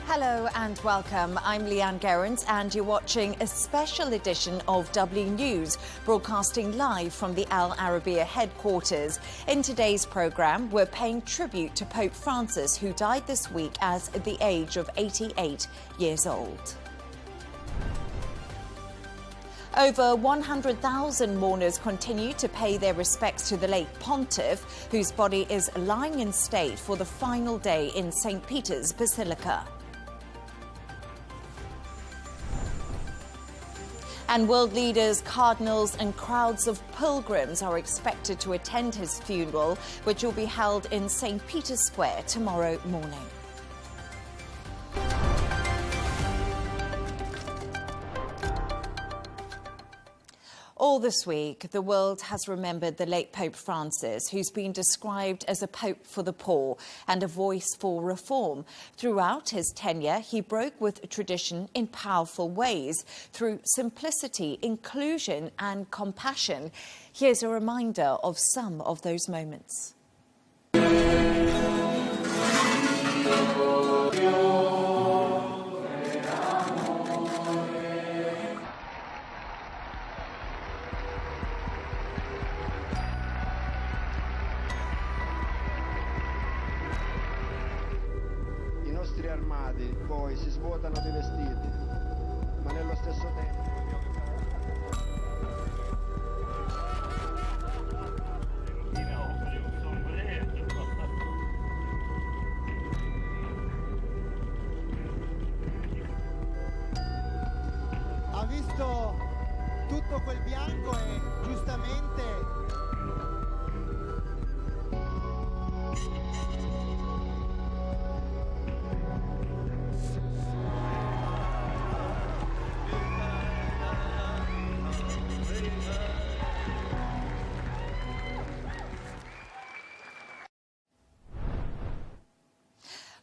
Hello and welcome. I'm Leigh Ann Gerrans and you're watching a special edition of W News, broadcasting live from the Al Arabiya headquarters. In today's programme, we're paying tribute to Pope Francis, who died this week at the age of 88 years old. Over 100,000 mourners continue to pay their respects to the late pontiff, whose body is lying in state for the final day in St. Peter's Basilica. And world leaders, cardinals and crowds of pilgrims are expected to attend his funeral, which will be held in St. Peter's Square tomorrow morning. All this week, the world has remembered the late Pope Francis, who's been described as a pope for the poor and a voice for reform. Throughout his tenure, he broke with tradition in powerful ways through simplicity, inclusion and compassion. Here's a reminder of some of those moments. Armati poi si svuotano di vestiti, ma nello stesso tempo ha visto tutto quel bianco e giustamente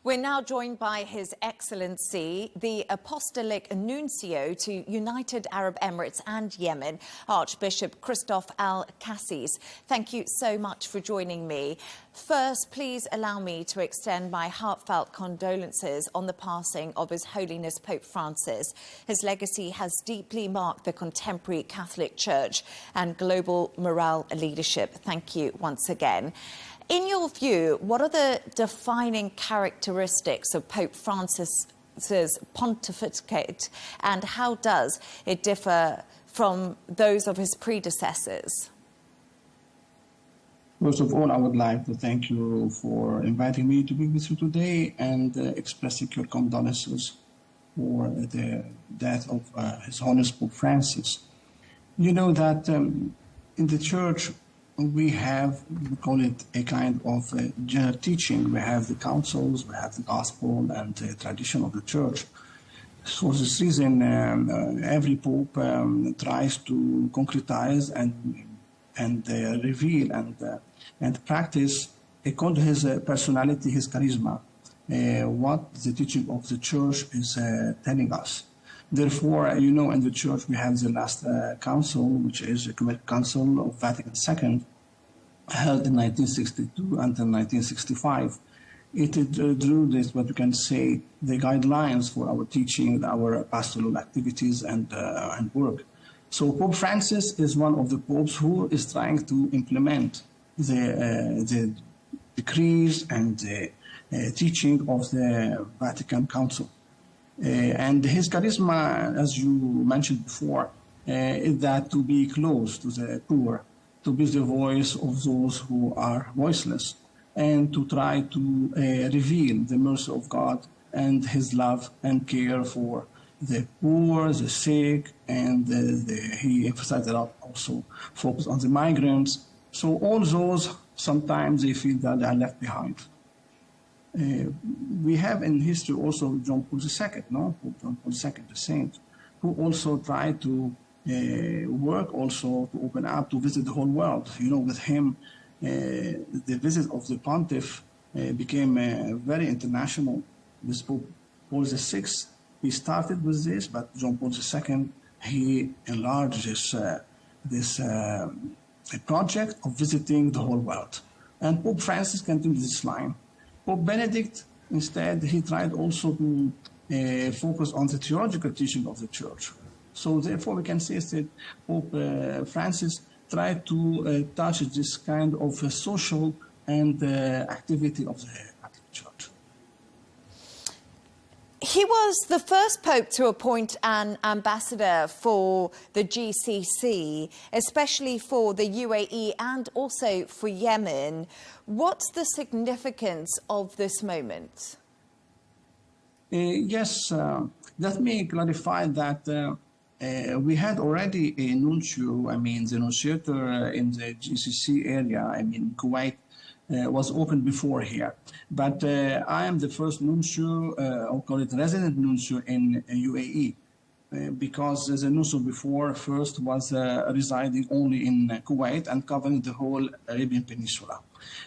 We're now joined by His Excellency, the Apostolic Nuncio to United Arab Emirates and Yemen, Archbishop Christoph Al-Kassis. Thank you so much for joining me. First, please allow me to extend my heartfelt condolences on the passing of His Holiness Pope Francis. His legacy has deeply marked the contemporary Catholic Church and global moral leadership. Thank you once again. In your view, what are the defining characteristics of Pope Francis's pontificate, and how does it differ from those of his predecessors? First of all, I would like to thank you for inviting me to be with you today and expressing your condolences for the death of His Holiness Pope Francis. You know that in the Church, we call it a kind of general teaching. We have the councils, we have the gospel and the tradition of the church. For this reason, every pope tries to concretize and reveal and practice, according to his personality, his charisma, what the teaching of the church is telling us. Therefore, you know, in the church we have the last council, which is the Ecumenical Council of Vatican II, held in 1962 until 1965. It drew this, what you can say, the guidelines for our teaching, our pastoral activities and work. So Pope Francis is one of the popes who is trying to implement the decrees and the teaching of the Vatican Council. And his charisma, as you mentioned before, is that to be close to the poor, to be the voice of those who are voiceless, and to try to reveal the mercy of God and his love and care for the poor, the sick, and he emphasized a lot also focus on the migrants. So all those, sometimes they feel that they are left behind. We have in history also John Paul II, no? Pope John Paul II, the saint, who also tried to work also to open up, to visit the whole world. You know, with him, the visit of the pontiff became very international. With Pope Paul VI, he started with this, but John Paul II, he enlarged this project of visiting the whole world. And Pope Francis continued this line. Pope Benedict, instead, he tried also to focus on the theological teaching of the Church. So therefore, we can say that Pope Francis tried to touch this kind of social and activity of the Catholic Church. He was the first pope to appoint an ambassador for the GCC, especially for the UAE and also for Yemen. What's the significance of this moment? Yes, let me clarify that we had already a nuncio, the nunciator in the GCC area, Kuwait, was opened before here. But I am the first nuncio, I'll call it resident nuncio in UAE, because the nuncio before first was residing only in Kuwait and covering the whole Arabian Peninsula.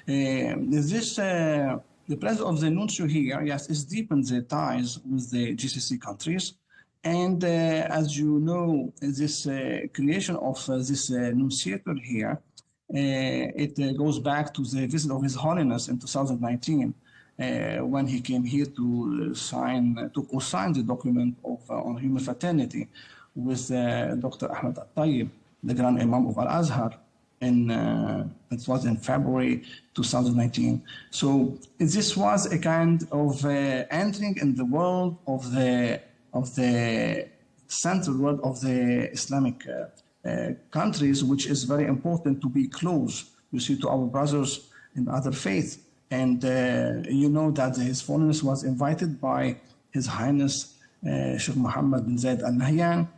The presence of the nuncio here, yes, is deepened the ties with the GCC countries. And as you know, this creation of this nunciator here, it goes back to the visit of His Holiness in 2019, when he came here to co-sign the document on human fraternity with Dr. Ahmed Al-Tayyib, the Grand Imam of Al-Azhar. It was in February 2019. So this was a kind of entering in the world of the central world of the Islamic countries, which is very important to be close, you see, to our brothers in other faiths. And you know that His Holiness was invited by His Highness Sheikh Mohammed bin Zayed Al Nahyan,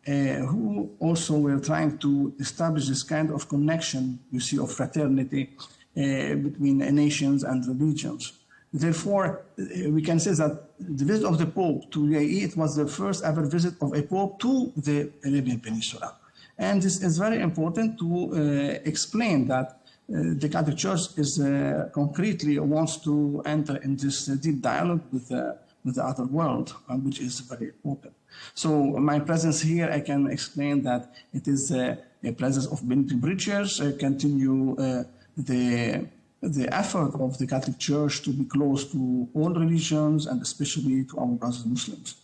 who also were trying to establish this kind of connection, you see, of fraternity between nations and religions. Therefore, we can say that the visit of the Pope to UAE, it was the first ever visit of a Pope to the Arabian Peninsula. And this is very important to explain that the Catholic Church is concretely wants to enter in this deep dialogue with the other world, which is very important. So my presence here, I can explain that it is a presence of building bridges, continue the effort of the Catholic Church to be close to all religions and especially to our brothers Muslims.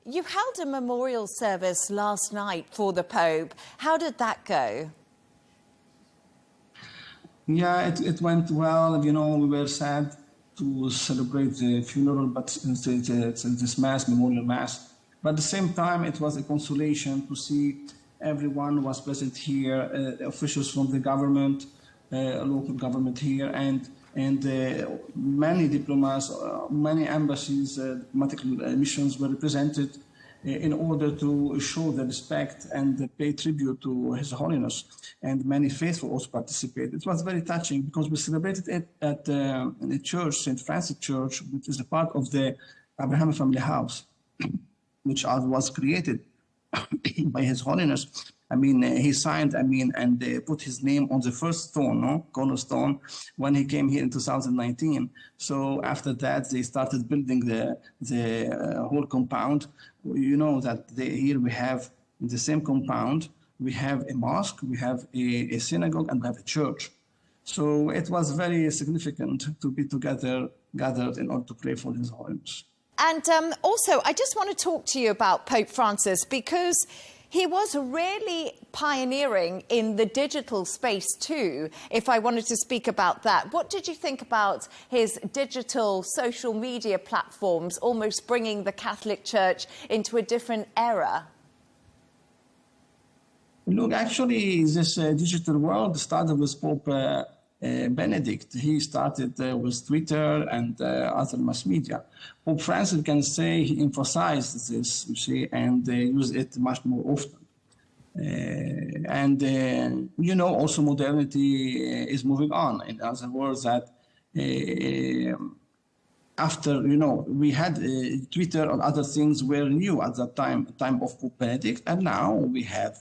You held a memorial service last night for the Pope. How did that go? Yeah, it went well. You know, we were sad to celebrate the funeral, but this mass, memorial mass. But at the same time, it was a consolation to see everyone was present here, officials from the government, local government here, and many diplomats, many embassies, diplomatic missions were represented in order to show the respect and pay tribute to His Holiness. And many faithful also participated. It was very touching because we celebrated it at a church, St. Francis Church, which is a part of the Abraham family house, which was created by His Holiness. He signed, and they put his name on the first stone, cornerstone, when he came here in 2019. So after that, they started building the whole compound. You know that here we have in the same compound, we have a mosque, we have a synagogue, and we have a church. So it was very significant to be together, gathered in order to pray for His Holiness. And also, I just want to talk to you about Pope Francis, because he was really pioneering in the digital space too, if I wanted to speak about that. What did you think about his digital social media platforms almost bringing the Catholic Church into a different era? Look, actually, this digital world started with Pope Benedict. He started with Twitter and other mass media. Pope Francis, can say, he emphasized this, you see, and used it much more often. Also modernity is moving on. In other words, that after, we had Twitter and other things were new at that time of Pope Benedict, and now we have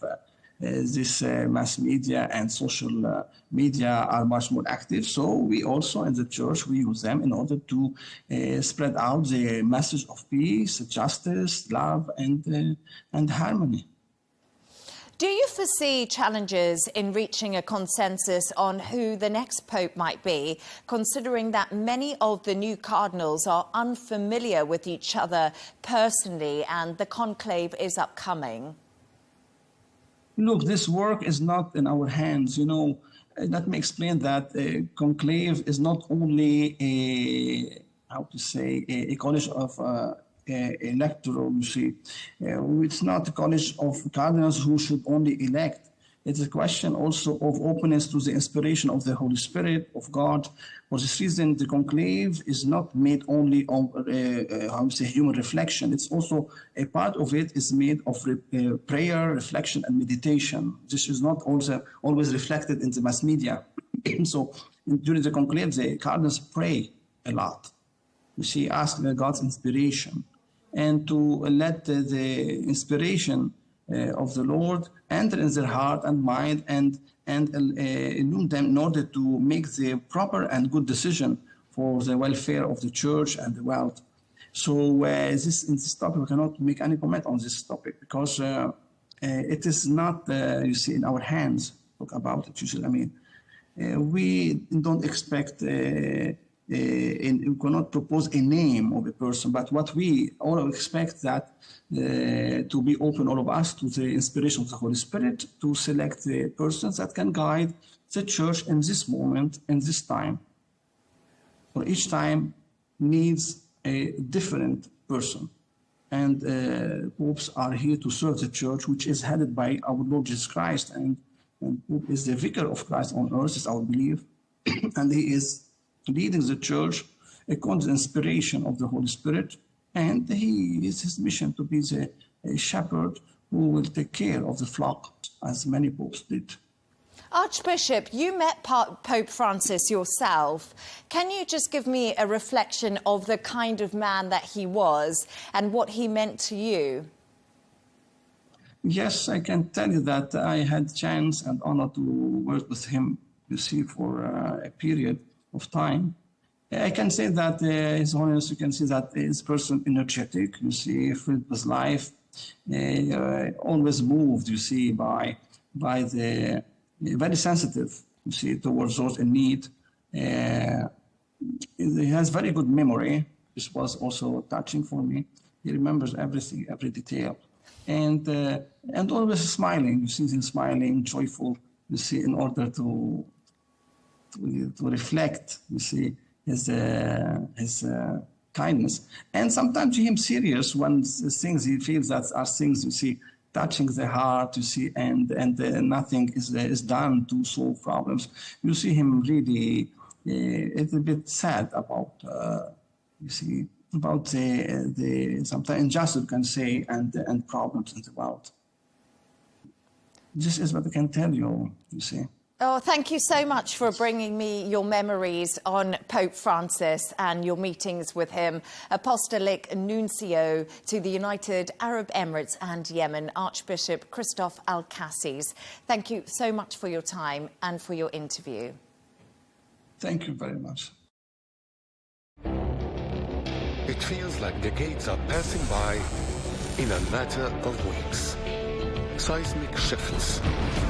this mass media and social media are much more active. So we also in the church, we use them in order to spread out the message of peace, justice, love, and harmony. Do you foresee challenges in reaching a consensus on who the next pope might be, considering that many of the new cardinals are unfamiliar with each other personally and the conclave is upcoming? Look, this work is not in our hands. You know, let me explain that conclave is not only a college of electoral, you see. It's not a college of cardinals who should only elect. It's a question also of openness to the inspiration of the Holy Spirit, of God. For this reason, the conclave is not made only of human reflection. It's also a part of it is made of prayer, reflection, and meditation. This is not also always reflected in the mass media. So during the conclave, the cardinals pray a lot. You see, ask God's inspiration, and to let the inspiration of the Lord enter in their heart and mind and illumine them in order to make the proper and good decision for the welfare of the church and the world. So in this topic, we cannot make any comment on this topic because it is not, you see, in our hands. Talk about it usually. I mean, we don't expect, we cannot propose a name of a person, but what we all expect that to be open, all of us, to the inspiration of the Holy Spirit, to select the persons that can guide the church in this moment, in this time. For each time needs a different person. And popes are here to serve the church, which is headed by our Lord Jesus Christ. And Pope is the vicar of Christ on earth, is our belief. And he is leading the church according to the inspiration of the Holy Spirit. And he is his mission to be the shepherd who will take care of the flock, as many popes did. Archbishop, you met Pope Francis yourself. Can you just give me a reflection of the kind of man that he was and what he meant to you? Yes, I can tell you that I had chance and honor to work with him, you see, for a period of time. I can say that His Holiness, you can see that is person energetic, you see, filled with life, always moved, you see, by the very sensitive, you see, towards those in need. He has very good memory. This was also touching for me. He remembers everything, every detail, and always smiling. You see him smiling, joyful. You see, in order to reflect, you see, his kindness, and sometimes him serious when things he feels that are things, you see, touching the heart, you see, and nothing is done to solve problems. You see him really a little bit sad about, you see, about the sometimes injustice, you can say, and problems in the world. This is what I can tell you, you see. Oh, thank you so much for bringing me your memories on Pope Francis and your meetings with him. Apostolic Nuncio to the United Arab Emirates and Yemen, Archbishop Christoph Al-Cassis. Thank you so much for your time and for your interview. Thank you very much. It feels like decades are passing by in a matter of weeks. Seismic shifts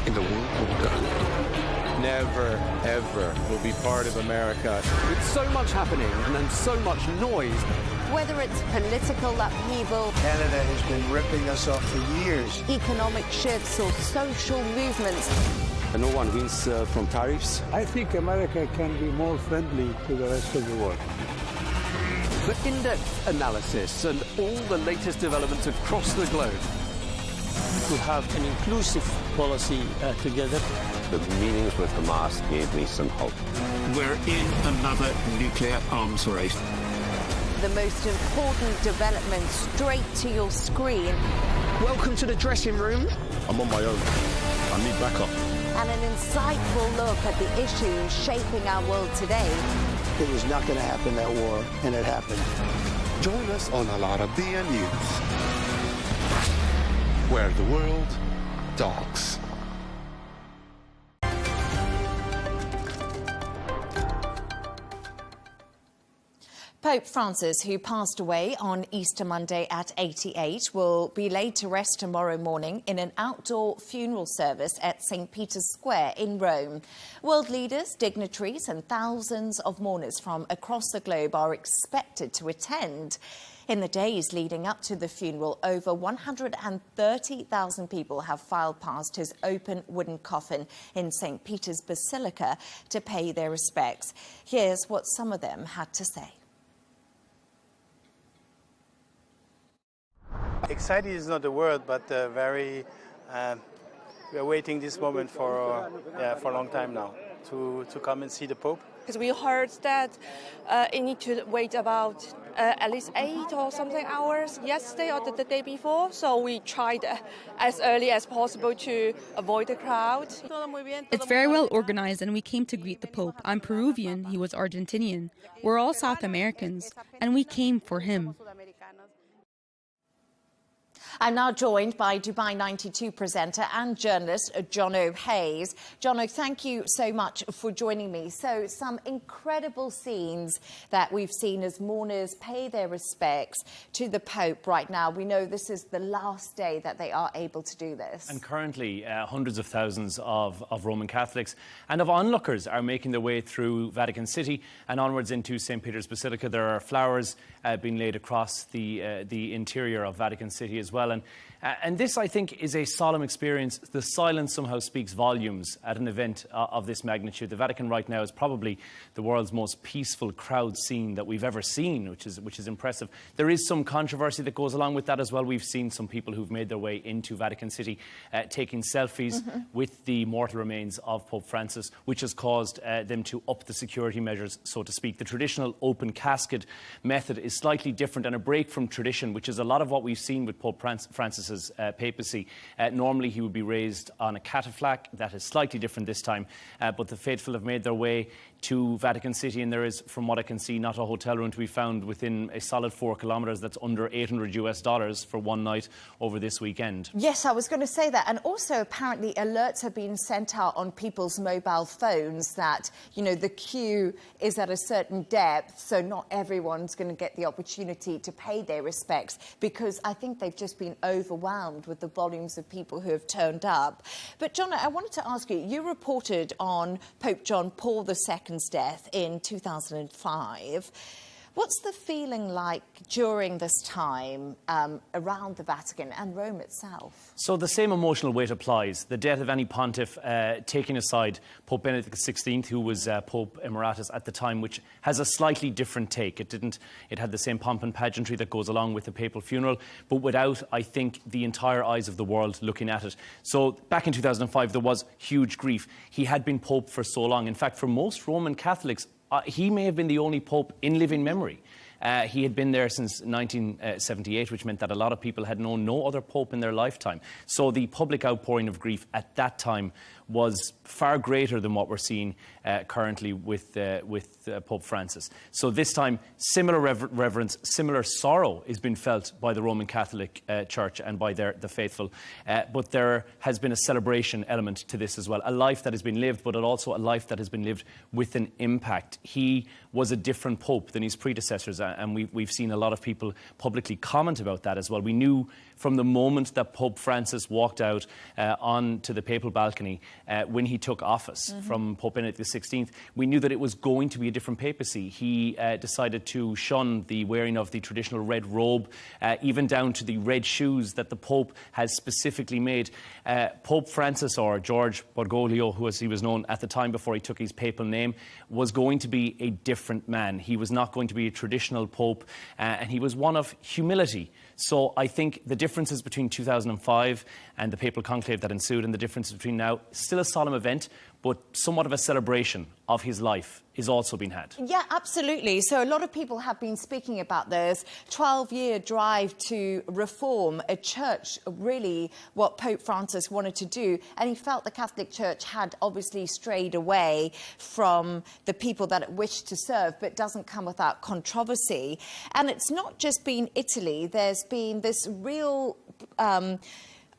in the world order. Never, ever will be part of America. With so much happening and so much noise. Whether it's political upheaval, Canada has been ripping us off for years. economic shifts or social movements, And no one wins from tariffs. I think America can be more friendly to the rest of the world. The in-depth analysis and all the latest developments across the globe. To have an inclusive policy together. The meetings with Hamas gave me some hope. We're in another nuclear arms race. the most important developments straight to your screen. Welcome to the dressing room. I'm on my own. I need backup. And an insightful look at the issues shaping our world today. It was not going to happen, that war, and it happened. Join us on Arabiya News, where the world talks. Pope Francis, who passed away on Easter Monday at 88, will be laid to rest tomorrow morning in an outdoor funeral service at St. Peter's Square in Rome. World leaders, dignitaries and thousands of mourners from across the globe are expected to attend. In the days leading up to the funeral, over 130,000 people have filed past his open wooden coffin in St. Peter's Basilica to pay their respects. Here's what some of them had to say. Excited is not the word, but we are waiting this moment for a long time now to come and see the Pope. Because we heard that it need to wait about at least 8 or something hours yesterday or the day before. So we tried as early as possible to avoid the crowd. It's very well organized and we came to greet the Pope. I'm Peruvian, he was Argentinian. We're all South Americans and we came for him. I'm now joined by Dubai 92 presenter and journalist Jono Hayes. Jono, thank you so much for joining me. So some incredible scenes that we've seen as mourners pay their respects to the Pope right now. We know this is the last day that they are able to do this. And currently, hundreds of thousands of Roman Catholics and of onlookers are making their way through Vatican City and onwards into St. Peter's Basilica. There are flowers being laid across the interior of Vatican City as well. And this, I think, is a solemn experience. The silence somehow speaks volumes at an event of this magnitude. The Vatican right now is probably the world's most peaceful crowd scene that we've ever seen, which is impressive. There is some controversy that goes along with that as well. We've seen some people who've made their way into Vatican City taking selfies with the mortal remains of Pope Francis, which has caused them to up the security measures, so to speak. The traditional open casket method is slightly different and a break from tradition, which is a lot of what we've seen with Pope Francis's papacy. Normally he would be raised on a catafalque. That is slightly different this time, but the faithful have made their way to Vatican City, and there is, from what I can see, not a hotel room to be found within a solid 4 kilometres. That's under $800 for one night over this weekend. Yes, I was going to say that. And also, apparently, alerts have been sent out on people's mobile phones that, you know, the queue is at a certain depth, so not everyone's going to get the opportunity to pay their respects, because I think they've just been overwhelmed with the volumes of people who have turned up. But, John, I wanted to ask you, you reported on Pope John Paul II's death in 2005. What's the feeling like during this time around the Vatican and Rome itself? So the same emotional weight applies. The death of any pontiff, taking aside Pope Benedict XVI, who was Pope Emeritus at the time, which has a slightly different take. It had the same pomp and pageantry that goes along with the papal funeral, but without, I think, the entire eyes of the world looking at it. So back in 2005, there was huge grief. He had been Pope for so long. In fact, for most Roman Catholics, he may have been the only Pope in living memory. He had been there since 1978, which meant that a lot of people had known no other Pope in their lifetime. So the public outpouring of grief at that time was far greater than what we're seeing currently with Pope Francis. So this time, similar reverence, similar sorrow is being felt by the Roman Catholic Church and by the faithful. But there has been a celebration element to this as well. A life that has been lived, but also a life that has been lived with an impact. He was a different Pope than his predecessors, and we've seen a lot of people publicly comment about that as well. We knew from the moment that Pope Francis walked out onto the papal balcony when he took office from Pope Benedict XVI, we knew that it was going to be a different papacy. He decided to shun the wearing of the traditional red robe, even down to the red shoes that the Pope has specifically made. Pope Francis, or George Bergoglio, who as he was known at the time before he took his papal name, was going to be a different man. He was not going to be a traditional Pope, and he was one of humility. So I think the differences between 2005 and the papal conclave that ensued, and the differences between now, still a solemn event, but somewhat of a celebration of his life is also being had. Yeah, absolutely. So a lot of people have been speaking about this 12-year drive to reform a church, really what Pope Francis wanted to do. And he felt the Catholic Church had obviously strayed away from the people that it wished to serve, but doesn't come without controversy. And it's not just been Italy. There's been this real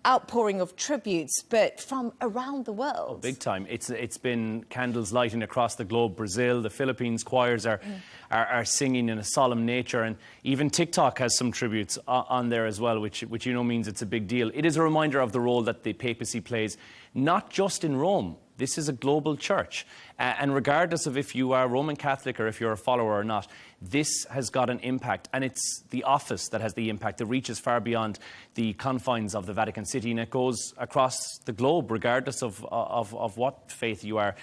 outpouring of tributes, but from around the world. Oh, big time. It's been candles lighting across the globe. Brazil, the Philippines, choirs are singing in a solemn nature, and even TikTok has some tributes on there as well, which you know means it's a big deal. It is a reminder of the role that the papacy plays, not just in Rome. This is a global church, and regardless of if you are Roman Catholic or if you're a follower or not, this has got an impact, and it's the office that has the impact. It reaches far beyond the confines of the Vatican City, and it goes across the globe, regardless of what faith you are.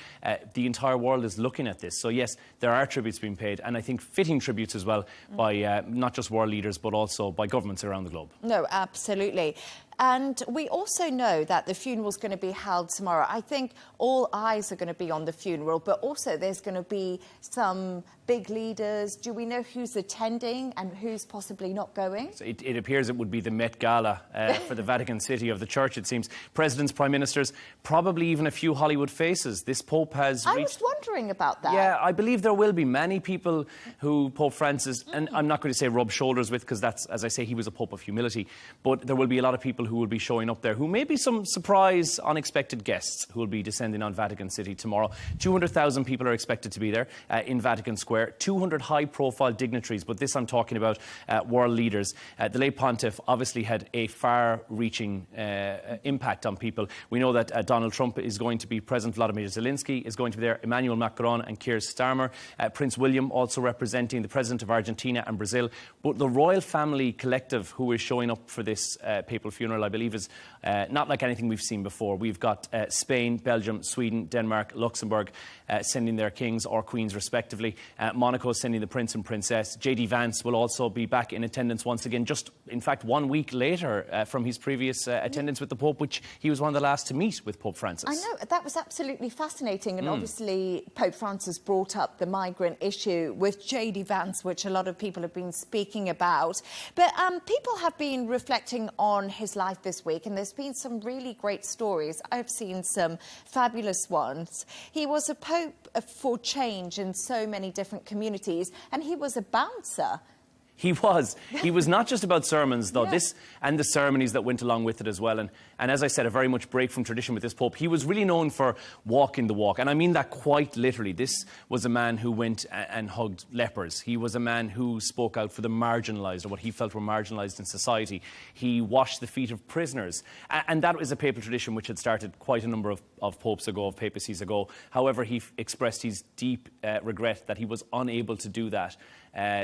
The entire world is looking at this. So yes, there are tributes being paid, and I think fitting tributes as well by not just world leaders, but also by governments around the globe. No, absolutely. And we also know that the funeral's going to be held tomorrow. I think all eyes are going to be on the funeral, but also there's going to be some big leaders. Do we know who's attending and who's possibly not going? So it appears it would be the Met Gala for the Vatican City of the Church, it seems. Presidents, prime ministers, probably even a few Hollywood faces. This Pope has I was wondering about that. Yeah, I believe there will be many people who Pope Francis, and I'm not going to say rub shoulders with, because that's, as I say, he was a Pope of humility, but there will be a lot of people who will be showing up there, who may be some surprise, unexpected guests who will be descending on Vatican City tomorrow. 200,000 people are expected to be there in Vatican Square. 200 high-profile dignitaries, but this I'm talking about world leaders. The late Pontiff obviously had a far-reaching impact on people. We know that Donald Trump is going to be present, Vladimir Zelensky is going to be there, Emmanuel Macron and Keir Starmer, Prince William also representing the President of Argentina and Brazil. But the royal family collective who is showing up for this papal funeral, I believe, is not like anything we've seen before. We've got Spain, Belgium, Sweden, Denmark, Luxembourg sending their kings or queens respectively. Monaco sending the Prince and Princess. J.D. Vance will also be back in attendance once again, just in fact 1 week later from his previous attendance with the Pope, which he was one of the last to meet with Pope Francis. I know, that was absolutely fascinating, and obviously Pope Francis brought up the migrant issue with J.D. Vance, which a lot of people have been speaking about. But people have been reflecting on his life this week, and there's been some really great stories. I've seen some fabulous ones. He was a Pope for change in so many different communities, and he was a bouncer. He was. He was not just about sermons, though. This and the ceremonies that went along with it as well. And as I said, a very much break from tradition with this Pope. He was really known for walking the walk. And I mean that quite literally. This was a man who went and hugged lepers. He was a man who spoke out for the marginalised, or what he felt were marginalised in society. He washed the feet of prisoners. And that was a papal tradition which had started quite a number of popes ago, of papacies ago. However, he expressed his deep regret that he was unable to do that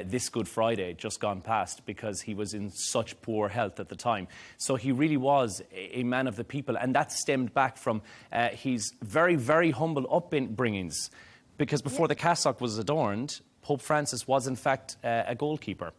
this Good Friday, just gone past, because he was in such poor health at the time. So he really was a man of the people, and that stemmed back from his very, very humble upbringings, because before the cassock was adorned, Pope Francis was in fact a goalkeeper,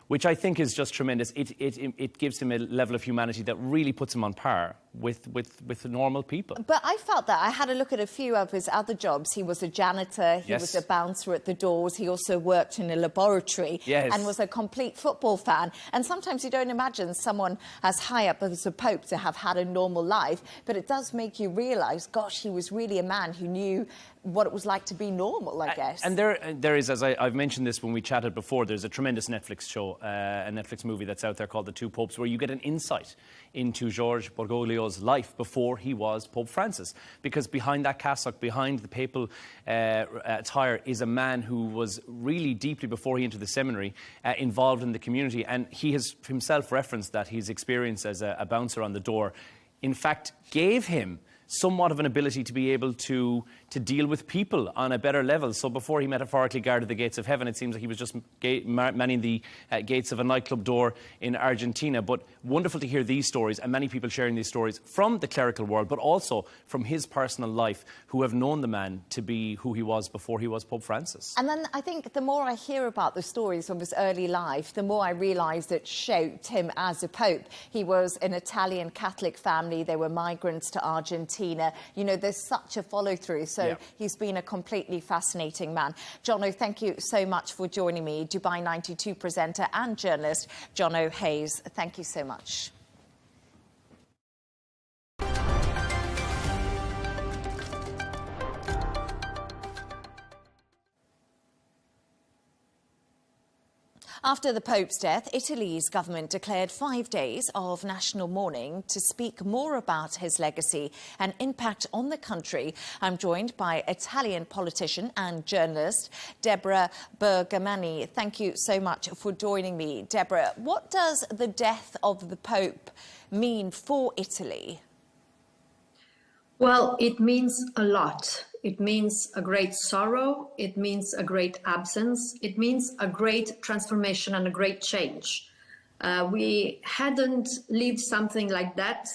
which I think is just tremendous. It gives him a level of humanity that really puts him on par with normal people. But I felt that. I had a look at a few of his other jobs. He was a janitor, he was a bouncer at the doors, he also worked in a laboratory and was a complete football fan. And sometimes you don't imagine someone as high up as a Pope to have had a normal life, but it does make you realise, gosh, he was really a man who knew what it was like to be normal, I guess. And there is, as I've mentioned this when we chatted before, there's a tremendous Netflix show, a Netflix movie that's out there called The Two Popes, where you get an insight into George Bergoglio's life before he was Pope Francis. Because behind that cassock, behind the papal attire, is a man who was really deeply, before he entered the seminary, involved in the community. And he has himself referenced that his experience as a bouncer on the door, in fact, gave him somewhat of an ability to be able to deal with people on a better level. So before he metaphorically guarded the gates of heaven, it seems like he was just manning the gates of a nightclub door in Argentina. But wonderful to hear these stories, and many people sharing these stories from the clerical world, but also from his personal life, who have known the man to be who he was before he was Pope Francis. And then I think the more I hear about the stories of his early life, the more I realise it shaped him as a Pope. He was an Italian Catholic family. They were migrants to Argentina. You know, there's such a follow-through. So he's been a completely fascinating man. Jono, thank you so much for joining me. Dubai 92 presenter and journalist Jono Hayes, thank you so much. After the Pope's death, Italy's government declared 5 days of national mourning to speak more about his legacy and impact on the country. I'm joined by Italian politician and journalist Deborah Bergamani. Thank you so much for joining me. Deborah, what does the death of the Pope mean for Italy? Well, it means a lot. It means a great sorrow. It means a great absence. It means a great transformation and a great change. We hadn't lived something like that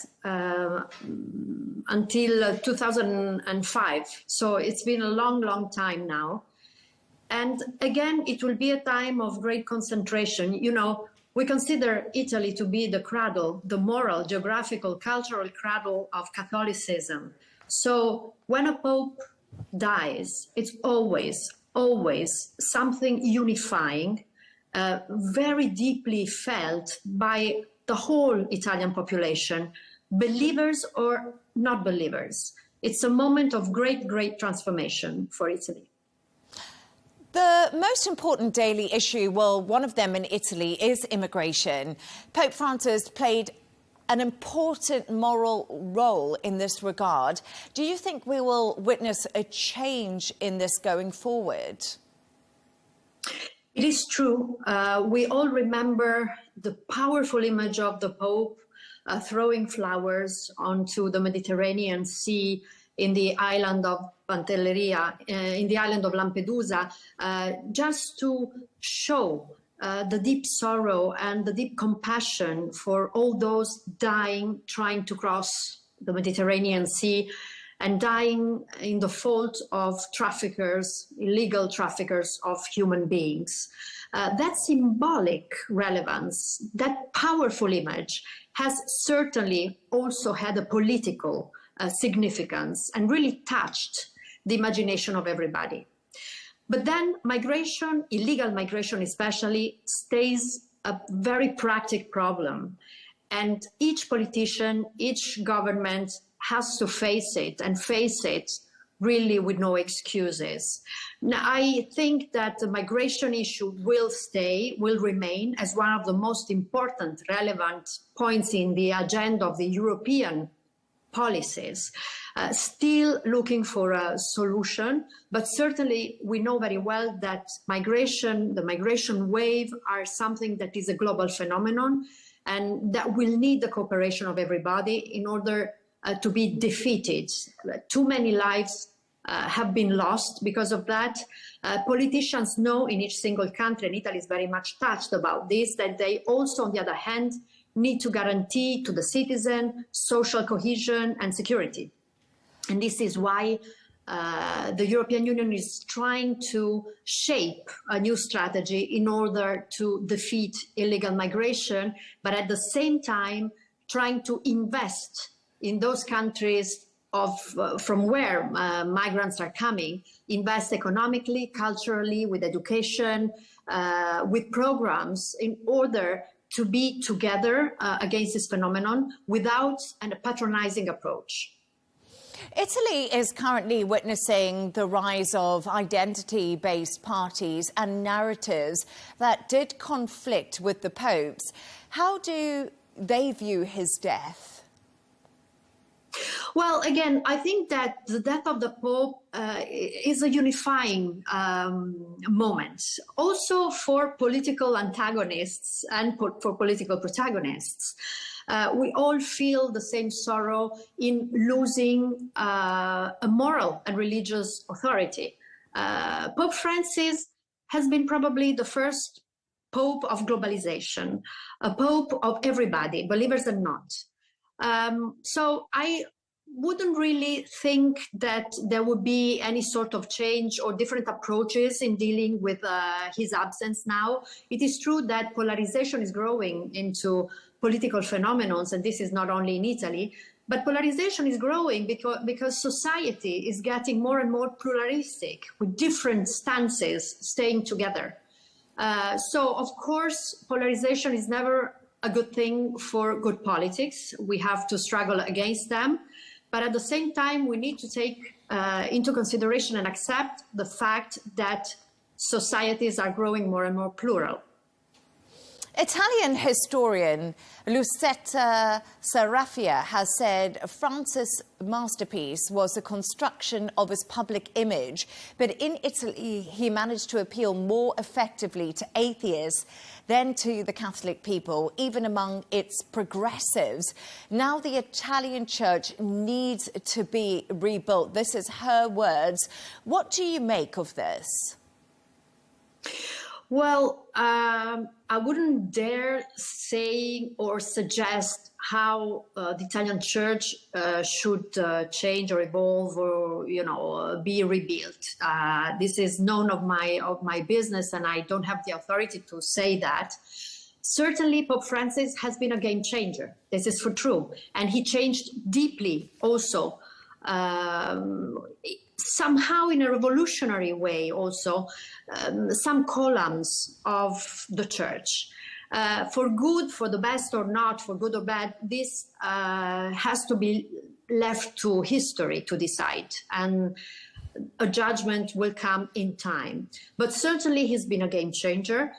until 2005. So it's been a long, long time now. And again, it will be a time of great concentration. You know, we consider Italy to be the cradle, the moral, geographical, cultural cradle of Catholicism. So when a pope dies, it's always something unifying, very deeply felt by the whole Italian population, believers or not believers. It's a moment of great, great transformation for Italy. The most important daily issue, well, one of them in Italy, is immigration. Pope Francis played an important moral role in this regard. Do you think we will witness a change in this going forward? It is true. We all remember the powerful image of the Pope throwing flowers onto the Mediterranean Sea in the island of Pantelleria, in the island of Lampedusa, just to show the deep sorrow and the deep compassion for all those dying, trying to cross the Mediterranean Sea and dying in the fault of traffickers, illegal traffickers of human beings. That symbolic relevance, that powerful image has certainly also had a political significance and really touched the imagination of everybody. But then migration, illegal migration especially, stays a very practical problem. And each politician, each government has to face it and face it really with no excuses. Now, I think that the migration issue will remain as one of the most important, relevant points in the agenda of the European policies, still looking for a solution, but certainly we know very well that the migration wave are something that is a global phenomenon and that will need the cooperation of everybody in order to be defeated. Too many lives have been lost because of that. Politicians know in each single country, and Italy is very much touched about this, that they also, on the other hand, need to guarantee to the citizen social cohesion and security. And this is why the European Union is trying to shape a new strategy in order to defeat illegal migration, but at the same time trying to invest in those countries from where migrants are coming, invest economically, culturally, with education, with programs in order to be together against this phenomenon without a patronizing approach. Italy is currently witnessing the rise of identity-based parties and narratives that did conflict with the popes. How do they view his death? Well, again, I think that the death of the Pope is a unifying moment, also for political antagonists and for political protagonists. We all feel the same sorrow in losing a moral and religious authority. Pope Francis has been probably the first Pope of globalization, a Pope of everybody, believers and not. So I wouldn't really think that there would be any sort of change or different approaches in dealing with his absence now. It is true that polarization is growing into political phenomena, and this is not only in Italy, but polarization is growing because society is getting more and more pluralistic, with different stances staying together. So, of course, polarization is never a good thing for good politics. We have to struggle against them. But at the same time, we need to take into consideration and accept the fact that societies are growing more and more plural. Italian historian Lucetta Sarrafia has said Francis' masterpiece was a construction of his public image, but in Italy he managed to appeal more effectively to atheists than to the Catholic people, even among its progressives. Now the Italian church needs to be rebuilt. This is her words. What do you make of this? Well, I wouldn't dare say or suggest how the Italian church should change or evolve or, be rebuilt. This is none of my business, and I don't have the authority to say that. Certainly, Pope Francis has been a game changer. This is for true, and he changed deeply also. Somehow in a revolutionary way also, some columns of the church. For good, for the best or not, for good or bad, this has to be left to history to decide, and a judgment will come in time. But certainly he's been a game changer.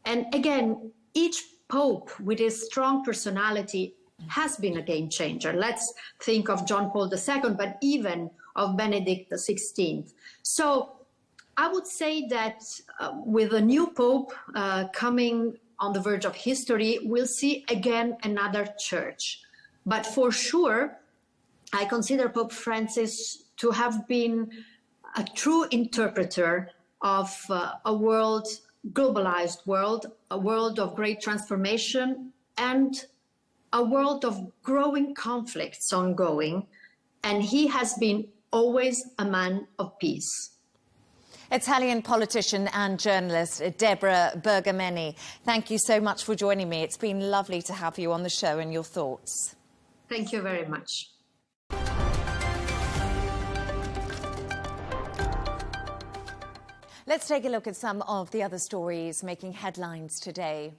And again, each pope with his strong personality has been a game changer. Let's think of John Paul II, but even of Benedict XVI. So I would say that with a new pope coming on the verge of history, we'll see again another church. But for sure, I consider Pope Francis to have been a true interpreter of a world, globalized world, a world of great transformation, and a world of growing conflicts ongoing. And he has been always a man of peace. Italian politician and journalist Deborah Bergameni, thank you so much for joining me. It's been lovely to have you on the show and your thoughts. Thank you very much. Let's take a look at some of the other stories making headlines today.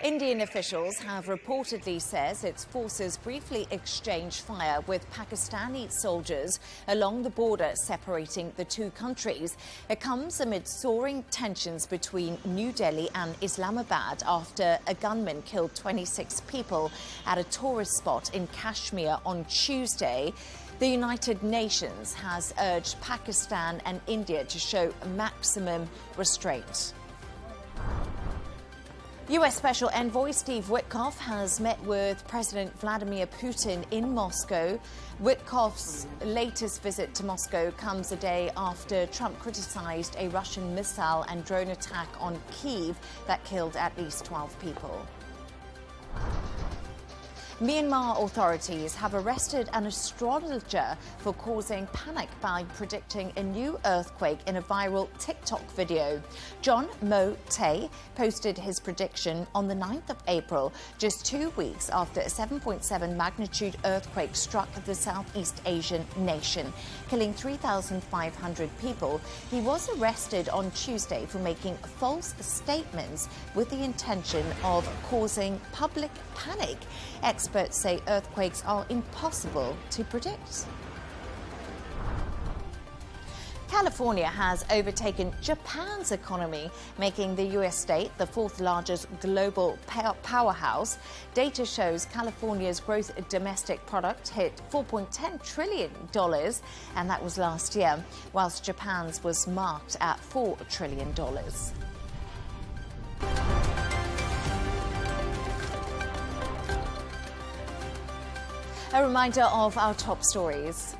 Indian officials have reportedly said its forces briefly exchanged fire with Pakistani soldiers along the border separating the two countries. It comes amid soaring tensions between New Delhi and Islamabad after a gunman killed 26 people at a tourist spot in Kashmir on Tuesday. The United Nations has urged Pakistan and India to show maximum restraint. US Special Envoy Steve Witkoff has met with President Vladimir Putin in Moscow. Witkoff's latest visit to Moscow comes a day after Trump criticized a Russian missile and drone attack on Kyiv that killed at least 12 people. Myanmar authorities have arrested an astrologer for causing panic by predicting a new earthquake in a viral TikTok video. John Mo Tay posted his prediction on the 9th of April, just 2 weeks after a 7.7 magnitude earthquake struck the Southeast Asian nation, killing 3,500 people. He was arrested on Tuesday for making false statements with the intention of causing public panic. Experts say earthquakes are impossible to predict. California has overtaken Japan's economy, making the US state the fourth largest global powerhouse. Data shows California's gross domestic product hit $4.10 trillion, and that was last year, whilst Japan's was marked at $4 trillion. A reminder of our top stories.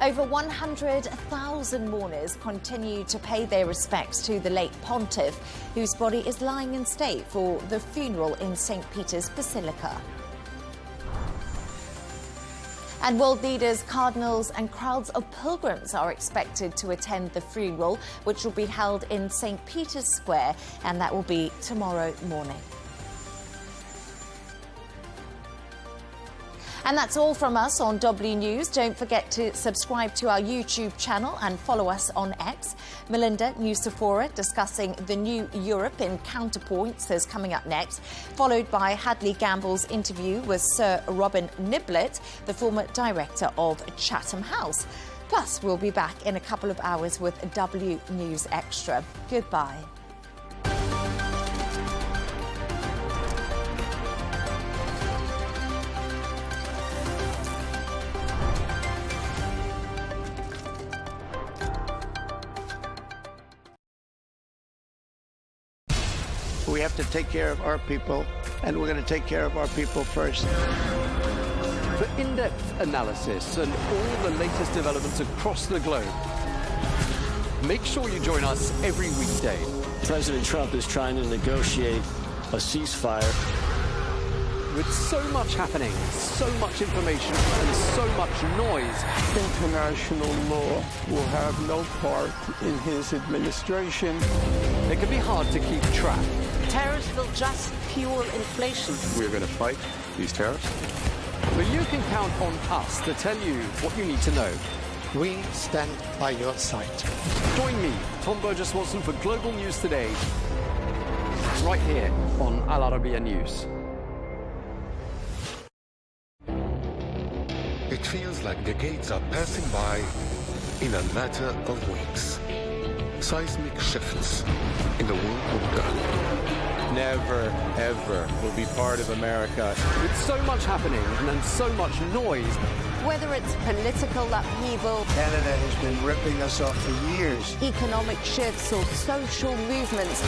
Over 100,000 mourners continue to pay their respects to the late pontiff, whose body is lying in state for the funeral in St. Peter's Basilica. And world leaders, cardinals and crowds of pilgrims are expected to attend the funeral, which will be held in St. Peter's Square, and that will be tomorrow morning. And that's all from us on W News. Don't forget to subscribe to our YouTube channel and follow us on X. Melinda Nucifora discussing the new Europe in Counterpoints is coming up next, followed by Hadley Gamble's interview with Sir Robin Niblett, the former director of Chatham House. Plus, we'll be back in a couple of hours with W News Extra. Goodbye. We have to take care of our people, and we're going to take care of our people first. For in-depth analysis and all the latest developments across the globe, make sure you join us every weekday. President Trump is trying to negotiate a ceasefire. With so much happening, so much information, and so much noise, International law will have no part in his administration. it can be hard to keep track. Tariffs will just fuel inflation. We're going to fight these tariffs. But you can count on us to tell you what you need to know. We stand by your side. Join me, Tom Burges Watson, for Global News Today, right here on Arabiya News. It feels like decades are passing by in a matter of weeks. Seismic shifts in the world order. Never, ever will be part of America. With so much happening and so much noise. Whether it's political upheaval, Canada has been ripping us off for years. economic shifts, or social movements,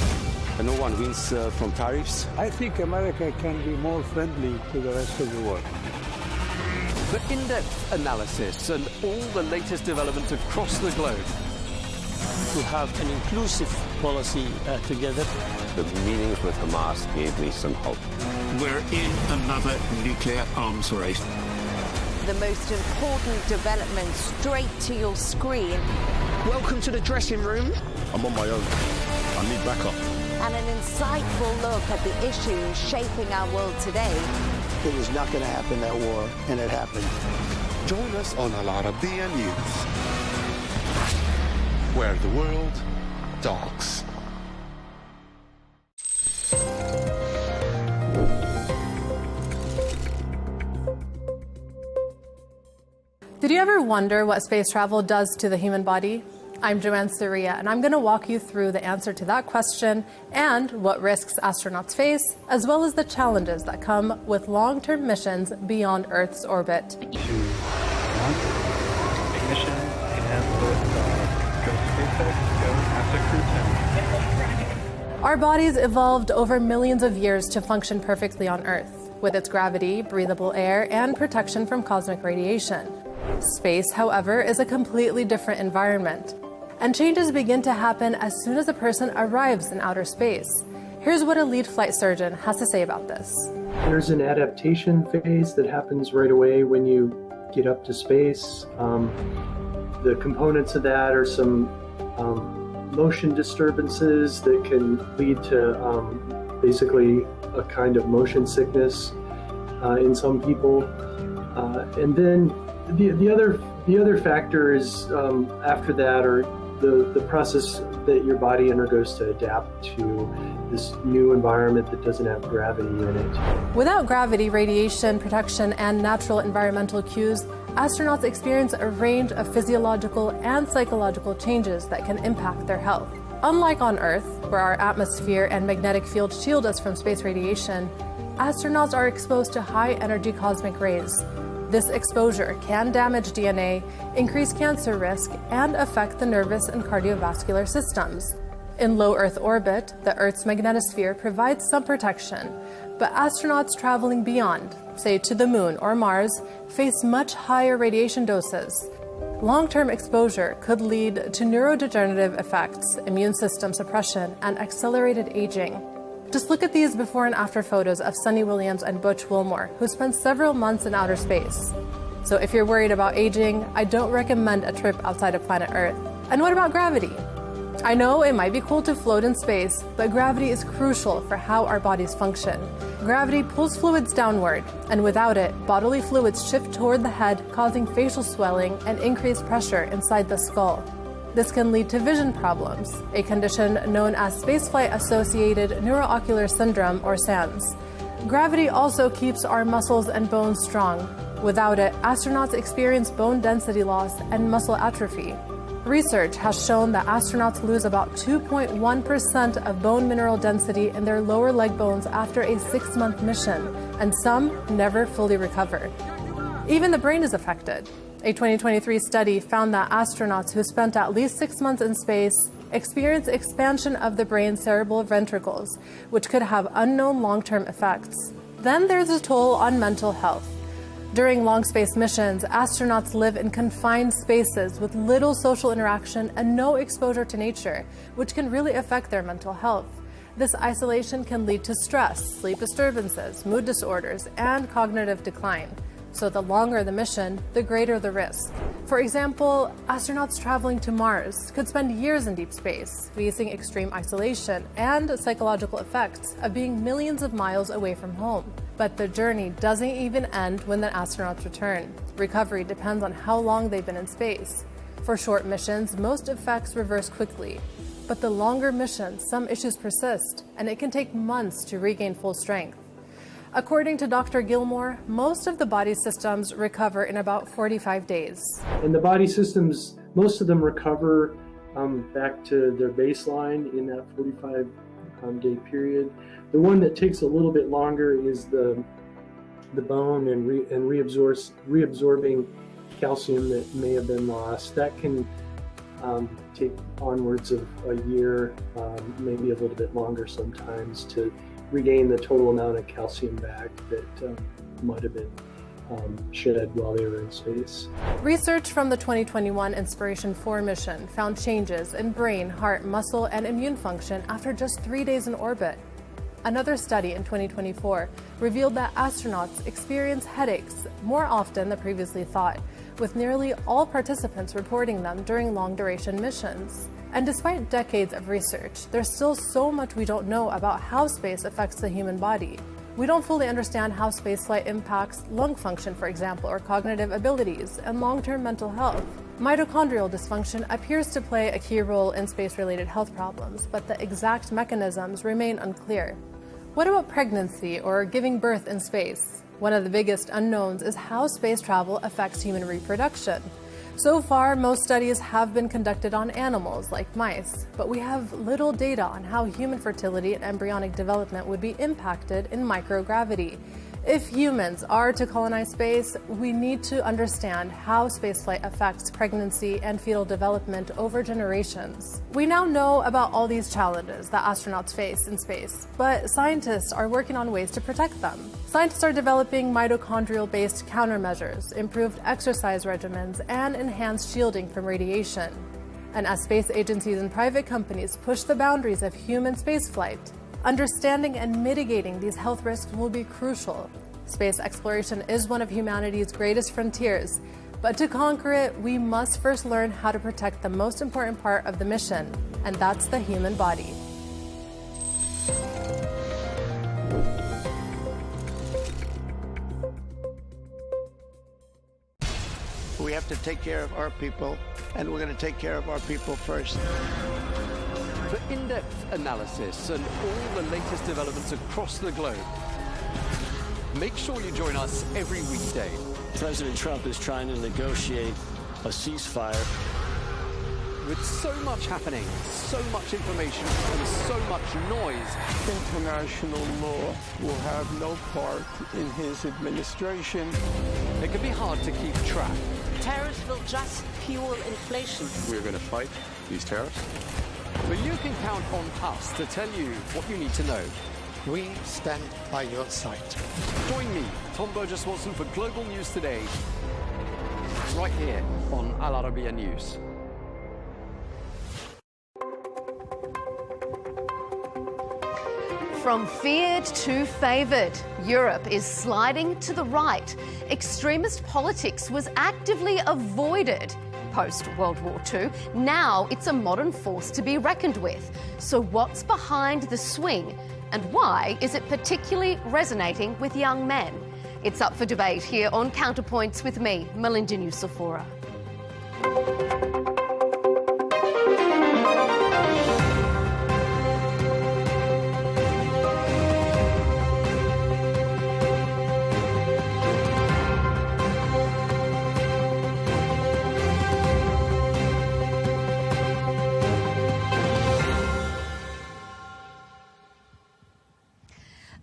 And no one wins from tariffs. I think America can be more friendly to the rest of the world. For in-depth analysis and all the latest developments across the globe. To have an inclusive policy together. The meetings with Hamas gave me some hope. We're in another nuclear arms race. the most important developments straight to your screen. Welcome to the dressing room. I'm on my own. I need backup. And an insightful look at the issues shaping our world today. It was not going to happen, that war, and it happened. Join us on Arabiya News, where the world talks. Did you ever wonder what space travel does to the human body? I'm Joanne Soria, and I'm going to walk you through the answer to that question and what risks astronauts face, as well as the challenges that come with long-term missions beyond Earth's orbit. Our bodies evolved over millions of years to function perfectly on Earth, with its gravity, breathable air, and protection from cosmic radiation. Space, however, is a completely different environment, and changes begin to happen as soon as a person arrives in outer space. Here's what a lead flight surgeon has to say about this. There's an adaptation phase that happens right away when you get up to space. The components of that are some motion disturbances that can lead to basically a kind of motion sickness in some people. And then the other factor is after that, or the process that your body undergoes to adapt to this new environment that doesn't have gravity in it. Without gravity, radiation, protection, and natural environmental cues, astronauts experience a range of physiological and psychological changes that can impact their health. Unlike on Earth, where our atmosphere and magnetic field shield us from space radiation, astronauts are exposed to high-energy cosmic rays. This exposure can damage DNA, increase cancer risk, and affect the nervous and cardiovascular systems. In low Earth orbit, the Earth's magnetosphere provides some protection, but astronauts traveling beyond, say to the Moon or Mars, face much higher radiation doses. Long-term exposure could lead to neurodegenerative effects, immune system suppression, and accelerated aging. Just look at these before and after photos of Sunny Williams and Butch Wilmore, who spent several months in outer space. So if you're worried about aging, I don't recommend a trip outside of planet Earth. And what about gravity? I know it might be cool to float in space, but gravity is crucial for how our bodies function. Gravity pulls fluids downward, and without it, bodily fluids shift toward the head, causing facial swelling and increased pressure inside the skull. This can lead to vision problems, a condition known as spaceflight-associated neuroocular syndrome, or SANS. Gravity also keeps our muscles and bones strong. Without it, astronauts experience bone density loss and muscle atrophy. Research has shown that astronauts lose about 2.1% of bone mineral density in their lower leg bones after a 6-month mission, and some never fully recover. Even the brain is affected. A 2023 study found that astronauts who spent at least 6 months in space experience expansion of the brain's cerebral ventricles, which could have unknown long-term effects. Then there's a toll on mental health. During long space missions, astronauts live in confined spaces with little social interaction and no exposure to nature, which can really affect their mental health. This isolation can lead to stress, sleep disturbances, mood disorders, and cognitive decline. So the longer the mission, the greater the risk. For example, astronauts traveling to Mars could spend years in deep space, facing extreme isolation and psychological effects of being millions of miles away from home. But the journey doesn't even end when the astronauts return. Recovery depends on how long they've been in space. For short missions, most effects reverse quickly. But the longer missions, some issues persist, and it can take months to regain full strength. According to Dr. Gilmore, most of the body systems recover in about 45 days. And the body systems, most of them recover back to their baseline in that 45-day period. The one that takes a little bit longer is the bone and reabsorbing calcium that may have been lost. That can take onwards of a year, maybe a little bit longer sometimes, to regain the total amount of calcium back that might have been shed while they were in space. Research from the 2021 Inspiration 4 mission found changes in brain, heart, muscle, and immune function after just 3 days in orbit. Another study in 2024 revealed that astronauts experience headaches more often than previously thought, with nearly all participants reporting them during long-duration missions. And despite decades of research, there's still so much we don't know about how space affects the human body. We don't fully understand how spaceflight impacts lung function, for example, or cognitive abilities, and long-term mental health. Mitochondrial dysfunction appears to play a key role in space-related health problems, but the exact mechanisms remain unclear. What about pregnancy or giving birth in space? One of the biggest unknowns is how space travel affects human reproduction. So far, most studies have been conducted on animals, like mice, but we have little data on how human fertility and embryonic development would be impacted in microgravity. If humans are to colonize space, we need to understand how spaceflight affects pregnancy and fetal development over generations. We now know about all these challenges that astronauts face in space, but scientists are working on ways to protect them. Scientists are developing mitochondrial-based countermeasures, improved exercise regimens, and enhanced shielding from radiation. And as space agencies and private companies push the boundaries of human spaceflight, understanding and mitigating these health risks will be crucial. Space exploration is one of humanity's greatest frontiers, but to conquer it, we must first learn how to protect the most important part of the mission, and that's the human body. We have to take care of our people, and we're going to take care of our people first. For in-depth analysis and all the latest developments across the globe, make sure you join us every weekday. President Trump is trying to negotiate a ceasefire. With so much happening, so much information, and so much noise, International law will have no part in his administration. it can be hard to keep track. Tariffs will just fuel inflation. We're going to fight these tariffs. But you can count on us to tell you what you need to know. We stand by your side. Join me, Tom Burges Watson, for Global News Today, right here on Arabiya News. From feared to favoured, Europe is sliding to the right. Extremist politics was actively avoided post-World War II. Now it's a modern force to be reckoned with. So what's behind the swing? And why is it particularly resonating with young men? It's up for debate here on Counterpoints with me, Melinda Nucifora.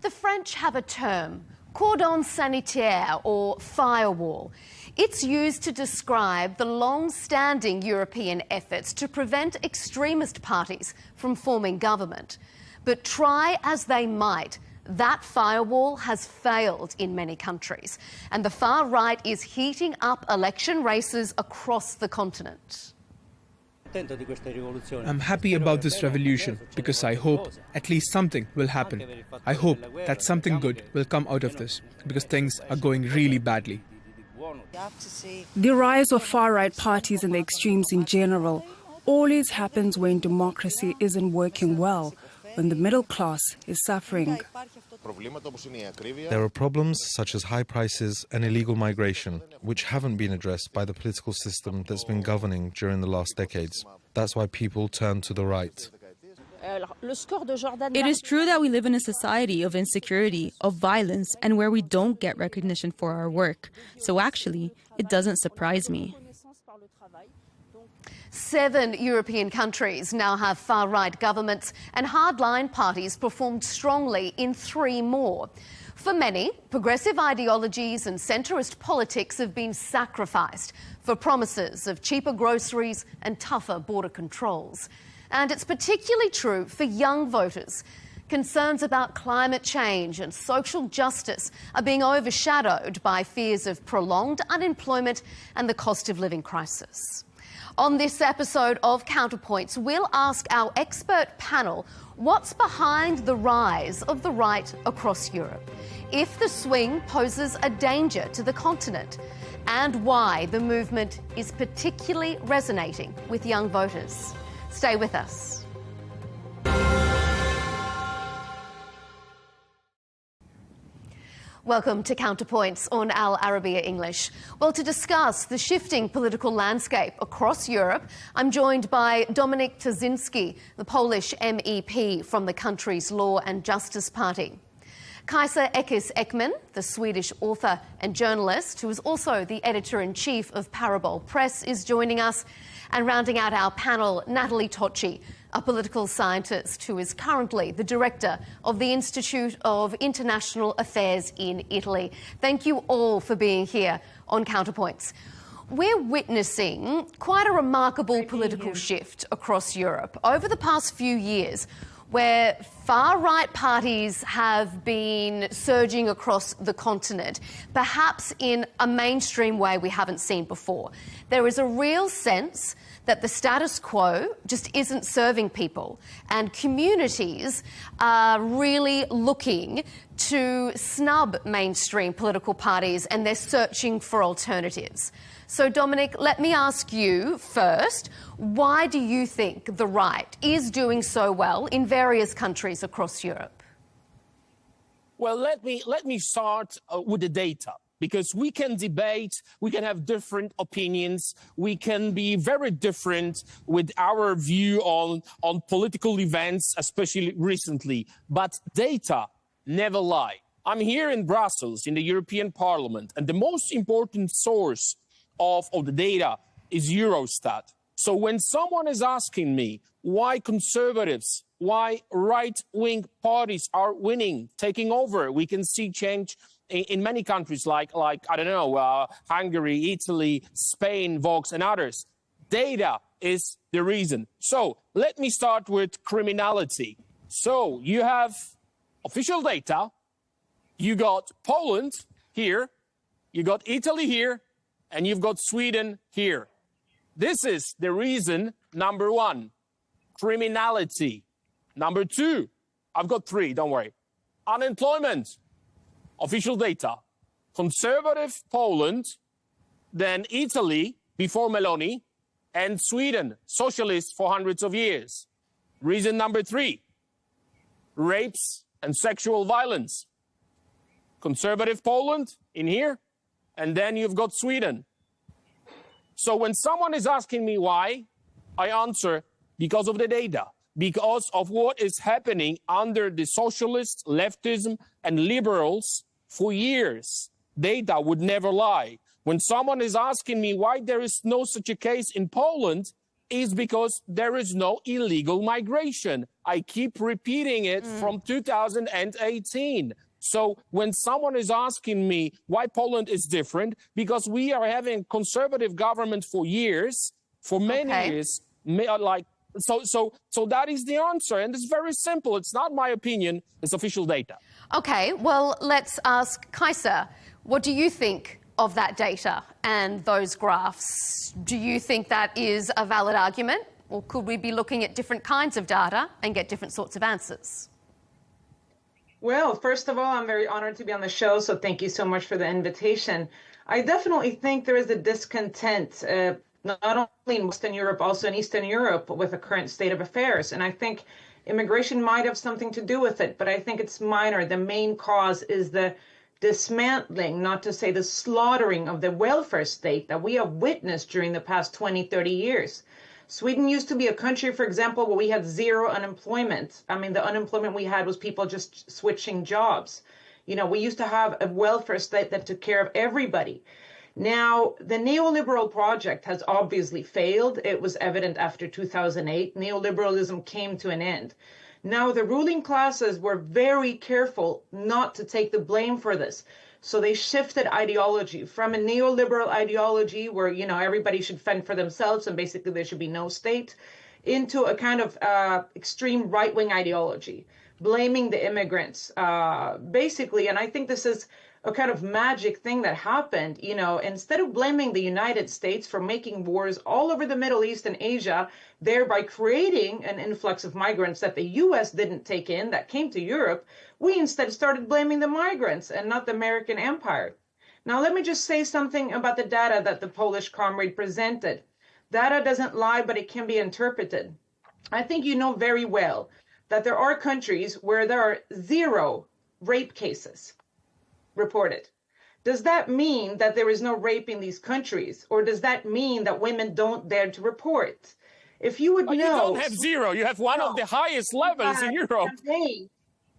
The French have a term, cordon sanitaire or firewall. It's used to describe the long-standing European efforts to prevent extremist parties from forming government. But try as they might, that firewall has failed in many countries, and the far right is heating up election races across the continent. I'm happy about this revolution because I hope at least something will happen. I hope that something good will come out of this because things are going really badly. The rise of far-right parties and the extremes in general always happens when democracy isn't working well, when the middle class is suffering. There are problems such as high prices and illegal migration, which haven't been addressed by the political system that's been governing during the last decades. That's why people turn to the right. It is true that we live in a society of insecurity, of violence, and where we don't get recognition for our work. So actually, it doesn't surprise me. 7 European countries now have far-right governments, and hardline parties performed strongly in 3 more. For many, progressive ideologies and centrist politics have been sacrificed for promises of cheaper groceries and tougher border controls. And it's particularly true for young voters. Concerns about climate change and social justice are being overshadowed by fears of prolonged unemployment and the cost of living crisis. On this episode of Counterpoints, we'll ask our expert panel what's behind the rise of the right across Europe, if the swing poses a danger to the continent, and why the movement is particularly resonating with young voters. Stay with us. Welcome to Counterpoints on Al Arabiya English. Well, to discuss the shifting political landscape across Europe, I'm joined by Dominik Tarczyński, the Polish MEP from the country's Law and Justice Party. Kajsa Ekis-Ekman, the Swedish author and journalist, who is also the editor-in-chief of Parabol Press, is joining us. And rounding out our panel, Natalie Tocci, a political scientist who is currently the director of the Institute of International Affairs in Italy. Thank you all for being here on Counterpoints. We're witnessing quite a remarkable political shift across Europe over the past few years, where far-right parties have been surging across the continent, perhaps in a mainstream way we haven't seen before. There is a real sense that the status quo just isn't serving people, and communities are really looking to snub mainstream political parties, and they're searching for alternatives. So, Dominik, let me ask you first, why do you think the right is doing so well in various countries across Europe? Well, let me start with the data. Because we can debate, we can have different opinions, we can be very different with our view on political events, especially recently. But data never lie. I'm here in Brussels, in the European Parliament, and the most important source of the data is Eurostat. So when someone is asking me why conservatives, why right-wing parties are winning, taking over, we can see change in many countries like I don't know, Hungary, Italy, Spain, Vox, and others. Data is the reason. So let me start with criminality. So you have official data. You got Poland here, you got Italy here, and you've got Sweden here. This is the reason, number 1, criminality. Number 2, I've got 3, don't worry. Unemployment. Official data, conservative Poland, then Italy before Meloni, and Sweden, socialist for hundreds of years. Reason number 3, rapes and sexual violence. Conservative Poland in here, and then you've got Sweden. So when someone is asking me why, I answer because of the data, because of what is happening under the socialists, leftism, and liberals for years. Data would never lie. When someone is asking me why there is no such a case in Poland, is because there is no illegal migration. I keep repeating it from 2018. So when someone is asking me why Poland is different, because we are having conservative government for years, for many years, so that is the answer. And it's very simple. It's not my opinion. It's official data. Okay, well, let's ask Kaiser. What do you think of that data and those graphs? Do you think that is a valid argument? Or could we be looking at different kinds of data and get different sorts of answers? Well, first of all, I'm very honored to be on the show, so thank you so much for the invitation. I definitely think there is a discontent, not only in Western Europe, also in Eastern Europe, with the current state of affairs. And I think immigration might have something to do with it, but I think it's minor. The main cause is the dismantling, not to say the slaughtering of the welfare state that we have witnessed during the past 20, 30 years. Sweden used to be a country, for example, where we had zero unemployment. I mean, the unemployment we had was people just switching jobs. You know, we used to have a welfare state that took care of everybody. Now, the neoliberal project has obviously failed. It was evident after 2008. Neoliberalism came to an end. Now, the ruling classes were very careful not to take the blame for this. So they shifted ideology from a neoliberal ideology where, you know, everybody should fend for themselves and basically there should be no state, into a kind of extreme right-wing ideology, blaming the immigrants, basically. And I think this is a kind of magic thing that happened. You know, instead of blaming the United States for making wars all over the Middle East and Asia, thereby creating an influx of migrants that the US didn't take in, that came to Europe, we instead started blaming the migrants and not the American empire. Now, let me just say something about the data that the Polish comrade presented. Data doesn't lie, but it can be interpreted. I think you know very well that there are countries where there are 0 rape cases reported. Does that mean that there is no rape in these countries? Or does that mean that women don't dare to report? If you would know... You don't have 0. You have one of the highest levels in Europe.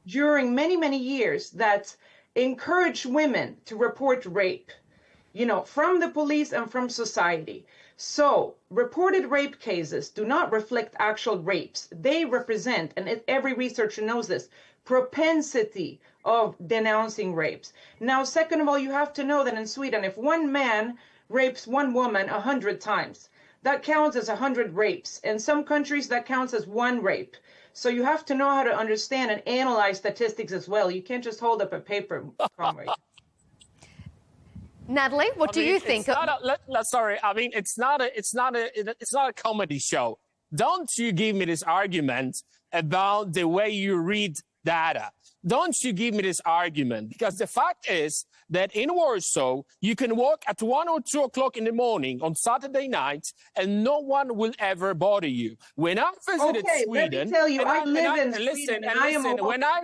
During many, many years that encouraged women to report rape, you know, from the police and from society. So reported rape cases do not reflect actual rapes. They represent, and every researcher knows this, propensity of denouncing rapes. Now, second of all, you have to know that in Sweden, if one man rapes one woman 100 times, that counts as 100 rapes. In some countries, that counts as 1 rape. So you have to know how to understand and analyze statistics as well. You can't just hold up a paper, comrade. Natalie, what do you think? Sorry, I mean, it's not a comedy show. Don't you give me this argument about the way you read data. Don't you give me this argument, because the fact is that in Warsaw, you can walk at 1 or 2 o'clock in the morning on Saturday night and no one will ever bother you. When I visited Sweden, let me tell you, I live in Sweden. When I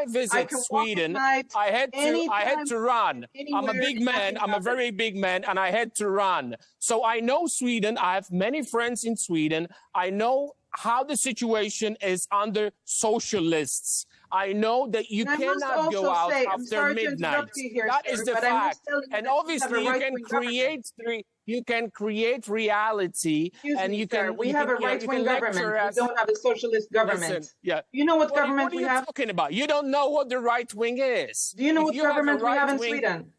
visited Sweden, I had to run. I'm a big man. I'm a very big man, and I had to run. So I know Sweden. I have many friends in Sweden. I know how the situation is under socialists. I know that you cannot go out after midnight. That is the fact. And obviously you can create reality, and you can. We have a right-wing government. We don't have a socialist government. Listen, yeah. You know what government we have? What are you talking about? You don't know what the right wing is. Do you know what government we have in Sweden?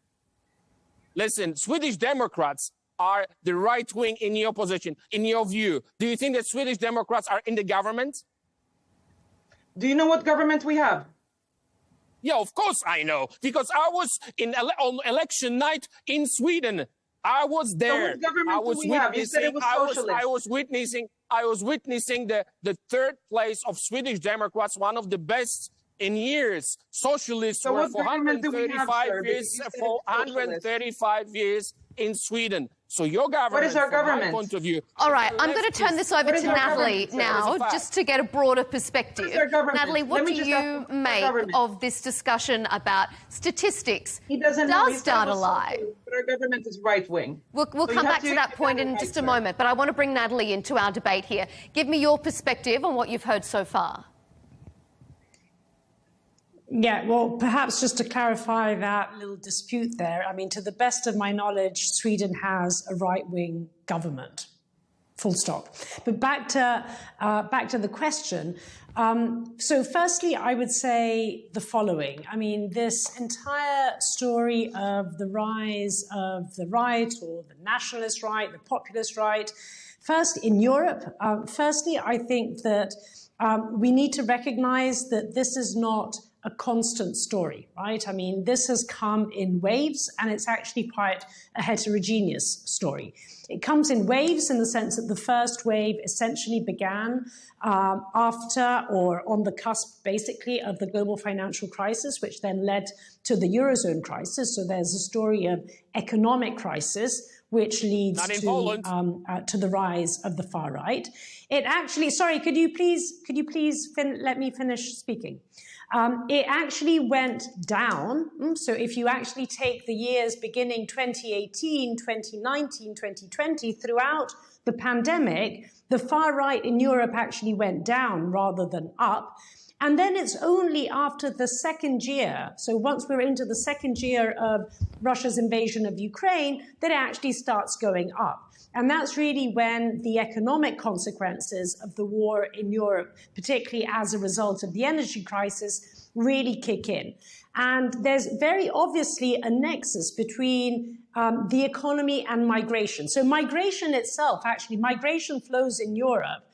Listen, Swedish Democrats are the right wing in your position, in your view. Do you think that Swedish Democrats are in the government? Do you know what government we have? Yeah, of course I know, because I was on election night in Sweden. I was there. So what government do we have? You said it was socialist. I was witnessing the third place of Swedish Democrats, one of the best in years. Socialists were for 135 years in Sweden. So your government, what is our government? From my point of view, all right, I'm going to turn this over to Natalie now, just to get a broader perspective. Natalie, what do you make of this discussion about statistics? Does data lie? But our government is right-wing. We'll come back to that point in just a moment, but I want to bring Natalie into our debate here. Give me your perspective on what you've heard so far. Yeah, well, perhaps just to clarify that little dispute there, I mean, to the best of my knowledge, Sweden has a right-wing government. full stop. But back to the question. So firstly, I would say the following. I mean, this entire story of the rise of the right, or the nationalist right, the populist right, first in Europe, I think that we need to recognize that this is not a constant story, right? I mean, this has come in waves, and it's actually quite a heterogeneous story. It comes in waves in the sense that the first wave essentially began after or on the cusp, basically, of the global financial crisis, which then led to the Eurozone crisis. So there's a story of economic crisis, which leads to the rise of the far right. It actually, sorry, could you please let me finish speaking? It actually went down. So if you actually take the years beginning 2018, 2019, 2020, throughout the pandemic, the far right in Europe actually went down rather than up. And then it's only after the second year, so once we're into the second year of Russia's invasion of Ukraine, that it actually starts going up. And that's really when the economic consequences of the war in Europe, particularly as a result of the energy crisis, really kick in. And there's very obviously a nexus between the economy and migration. So migration itself, actually, migration flows in Europe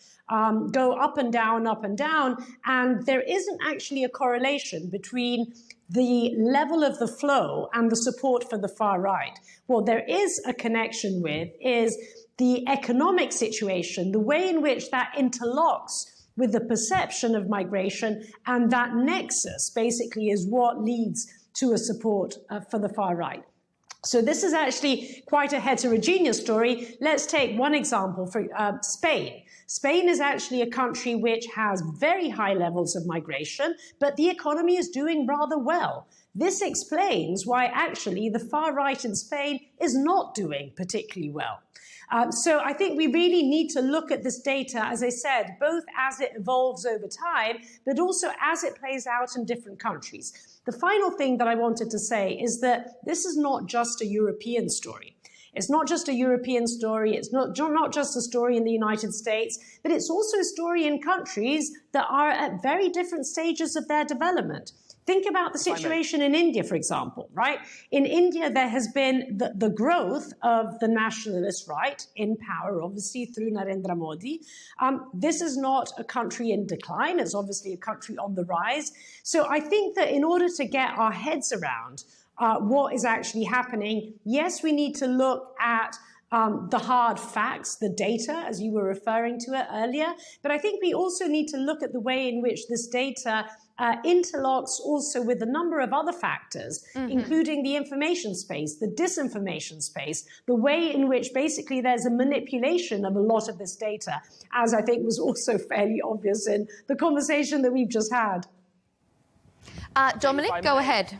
go up and down, and there isn't actually a correlation between the level of the flow and the support for the far right. What there is a connection with is the economic situation, the way in which that interlocks with the perception of migration, and that nexus basically is what leads to a support for the far right. So this is actually quite a heterogeneous story. Let's take one example for Spain. Spain is actually a country which has very high levels of migration, but the economy is doing rather well. This explains why actually the far right in Spain is not doing particularly well. So I think we really need to look at this data, as I said, both as it evolves over time, but also as it plays out in different countries. The final thing that I wanted to say is that this is not just a European story. It's not just a European story. It's not just a story in the United States, but it's also a story in countries that are at very different stages of their development. Think about the situation in India, for example, right? In India, there has been the growth of the nationalist right in power, obviously, through Narendra Modi. This is not a country in decline. It's obviously a country on the rise. So I think that in order to get our heads around what is actually happening, yes, we need to look at the hard facts, the data, as you were referring to it earlier. But I think we also need to look at the way in which this data interlocks also with a number of other factors, including the information space, the disinformation space, the way in which basically there's a manipulation of a lot of this data, as I think was also fairly obvious in the conversation that we've just had. Dominic, go ahead.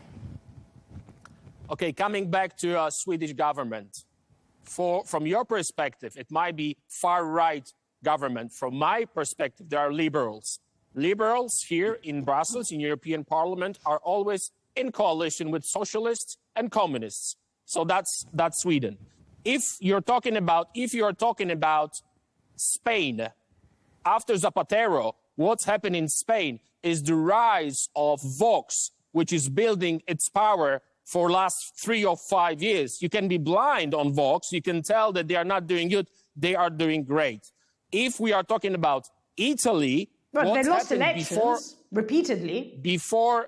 Okay, coming back to Swedish government. From your perspective, it might be far-right government. From my perspective, there are liberals. Liberals here in Brussels, in European Parliament, are always in coalition with socialists and communists. So that's Sweden. If you're talking about Spain, after Zapatero, what's happened in Spain is the rise of Vox, which is building its power for last 3 or 5 years. You can be blind on Vox. You can tell that they are not doing good. They are doing great. If we are talking about Italy, well, they lost elections repeatedly. Before,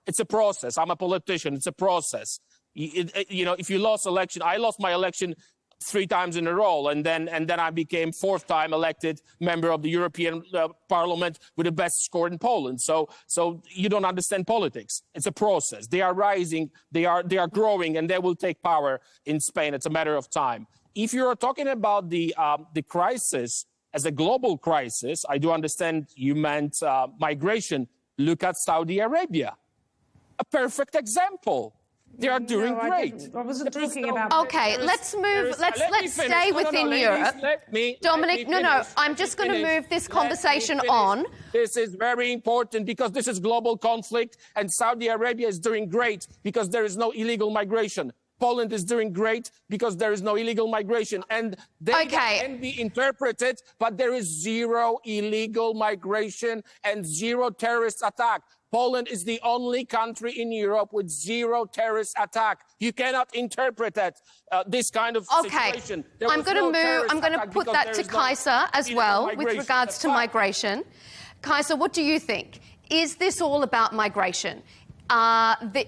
it's a process. I'm a politician. It's a process. You know, if you lost election, I lost my election 3 times in a row, and then I became 4th time elected member of the European Parliament with the best score in Poland. So you don't understand politics. It's a process. They are rising, they are growing, and they will take power in Spain. It's a matter of time. If you are talking about the crisis as a global crisis, I do understand you meant migration. Look at Saudi Arabia, a perfect example. They are doing great. I wasn't talking about. Okay, let's move. Let's stay within Europe. Dominic, I'm just going to move this conversation on. This is very important because this is global conflict, and Saudi Arabia is doing great because there is no illegal migration. Poland is doing great because there is no illegal migration. And data can be interpreted, but there is zero illegal migration and zero terrorist attack. Poland is the only country in Europe with zero terrorist attack. You cannot interpret that, this kind of situation. I'm going to put that to Kaiser as well with regards to migration. Kaiser, what do you think? Is this all about migration?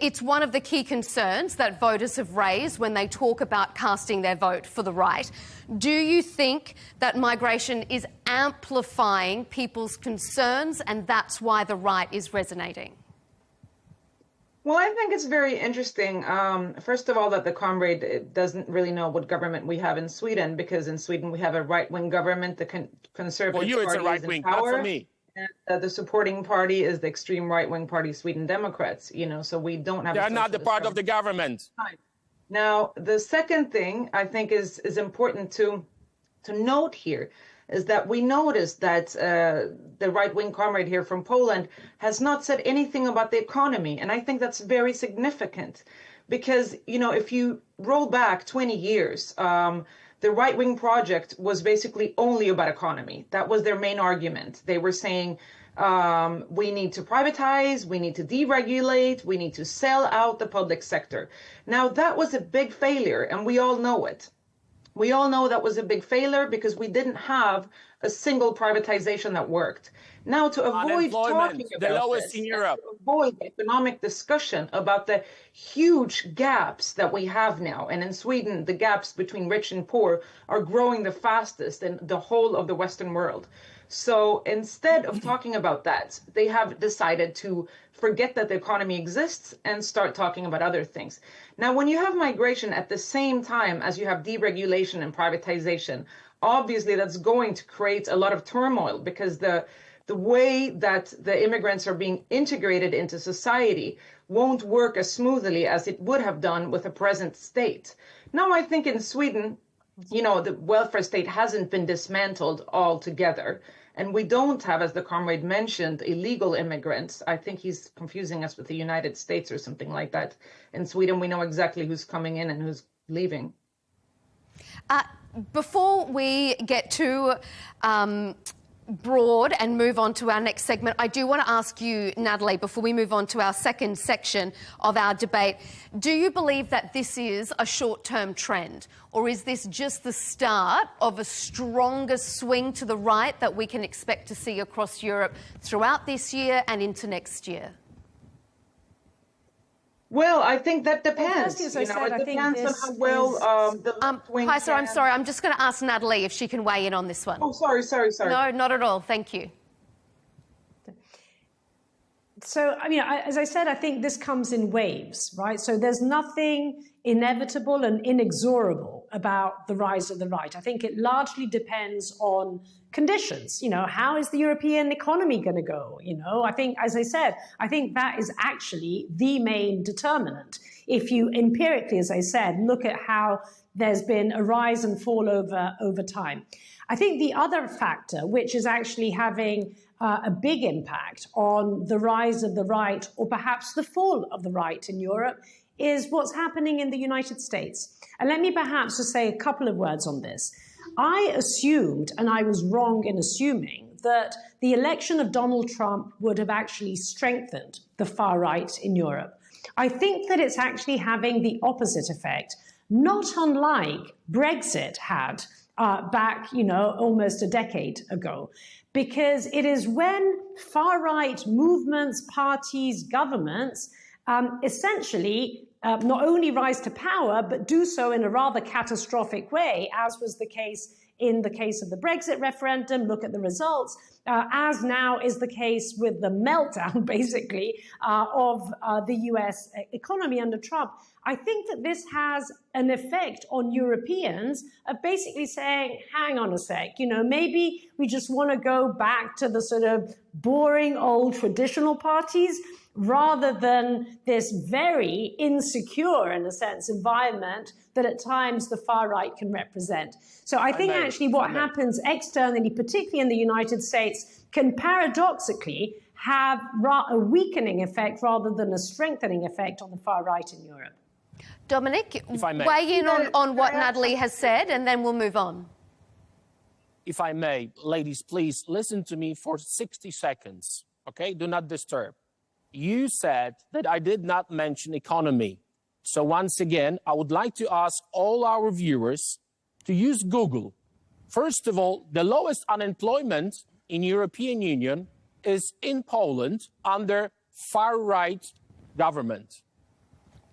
It's one of the key concerns that voters have raised when they talk about casting their vote for the right. Do you think that migration is amplifying people's concerns and that's why the right is resonating? Well, I think it's very interesting, first of all, that the comrade doesn't really know what government we have in Sweden, because in Sweden we have a right-wing government, the Conservative Party it's a right-wing, not for me. And the supporting party is the extreme right-wing party, Sweden Democrats, so we don't have... They're not the part of the government. Now, the second thing I think is important to note here is that we noticed that the right-wing comrade here from Poland has not said anything about the economy. And I think that's very significant because, if you roll back 20 years, the right-wing project was basically only about economy. That was their main argument. They were saying, we need to privatize, we need to deregulate, we need to sell out the public sector. Now, that was a big failure, and we all know it. We all know that was a big failure because we didn't have a single privatization that worked. Now, to avoid talking about the lowest in Europe, to avoid the economic discussion about the huge gaps that we have now, and in Sweden, the gaps between rich and poor are growing the fastest in the whole of the Western world. So instead of talking about that, they have decided to forget that the economy exists and start talking about other things. Now, when you have migration at the same time as you have deregulation and privatization, obviously that's going to create a lot of turmoil because the way that the immigrants are being integrated into society won't work as smoothly as it would have done with the present state. Now, I think in Sweden, the welfare state hasn't been dismantled altogether. And we don't have, as the comrade mentioned, illegal immigrants. I think he's confusing us with the United States or something like that. In Sweden, we know exactly who's coming in and who's leaving. Before we get to broad and move on to our next segment, I do want to ask you, Natalie, before we move on to our second section of our debate, do you believe that this is a short-term trend, or is this just the start of a stronger swing to the right that we can expect to see across Europe throughout this year and into next year? Well, I think that depends. Well, as I said, it depends on how well the left wing Kaiser, I'm sorry. I'm just going to ask Natalie if she can weigh in on this one. Oh, sorry. No, not at all. Thank you. So, as I said, I think this comes in waves, right? So there's nothing inevitable and inexorable about the rise of the right. I think it largely depends on conditions. How is the European economy going to go? I think, as I said, I think that is actually the main determinant. If you empirically, as I said, look at how there's been a rise and fall over time. I think the other factor, which is actually having a big impact on the rise of the right, or perhaps the fall of the right in Europe, is what's happening in the United States. And let me perhaps just say a couple of words on this. I assumed, and I was wrong in assuming, that the election of Donald Trump would have actually strengthened the far right in Europe. I think that it's actually having the opposite effect, not unlike Brexit had back, almost a decade ago, because it is when far-right movements, parties, governments essentially not only rise to power, but do so in a rather catastrophic way, as was the case in the case of the Brexit referendum. Look at the results, as now is the case with the meltdown, basically, of the US economy under Trump. I think that this has an effect on Europeans of basically saying, hang on a sec, maybe we just want to go back to the sort of boring old traditional parties rather than this very insecure, in a sense, environment that at times the far right can represent. So I think actually what happens externally, particularly in the United States, can paradoxically have a weakening effect rather than a strengthening effect on the far right in Europe. Dominic, if I may. Weigh in on what Natalie has said, and then we'll move on. If I may, ladies, please listen to me for 60 seconds, okay? Do not disturb. You said that I did not mention economy. So once again, I would like to ask all our viewers to use Google. First of all, the lowest unemployment in European Union is in Poland under far-right government.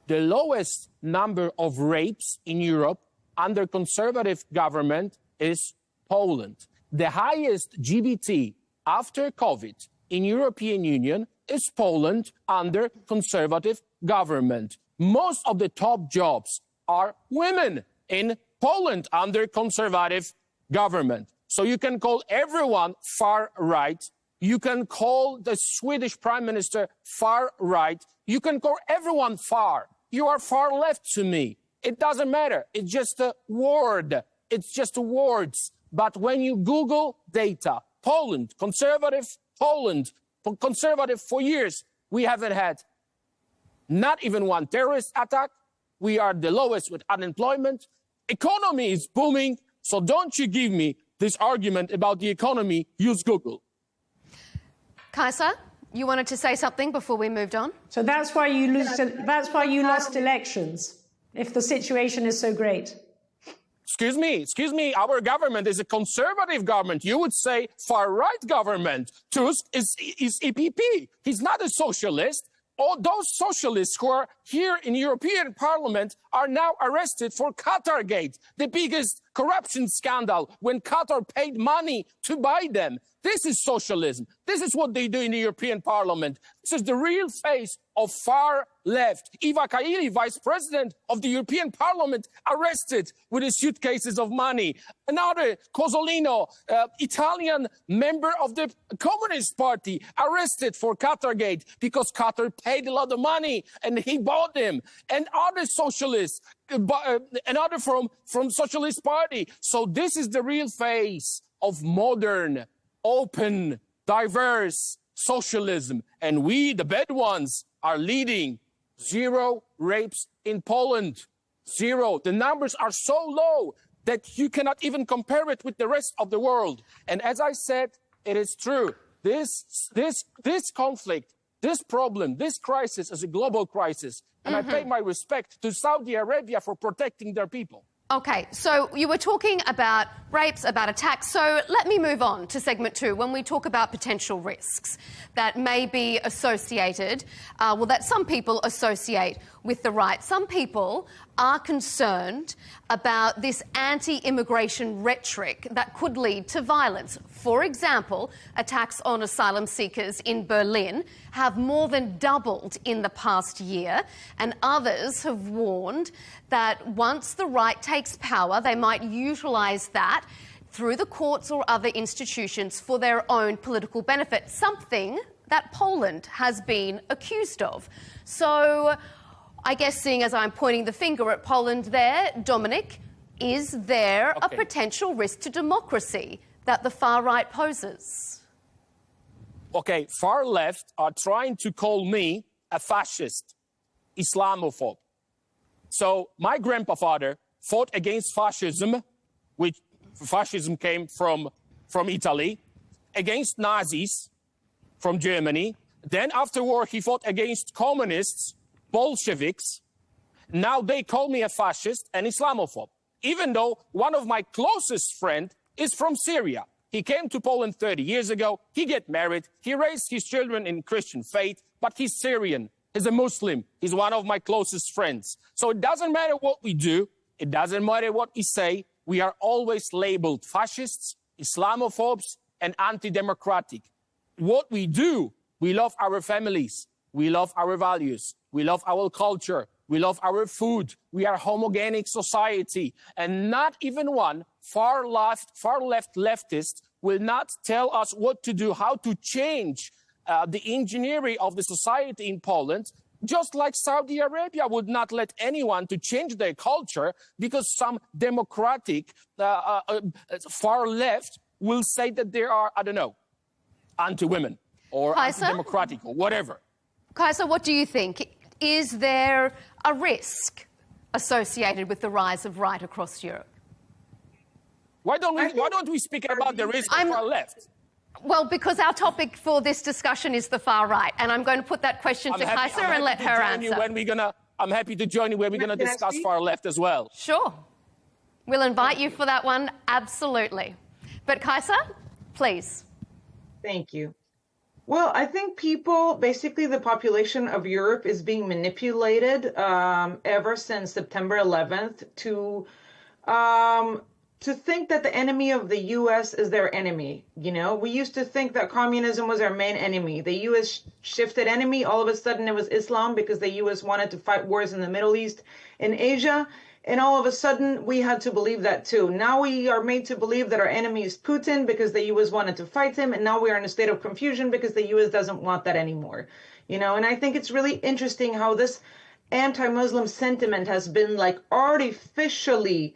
The lowest number of rapes in Europe under conservative government is Poland. The highest GDP after COVID in European Union is Poland under conservative government. Most of the top jobs are women in Poland under conservative government. So you can call everyone far right. You can call the Swedish Prime Minister far right. You can call everyone far. You are far left to me. It doesn't matter. It's just a word. It's just words. But when you Google data, Poland, conservative for years, we haven't had not even one terrorist attack. We are the lowest with unemployment. Economy is booming. So don't you give me this argument about the economy. Use Google. Kajsa, you wanted to say something before we moved on? So that's why you lost elections, if the situation is so great. Excuse me, our government is a conservative government. You would say far-right government. Tusk is EPP. He's not a socialist. All those socialists who are here in European Parliament are now arrested for Qatargate, the biggest corruption scandal when Qatar paid money to buy them. This is socialism. This is what they do in the European Parliament. This is the real face of far left. Eva Kaili, Vice President of the European Parliament, arrested with his suitcases of money. Another, Cozzolino, Italian member of the Communist Party, arrested for Qatargate because Qatar paid a lot of money and he bought them. And other socialists, another from Socialist Party. So this is the real face of modern, open, diverse socialism. And we, the bad ones, are leading. 0 rapes in Poland. 0. The numbers are so low that you cannot even compare it with the rest of the world. And as I said, it is true. This conflict, this problem, this crisis is a global crisis. And I pay my respect to Saudi Arabia for protecting their people. Okay, so you were talking about rapes, about attacks. So let me move on to segment 2 when we talk about potential risks that may be associated, that some people associate with the right. Some people are concerned about this anti-immigration rhetoric that could lead to violence. For example, attacks on asylum seekers in Berlin have more than doubled in the past year, and others have warned that once the right takes power, they might utilise that through the courts or other institutions for their own political benefit, something that Poland has been accused of. So I guess, seeing as I'm pointing the finger at Poland there, Dominic, is there a potential risk to democracy that the far right poses? Okay, far left are trying to call me a fascist, Islamophobe. So my grandfather fought against fascism, which fascism came from Italy, against Nazis from Germany. Then after war, he fought against communists, Bolsheviks. Now they call me a fascist and Islamophobe, even though one of my closest friends is from Syria. He came to Poland 30 years ago. He got married. He raised his children in Christian faith, but he's Syrian. He's a Muslim. He's one of my closest friends. So it doesn't matter what we do. It doesn't matter what we say. We are always labeled fascists, Islamophobes, and anti-democratic. What we do, we love our families. We love our values. We love our culture. We love our food. We are a homogenic society. And not even one far left leftist will not tell us what to do, how to change the engineering of the society in Poland, just like Saudi Arabia would not let anyone to change their culture because some democratic far left will say that they are, I don't know, anti-women or anti-democratic or whatever. Kajsa, what do you think? Is there a risk associated with the rise of right across Europe? Why don't we speak about the risk of far left? Well, because our topic for this discussion is the far right, and I'm going to put that question to Kajsa and let her answer. I'm happy to join you when we're going to discuss far left as well. Sure. We'll invite you for that one, absolutely. But Kajsa, please. Thank you. Well, I think basically the population of Europe is being manipulated ever since September 11th to think that the enemy of the U.S. is their enemy. You know, we used to think that communism was our main enemy. The U.S. shifted enemy. All of a sudden it was Islam because the U.S. wanted to fight wars in the Middle East and Asia. And all of a sudden we had to believe that too. Now we are made to believe that our enemy is Putin because the U.S. wanted to fight him. And now we are in a state of confusion because the U.S. doesn't want that anymore. You know, and I think it's really interesting how this anti-Muslim sentiment has been like artificially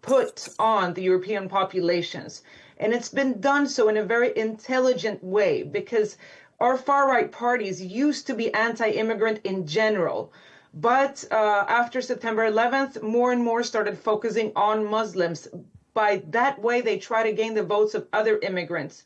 put on the European populations. And it's been done so in a very intelligent way because our far-right parties used to be anti-immigrant in general. But after September 11th, more and more started focusing on Muslims. By that way, they try to gain the votes of other immigrants.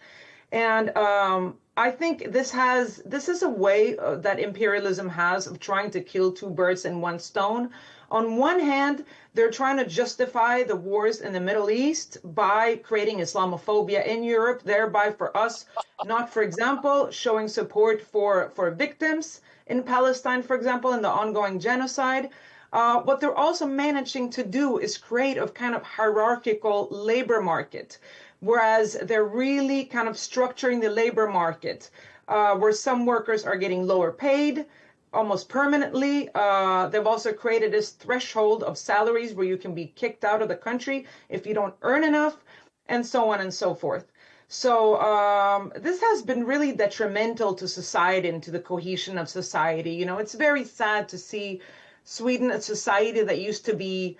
And I think this is a way that imperialism has of trying to kill two birds in one stone. On one hand, they're trying to justify the wars in the Middle East by creating Islamophobia in Europe, thereby for us, not, for example, showing support for victims in Palestine, for example, in the ongoing genocide. What they're also managing to do is create a kind of hierarchical labor market, whereas they're really kind of structuring the labor market, where some workers are getting lower paid, almost permanently. They've also created this threshold of salaries where you can be kicked out of the country if you don't earn enough, and so on and so forth. So this has been really detrimental to society and to the cohesion of society. You know, it's very sad to see Sweden, a society that used to be,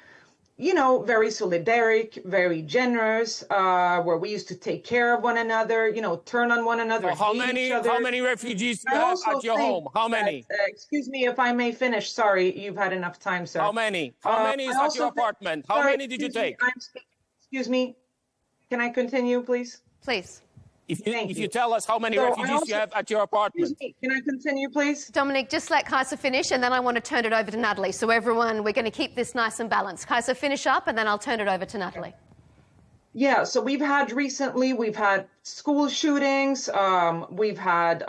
you know, very solidaric, very generous, where we used to take care of one another, you know, turn on one another. How many refugees do you have at your home? How many? Excuse me if I may finish. Sorry, you've had enough time, sir. How many? How many is at your apartment? How many did you take? Excuse me. Can I continue, please? Please. If you tell us how many refugees you have at your apartment. Excuse me, can I continue, please? Dominic, just let Kajsa finish, and then I want to turn it over to Natalie. So everyone, we're going to keep this nice and balanced. Kajsa, finish up, and then I'll turn it over to Natalie. Yeah, so we've had school shootings. We've had,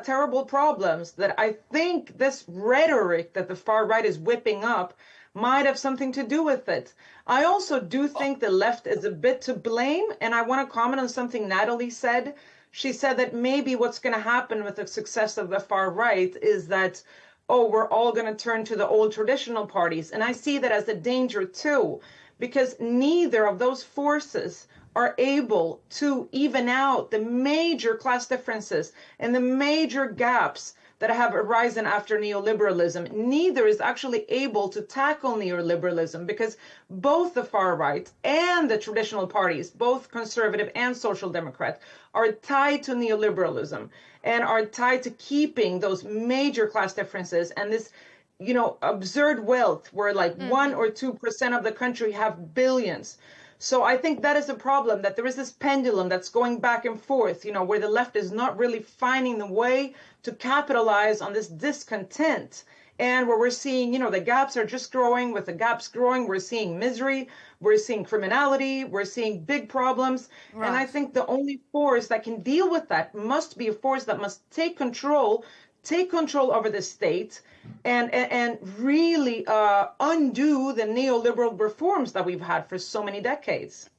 terrible problems that I think this rhetoric that the far right is whipping up might have something to do with it. I also do think the left is a bit to blame, and I want to comment on something Natalie said. She said that maybe what's going to happen with the success of the far right is that, we're all going to turn to the old traditional parties. And I see that as a danger too, because neither of those forces are able to even out the major class differences and the major gaps that have arisen after neoliberalism. Neither is actually able to tackle neoliberalism because both the far right and the traditional parties, both conservative and social democrat, are tied to neoliberalism and are tied to keeping those major class differences and this, you know, absurd wealth where like 1 or 2% of the country have billions. So I think that is a problem, that there is this pendulum that's going back and forth, you know, where the left is not really finding the way to capitalize on this discontent. And where we're seeing, you know, the gaps are just growing. With the gaps growing, we're seeing misery, we're seeing criminality, we're seeing big problems. Right. And I think the only force that can deal with that must be a force that must take control over the state and really undo the neoliberal reforms that we've had for so many decades.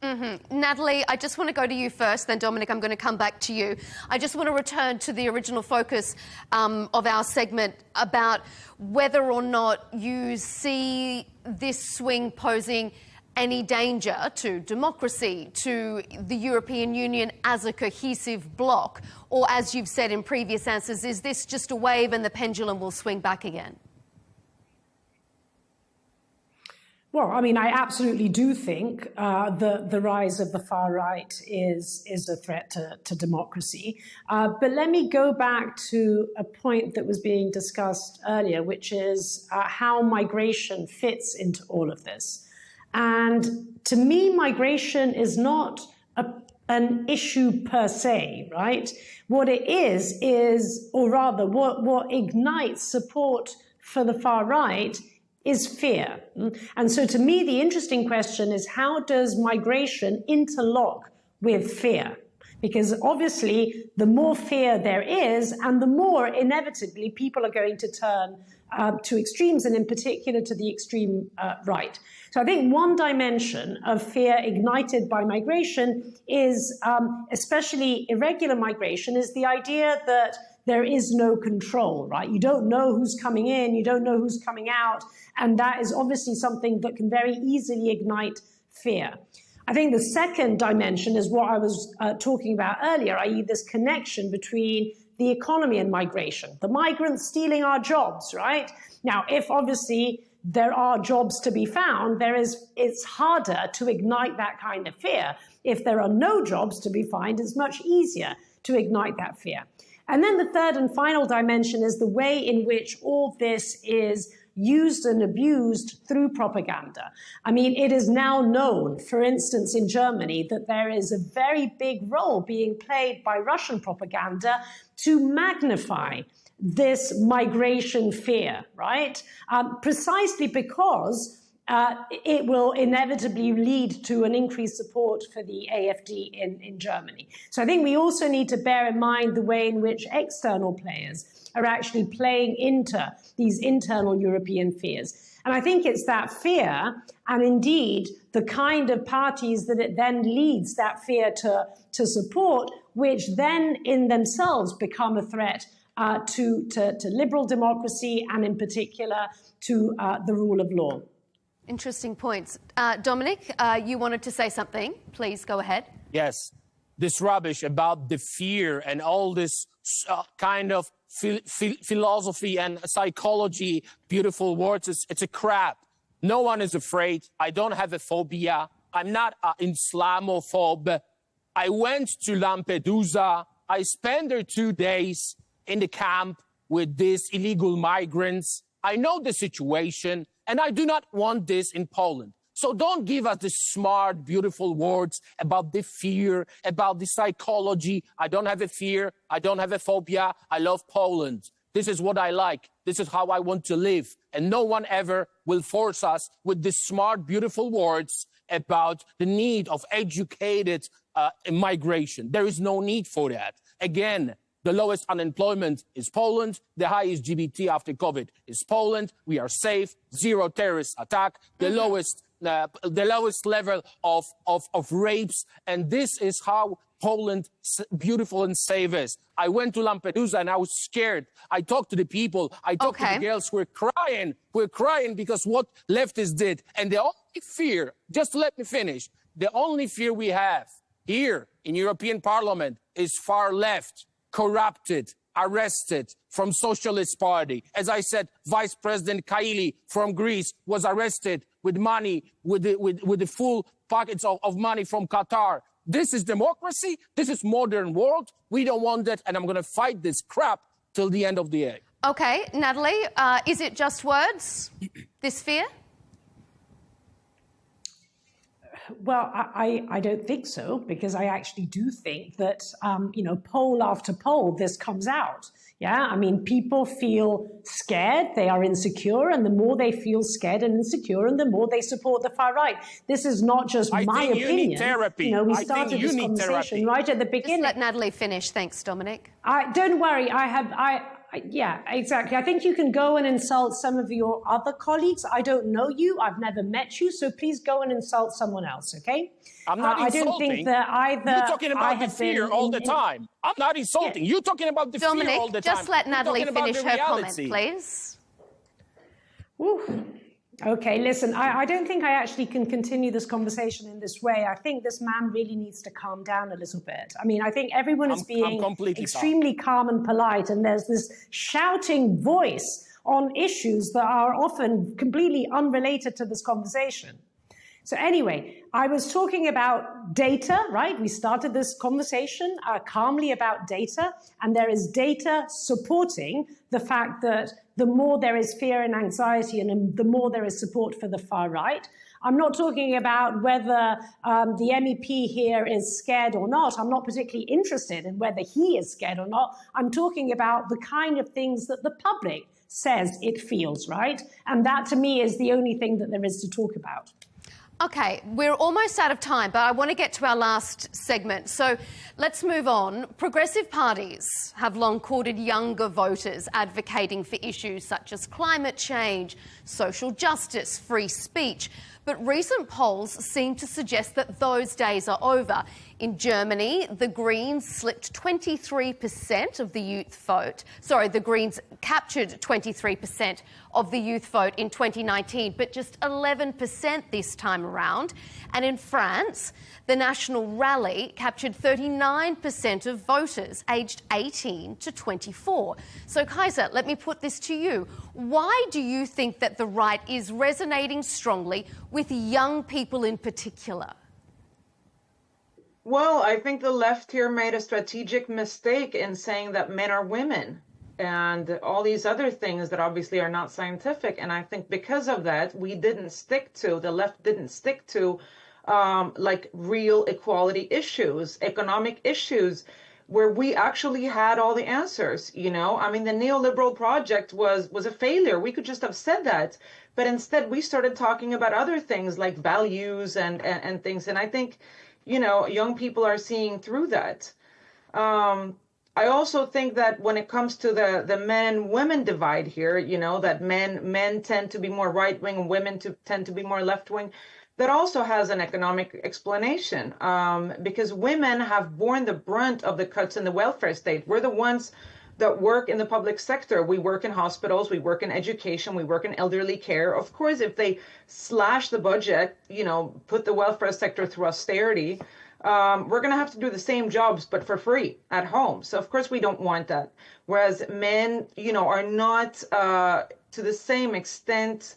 Natalie, I just want to go to you first, then Dominic, I'm going to come back to you. I just want to return to the original focus of our segment about whether or not you see this swing posing any danger to democracy, to the European Union as a cohesive bloc, or as you've said in previous answers, is this just a wave and the pendulum will swing back again? Well, I mean, I absolutely do think the rise of the far right is a threat to democracy. But let me go back to a point that was being discussed earlier, which is how migration fits into all of this. And to me, migration is not an issue per se, right? What it is, or rather, what ignites support for the far right is fear. And so to me, the interesting question is, how does migration interlock with fear? Because obviously, the more fear there is, and the more inevitably people are going to turn to extremes, and in particular to the extreme right. So I think one dimension of fear ignited by migration is, especially irregular migration, is the idea that there is no control, right? You don't know who's coming in, you don't know who's coming out, and that is obviously something that can very easily ignite fear. I think the second dimension is what I was talking about earlier, i.e. this connection between the economy and migration, the migrants stealing our jobs, right? Now, if obviously there are jobs to be found, it's harder to ignite that kind of fear. If there are no jobs to be found, it's much easier to ignite that fear. And then the third and final dimension is the way in which all this is used and abused through propaganda. I mean, it is now known, for instance, in Germany, that there is a very big role being played by Russian propaganda to magnify this migration fear, right? Precisely because it will inevitably lead to an increased support for the AfD in Germany. So I think we also need to bear in mind the way in which external players are actually playing into these internal European fears. And I think it's that fear, and indeed the kind of parties that it then leads that fear to support, which then in themselves become a threat to liberal democracy, and in particular to the rule of law. Interesting points. Dominic, you wanted to say something. Please go ahead. Yes. This rubbish about the fear and all this kind of philosophy and psychology, beautiful words, it's a crap. No one is afraid. I don't have a phobia. I'm not an Islamophobe. I went to Lampedusa. I spent there 2 days in the camp with these illegal migrants. I know the situation, and I do not want this in Poland. So don't give us the smart, beautiful words about the fear, about the psychology. I don't have a fear. I don't have a phobia. I love Poland. This is what I like. This is how I want to live. And no one ever will force us with the smart, beautiful words about the need of educated migration. There is no need for that. Again, the lowest unemployment is Poland. The highest GDP after COVID is Poland. We are safe. Zero terrorist attack. The lowest level of rapes. And this is how Poland beautiful and safe is. I went to Lampedusa and I was scared. I talked to the people. I talked to the girls who were crying. We're crying because what leftists did. And the only fear, just let me finish, the only fear we have here in European Parliament is far left, corrupted, arrested from Socialist Party. As I said, Vice President Kaili from Greece was arrested with money, with the full pockets of money from Qatar. This is democracy. This is modern world. We don't want that, and I'm going to fight this crap till the end of the day. Okay, Natalie, is it just words, this fear? Well, I don't think so, because I actually do think that, poll after poll, this comes out. Yeah, I mean, people feel scared, they are insecure, and the more they feel scared and insecure, and the more they support the far right. This is not just my opinion. You need therapy. We started this conversation right at the beginning. Just let Natalie finish. Thanks, Dominic. Don't worry, yeah, exactly. I think you can go and insult some of your other colleagues. I don't know you. I've never met you. So please go and insult someone else, okay? I'm not insulting. I don't think that either. You're talking about the fear all the time. I'm not insulting. You're talking about the Dominic, fear all the time. just let Natalie finish her comment, please. Ooh. Okay, listen, I don't think I actually can continue this conversation in this way. I think this man really needs to calm down a little bit. I mean, I think everyone is being extremely calm and polite, and there's this shouting voice on issues that are often completely unrelated to this conversation. So anyway, I was talking about data, right? We started this conversation calmly about data, and there is data supporting the fact that the more there is fear and anxiety and the more there is support for the far right. I'm not talking about whether the MEP here is scared or not. I'm not particularly interested in whether he is scared or not. I'm talking about the kind of things that the public says it feels, right? And that to me is the only thing that there is to talk about. Okay, we're almost out of time, but I want to get to our last segment. So let's move on. Progressive parties have long courted younger voters advocating for issues such as climate change, social justice, free speech. But recent polls seem to suggest that those days are over. In Germany, the Greens slipped 23% of the youth vote. Sorry, the Greens captured 23% of the youth vote in 2019, but just 11% this time around. And in France, the National Rally captured 39% of voters aged 18 to 24. So, Kaiser, let me put this to you. Why do you think that the right is resonating strongly with young people in particular? Well, I think the left here made a strategic mistake in saying that men are women and all these other things that obviously are not scientific. And I think because of that, the left didn't stick to like real equality issues, economic issues, where we actually had all the answers, you know? I mean, the neoliberal project was a failure. We could just have said that. But instead, we started talking about other things like values and things. And I think, you know, young people are seeing through that. I also think that when it comes to the men-women divide here, you know, that men tend to be more right-wing and women tend to be more left-wing, that also has an economic explanation, because women have borne the brunt of the cuts in the welfare state. We're the ones that work in the public sector. We work in hospitals, we work in education, we work in elderly care. Of course, if they slash the budget, you know, put the welfare sector through austerity, we're going to have to do the same jobs, but for free at home. So, of course, we don't want that. Whereas men, you know, are not to the same extent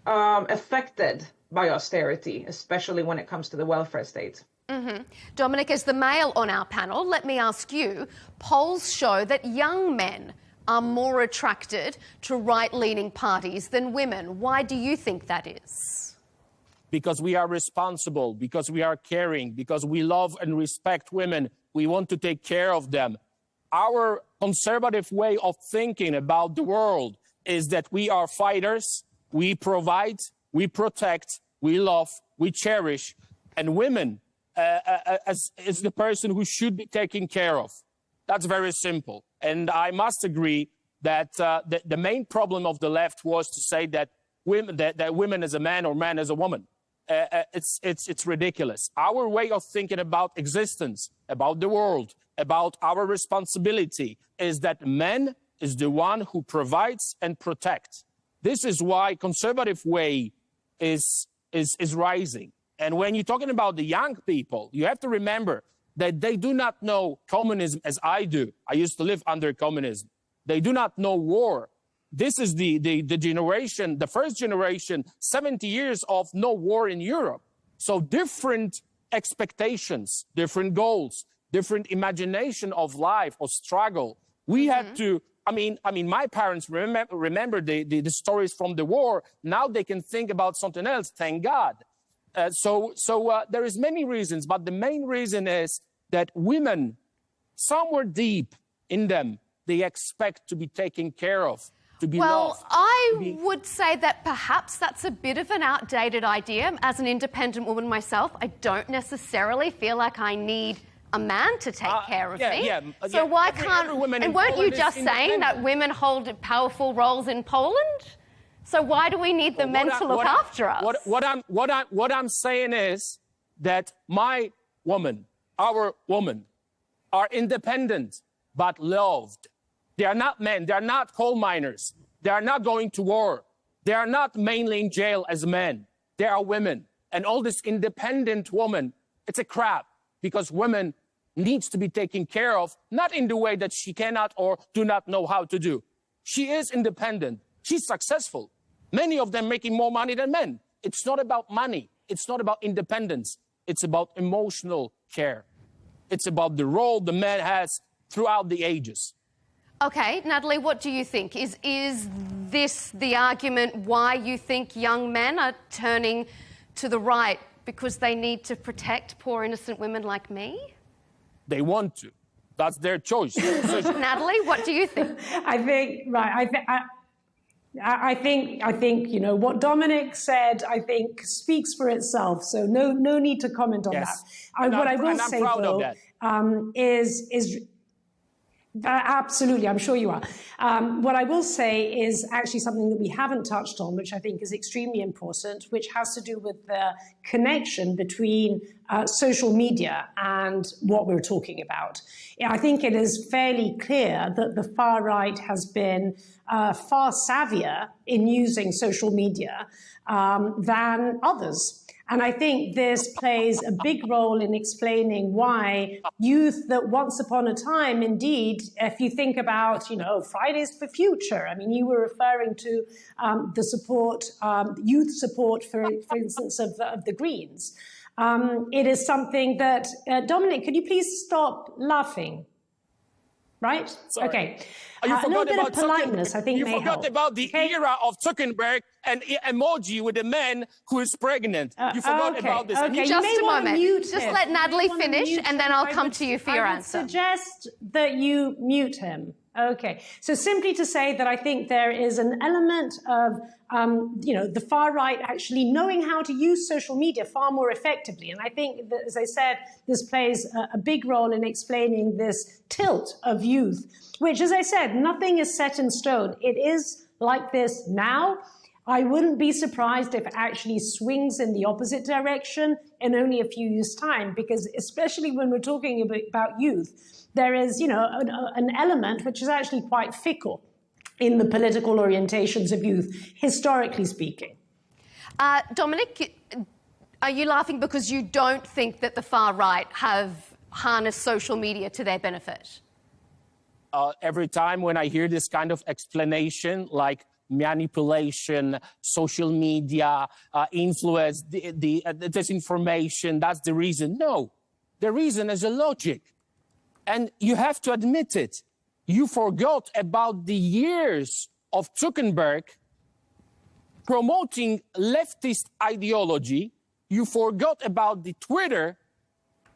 affected by austerity, especially when it comes to the welfare state. Mm-hmm. Dominic, as the male on our panel, let me ask you, polls show that young men are more attracted to right-leaning parties than women. Why do you think that is? Because we are responsible, because we are caring, because we love and respect women. We want to take care of them. Our conservative way of thinking about the world is that we are fighters, we provide, we protect, we love, we cherish, and women is the person who should be taken care of. That's very simple. And I must agree that the main problem of the left was to say that women as a man or man as a woman. It's ridiculous. Our way of thinking about existence, about the world, about our responsibility is that man is the one who provides and protects. This is why conservative way is rising. And when you're talking about the young people, you have to remember that they do not know communism as I do. I used to live under communism. They do not know war. This is the generation, the first generation, 70 years of no war in Europe. So different expectations, different goals, different imagination of life or struggle. We had to, I mean, my parents remember the stories from the war. Now they can think about something else, thank God. So there is many reasons, but the main reason is that women, somewhere deep in them, they expect to be taken care of, to be loved. Well, I would say that perhaps that's a bit of an outdated idea. As an independent woman myself, I don't necessarily feel like I need a man to take care of me. So why can't... And weren't you just saying that women hold powerful roles in Poland? So why do we need the men to look after us? What I'm saying is that my woman, our women, are independent but loved. They are not men. They are not coal miners. They are not going to war. They are not mainly in jail as men. They are women. And all this independent woman, it's a crap, because women needs to be taken care of, not in the way that she cannot or do not know how to do. She is independent. She's successful. Many of them making more money than men. It's not about money. It's not about independence. It's about emotional care. It's about the role the man has throughout the ages. Okay, Natalie, what do you think? Is this the argument why you think young men are turning to the right because they need to protect poor innocent women like me? They want to. That's their choice. Natalie, what do you think? I think, you know, what Dominic said, I think, speaks for itself. So no need to comment on that. What I will say, though, is absolutely, I'm sure you are. What I will say is actually something that we haven't touched on, which I think is extremely important, which has to do with the connection between social media and what we're talking about. I think it is fairly clear that the far right has been far savvier in using social media than others. And I think this plays a big role in explaining why youth that once upon a time, indeed, if you think about, you know, Fridays for Future, I mean, you were referring to the support, youth support, for instance, of the Greens. It is something that, Dominic, could you please stop laughing? Right? Sorry. Okay. You A little bit of politeness, Zuckerberg. I think, you may forgot help. about the era of Zuckerberg and emoji with a man who is pregnant. You forgot about this. Okay. Just a moment. Just him. let Natalie finish, and then I'll I come would- to you for your I would answer. suggest that you mute him. Okay. So simply to say that I think there is an element of, you know, the far right actually knowing how to use social media far more effectively. And I think that, as I said, this plays a big role in explaining this tilt of youth, which, as I said, nothing is set in stone. It is like this now. I wouldn't be surprised if it actually swings in the opposite direction in only a few years' time, because especially when we're talking about youth, there is, you know, an element which is actually quite fickle in the political orientations of youth, historically speaking. Dominic, are you laughing because you don't think that the far right have harnessed social media to their benefit? Every time when I hear this kind of explanation, like manipulation, social media, influence, the disinformation, that's the reason. No, the reason is a logic. And you have to admit it. You forgot about the years of Zuckerberg promoting leftist ideology. You forgot about the Twitter.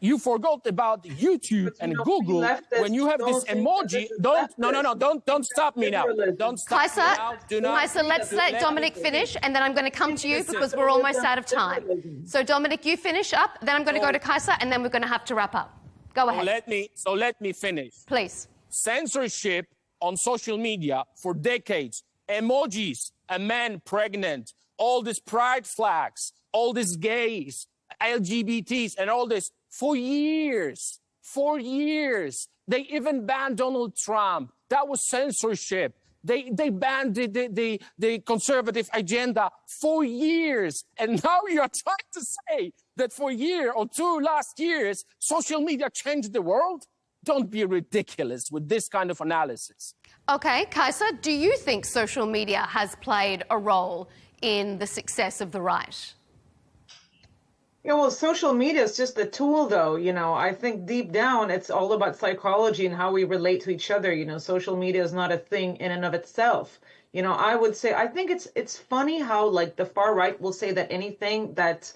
You forgot about YouTube and Google. When you have this emoji, don't stop me now. Don't stop me now. Kaisa, let's let Dominic finish, and then I'm going to come to you because we're almost out of time. So Dominic, you finish up, then I'm going to go to Kaisa, and then we're going to have to wrap up. Go ahead. Let me finish. Please. Censorship on social media for decades. Emojis, a man pregnant, all these pride flags, all these gays, LGBTs, and all this. For years. They even banned Donald Trump. That was censorship. They banned the conservative agenda for years. And now you are trying to say that for a year or two last years, social media changed the world? Don't be ridiculous with this kind of analysis. Okay, Kaisa, do you think social media has played a role in the success of the right? Yeah, well, social media is just a tool, though. You know, I think deep down, it's all about psychology and how we relate to each other. You know, social media is not a thing in and of itself. You know, I would say, I think it's funny how, like, the far right will say that anything that's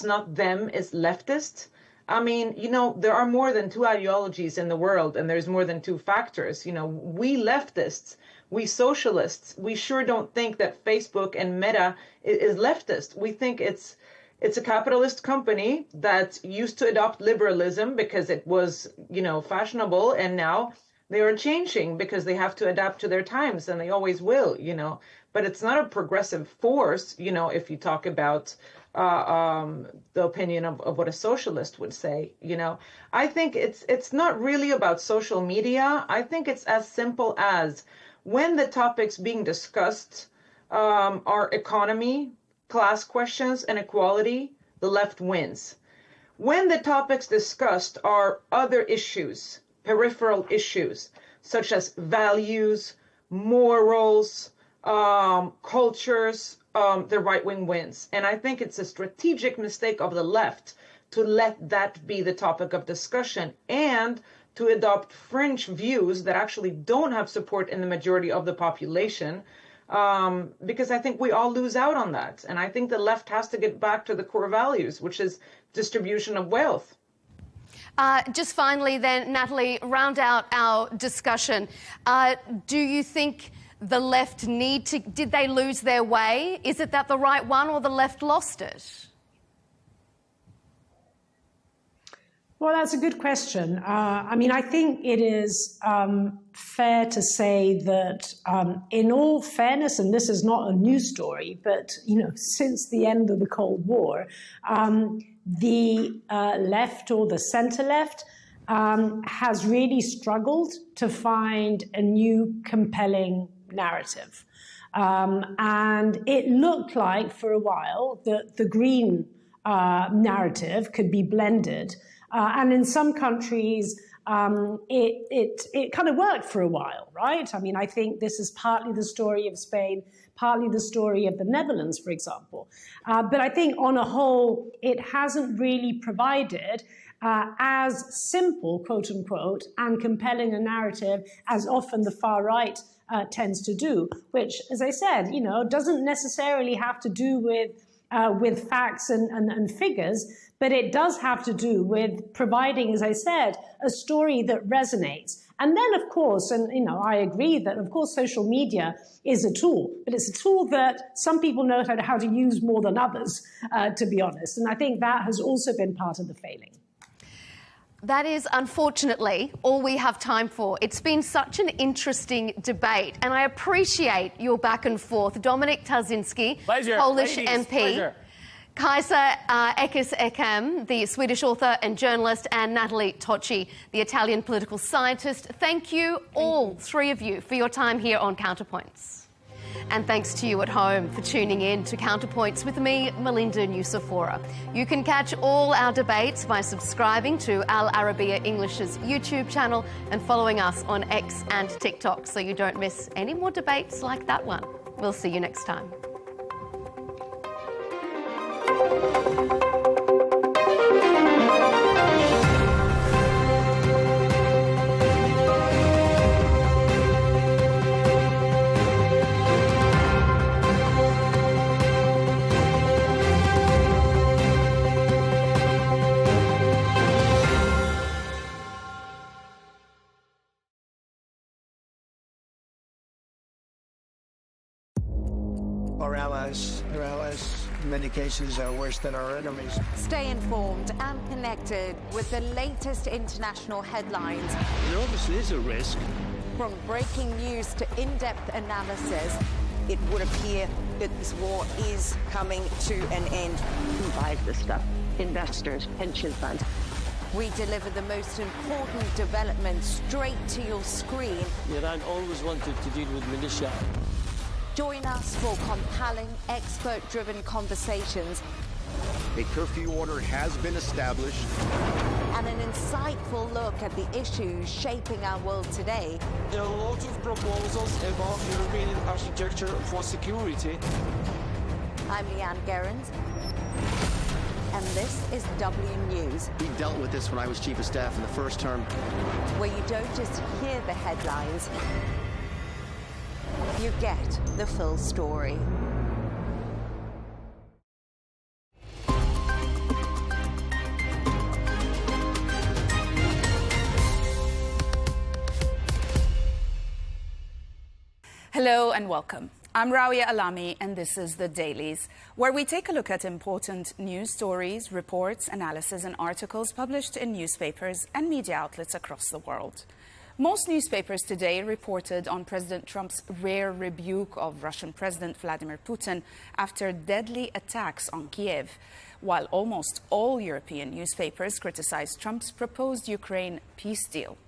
not them is leftist. I mean, you know, there are more than two ideologies in the world, and there's more than two factors. You know, we leftists, we socialists, we sure don't think that Facebook and Meta is leftist. We think it's a capitalist company that used to adopt liberalism because it was, you know, fashionable, and now they are changing because they have to adapt to their times, and they always will, you know. But it's not a progressive force, you know, if you talk about the opinion of what a socialist would say, you know. I think it's not really about social media. I think it's as simple as when the topics being discussed are economy, class questions, and equality, the left wins. When the topics discussed are other issues, peripheral issues, such as values, morals, cultures, the right wing wins. And I think it's a strategic mistake of the left to let that be the topic of discussion and to adopt fringe views that actually don't have support in the majority of the population, because I think we all lose out on that. And I think the left has to get back to the core values, which is distribution of wealth. Just finally then, Natalie, round out our discussion. Do you think the left did they lose their way? Is it that the right won or the left lost it? Well, that's a good question. I mean, I think it is fair to say that in all fairness, and this is not a news story, but, since the end of the Cold War, the left or the center left has really struggled to find a new compelling narrative. And it looked like for a while that the green narrative could be blended. And in some countries, it kind of worked for a while, right? I mean, I think this is partly the story of Spain, partly the story of the Netherlands, for example. But I think on a whole, it hasn't really provided as simple, quote unquote, and compelling a narrative as often the far right tends to do, which, as I said, doesn't necessarily have to do with facts and figures, but it does have to do with providing, as I said, a story that resonates. And then, of course, and I agree that, of course, social media is a tool, but it's a tool that some people know how to use more than others, to be honest. And I think that has also been part of the failing. That is, unfortunately, all we have time for. It's been such an interesting debate, and I appreciate your back and forth. Dominic Tarzinski, Polish MP. Pleasure. Kaisa Ekis-Ekem, the Swedish author and journalist, and Natalie Tocci, the Italian political scientist. Thank you, all three of you, for your time here on Counterpoints. And thanks to you at home for tuning in to Counterpoints with me, Melinda Nucifora. You can catch all our debates by subscribing to Al Arabiya English's YouTube channel and following us on X and TikTok so you don't miss any more debates like that one. We'll see you next time. Our allies, in many cases, are worse than our enemies. Stay informed and connected with the latest international headlines. There obviously is a risk. From breaking news to in-depth analysis, it would appear that this war is coming to an end. Who buys this stuff? Investors, pension funds. We deliver the most important developments straight to your screen. Iran always wanted to deal with militia. Join us for compelling, expert-driven conversations. A curfew order has been established. And an insightful look at the issues shaping our world today. There are a lot of proposals about European architecture for security. I'm Leigh Ann Gerrans, and this is W News. We dealt with this when I was Chief of Staff in the first term. Where you don't just hear the headlines, you get the full story. Hello and welcome. I'm Rawiya Alami, and this is The Dailies, where we take a look at important news stories, reports, analysis, and articles published in newspapers and media outlets across the world. Most newspapers today reported on President Trump's rare rebuke of Russian President Vladimir Putin after deadly attacks on Kiev, while almost all European newspapers criticized Trump's proposed Ukraine peace deal.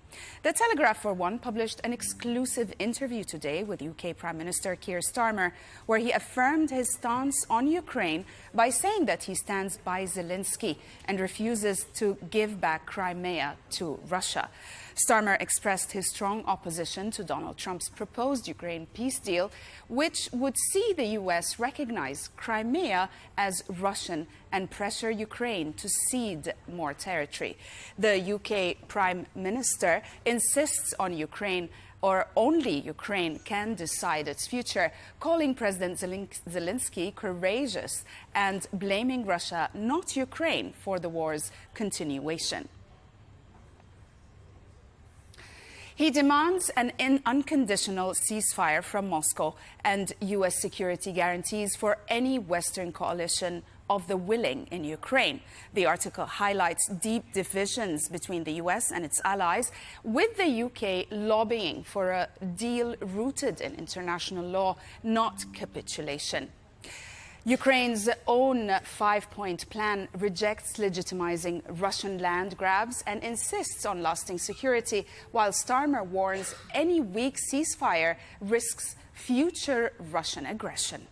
The Telegraph, for one, published an exclusive interview today with UK Prime Minister Keir Starmer, where he affirmed his stance on Ukraine by saying that he stands by Zelensky and refuses to give back Crimea to Russia. Starmer expressed his strong opposition to Donald Trump's proposed Ukraine peace deal, which would see the U.S. recognize Crimea as Russian and pressure Ukraine to cede more territory. The UK Prime Minister insists on Ukraine, or only Ukraine can decide its future, calling President Zelensky courageous and blaming Russia, not Ukraine, for the war's continuation. He demands an unconditional ceasefire from Moscow and U.S. security guarantees for any Western coalition of the willing in Ukraine. The article highlights deep divisions between the US and its allies, with the UK lobbying for a deal rooted in international law, not capitulation. Ukraine's own 5-point plan rejects legitimizing Russian land grabs and insists on lasting security, while Starmer warns any weak ceasefire risks future Russian aggression.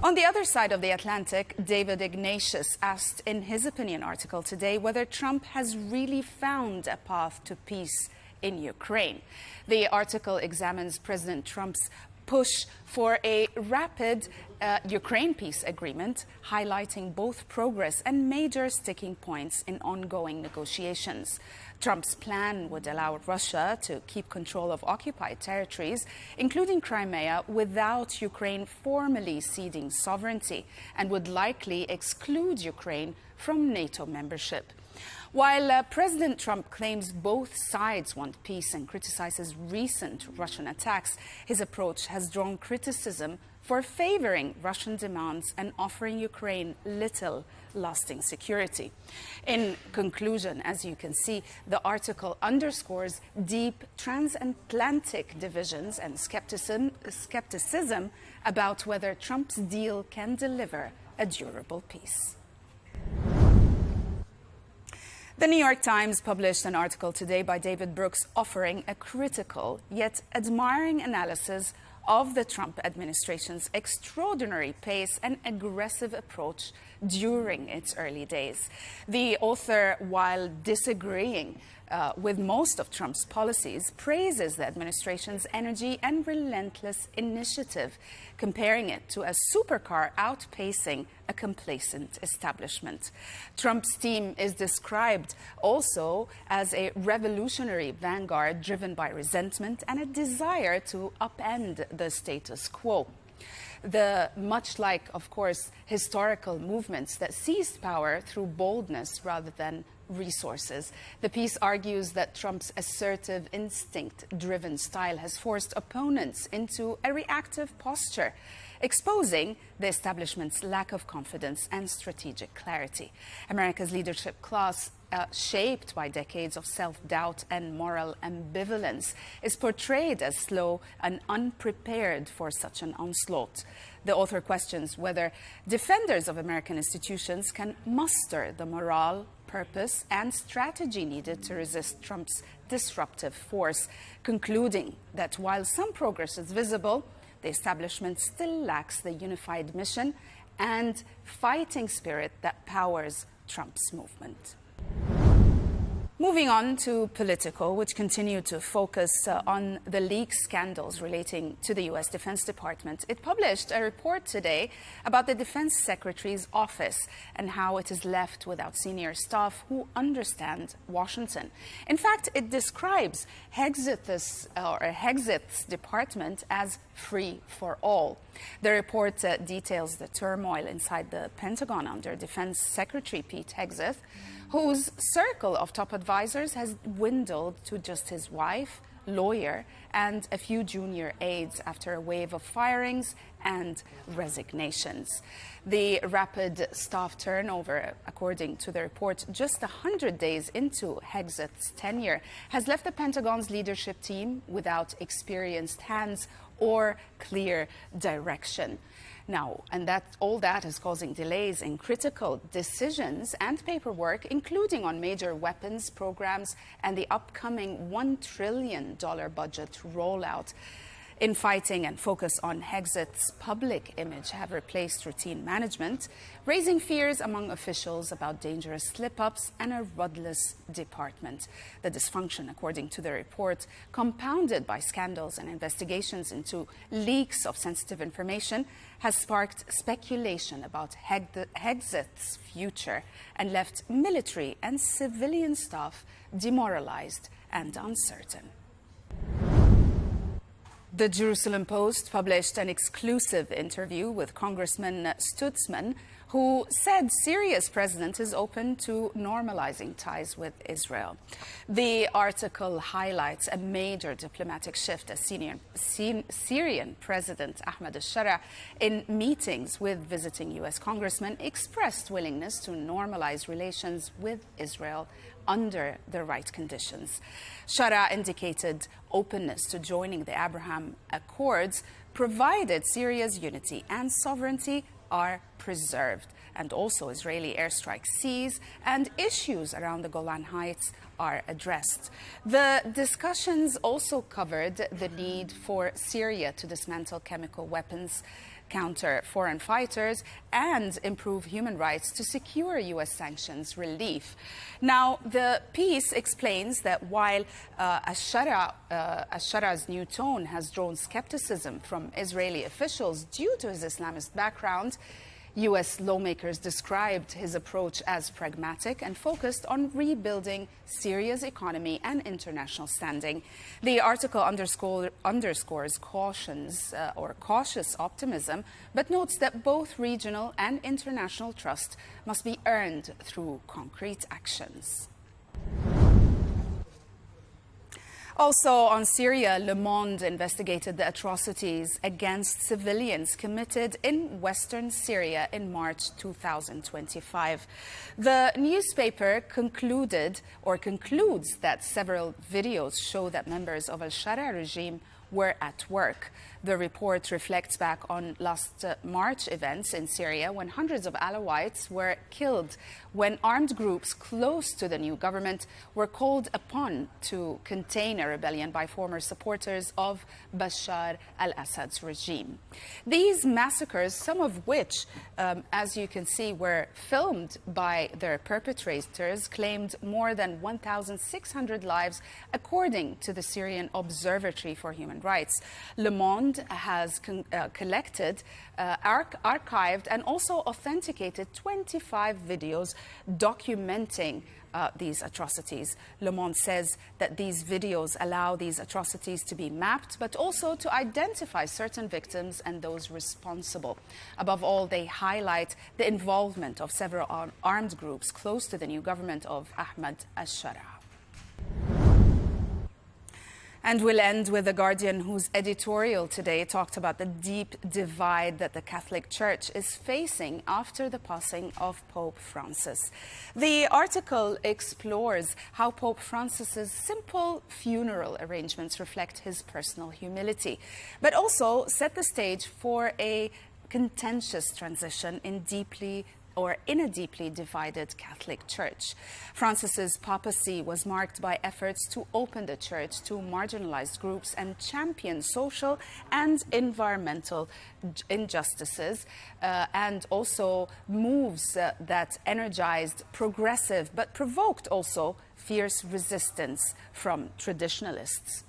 On the other side of the Atlantic, David Ignatius asked in his opinion article today whether Trump has really found a path to peace in Ukraine. The article examines President Trump's push for a rapid Ukraine peace agreement, highlighting both progress and major sticking points in ongoing negotiations. Trump's plan would allow Russia to keep control of occupied territories, including Crimea, without Ukraine formally ceding sovereignty, and would likely exclude Ukraine from NATO membership. While President Trump claims both sides want peace and criticizes recent Russian attacks, his approach has drawn criticism for favoring Russian demands and offering Ukraine little lasting security. In conclusion, as you can see, the article underscores deep transatlantic divisions and skepticism about whether Trump's deal can deliver a durable peace. The New York Times published an article today by David Brooks offering a critical yet admiring analysis of the Trump administration's extraordinary pace and aggressive approach during its early days. The author, while disagreeing with most of Trump's policies, praises the administration's energy and relentless initiative, comparing it to a supercar outpacing a complacent establishment. Trump's team is described also as a revolutionary vanguard driven by resentment and a desire to upend the status quo. Much like, of course, historical movements that seized power through boldness rather than resources. The piece argues that Trump's assertive, instinct-driven style has forced opponents into a reactive posture, exposing the establishment's lack of confidence and strategic clarity. America's leadership class, shaped by decades of self-doubt and moral ambivalence, is portrayed as slow and unprepared for such an onslaught. The author questions whether defenders of American institutions can muster the morale, purpose, and strategy needed to resist Trump's disruptive force, concluding that while some progress is visible, the establishment still lacks the unified mission and fighting spirit that powers Trump's movement. Moving on to Political, which continued to focus on the leak scandals relating to the U.S. Defense Department. It published a report today about the Defense Secretary's office and how it is left without senior staff who understand Washington. In fact, it describes Hexeth's department as free for all. The report details the turmoil inside the Pentagon under Defense Secretary Pete Hegseth, whose circle of top advisors has dwindled to just his wife, lawyer, and a few junior aides after a wave of firings and resignations. The rapid staff turnover, according to the report, just 100 days into Hegseth's tenure, has left the Pentagon's leadership team without experienced hands or clear direction. Now, and all that is causing delays in critical decisions and paperwork, including on major weapons programs and the upcoming $1 trillion budget rollout. Infighting and focus on Hexit's public image have replaced routine management, raising fears among officials about dangerous slip-ups and a rudderless department. The dysfunction, according to the report, compounded by scandals and investigations into leaks of sensitive information, has sparked speculation about Hexit's future and left military and civilian staff demoralized and uncertain. The Jerusalem Post published an exclusive interview with Congressman Stutzman, who said Syria's president is open to normalizing ties with Israel. The article highlights a major diplomatic shift as Syrian President Ahmed al-Shara, in meetings with visiting U.S. congressmen, expressed willingness to normalize relations with Israel under the right conditions. Shara indicated openness to joining the Abraham Accords, provided Syria's unity and sovereignty are preserved, and also Israeli airstrike cease and issues around the Golan Heights are addressed. The discussions also covered the need for Syria to dismantle chemical weapons, counter foreign fighters, and improve human rights to secure U.S. sanctions relief. Now, the piece explains that while al-Shara's new tone has drawn skepticism from Israeli officials due to his Islamist background, U.S. lawmakers described his approach as pragmatic and focused on rebuilding Syria's economy and international standing. The article underscores cautious optimism, but notes that both regional and international trust must be earned through concrete actions. Also on Syria, Le Monde investigated the atrocities against civilians committed in western Syria in March 2025. The newspaper concludes that several videos show that members of al-Shara regime were at work. The report reflects back on last March events in Syria when hundreds of Alawites were killed when armed groups close to the new government were called upon to contain a rebellion by former supporters of Bashar al-Assad's regime. These massacres, some of which, as you can see, were filmed by their perpetrators, claimed more than 1,600 lives, according to the Syrian Observatory for Human Rights. Le Monde has collected, archived, and also authenticated 25 videos documenting these atrocities. Le Monde says that these videos allow these atrocities to be mapped, but also to identify certain victims and those responsible. Above all, they highlight the involvement of several armed groups close to the new government of Ahmed al-Shara. And we'll end with The Guardian, whose editorial today talked about the deep divide that the Catholic Church is facing after the passing of Pope Francis. The article explores how Pope Francis's simple funeral arrangements reflect his personal humility, but also set the stage for a contentious transition in a deeply divided Catholic Church. Francis's papacy was marked by efforts to open the church to marginalized groups and champion social and environmental injustices, and also moves that energized progressive but provoked also fierce resistance from traditionalists.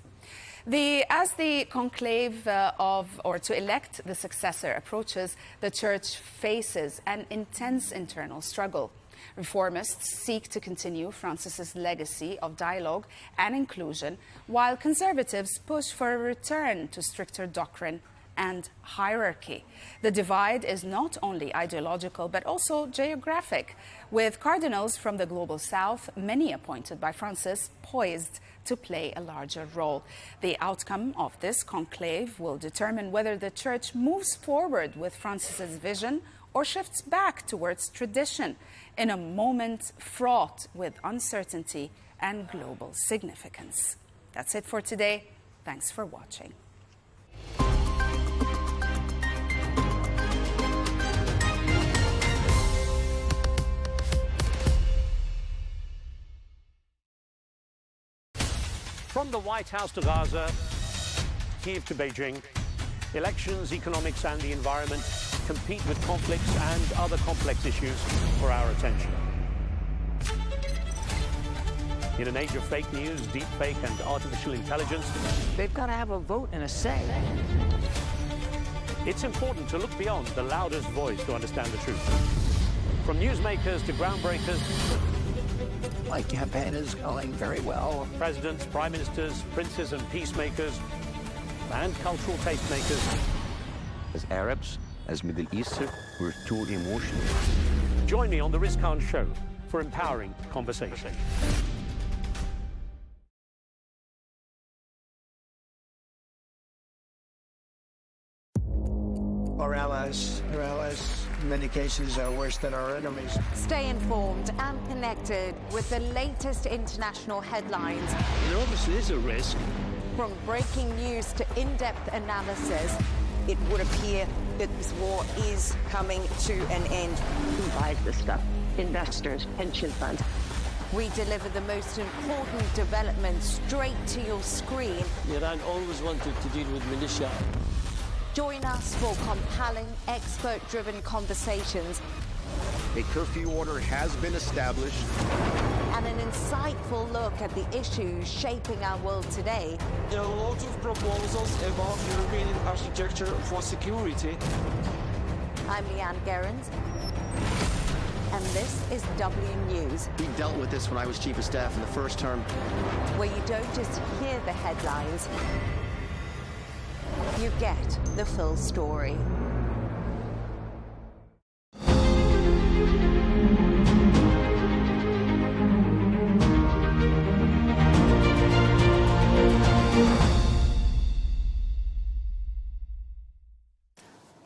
As the conclave to elect the successor approaches, the Church faces an intense internal struggle. Reformists seek to continue Francis's legacy of dialogue and inclusion, while conservatives push for a return to stricter doctrine and hierarchy. The divide is not only ideological but also geographic, with cardinals from the global south, many appointed by Francis, poised to play a larger role. The outcome of this conclave will determine whether the Church moves forward with Francis's vision or shifts back towards tradition in a moment fraught with uncertainty and global significance. That's it for today. Thanks for watching. From the White House to Gaza, Kyiv to Beijing. Elections, economics and the environment compete with conflicts and other complex issues for our attention. In an age of fake news, deepfake and artificial intelligence, they've got to have a vote and a say. It's important to look beyond the loudest voice to understand the truth. From newsmakers to groundbreakers. My campaign is going very well. Presidents, prime ministers, princes and peacemakers, and cultural tastemakers. As Arabs, as Middle Eastern, we're too emotional. Join me on the Riz Khan Show for empowering conversation. Our allies, in many cases, are worse than our enemies. Stay informed and connected with the latest international headlines. There obviously is a risk. From breaking news to in-depth analysis, it would appear that this war is coming to an end. Who buys this stuff? Investors, pension funds. We deliver the most important developments straight to your screen. Iran always wanted to deal with militia. Join us for compelling, expert-driven conversations. A curfew order has been established. And an insightful look at the issues shaping our world today. There are lots of proposals about European architecture for security. I'm Leigh Ann Gerrans, and this is W News. We dealt with this when I was chief of staff in the first term. Where you don't just hear the headlines, you get the full story.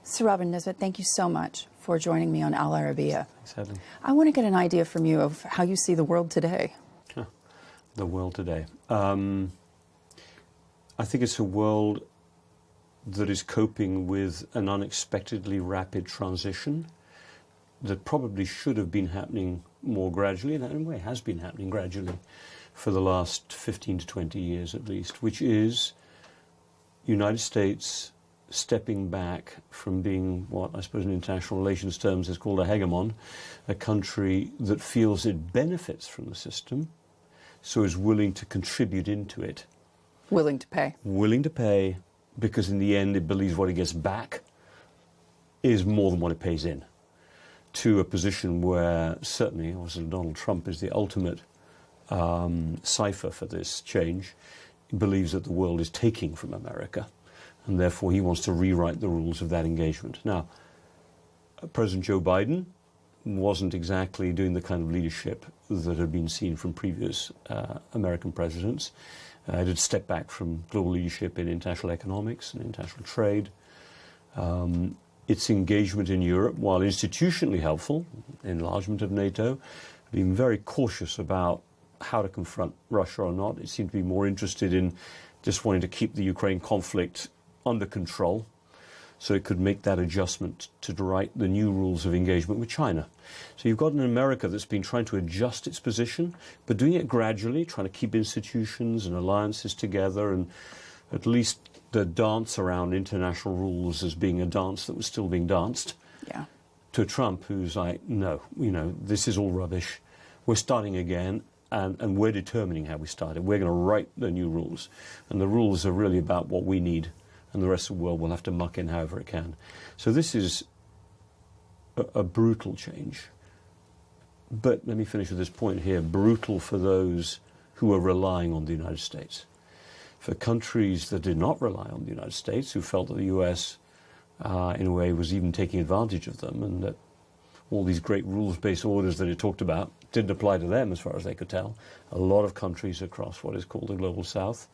Sir Robin Nisbet, thank you so much for joining me on Al Arabiya. Thanks, Helen. I want to get an idea from you of how you see the world today. The world today. I think it's a world that is coping with an unexpectedly rapid transition that probably should have been happening more gradually, and in a way has been happening gradually for the last 15 to 20 years at least, which is United States stepping back from being what I suppose in international relations terms is called a hegemon, a country that feels it benefits from the system, so is willing to contribute into it. Willing to pay. Willing to pay, because in the end it believes what it gets back is more than what it pays in, to a position where certainly obviously Donald Trump is the ultimate cipher for this change, believes that the world is taking from America, and therefore he wants to rewrite the rules of that engagement. Now, President Joe Biden wasn't exactly doing the kind of leadership that had been seen from previous American presidents. It had stepped back from global leadership in international economics and international trade. Its engagement in Europe, while institutionally helpful, enlargement of NATO, being very cautious about how to confront Russia or not. It seemed to be more interested in just wanting to keep the Ukraine conflict under control so it could make that adjustment to write the new rules of engagement with China. So you've got an America that's been trying to adjust its position, but doing it gradually, trying to keep institutions and alliances together, and at least the dance around international rules as being a dance that was still being danced. Yeah. To Trump, who's like, no, this is all rubbish. We're starting again, and we're determining how we started. We're going to write the new rules. And the rules are really about what we need, and the rest of the world will have to muck in however it can. So this is a brutal change. But let me finish with this point here. Brutal for those who are relying on the United States. For countries that did not rely on the United States, who felt that the US, in a way, was even taking advantage of them, and that all these great rules-based orders that it talked about didn't apply to them as far as they could tell. A lot of countries across what is called the Global South.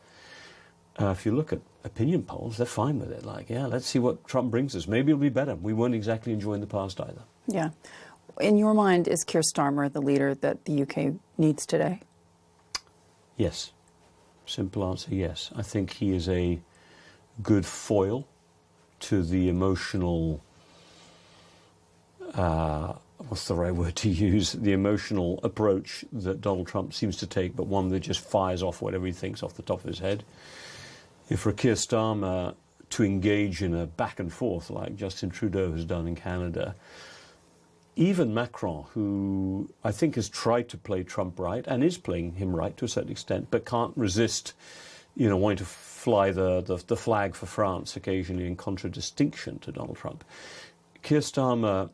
If you look at opinion polls, they're fine with it. Like, yeah, let's see what Trump brings us. Maybe it'll be better. We weren't exactly enjoying the past either. Yeah. In your mind, is Keir Starmer the leader that the UK needs today? Yes. Simple answer, yes. I think he is a good foil to the emotional, what's the right word to use, the emotional approach that Donald Trump seems to take, but one that just fires off whatever he thinks off the top of his head. for Keir Starmer to engage in a back and forth like Justin Trudeau has done in Canada, even Macron, who I think has tried to play Trump right and is playing him right to a certain extent, but can't resist, wanting to fly the flag for France occasionally in contradistinction to Donald Trump. Keir Starmer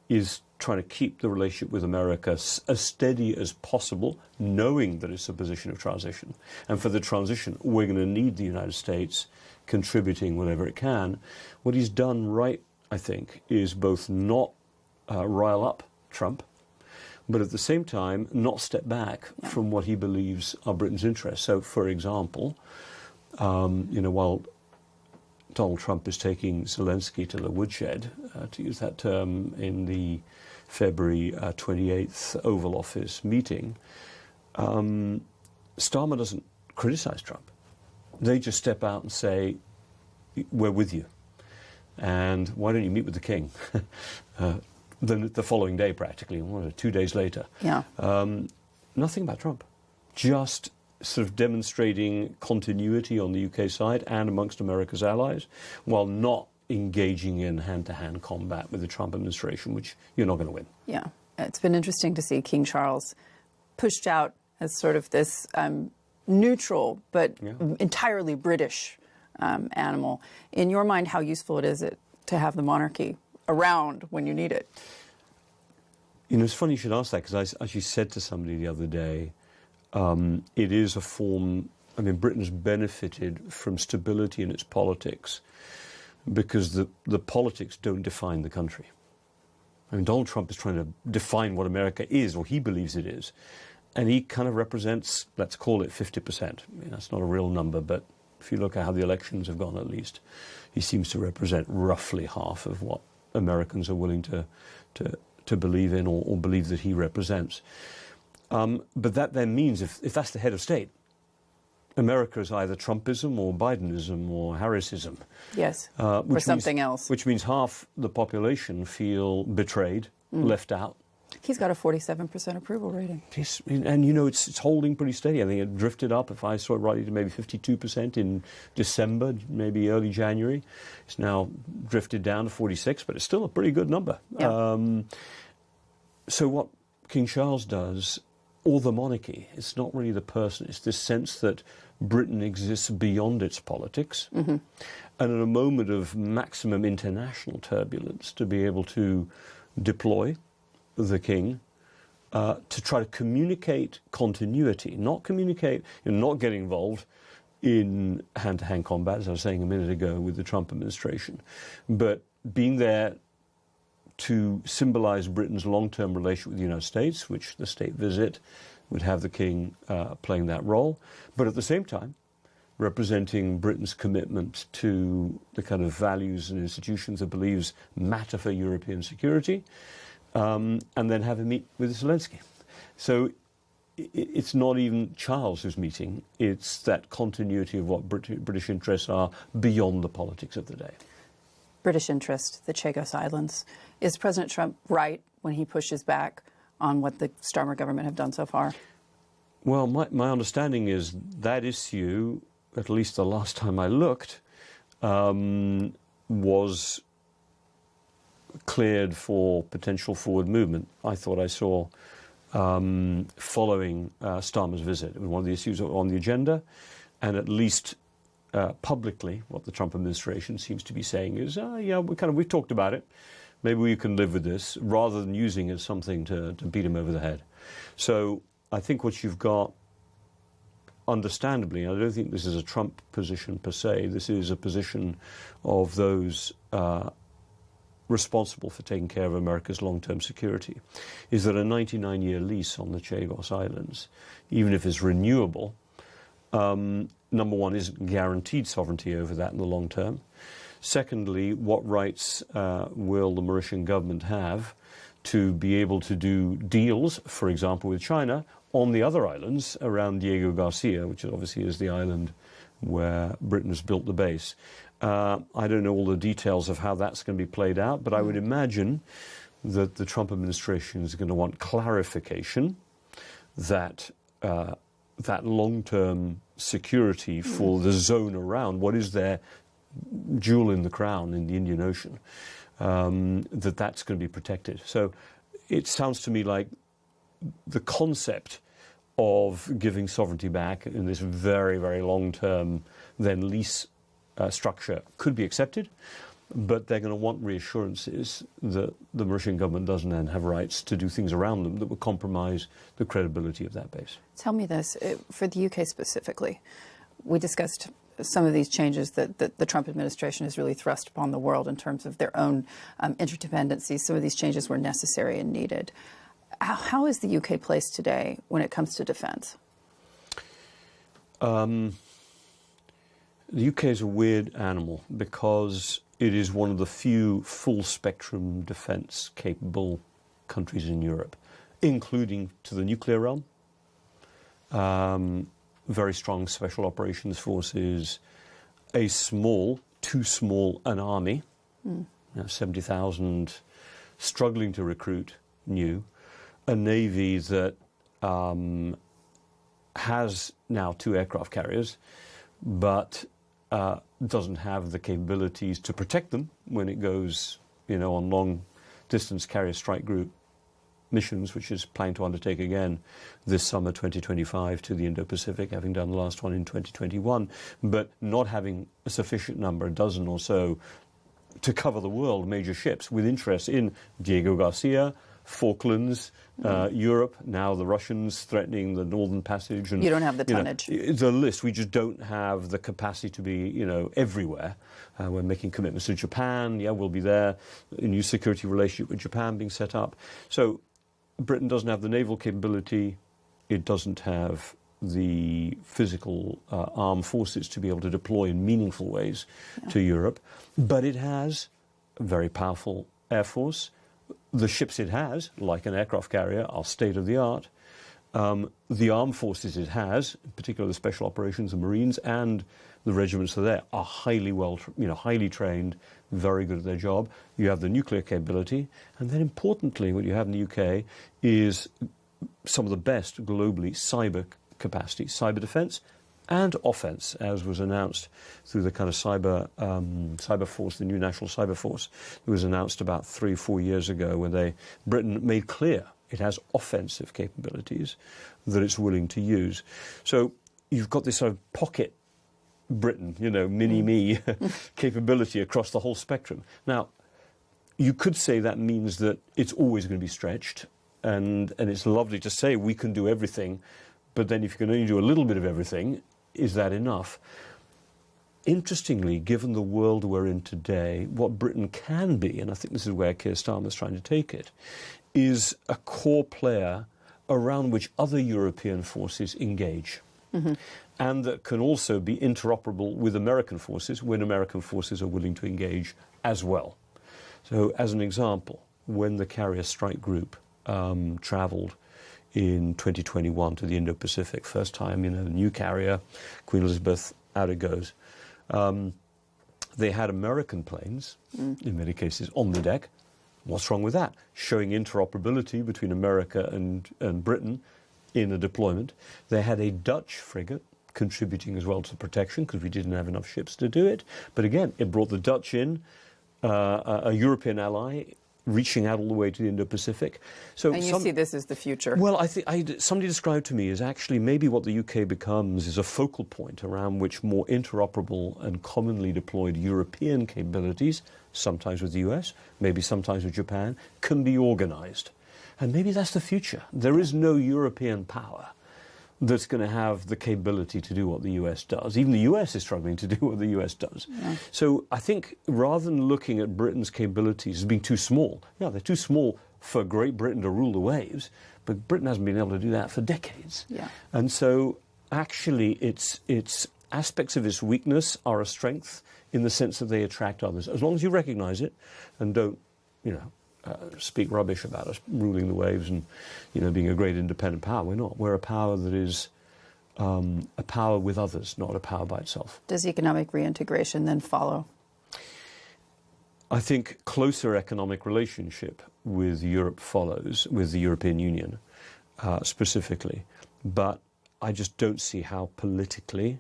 is trying to keep the relationship with America as steady as possible, knowing that it's a position of transition. And for the transition, we're going to need the United States contributing whatever it can. What he's done right, I think, is both not rile up Trump, but at the same time not step back from what he believes are Britain's interests. So, for example, while Donald Trump is taking Zelensky to the woodshed, to use that term, in the February 28th Oval Office meeting, Starmer doesn't criticize Trump. They just step out and say, we're with you. And why don't you meet with the king? The following day, practically, 2 days later. Yeah. Nothing about Trump. Just sort of demonstrating continuity on the UK side and amongst America's allies, while not engaging in hand-to-hand combat with the Trump administration, which you're not going to win. Yeah. It's been interesting to see King Charles pushed out as sort of this neutral but entirely British animal. In your mind, how useful is it to have the monarchy around when you need it? It's funny you should ask that, because I actually said to somebody the other day, it is a form, Britain's benefited from stability in its politics because the politics don't define the country. Donald Trump is trying to define what America is, or he believes it is, and he kind of represents, let's call it 50%. That's not a real number, but if you look at how the elections have gone, at least, he seems to represent roughly half of what Americans are willing to believe in or believe that he represents. But that then means if that's the head of state, America is either Trumpism or Bidenism or Harrisism. Yes, or something else. Which means half the population feel betrayed, left out. He's got a 47% approval rating. Yes, and it's holding pretty steady. I think it drifted up, if I saw it rightly, to maybe 52% in December, maybe early January. It's now drifted down to 46, but it's still a pretty good number. Yeah. So what King Charles does, or the monarchy, it's not really the person, it's this sense that Britain exists beyond its politics. Mm-hmm. And in a moment of maximum international turbulence, to be able to deploy the king to try to communicate continuity, not get involved in hand-to-hand combat, as I was saying a minute ago with the Trump administration, but being there to symbolize Britain's long-term relationship with the United States, which the state visit would have the king playing that role, but at the same time representing Britain's commitment to the kind of values and institutions it believes matter for European security, and then have him meet with Zelensky. So it's not even Charles who's meeting, it's that continuity of what British interests are beyond the politics of the day. British interest, the Chagos Islands. Is President Trump right when he pushes back on what the Starmer government have done so far? Well, my understanding is that issue, at least the last time I looked, was cleared for potential forward movement. I thought I saw following Starmer's visit. It was one of the issues on the agenda, and at least publicly, what the Trump administration seems to be saying is, we've talked about it. Maybe we can live with this, rather than using it as something to beat him over the head. So I think what you've got, understandably, I don't think this is a Trump position per se, this is a position of those responsible for taking care of America's long-term security, is that a 99-year lease on the Chagos Islands, even if it's renewable, number one, isn't guaranteed sovereignty over that in the long term. Secondly, what rights will the Mauritian government have to be able to do deals, for example, with China, on the other islands around Diego Garcia, which obviously is the island where Britain has built the base. I don't know all the details of how that's going to be played out, but I would imagine that the Trump administration is going to want clarification that that long-term security for the zone around, what is their jewel in the crown in the Indian Ocean, that's going to be protected. So it sounds to me like the concept of giving sovereignty back in this very, very long-term then lease structure could be accepted, but they're going to want reassurances that the Mauritian government doesn't then have rights to do things around them that would compromise the credibility of that base. Tell me this, for the UK specifically, we discussed some of these changes that the Trump administration has really thrust upon the world in terms of their own interdependencies. Some of these changes were necessary and needed. How is the UK placed today when it comes to defence? The UK is a weird animal because it is one of the few full-spectrum defence-capable countries in Europe, including to the nuclear realm. Very strong special operations forces, a small, too small an army, 70,000 struggling to recruit new, a navy that has now 2 aircraft carriers, but doesn't have the capabilities to protect them when it goes, on long-distance carrier strike group missions, which is planning to undertake again this summer 2025 to the Indo-Pacific, having done the last one in 2021, but not having a sufficient number, a dozen or so, to cover the world, major ships with interest in Diego Garcia, Falklands, Europe, now the Russians threatening the Northern Passage. And, you don't have the tonnage. The list, we just don't have the capacity to be, everywhere. We're making commitments to Japan. Yeah, we'll be there. A new security relationship with Japan being set up. So Britain doesn't have the naval capability. It doesn't have the physical armed forces to be able to deploy in meaningful ways to Europe. But it has a very powerful air force. The ships it has, like an aircraft carrier, are state-of-the-art. The armed forces it has, in particular the special operations, the Marines, and the regiments are there, are highly trained, very good at their job. You have the nuclear capability, and then importantly, what you have in the UK is some of the best globally cyber capacity, cyber defence and offence, as was announced through the kind of cyber force, the new national cyber force. It was announced about 3 or 4 years ago when Britain made clear it has offensive capabilities that it's willing to use. So you've got this sort of pocket Britain, mini-me capability across the whole spectrum. Now, you could say that means that it's always going to be stretched, and it's lovely to say we can do everything, but then if you can only do a little bit of everything, is that enough? Interestingly, given the world we're in today, what Britain can be, and I think this is where Keir Starmer's trying to take it, is a core player around which other European forces engage. And that can also be interoperable with American forces when American forces are willing to engage as well. So, as an example, when the carrier strike group travelled in 2021 to the Indo-Pacific, first time, the new carrier, Queen Elizabeth, out it goes. They had American planes, in many cases, on the deck. What's wrong with that? Showing interoperability between America and Britain in a deployment. They had a Dutch frigate contributing as well to protection because we didn't have enough ships to do it. But again, it brought the Dutch in, a European ally, reaching out all the way to the Indo-Pacific. And you see this as the future? Well, I think somebody described to me as actually maybe what the UK becomes is a focal point around which more interoperable and commonly deployed European capabilities, sometimes with the US, maybe sometimes with Japan, can be organised. And maybe that's the future. There is no European power that's going to have the capability to do what the US does. Even the US is struggling to do what the US does. Yeah. So I think rather than looking at Britain's capabilities as being too small, they're too small for Great Britain to rule the waves, but Britain hasn't been able to do that for decades. Yeah. And so actually its aspects of its weakness are a strength in the sense that they attract others. As long as you recognise it and don't, speak rubbish about us ruling the waves and, being a great independent power. We're not. We're a power that is a power with others, not a power by itself. Does economic reintegration then follow? I think closer economic relationship with Europe follows, with the European Union specifically. But I just don't see how politically,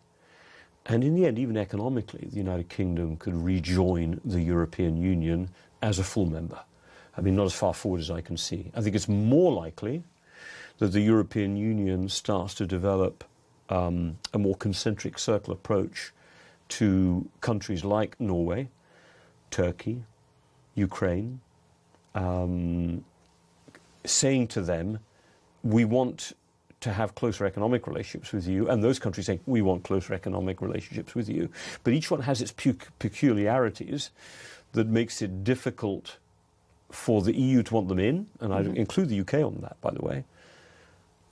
and in the end, even economically, the United Kingdom could rejoin the European Union as a full member. I mean, not as far forward as I can see. I think it's more likely that the European Union starts to develop a more concentric circle approach to countries like Norway, Turkey, Ukraine, saying to them, we want to have closer economic relationships with you, and those countries saying, we want closer economic relationships with you. But each one has its peculiarities that makes it difficult for the EU to want them in, and I include the UK on that, by the way.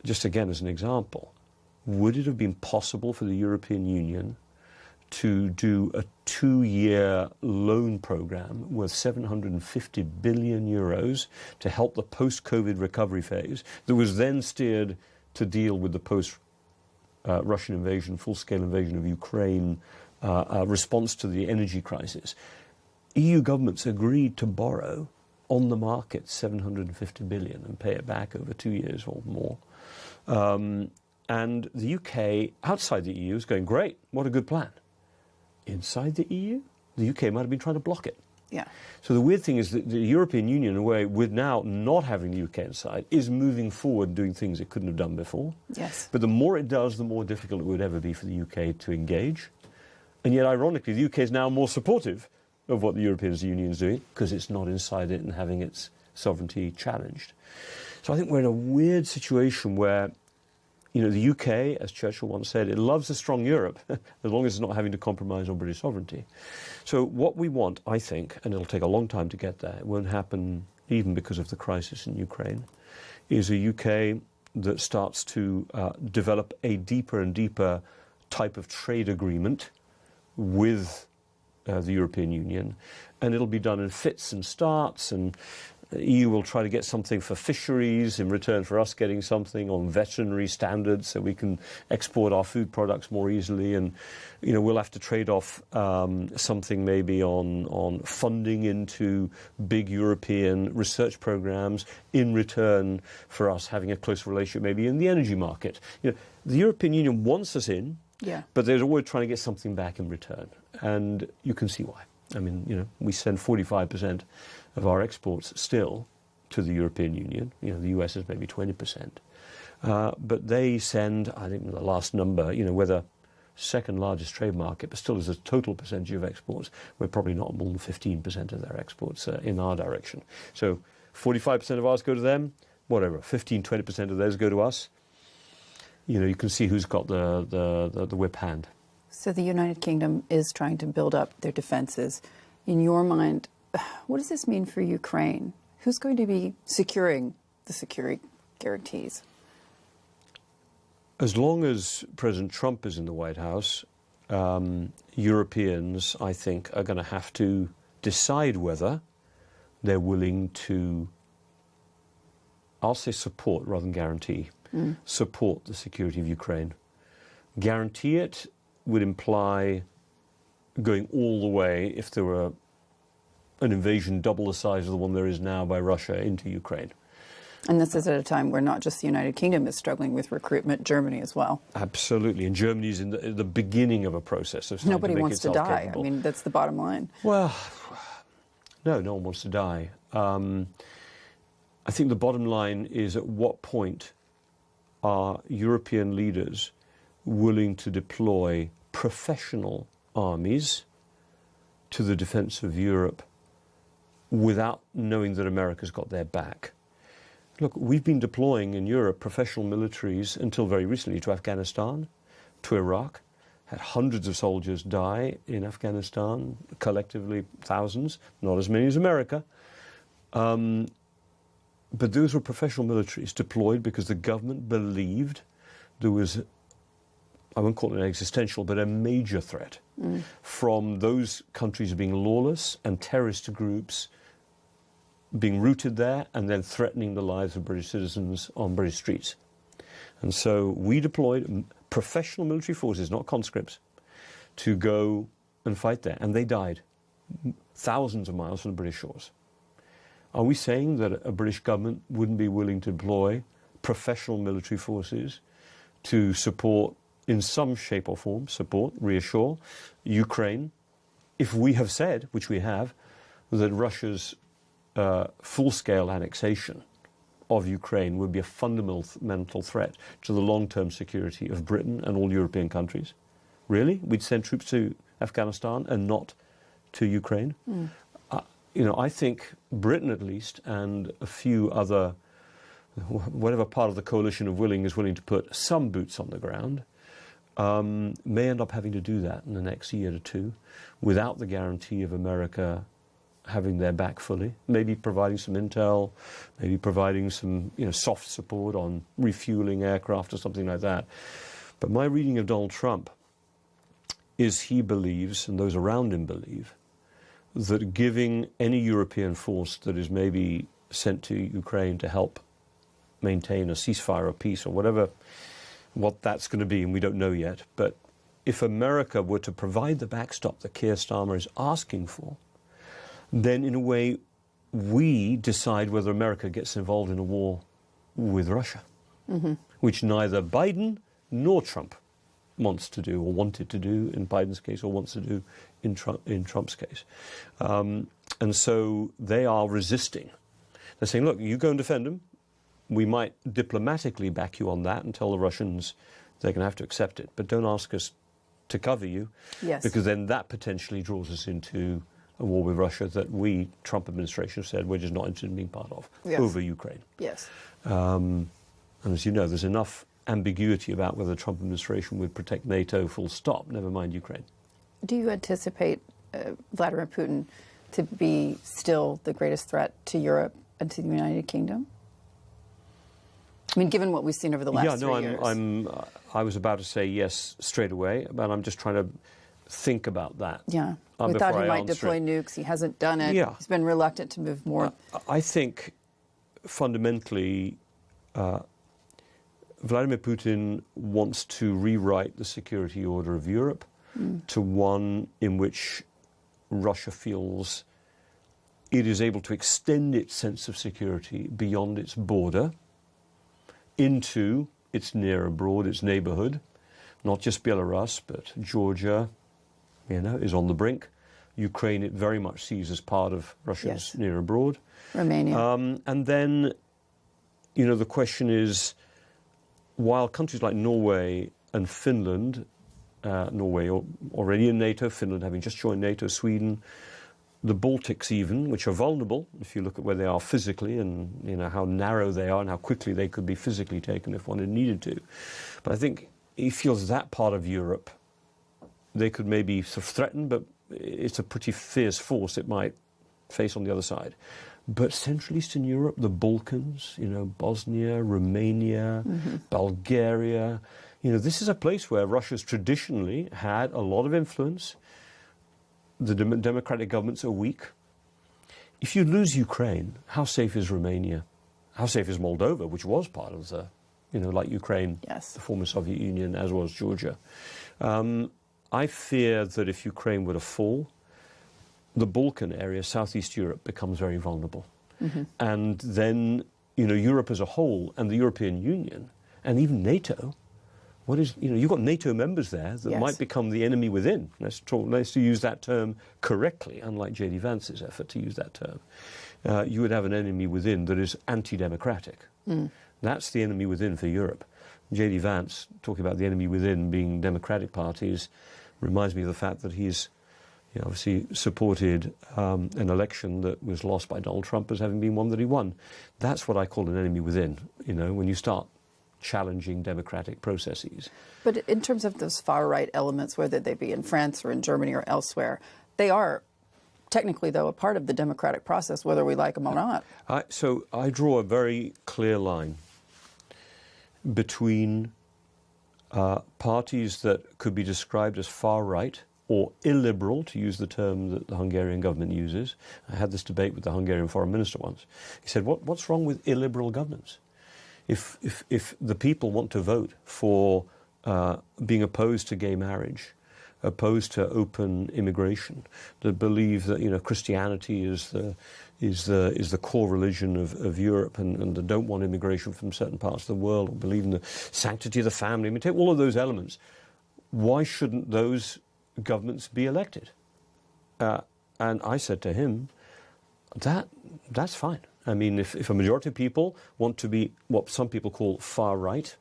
Just again as an example, would it have been possible for the European Union to do a 2-year loan program worth 750 billion euros to help the post-COVID recovery phase that was then steered to deal with the post-Russian invasion, full-scale invasion of Ukraine, response to the energy crisis? EU governments agreed to borrow on the market 750 billion and pay it back over 2 years or more. And the UK, outside the EU, is going, great, what a good plan. Inside the EU, the UK might have been trying to block it. Yeah. So the weird thing is that the European Union, in a way, with now not having the UK inside, is moving forward doing things it couldn't have done before. Yes. But the more it does, the more difficult it would ever be for the UK to engage. And yet, ironically, the UK is now more supportive of what the European Union is doing because it's not inside it and having its sovereignty challenged. So I think we're in a weird situation where, you know, the UK, as Churchill once said, it loves a strong Europe as long as it's not having to compromise on British sovereignty. So what we want, I think, and it'll take a long time to get there, it won't happen even because of the crisis in Ukraine, is a UK that starts to develop a deeper and deeper type of trade agreement with the European Union, and it'll be done in fits and starts, and the EU will try to get something for fisheries in return for us getting something on veterinary standards so we can export our food products more easily, and you know, we'll have to trade off something maybe on funding into big European research programs in return for us having a close relationship maybe in the energy market. You know, the European Union wants us in, but they're always trying to get something back in return. And you can see why. I mean, you know, we send 45% of our exports still to the European Union. You know, the US is maybe 20%. But they send, I think the last number, you know, we're the second largest trade market, but still as a total percentage of exports, we're probably not more than 15% of their exports in our direction. So 45% of ours go to them, whatever, 15, 20% of theirs go to us. You know, you can see who's got the whip hand. So the United Kingdom is trying to build up their defenses. In your mind, what does this mean for Ukraine? Who's going to be securing the security guarantees? As long as President Trump is in the White House, Europeans, I think, are going to have to decide whether they're willing to, I'll say support rather than guarantee, support the security of Ukraine. Guarantee it would imply going all the way, if there were an invasion double the size of the one there is now by Russia, into Ukraine. And this is at a time where not just the United Kingdom is struggling with recruitment, Germany as well. Absolutely. And Germany's in the beginning of a process of starting Nobody to make wants to itself die. capable. I mean, that's the bottom line. Well, no one wants to die. I think the bottom line is, at what point are European leaders willing to deploy professional armies to the defense of Europe without knowing that America's got their back? Look, we've been deploying in Europe professional militaries until very recently to Afghanistan, to Iraq, had hundreds of soldiers die in Afghanistan, collectively thousands, not as many as America. But those were professional militaries deployed because the government believed there was, I won't call it an existential, but a major threat from those countries being lawless and terrorist groups being rooted there and then threatening the lives of British citizens on British streets. And so we deployed professional military forces, not conscripts, to go and fight there. And they died thousands of miles from the British shores. Are we saying that a British government wouldn't be willing to deploy professional military forces to support, in some shape or form, reassure Ukraine, if we have said, which we have, that Russia's full-scale annexation of Ukraine would be a fundamental threat to the long-term security of Britain and all European countries. Really? We'd send troops to Afghanistan and not to Ukraine? I think Britain at least, and a few other, whatever part of the coalition of willing is willing to put some boots on the ground, may end up having to do that in the next year or two without the guarantee of America having their back fully, maybe providing some intel, maybe providing some soft support on refueling aircraft or something like that. But my reading of Donald Trump is he believes, and those around him believe, that giving any European force that is maybe sent to Ukraine to help maintain a ceasefire or peace or whatever, what that's going to be, and we don't know yet, but if America were to provide the backstop that Keir Starmer is asking for, then in a way we decide whether America gets involved in a war with Russia, which neither Biden nor Trump wants to do or wanted to do in Biden's case or wants to do in Trump's case. And so they are resisting. They're saying, look, you go and defend them. We might diplomatically back you on that and tell the Russians they're going to have to accept it. But don't ask us to cover you, because then that potentially draws us into a war with Russia that we, Trump administration, said we're just not interested in being part of over Ukraine. And as you know, there's enough ambiguity about whether the Trump administration would protect NATO full stop, never mind Ukraine. Do you anticipate Vladimir Putin to be still the greatest threat to Europe and to the United Kingdom? I mean, given what we've seen over the last 3 years. I was about to say yes straight away, but I'm just trying to think about that. We thought he might deploy nukes. He hasn't done it. He's been reluctant to move more. I think fundamentally Vladimir Putin wants to rewrite the security order of Europe to one in which Russia feels it is able to extend its sense of security beyond its border into its near abroad, its neighborhood. Not just Belarus, but Georgia, is on the brink. Ukraine, it very much sees as part of Russia's near abroad. Romania. And then, the question is, while countries like Norway and Finland, Norway already in NATO, Finland having just joined NATO, Sweden, the Baltics even, which are vulnerable, if you look at where they are physically and how narrow they are and how quickly they could be physically taken if one had needed to. But I think he feels that part of Europe, they could maybe sort of threaten, but it's a pretty fierce force it might face on the other side. But Central Eastern Europe, the Balkans, Bosnia, Romania, Bulgaria, this is a place where Russia's traditionally had a lot of influence. The democratic governments are weak. If you lose Ukraine, how safe is Romania? How safe is Moldova, which was part of the, like Ukraine, the former Soviet Union, as was Georgia? I fear that if Ukraine were to fall, the Balkan area, Southeast Europe, becomes very vulnerable. And then, Europe as a whole and the European Union and even NATO, you've got NATO members there that might become the enemy within. Let's use that term correctly, unlike J.D. Vance's effort to use that term. You would have an enemy within that is anti-democratic. That's the enemy within for Europe. J.D. Vance, talking about the enemy within being democratic parties, reminds me of the fact that he's obviously supported an election that was lost by Donald Trump as having been one that he won. That's what I call an enemy within, when you start challenging democratic processes. But in terms of those far-right elements, whether they be in France or in Germany or elsewhere, they are technically, though, a part of the democratic process, whether we like them or not. So I draw a very clear line between parties that could be described as far-right or illiberal, to use the term that the Hungarian government uses. I had this debate with the Hungarian foreign minister once. He said, what's wrong with illiberal governance? If the people want to vote for being opposed to gay marriage, opposed to open immigration, that believe that Christianity is the core religion of Europe, and that don't want immigration from certain parts of the world, or believe in the sanctity of the family. I mean, take all of those elements. Why shouldn't those governments be elected? And I said to him, that's fine. I mean, if a majority of people want to be what some people call far right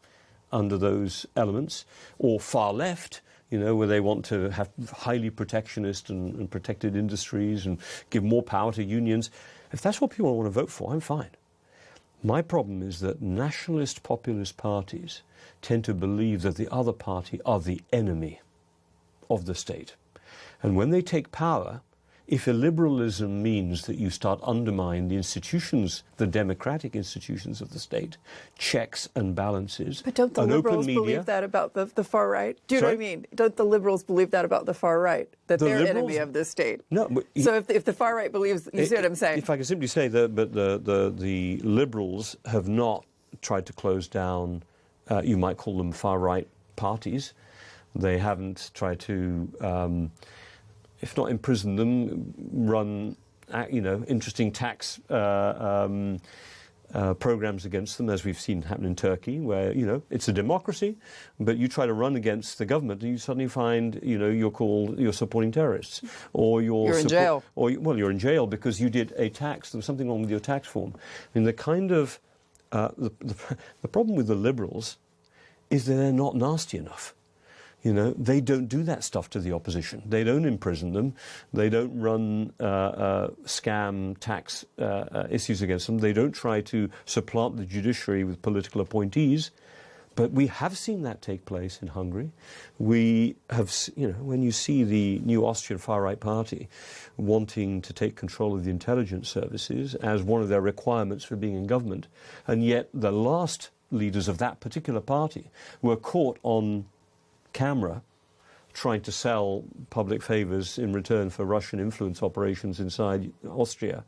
under those elements, or far left, where they want to have highly protectionist and protected industries and give more power to unions, if that's what people want to vote for, I'm fine. My problem is that nationalist populist parties tend to believe that the other party are the enemy of the state. And when they take power, if illiberalism means that you start undermining the institutions, the democratic institutions of the state, checks and balances, but don't the liberals believe that about the far right? Do you know what I mean? Don't the liberals believe that about the far right, that they're enemy of the state? No. But so if the far right believes, you see what I'm saying? If I can simply say that, but the liberals have not tried to close down, you might call them far right parties. They haven't tried to, if not imprison them, run, interesting tax programs against them, as we've seen happen in Turkey, where, it's a democracy, but you try to run against the government and you suddenly find, you're supporting terrorists, or you're in jail. Or, you're in jail because you did a tax. There was something wrong with your tax form. I mean, the kind of, the problem with the liberals is that they're not nasty enough. They don't do that stuff to the opposition. They don't imprison them. They don't run scam tax issues against them. They don't try to supplant the judiciary with political appointees. But we have seen that take place in Hungary. We have, when you see the new Austrian far-right party wanting to take control of the intelligence services as one of their requirements for being in government, and yet the last leaders of that particular party were caught on camera trying to sell public favors in return for Russian influence operations inside Austria.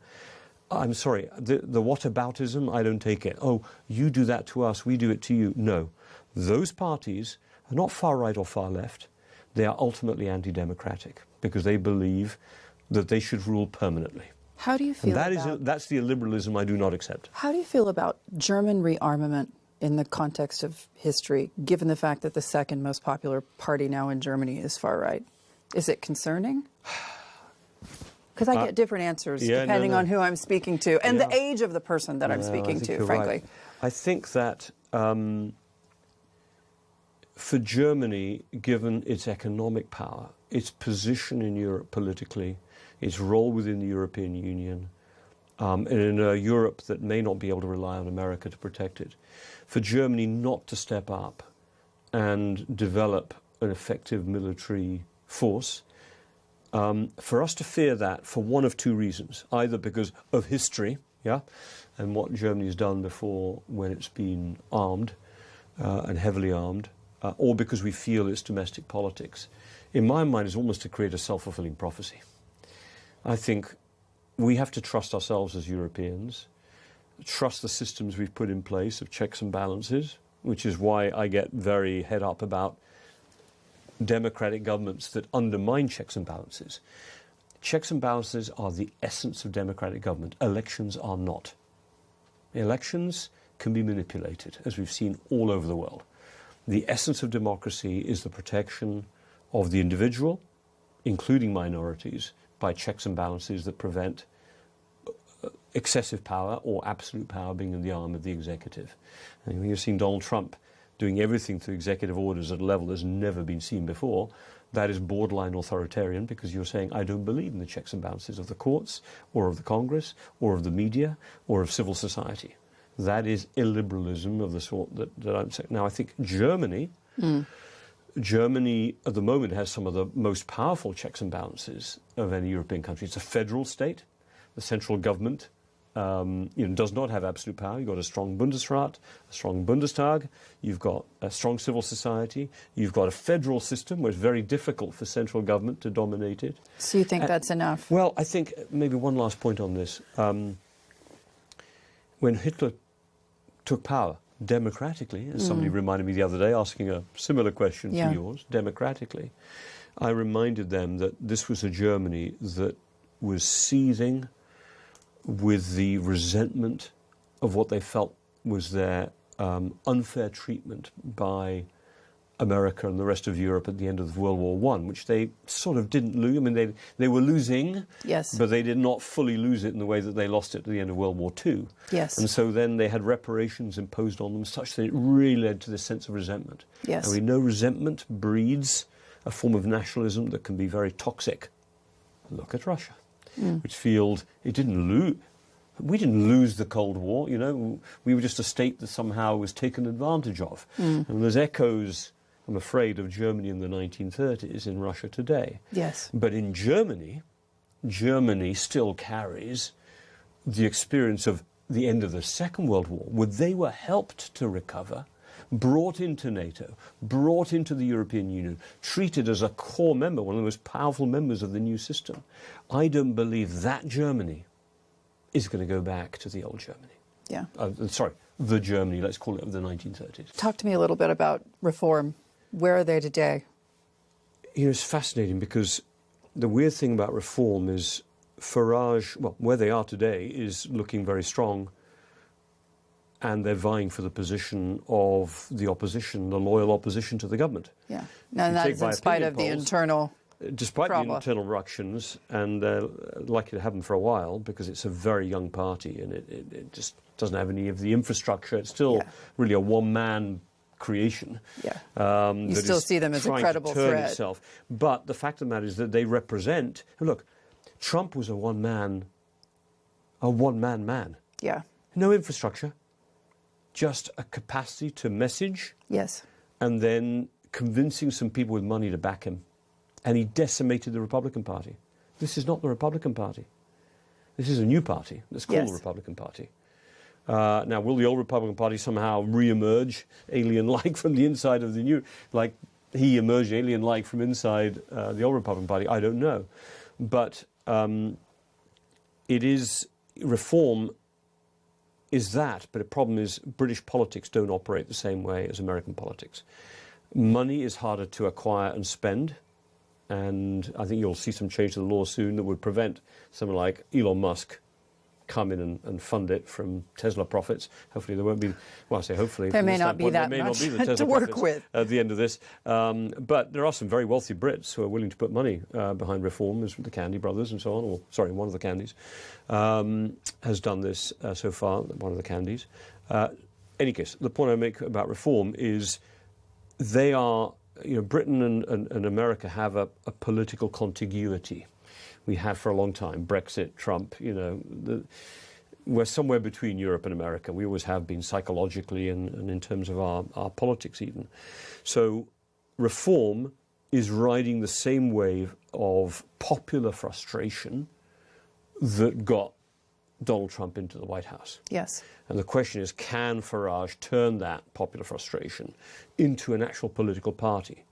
I'm sorry, the whataboutism, I don't take it. Oh, you do that to us, we do it to you. No. Those parties are not far right or far left. They are ultimately anti-democratic because they believe that they should rule permanently. How do you feel that's the illiberalism I do not accept. How do you feel about German rearmament in the context of history, given the fact that the second most popular party now in Germany is far right? Is it concerning? Because I get different answers depending on who I'm speaking to and the age of the person that I'm speaking to, frankly. Right. I think that for Germany, given its economic power, its position in Europe politically, its role within the European Union, and in a Europe that may not be able to rely on America to protect it, for Germany not to step up and develop an effective military force, for us to fear that for one of two reasons, either because of history, and what Germany has done before when it's been armed and heavily armed, or because we feel it's domestic politics. In my mind, it's almost to create a self-fulfilling prophecy. I think we have to trust ourselves as Europeans, trust the systems we've put in place of checks and balances, which is why I get very head up about democratic governments that undermine checks and balances. Checks and balances are the essence of democratic government. Elections are not. Elections can be manipulated, as we've seen all over the world. The essence of democracy is the protection of the individual, including minorities, by checks and balances that prevent excessive power or absolute power being in the arm of the executive. And when you've seen Donald Trump doing everything through executive orders at a level that's never been seen before, that is borderline authoritarian, because you're saying, I don't believe in the checks and balances of the courts or of the Congress or of the media or of civil society. That is illiberalism of the sort that I'm saying. Now, I think Germany at the moment has some of the most powerful checks and balances of any European country. It's a federal state. The central government does not have absolute power. You've got a strong Bundesrat, a strong Bundestag. You've got a strong civil society. You've got a federal system where it's very difficult for central government to dominate it. So you think that's enough? Well, I think maybe one last point on this. When Hitler took power democratically, as somebody reminded me the other day, asking a similar question to yours, democratically, I reminded them that this was a Germany that was seething with the resentment of what they felt was their unfair treatment by America and the rest of Europe at the end of World War I, which they sort of didn't lose. I mean, they were losing, yes, but they did not fully lose it in the way that they lost it at the end of World War II. Yes. And so then they had reparations imposed on them such that it really led to this sense of resentment. Yes. And we know resentment breeds a form of nationalism that can be very toxic. Look at Russia, which feels it didn't lose. We didn't lose the Cold War, you know. We were just a state that somehow was taken advantage of. And there's echoes, I'm afraid, of Germany in the 1930s in Russia today. Yes. But in Germany, Germany still carries the experience of the end of the Second World War, where they were helped to recover, brought into NATO, brought into the European Union, treated as a core member, one of the most powerful members of the new system. I don't believe that Germany is going to go back to the old Germany. Yeah. The Germany, let's call it, of the 1930s. Talk to me a little bit about reform. Where are they today? You know, it's fascinating because the weird thing about reform is Farage, well, where they are today is looking very strong, and they're vying for the position of the opposition, the loyal opposition to the government. Yeah. And that is in spite of the internal Despite problem. the internal ructions, and they're likely to have them for a while because it's a very young party and it just doesn't have any of the infrastructure. It's still really a one-man creation. Yeah. You still see them as a credible threat. Itself. But the fact of the matter is that they represent... Look, Trump was a one-man man. Yeah. No infrastructure, just a capacity to message. Yes. And then convincing some people with money to back him. And he decimated the Republican Party. This is not the Republican Party. This is a new party that's called the Republican Party. Now, will the old Republican Party somehow re-emerge alien-like from the inside of the new, like he emerged alien-like from inside the old Republican Party? I don't know. But it is, reform is that, but the problem is British politics don't operate the same way as American politics. Money is harder to acquire and spend. And I think you'll see some change to the law soon that would prevent someone like Elon Musk come in and fund it from Tesla profits. Hopefully there won't be, well, I say hopefully. There may not be that much to work with at the end of this. But there are some very wealthy Brits who are willing to put money behind reform, as the Candy brothers and so on, or sorry, one of the Candys has done this so far, one of the Candys. Any case, the point I make about reform is they are, you know, Britain and America have a political contiguity. We have for a long time. Brexit, Trump, you know, we're somewhere between Europe and America. We always have been psychologically and in terms of our politics even. So reform is riding the same wave of popular frustration that got Donald Trump into the White House. Yes. And the question is, can Farage turn that popular frustration into an actual political party?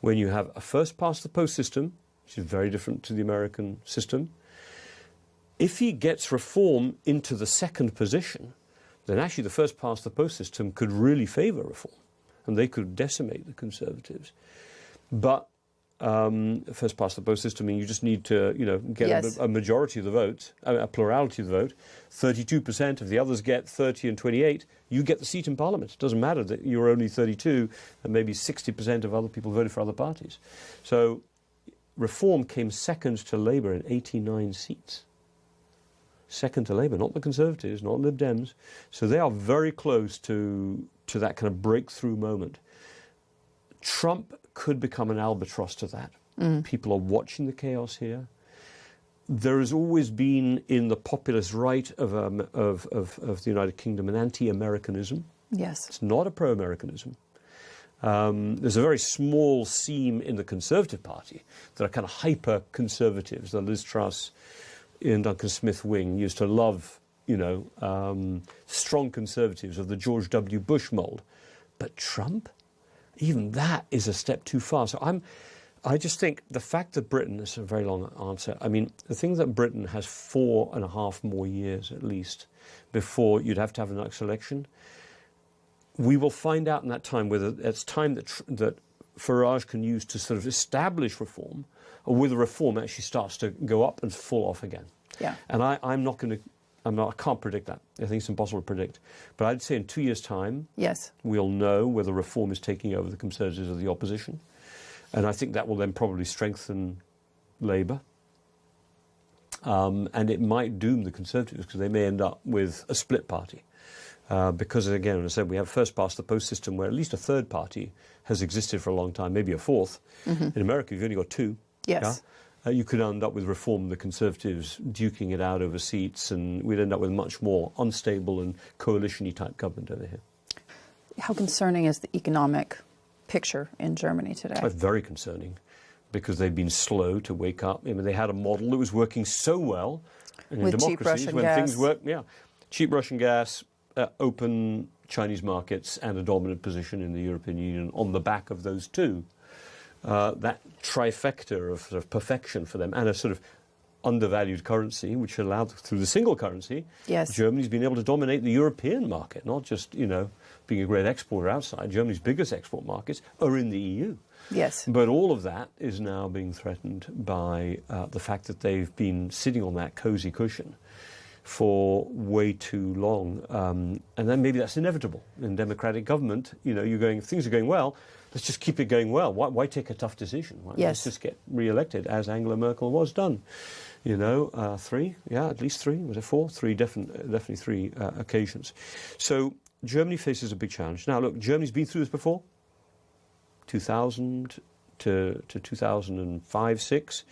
When you have a first-past-the-post system, which is very different to the American system, if he gets reform into the second position, then actually the first-past-the-post system could really favour reform, and they could decimate the Conservatives. But first-past-the-post system, I mean, you just need to, you know, get a majority of the vote, a plurality of the vote. 32% of the others get 30 and 28. You get the seat in Parliament. It doesn't matter that you're only 32 and maybe 60% of other people voted for other parties. So reform came second to Labour in 89 seats. Second to Labour, not the Conservatives, not Lib Dems. So they are very close to that kind of breakthrough moment. Trump could become an albatross to that. People are watching the chaos here. There has always been in the populist right of the United Kingdom an anti-Americanism. Yes. It's not a pro-Americanism. There's a very small seam in the Conservative Party that are kind of hyper-conservatives. The Liz Truss and Duncan Smith wing used to love, you know, strong conservatives of the George W. Bush mould. But Trump? Even that is a step too far. So I just think the fact that Britain, this is a very long answer, I mean, the thing that Britain has 4.5 more years at least before you'd have to have the next election, we will find out in that time whether it's time that Farage can use to sort of establish reform, or whether reform actually starts to go up and fall off again. Yeah. And I can't predict that. I think it's impossible to predict. But I'd say in 2 years' time, yes, we'll know whether reform is taking over the Conservatives or the opposition. And I think that will then probably strengthen Labour. And it might doom the Conservatives because they may end up with a split party. Because, again, as I said, we have first past the post system where at least a third party has existed for a long time, maybe a fourth. In America, you've only got two. Yes. Yeah? You could end up with reform, the Conservatives duking it out over seats, and we'd end up with much more unstable and coalition-y type government over here. How concerning is the economic picture in Germany today? Very concerning, because they've been slow to wake up. I mean, they had a model that was working so well in with democracies cheap Russian when gas. Things work. Yeah, cheap Russian gas, open Chinese markets, and a dominant position in the European Union on the back of those two. That trifecta of, sort of perfection for them, and a sort of undervalued currency, which allowed, through the single currency, yes, Germany's been able to dominate the European market, not just, being a great exporter outside. Germany's biggest export markets are in the EU. Yes. But all of that is now being threatened by the fact that they've been sitting on that cosy cushion for way too long. And then maybe that's inevitable in democratic government. If things are going well, let's just keep it going well. Why take a tough decision? Let's just get re-elected, as Angela Merkel was done. Three, at least three. Was it four? Three, definitely three occasions. So Germany faces a big challenge. Now, look, Germany's been through this before. 2000 to 2005-06.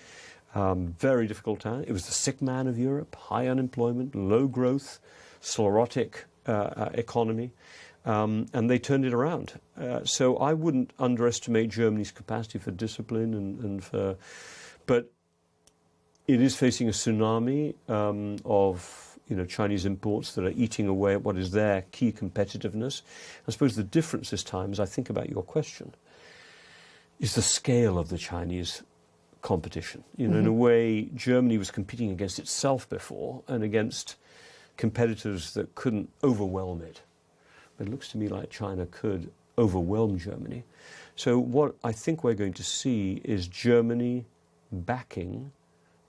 Very difficult time. It was the sick man of Europe, high unemployment, low growth, sclerotic economy, and they turned it around. So I wouldn't underestimate Germany's capacity for discipline but it is facing a tsunami of Chinese imports that are eating away at what is their key competitiveness. I suppose the difference this time, as I think about your question, is the scale of the Chinese competition. In a way, Germany was competing against itself before and against competitors that couldn't overwhelm it. But it looks to me like China could overwhelm Germany. So what I think we're going to see is Germany backing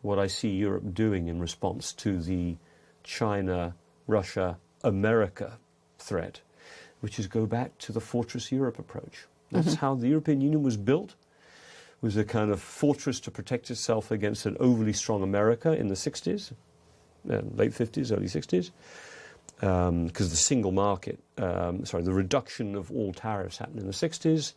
what I see Europe doing in response to the China, Russia, America threat, which is go back to the Fortress Europe approach. That's how the European Union was built. Was a kind of fortress to protect itself against an overly strong America in the 60s, late 50s, early 60s, because the single market, the reduction of all tariffs happened in the 60s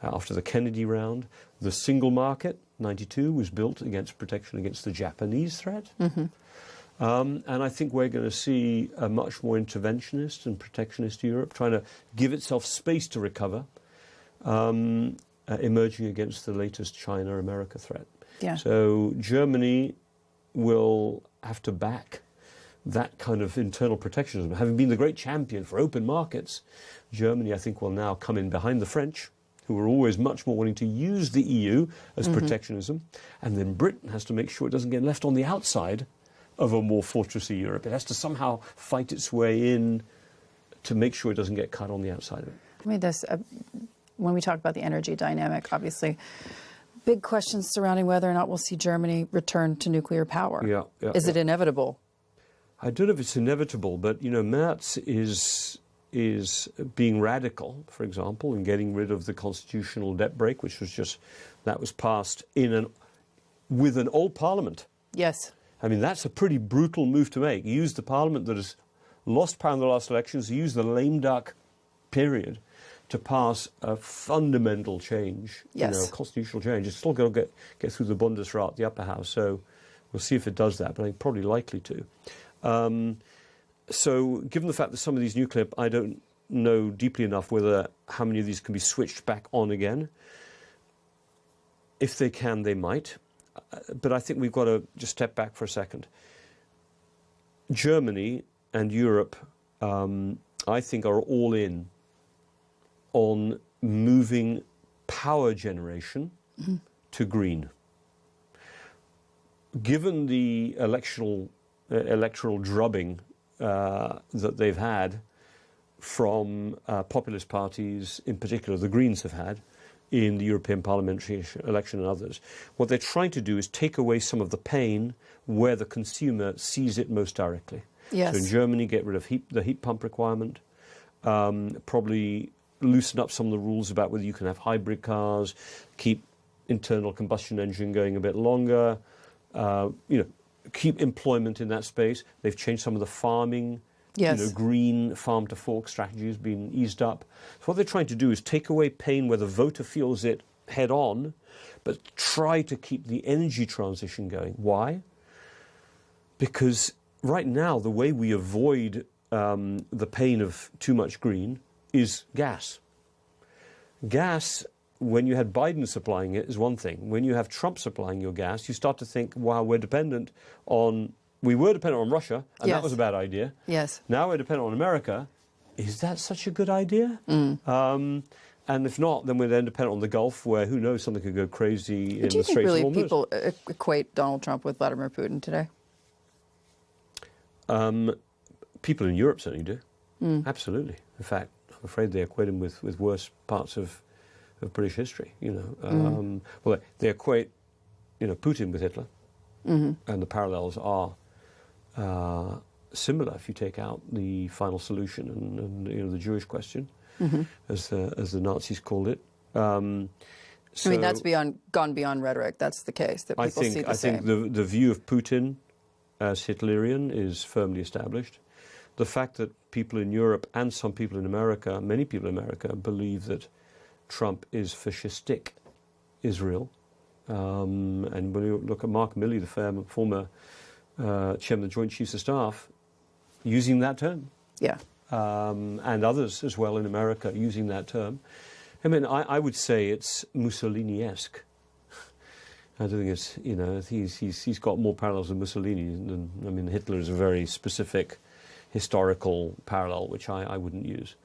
after the Kennedy round. The single market, 92, was built against protection against the Japanese threat. And I think we're going to see a much more interventionist and protectionist Europe trying to give itself space to recover. Emerging against the latest China-America threat. Yeah. So Germany will have to back that kind of internal protectionism. Having been the great champion for open markets, Germany, I think, will now come in behind the French, who were always much more willing to use the EU as protectionism. And then Britain has to make sure it doesn't get left on the outside of a more fortressy Europe. It has to somehow fight its way in to make sure it doesn't get cut on the outside of it. I mean, when we talk about the energy dynamic, obviously, big questions surrounding whether or not we'll see Germany return to nuclear power. Is it inevitable? I don't know if it's inevitable, but, Merz is being radical, for example, in getting rid of the constitutional debt brake, which was passed with an old parliament. Yes. I mean, that's a pretty brutal move to make. Use the parliament that has lost power in the last elections, use the lame duck period to pass a fundamental change, constitutional change. It's still got to get through the Bundesrat, the upper house, so we'll see if it does that, but I think probably likely to. So given the fact that some of these nuclear, I don't know deeply enough how many of these can be switched back on again. If they can, they might. But I think we've got to just step back for a second. Germany and Europe, I think, are all in on moving power generation to green. Given the electoral drubbing that they've had from populist parties, in particular the Greens have had, in the European parliamentary election and others. What they're trying to do is take away some of the pain where the consumer sees it most directly. Yes. So in Germany, get rid of the heat pump requirement, probably loosen up some of the rules about whether you can have hybrid cars, keep internal combustion engine going a bit longer, keep employment in that space. They've changed some of the farming. Yes. Green farm-to-fork strategy has been eased up. So what they're trying to do is take away pain where the voter feels it head-on, but try to keep the energy transition going. Why? Because right now, the way we avoid the pain of too much green is gas. Gas, when you had Biden supplying it, is one thing. When you have Trump supplying your gas, you start to think, wow, we were dependent on Russia, and yes. that was a bad idea. Yes. Now we're dependent on America. Is that such a good idea? And if not, then we're then dependent on the Gulf, where who knows, something could go crazy in the Straits of Hormuz. Do you think really people equate Donald Trump with Vladimir Putin today? People in Europe certainly do. Absolutely. In fact, I'm afraid they equate him with worse parts of British history. Well, they equate, Putin with Hitler, and the parallels are similar if you take out the final solution and the Jewish question, as the Nazis called it. That's gone beyond rhetoric. That's the case that people see the same. I think the view of Putin as Hitlerian is firmly established. The fact that people in Europe and some people in America, many people in America, believe that Trump is fascistic is real. And when you look at Mark Milley, the former chairman of the Joint Chiefs of Staff, using that term. Yeah. And others as well in America using that term. I mean, I would say it's Mussolini-esque. I don't think it's, he's got more parallels with Mussolini than, Hitler is a very specific historical parallel, which I wouldn't use.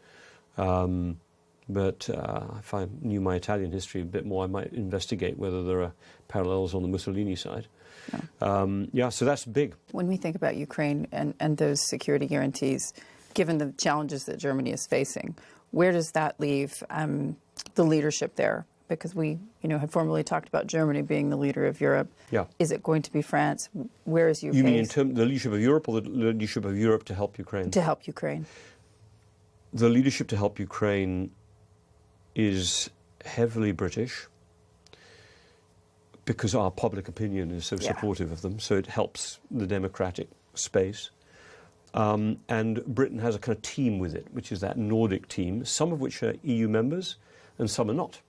But if I knew my Italian history a bit more, I might investigate whether there are parallels on the Mussolini side. So that's big. When we think about Ukraine and those security guarantees, given the challenges that Germany is facing, where does that leave the leadership there? Because we, have formerly talked about Germany being the leader of Europe. Yeah. Is it going to be France? Where is UK? You mean in terms of the leadership of Europe or the leadership of Europe to help Ukraine? To help Ukraine. The leadership to help Ukraine is heavily British because our public opinion is so supportive of them, so it helps the democratic space. And Britain has a kind of team with it, which is that Nordic team, some of which are EU members and some are not.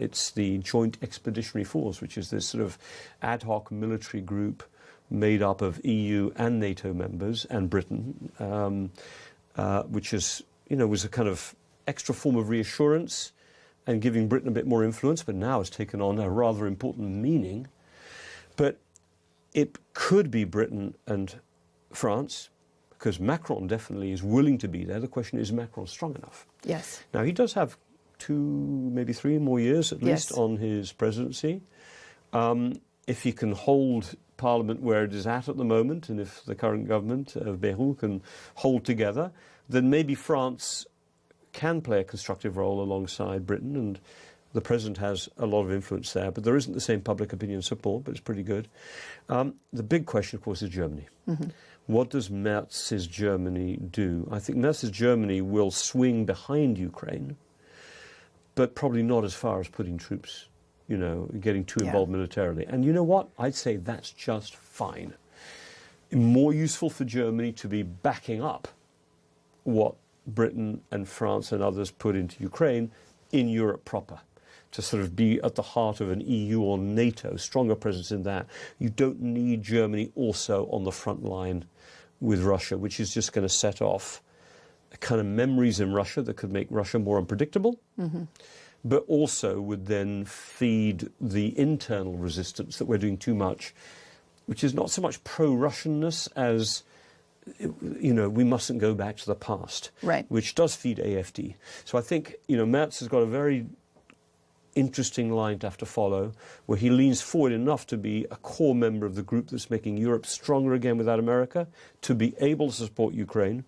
It's the Joint Expeditionary Force, which is this sort of ad hoc military group made up of EU and NATO members and Britain, which is, was a kind of extra form of reassurance and giving Britain a bit more influence, but now has taken on a rather important meaning. But it could be Britain and France, because Macron definitely is willing to be there. The question is Macron strong enough? Yes. Now, he does have 2, maybe 3 more years at least on his presidency. If he can hold Parliament where it is at the moment, and if the current government of Bayrou can hold together, then maybe France can play a constructive role alongside Britain, and the president has a lot of influence there, but there isn't the same public opinion support, but it's pretty good. The big question, of course, is Germany. What does Merz's Germany do? I think Merz's Germany will swing behind Ukraine, but probably not as far as putting troops, getting too involved militarily. And you know what? I'd say that's just fine. More useful for Germany to be backing up what Britain and France and others put into Ukraine in Europe proper, to sort of be at the heart of an EU or NATO, stronger presence in that. You don't need Germany also on the front line with Russia, which is just going to set off kind of memories in Russia that could make Russia more unpredictable, but also would then feed the internal resistance that we're doing too much, which is not so much pro-Russianness as, we mustn't go back to the past, which does feed AfD. So I think, Merz has got a very interesting line to have to follow, where he leans forward enough to be a core member of the group that's making Europe stronger again without America, to be able to support Ukraine,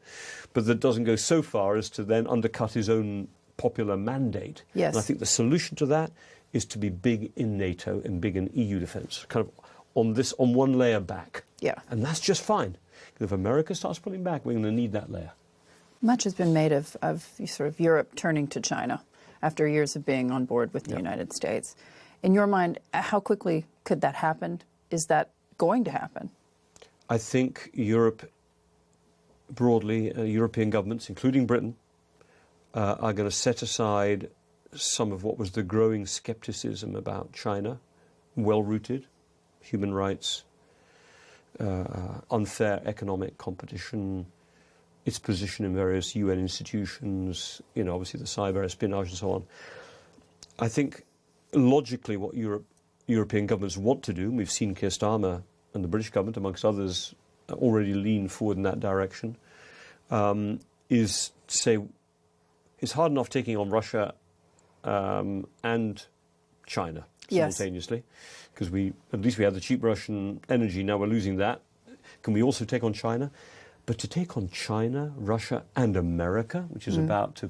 but that doesn't go so far as to then undercut his own popular mandate. Yes. And I think the solution to that is to be big in NATO and big in EU defence, kind of on one layer back. Yeah. And that's just fine. If America starts pulling back, we're going to need that layer. Much has been made of sort of Europe turning to China after years of being on board with the United States. In your mind, how quickly could that happen? Is that going to happen? I think Europe, broadly, European governments, including Britain, are going to set aside some of what was the growing scepticism about China, well-rooted, human rights, unfair economic competition, its position in various UN institutions, obviously the cyber espionage and so on. I think logically what European governments want to do, and we've seen Keir Starmer and the British government, amongst others, already lean forward in that direction, is to say it's hard enough taking on Russia and China simultaneously, because at least we had the cheap Russian energy, now we're losing that. Can we also take on China? But to take on China, Russia and America, which is about to,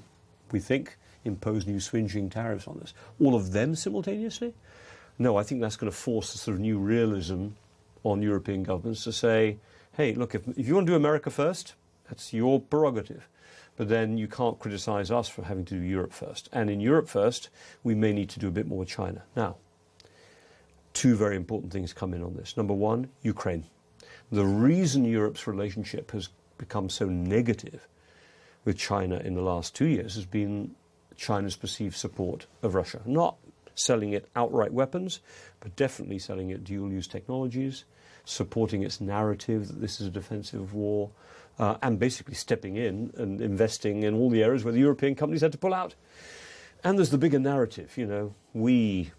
we think, impose new swingeing tariffs on us, all of them simultaneously? No, I think that's going to force a sort of new realism on European governments to say, hey, look, if you want to do America first, that's your prerogative. But then you can't criticize us for having to do Europe first. And in Europe first, we may need to do a bit more with China. Now, two very important things come in on this. Number one, Ukraine. The reason Europe's relationship has become so negative with China in the last 2 years has been China's perceived support of Russia. Not selling it outright weapons, but definitely selling it dual-use technologies, supporting its narrative that this is a defensive war, and basically stepping in and investing in all the areas where the European companies had to pull out. And there's the bigger narrative, we,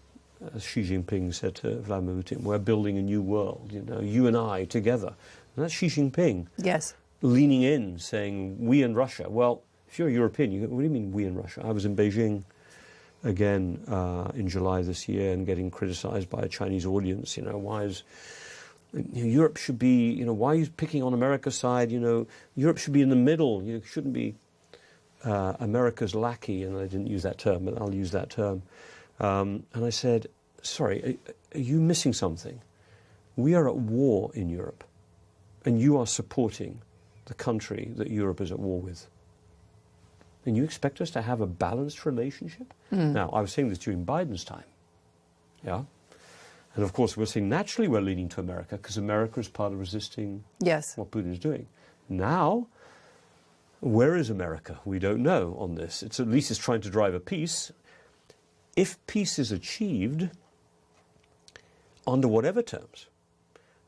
as Xi Jinping said to Vladimir Putin, we're building a new world, you and I together. And that's Xi Jinping. Yes. Leaning in, saying, we and Russia. Well, if you're a European, what do you mean we and Russia? I was in Beijing again in July this year and getting criticized by a Chinese audience. Why is Europe should be, why are you picking on America's side? Europe should be in the middle. You shouldn't be America's lackey. And I didn't use that term, but I'll use that term. And I said, sorry, are you missing something? We are at war in Europe, and you are supporting the country that Europe is at war with. And you expect us to have a balanced relationship? Now, I was saying this during Biden's time. Yeah. And of course, we're saying naturally we're leaning to America because America is part of resisting what Putin is doing. Now, where is America? We don't know on this. At least it's trying to drive a peace. If peace is achieved under whatever terms,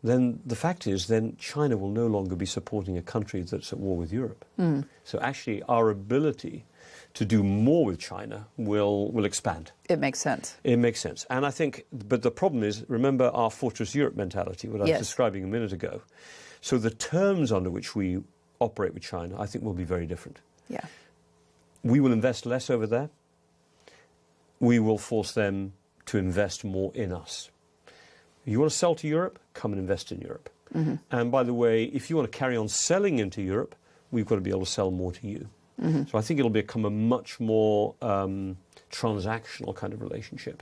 then the fact is then China will no longer be supporting a country that's at war with Europe. So actually our ability to do more with China will expand. It makes sense. It makes sense. And I think, but the problem is, remember our Fortress Europe mentality, what I was describing a minute ago. So the terms under which we operate with China, I think will be very different. Yeah. We will invest less over there. We will force them to invest more in us. You want to sell to Europe? Come and invest in Europe. And by the way, if you want to carry on selling into Europe, we've got to be able to sell more to you. So I think it'll become a much more transactional kind of relationship.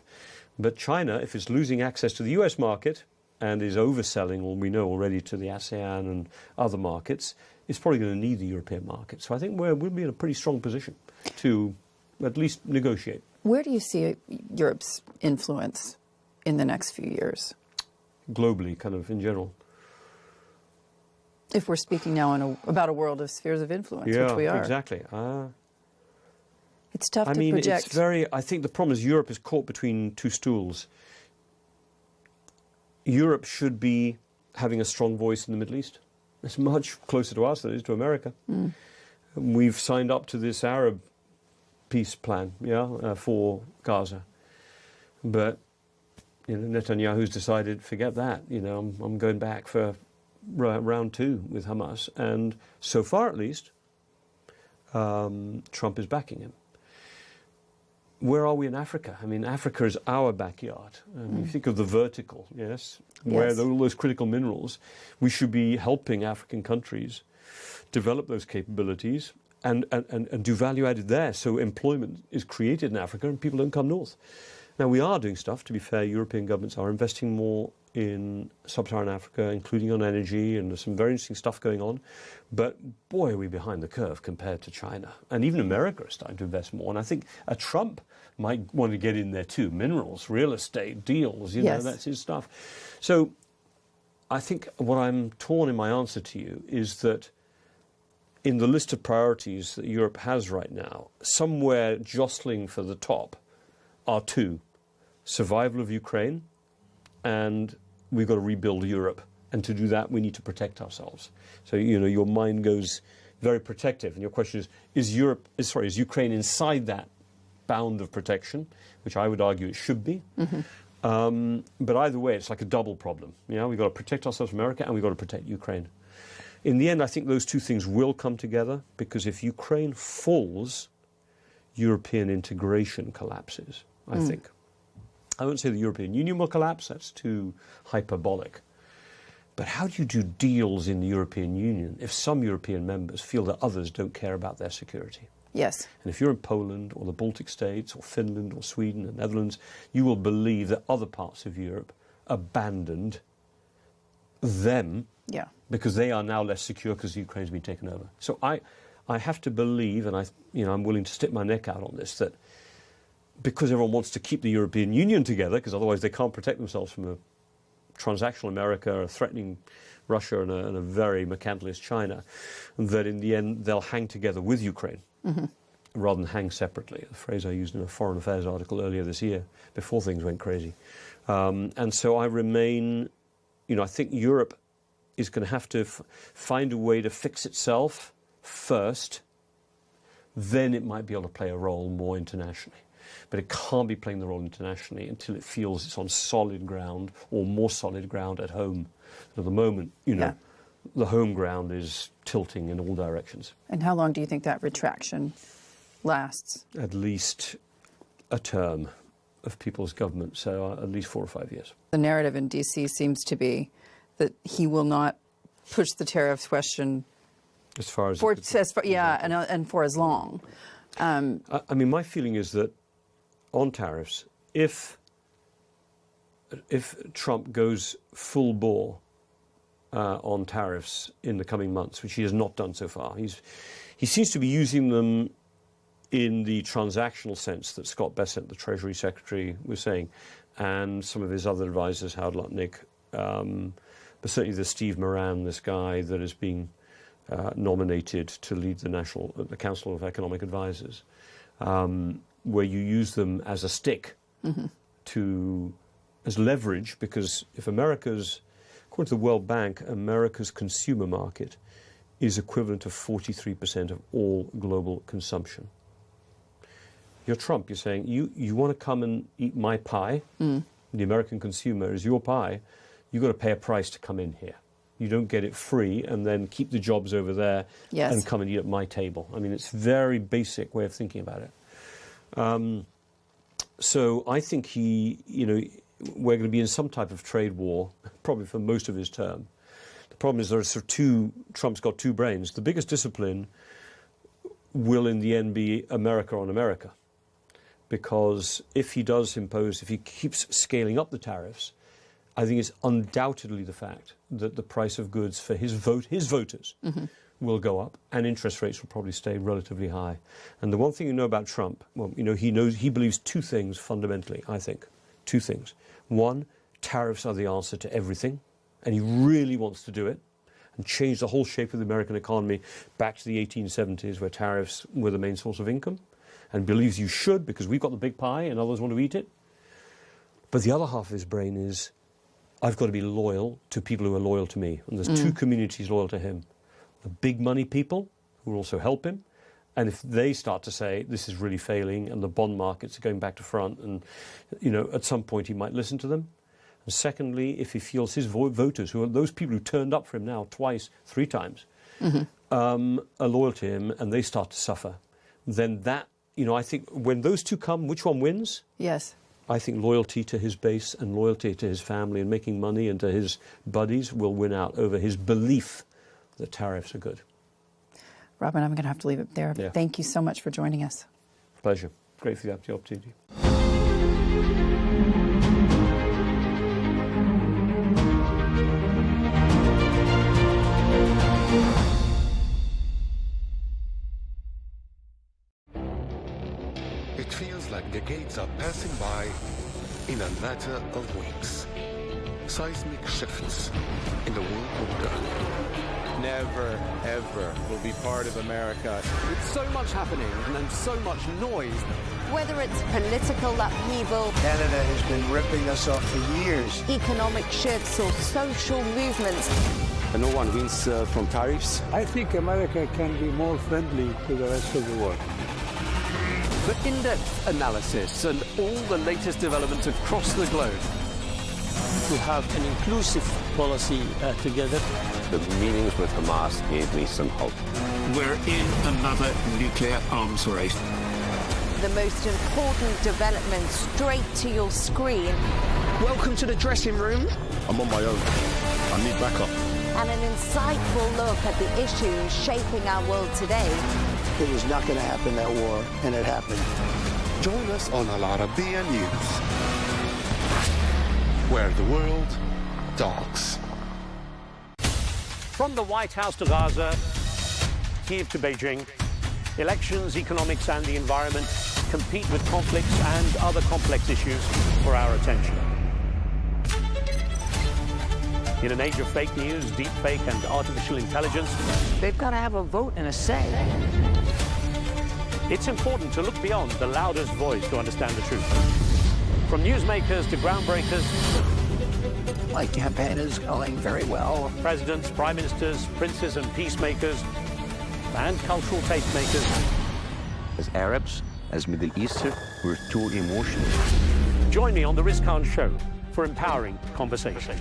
But China, if it's losing access to the US market and is overselling, well, we know already, to the ASEAN and other markets, it's probably going to need the European market. So I think we'll be in a pretty strong position to at least negotiate. Where do you see Europe's influence in the next few years? Globally, kind of in general. If we're speaking now about a world of spheres of influence, which we are. Exactly. It's tough to project. It's I think the problem is Europe is caught between two stools. Europe should be having a strong voice in the Middle East. It's much closer to us than it is to America. We've signed up to this Arab peace plan, for Gaza. But Netanyahu's decided, forget that. I'm going back for round two with Hamas. And so far, at least, Trump is backing him. Where are we in Africa? I mean, Africa is our backyard. You think of the vertical, where all those critical minerals, we should be helping African countries develop those capabilities do value added there, so employment is created in Africa and people don't come north. Now, we are doing stuff. To be fair, European governments are investing more in sub-Saharan Africa, including on energy, and there's some very interesting stuff going on. But boy, are we behind the curve compared to China. And even America is starting to invest more. And I think Trump might want to get in there too. Minerals, real estate, deals, you know, that's his stuff. So I think what I'm torn in my answer to you is that in the list of priorities that Europe has right now, somewhere jostling for the top are two: survival of Ukraine, and we've got to rebuild Europe. And to do that, we need to protect ourselves. So, you know, your mind goes very protective. And your question is Ukraine inside that bound of protection, which I would argue it should be. But either way, it's like a double problem. You know, we've got to protect ourselves from America and we've got to protect Ukraine. In the end, I think those two things will come together, because if Ukraine falls, European integration collapses, I think. I wouldn't say the European Union will collapse, that's too hyperbolic. But how do you do deals in the European Union if some European members feel that others don't care about their security? Yes. And if you're in Poland or the Baltic states or Finland or Sweden and Netherlands, you will believe that other parts of Europe abandoned them because they are now less secure because Ukraine's been taken over. So I have to believe, and I'm willing to stick my neck out on this, that because everyone wants to keep the European Union together, because otherwise they can't protect themselves from a transactional America, a threatening Russia, and a very mercantilist China, that in the end they'll hang together with Ukraine rather than hang separately. A phrase I used in a Foreign Affairs article earlier this year, before things went crazy. And so I remain, I think Europe is going to have to find a way to fix itself first, then it might be able to play a role more internationally. But it can't be playing the role internationally until it feels it's on solid ground or more solid ground at home. At the moment, the home ground is tilting in all directions. And how long do you think that retraction lasts? At least a term of people's government, so at least 4 or 5 years. The narrative in D.C. seems to be that he will not push the tariffs question as far as and for as long. I mean, my feeling is that on tariffs, if Trump goes full bore on tariffs in the coming months, which he has not done so far, he seems to be using them in the transactional sense that Scott Bessent, the Treasury Secretary, was saying, and some of his other advisors, Howard Lutnick, but certainly the Steve Moran, this guy that is being nominated to lead the Council of Economic Advisors, where you use them as a stick as leverage, because if according to the World Bank, America's consumer market is equivalent to 43% of all global consumption. You're Trump, you're saying, you want to come and eat my pie, the American consumer is your pie, you've got to pay a price to come in here. You don't get it free and then keep the jobs over there and come and eat at my table. I mean, it's a very basic way of thinking about it. So I think we're going to be in some type of trade war, probably for most of his term. The problem is Trump's got two brains. The biggest discipline will in the end be America on America. Because if he keeps scaling up the tariffs, I think it's undoubtedly the fact that the price of goods for his voters will go up, and interest rates will probably stay relatively high. And the one thing you know about Trump, he believes two things fundamentally, I think. Two things. One, tariffs are the answer to everything, and he really wants to do it and change the whole shape of the American economy back to the 1870s, where tariffs were the main source of income, and believes you should because we've got the big pie and others want to eat it. But the other half of his brain is, I've got to be loyal to people who are loyal to me. And there's two communities loyal to him. The big money people, who will also help him. And if they start to say, this is really failing and the bond markets are going back to front, and, at some point he might listen to them. And secondly, if he feels his voters, who are those people who turned up for him now twice, 3 times, are loyal to him and they start to suffer, then that, I think when those two come, which one wins? Yes. I think loyalty to his base and loyalty to his family and making money and to his buddies will win out over his belief that tariffs are good. Robin, I'm going to have to leave it there. Yeah. Thank you so much for joining us. Pleasure. Great for you to have the opportunity. It feels like decades are passing by in a matter of weeks. Seismic shifts in the world order. Never, ever will be part of America. With so much happening and then so much noise. Whether it's political upheaval, Canada has been ripping us off for years. economic shifts, or social movements, And no one wins from tariffs. I think America can be more friendly to the rest of the world. For in-depth analysis and all the latest developments across the globe. To have an inclusive policy together. The meetings with Hamas gave me some hope. We're in another nuclear arms race. the most important developments straight to your screen. Welcome to the dressing room. I'm on my own. I need backup. And an insightful look at the issues shaping our world today. It was not going to happen, that war, and it happened. Join us on Arabiya News, where the world talks. From the White House to Gaza, Kiev to Beijing, elections, economics and the environment compete with conflicts and other complex issues for our attention. In an age of fake news, deepfake and artificial intelligence, they've got to have a vote and a say. It's important to look beyond the loudest voice to understand the truth. From newsmakers to groundbreakers, my campaign is going very well. Presidents, prime ministers, princes and peacemakers, and cultural tastemakers. As Arabs, as Middle Eastern, we're too emotional. Join me on the Riz Khan Show for empowering conversation.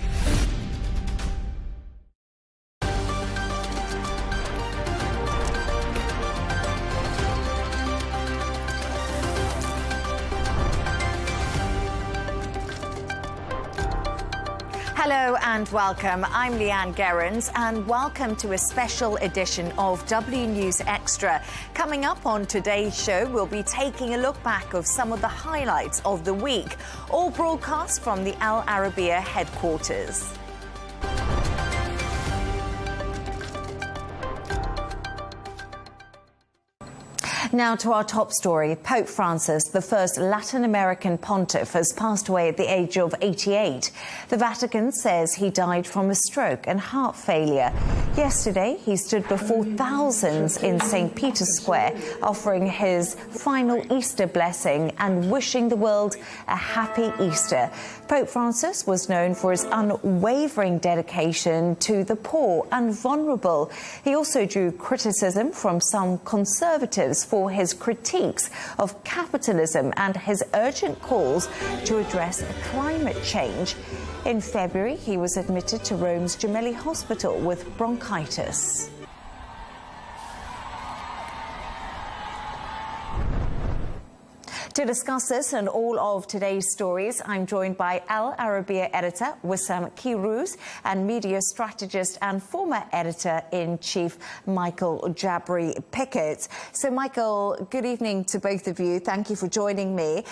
Hello and welcome. I'm Leigh Ann Gerrans and welcome to a special edition of W News Extra. Coming up on today's show, we'll be taking a look back of some of the highlights of the week, all broadcast from the Al Arabiya headquarters. Now to our top story. Pope Francis, the first Latin American pontiff, has passed away at the age of 88. The Vatican says he died from a stroke and heart failure. Yesterday, he stood before thousands in St. Peter's Square, offering his final Easter blessing and wishing the world a happy Easter. Pope Francis was known for his unwavering dedication to the poor and vulnerable. He also drew criticism from some conservatives for his critiques of capitalism and his urgent calls to address climate change. In February, he was admitted to Rome's Gemelli Hospital with bronchitis. To discuss this and all of today's stories, I'm joined by Al Arabiya editor Wissam Kirouz and media strategist and former editor-in-chief Michael Jabri Pickett. So, Michael, good evening to both of you. Thank you for joining me.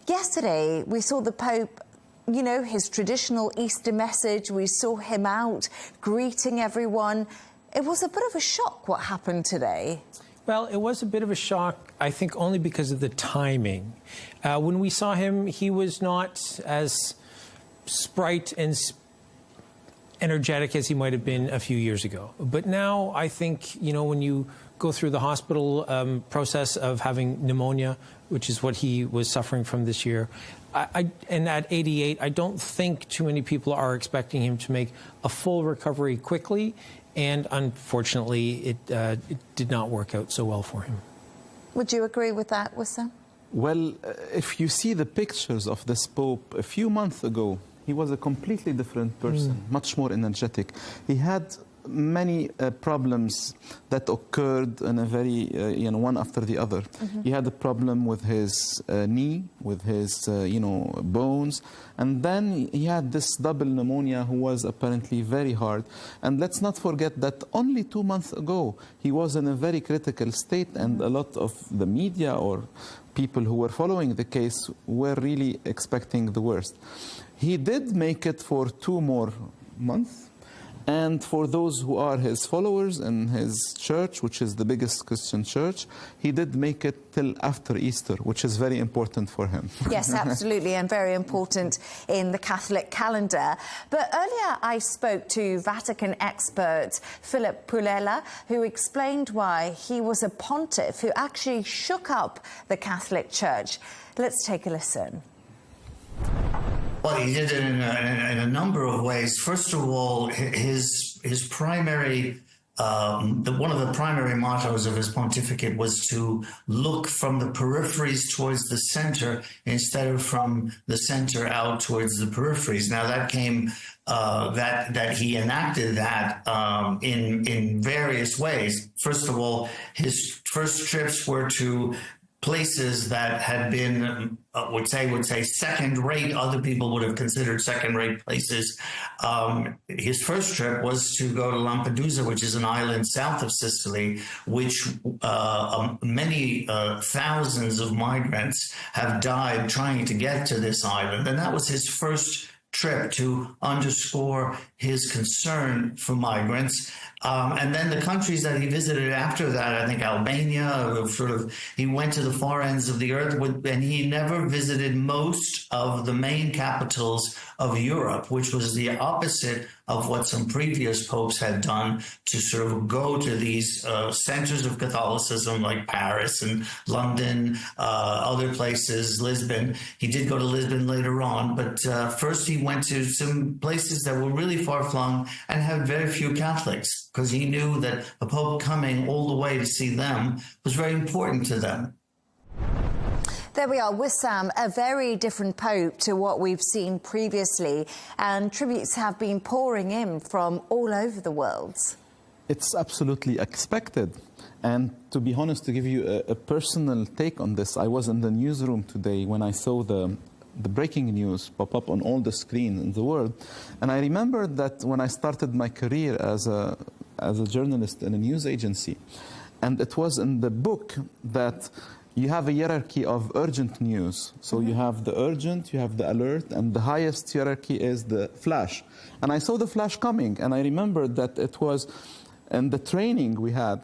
Yesterday, we saw the Pope, you know, his traditional Easter message. We saw him out greeting everyone. It was a bit of a shock what happened today. Well, it was a bit of a shock, I think, only because of the timing. When we saw him, he was not as sprite and energetic as he might have been a few years ago. But now, I think, you know, when you go through the hospital process of having pneumonia, which is what he was suffering from this year, and at 88, I don't think too many people are expecting him to make a full recovery quickly. And unfortunately, it did not work out so well for him. Would you agree with that, Wissam? Well, if you see the pictures of this Pope a few months ago, he was a completely different person, much more energetic. He had many problems that occurred in a very, one after the other. He had a problem with his knee, with his, bones. And then he had this double pneumonia who was apparently very hard. And let's not forget that only 2 months ago, he was in a very critical state, and a lot of the media or people who were following the case were really expecting the worst. He did make it for 2 more months. And for those who are his followers in his church, which is the biggest Christian church, he did make it till after Easter, which is very important for him. Yes, absolutely, and very important in the Catholic calendar. But earlier I spoke to Vatican expert Philip Pulella, who explained why he was a pontiff who actually shook up the Catholic Church. Let's take a listen. Well, he did it in a number of ways. First of all, his primary, one of the primary mottos of his pontificate was to look from the peripheries towards the center instead of from the center out towards the peripheries. Now that came, that he enacted that in various ways. First of all, his first trips were to places that had been, would say second-rate. Other people would have considered second-rate places. His first trip was to go to Lampedusa, which is an island south of Sicily, which many thousands of migrants have died trying to get to this island. And that was his first trip to underscore his concern for migrants. And then the countries that he visited after that, I think Albania, he went to the far ends of the earth, and he never visited most of the main capitals of Europe, which was the opposite of what some previous popes had done, to sort of go to these centers of Catholicism like Paris and London, other places, Lisbon. He did go to Lisbon later on, but first he went to some places that were really far-flung and had very few Catholics, because he knew that a pope coming all the way to see them was very important to them. There we are, Wissam, a very different pope to what we've seen previously, and tributes have been pouring in from all over the world. It's absolutely expected. And to be honest, to give you a personal take on this, I was in the newsroom today when I saw the breaking news pop up on all the screens in the world. And I remember that when I started my career as a journalist in a news agency, and it was in the book that you have a hierarchy of urgent news. So you have the urgent, you have the alert, and the highest hierarchy is the flash. And I saw the flash coming, and I remembered that it was in the training we had,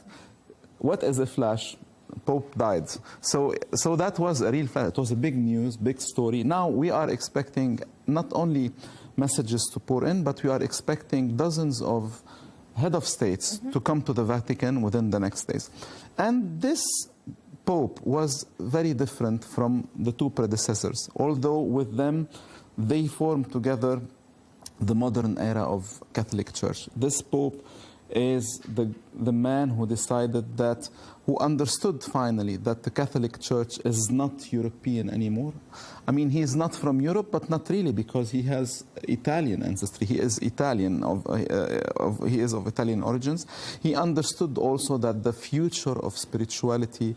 what is a flash? Pope died. So that was a real flash. It was a big news, big story. Now we are expecting not only messages to pour in, but we are expecting dozens of head of states to come to the Vatican within the next days. And this Pope was very different from the 2 predecessors, although with them they formed together the modern era of Catholic Church. This Pope is the man who decided that, who understood finally that the Catholic Church is not European anymore. I mean, he is not from Europe, but not really, because he has Italian ancestry. He is Italian, he is of Italian origins. He understood also that the future of spirituality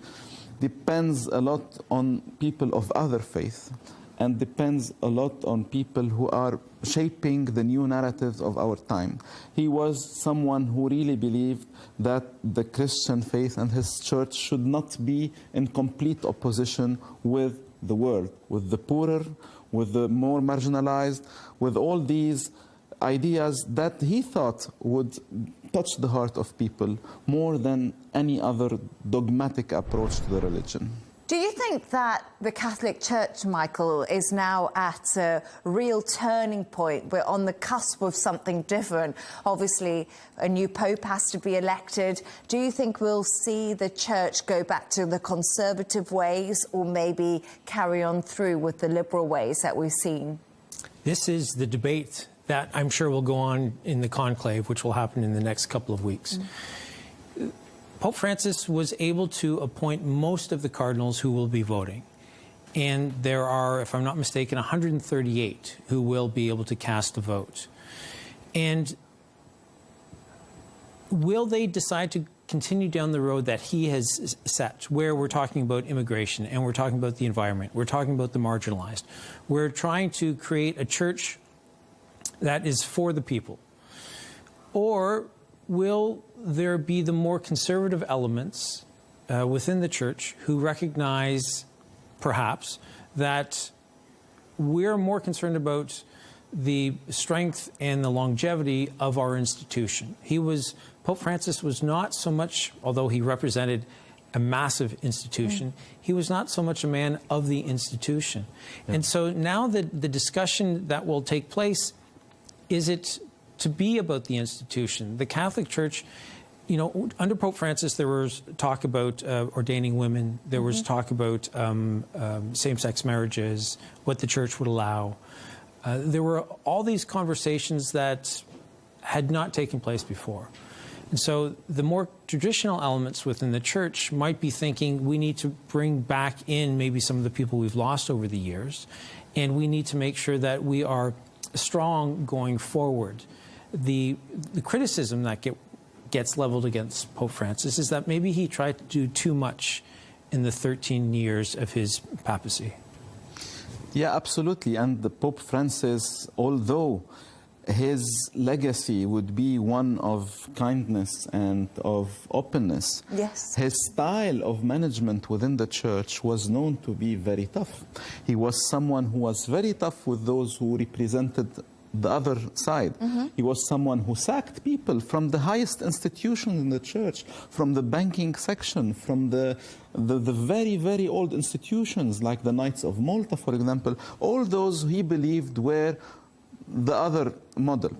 depends a lot on people of other faith, and depends a lot on people who are shaping the new narratives of our time. He was someone who really believed that the Christian faith and his church should not be in complete opposition with the world, with the poorer, with the more marginalized, with all these ideas that he thought would touch the heart of people more than any other dogmatic approach to the religion. Do you think that the Catholic Church, Michael, is now at a real turning point? We're on the cusp of something different. Obviously, a new pope has to be elected. Do you think we'll see the Church go back to the conservative ways, or maybe carry on through with the liberal ways that we've seen? This is the debate that I'm sure will go on in the conclave, which will happen in the next couple of weeks. Pope Francis was able to appoint most of the cardinals who will be voting. And there are, if I'm not mistaken, 138 who will be able to cast a vote. And will they decide to continue down the road that he has set, where we're talking about immigration and we're talking about the environment, we're talking about the marginalized, we're trying to create a church that is for the people? Or will there be the more conservative elements within the church who recognize, perhaps, that we're more concerned about the strength and the longevity of our institution? Pope Francis was not so much, although he represented a massive institution, he was not so much a man of the institution. Yeah. And so now the discussion that will take place, is it to be about the institution? The Catholic Church, you know, under Pope Francis, there was talk about ordaining women. There was talk about same-sex marriages, what the church would allow. There were all these conversations that had not taken place before. And so the more traditional elements within the church might be thinking we need to bring back in maybe some of the people we've lost over the years, and we need to make sure that we are strong going forward. The criticism that gets leveled against Pope Francis is that maybe he tried to do too much in the 13 years of his papacy. Yeah, absolutely. And the Pope Francis, although his legacy would be one of kindness and of openness, yes, his style of management within the church was known to be very tough. He was someone who was very tough with those who represented the other side. He was someone who sacked people from the highest institutions in the church, from the banking section, from the very, very old institutions like the Knights of Malta, for example. All those he believed were the other model.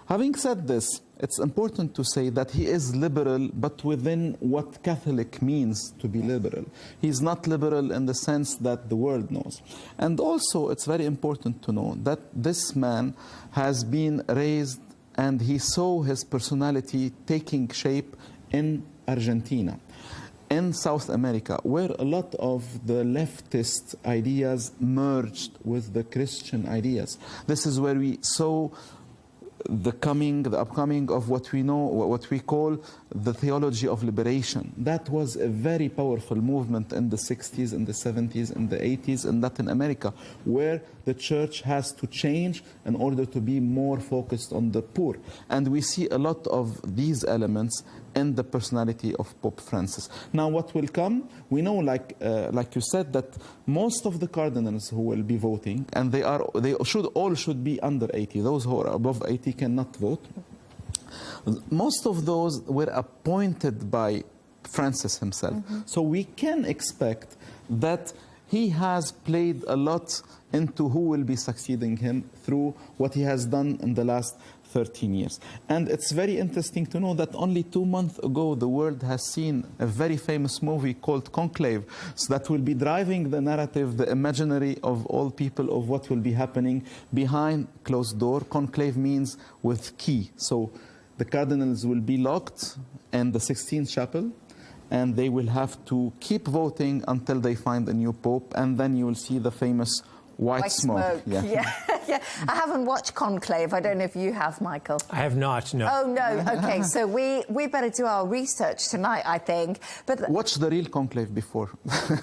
Having said this, it's important to say that he is liberal, but within what Catholic means to be liberal. He's not liberal in the sense that the world knows. And also, it's very important to know that this man has been raised and he saw his personality taking shape in Argentina, in South America, where a lot of the leftist ideas merged with the Christian ideas. This is where we saw the upcoming of what we call the theology of liberation. That was a very powerful movement in the 60s, in the 70s, in the 80s in Latin America, where the church has to change in order to be more focused on the poor. And we see a lot of these elements in the personality of Pope Francis. Now, what will come? We know, like you said, that most of the cardinals who will be voting, and they should be under 80. Those who are above 80 cannot vote. Most of those were appointed by Francis himself. So we can expect that he has played a lot into who will be succeeding him through what he has done in the last 13 years. And it's very interesting to know that only 2 months ago the world has seen a very famous movie called Conclave, so that will be driving the narrative, the imaginary of all people of what will be happening behind closed door. Conclave means with key. So the cardinals will be locked in the 16th chapel, and they will have to keep voting until they find a new pope, and then you will see the famous white smoke. Yeah. I haven't watched Conclave. I don't know if you have, Michael. I have not, no. Oh, no. Okay, so we better do our research tonight, I think. But watch the real Conclave before.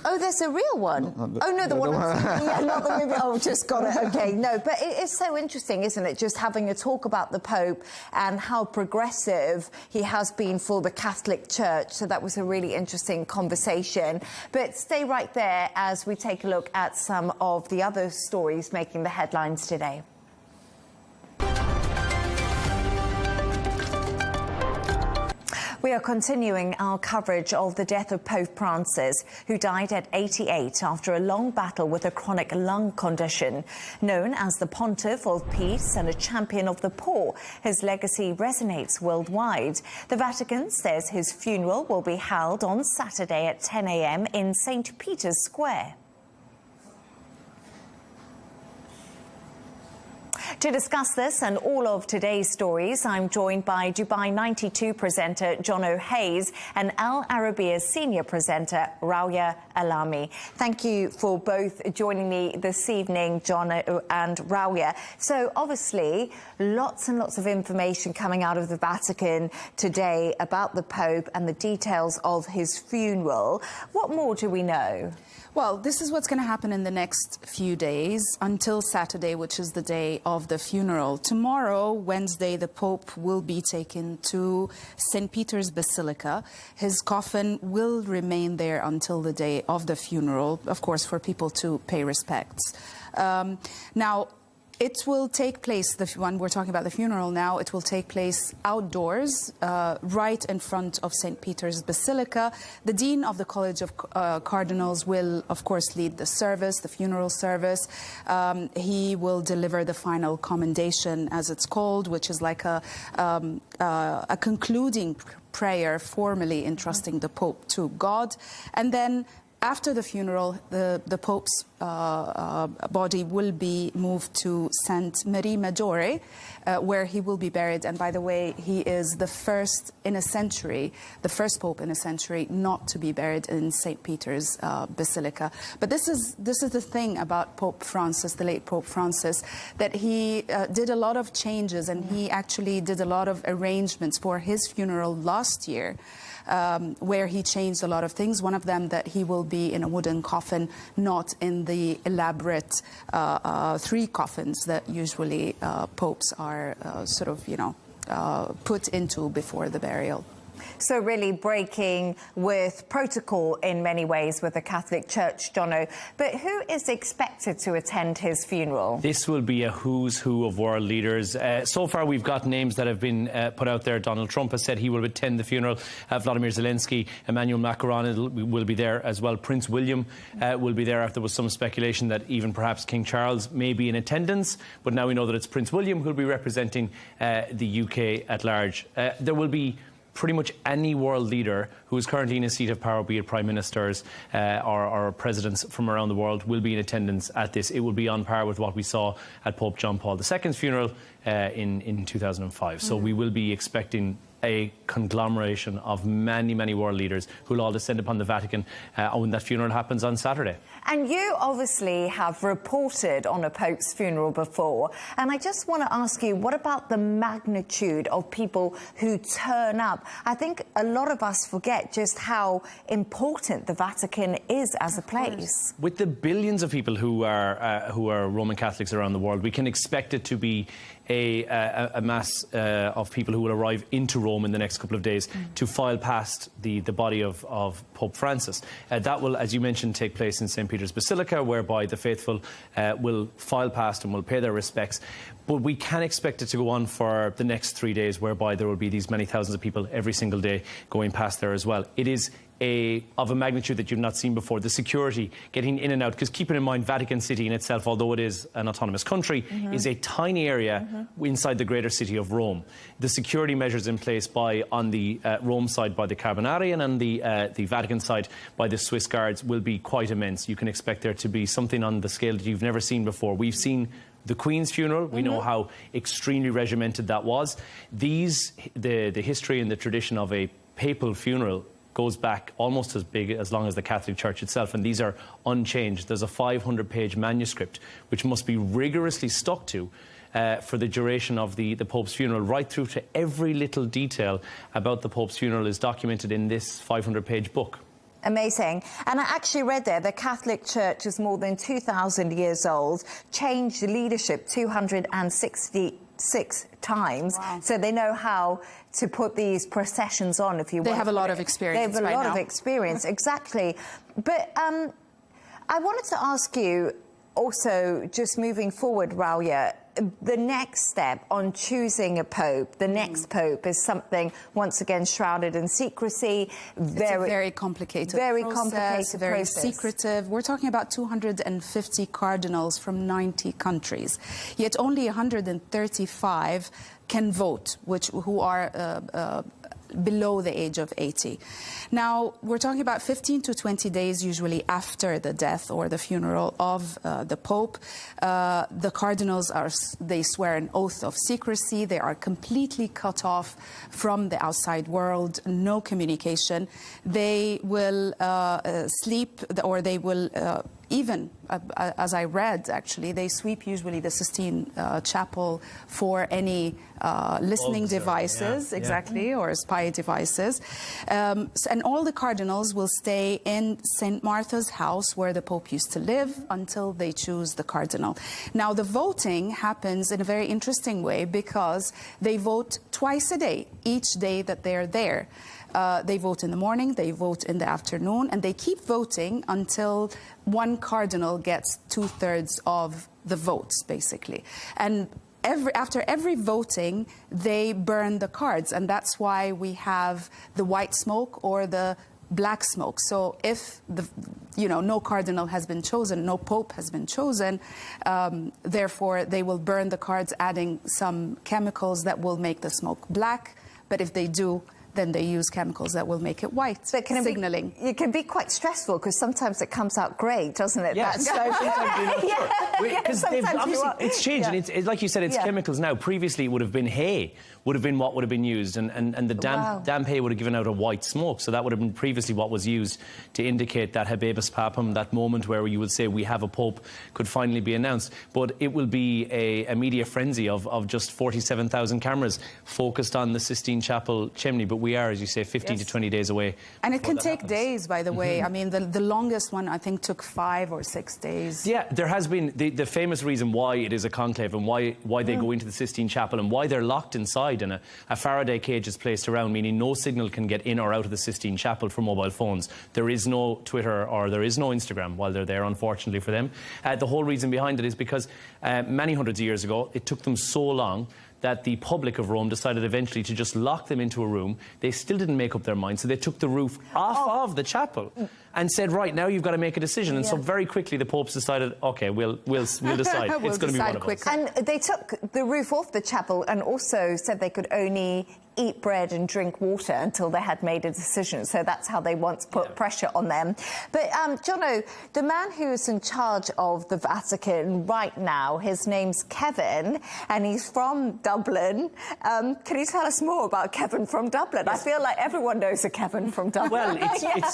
Oh, there's a real one? The one yeah, not the movie. Oh, just got it. Okay, no. But it's so interesting, isn't it, just having a talk about the Pope and how progressive he has been for the Catholic Church. So that was a really interesting conversation. But stay right there as we take a look at some of the other stories making the headlines today. We are continuing our coverage of the death of Pope Francis, who died at 88 after a long battle with a chronic lung condition. Known as the Pontiff of Peace and a champion of the poor, his legacy resonates worldwide. The Vatican says his funeral will be held on Saturday at 10 a.m. in St. Peter's Square. To discuss this and all of today's stories, I'm joined by Dubai 92 presenter John O'Hays and Al Arabiya's senior presenter Rawia Alami. Thank you for both joining me this evening, John and Rawia. So obviously, lots and lots of information coming out of the Vatican today about the Pope and the details of his funeral. What more do we know? Well, this is what's going to happen in the next few days until Saturday, which is the day of the funeral. Tomorrow, Wednesday, the Pope will be taken to St. Peter's Basilica. His coffin will remain there until the day of the funeral, of course, for people to pay respects. Now, it will take place, when we're talking about the funeral now, it will take place outdoors, right in front of St. Peter's Basilica. The Dean of the College of Cardinals will, of course, lead the service, the funeral service. He will deliver the final commendation, as it's called, which is like a concluding prayer, formally entrusting the Pope to God. And then after the funeral, the Pope's body will be moved to St. Marie Maggiore, where he will be buried. And by the way, he is the first in a century, the first Pope in a century not to be buried in St. Peter's Basilica. But this is the thing about Pope Francis, the late Pope Francis, that he did a lot of changes, and he actually did a lot of arrangements for his funeral last year. Where he changed a lot of things. One of them that he will be in a wooden coffin, not in the elaborate three coffins that usually popes are put into before the burial. So really breaking with protocol in many ways with the Catholic Church, Jono. But who is expected to attend his funeral? This will be a who's who of world leaders. So far, we've got names that have been put out there. Donald Trump has said he will attend the funeral. Vladimir Zelensky, Emmanuel Macron will be there as well. Prince William will be there. There was some speculation that even perhaps King Charles may be in attendance. But now we know that it's Prince William who will be representing the UK at large. There will be pretty much any world leader who is currently in a seat of power, be it prime ministers or presidents from around the world, will be in attendance at this. It will be on par with what we saw at Pope John Paul II's funeral in 2005. So we will be expecting a conglomeration of many, many world leaders who will all descend upon the Vatican when that funeral happens on Saturday. And you obviously have reported on a Pope's funeral before, and I just want to ask you, what about the magnitude of people who turn up? I think a lot of us forget just how important the Vatican is as a place. With the billions of people who are Roman Catholics around the world, we can expect it to be a mass of people who will arrive into Rome in the next couple of days to file past the body of Pope Francis. That will, as you mentioned, take place in St. Peter's Basilica, whereby the faithful will file past and will pay their respects. But we can expect it to go on for the next 3 days, whereby there will be these many thousands of people every single day going past there as well. It is of a magnitude that you've not seen before. The security getting in and out, because keeping in mind Vatican City in itself, although it is an autonomous country, is a tiny area inside the greater city of Rome. The security measures in place on the Rome side by the Carbonari and the Vatican side by the Swiss Guards will be quite immense. You can expect there to be something on the scale that you've never seen before. We've seen the Queen's funeral. We know how extremely regimented that was. The history and the tradition of a papal funeral goes back almost as long as the Catholic Church itself, and these are unchanged. There's a 500-page manuscript which must be rigorously stuck to for the duration of the Pope's funeral. Right through to every little detail about the Pope's funeral is documented in this 500-page book. Amazing. And I actually read there the Catholic Church is more than 2,000 years old, changed leadership 266 times. Wow. So they know how to put these processions on, if you want. They have a lot of experience. They have a lot of experience, exactly. But I wanted to ask you also, just moving forward, Rawia, the next step on choosing a pope, the next pope, is something once again shrouded in secrecy. It's a very complicated process, very secretive. We're talking about 250 cardinals from 90 countries, yet only 135 can vote, who are below the age of 80. Now, we're talking about 15 to 20 days usually after the death or the funeral of the Pope. The cardinals they swear an oath of secrecy. They are completely cut off from the outside world, no communication. They will sleep, or they will even, as I read, actually, they sweep usually the Sistine Chapel for any listening devices, or spy devices. And all the cardinals will stay in St. Martha's house where the Pope used to live until they choose the cardinal. Now, the voting happens in a very interesting way because they vote twice a day, each day that they're there. They vote in the morning, they vote in the afternoon, and they keep voting until one cardinal gets 2/3 of the votes, basically. And after every voting, they burn the cards, and that's why we have the white smoke or the black smoke. So if no cardinal has been chosen, no pope has been chosen, therefore they will burn the cards, adding some chemicals that will make the smoke black. But if they do, then they use chemicals that will make it white, signaling. It can be quite stressful because sometimes it comes out great, doesn't it? Yes. Because it's changed. And it's like you said, it's chemicals now. Previously, it would have been hay, would have been what would have been used, and the damp hay would have given out a white smoke. So that would have been previously what was used to indicate that habemus papam, that moment where you would say we have a pope, could finally be announced. But it will be a media frenzy of just 47,000 cameras focused on the Sistine Chapel chimney. But we are, as you say, 15 to 20 days away. And it can take days, by the way. I mean, the longest one, I think, took 5 or 6 days. Yeah, there has been the famous reason why it is a conclave and why they go into the Sistine Chapel and why they're locked inside and a Faraday cage is placed around, meaning no signal can get in or out of the Sistine Chapel for mobile phones. There is no Twitter or there is no Instagram while they're there, unfortunately for them. The whole reason behind it is because many hundreds of years ago, it took them so long that the public of Rome decided eventually to just lock them into a room. They still didn't make up their mind, so they took the roof off of the chapel and said, right, now you've got to make a decision. And so very quickly the popes decided, OK, we'll decide. It's going to be one of us. And they took the roof off the chapel and also said they could only eat bread and drink water until they had made a decision. So that's how they once put pressure on them. But, Jono, the man who is in charge of the Vatican right now, his name's Kevin, and he's from Dublin. Can you tell us more about Kevin from Dublin? Yes. I feel like everyone knows a Kevin from Dublin. Well,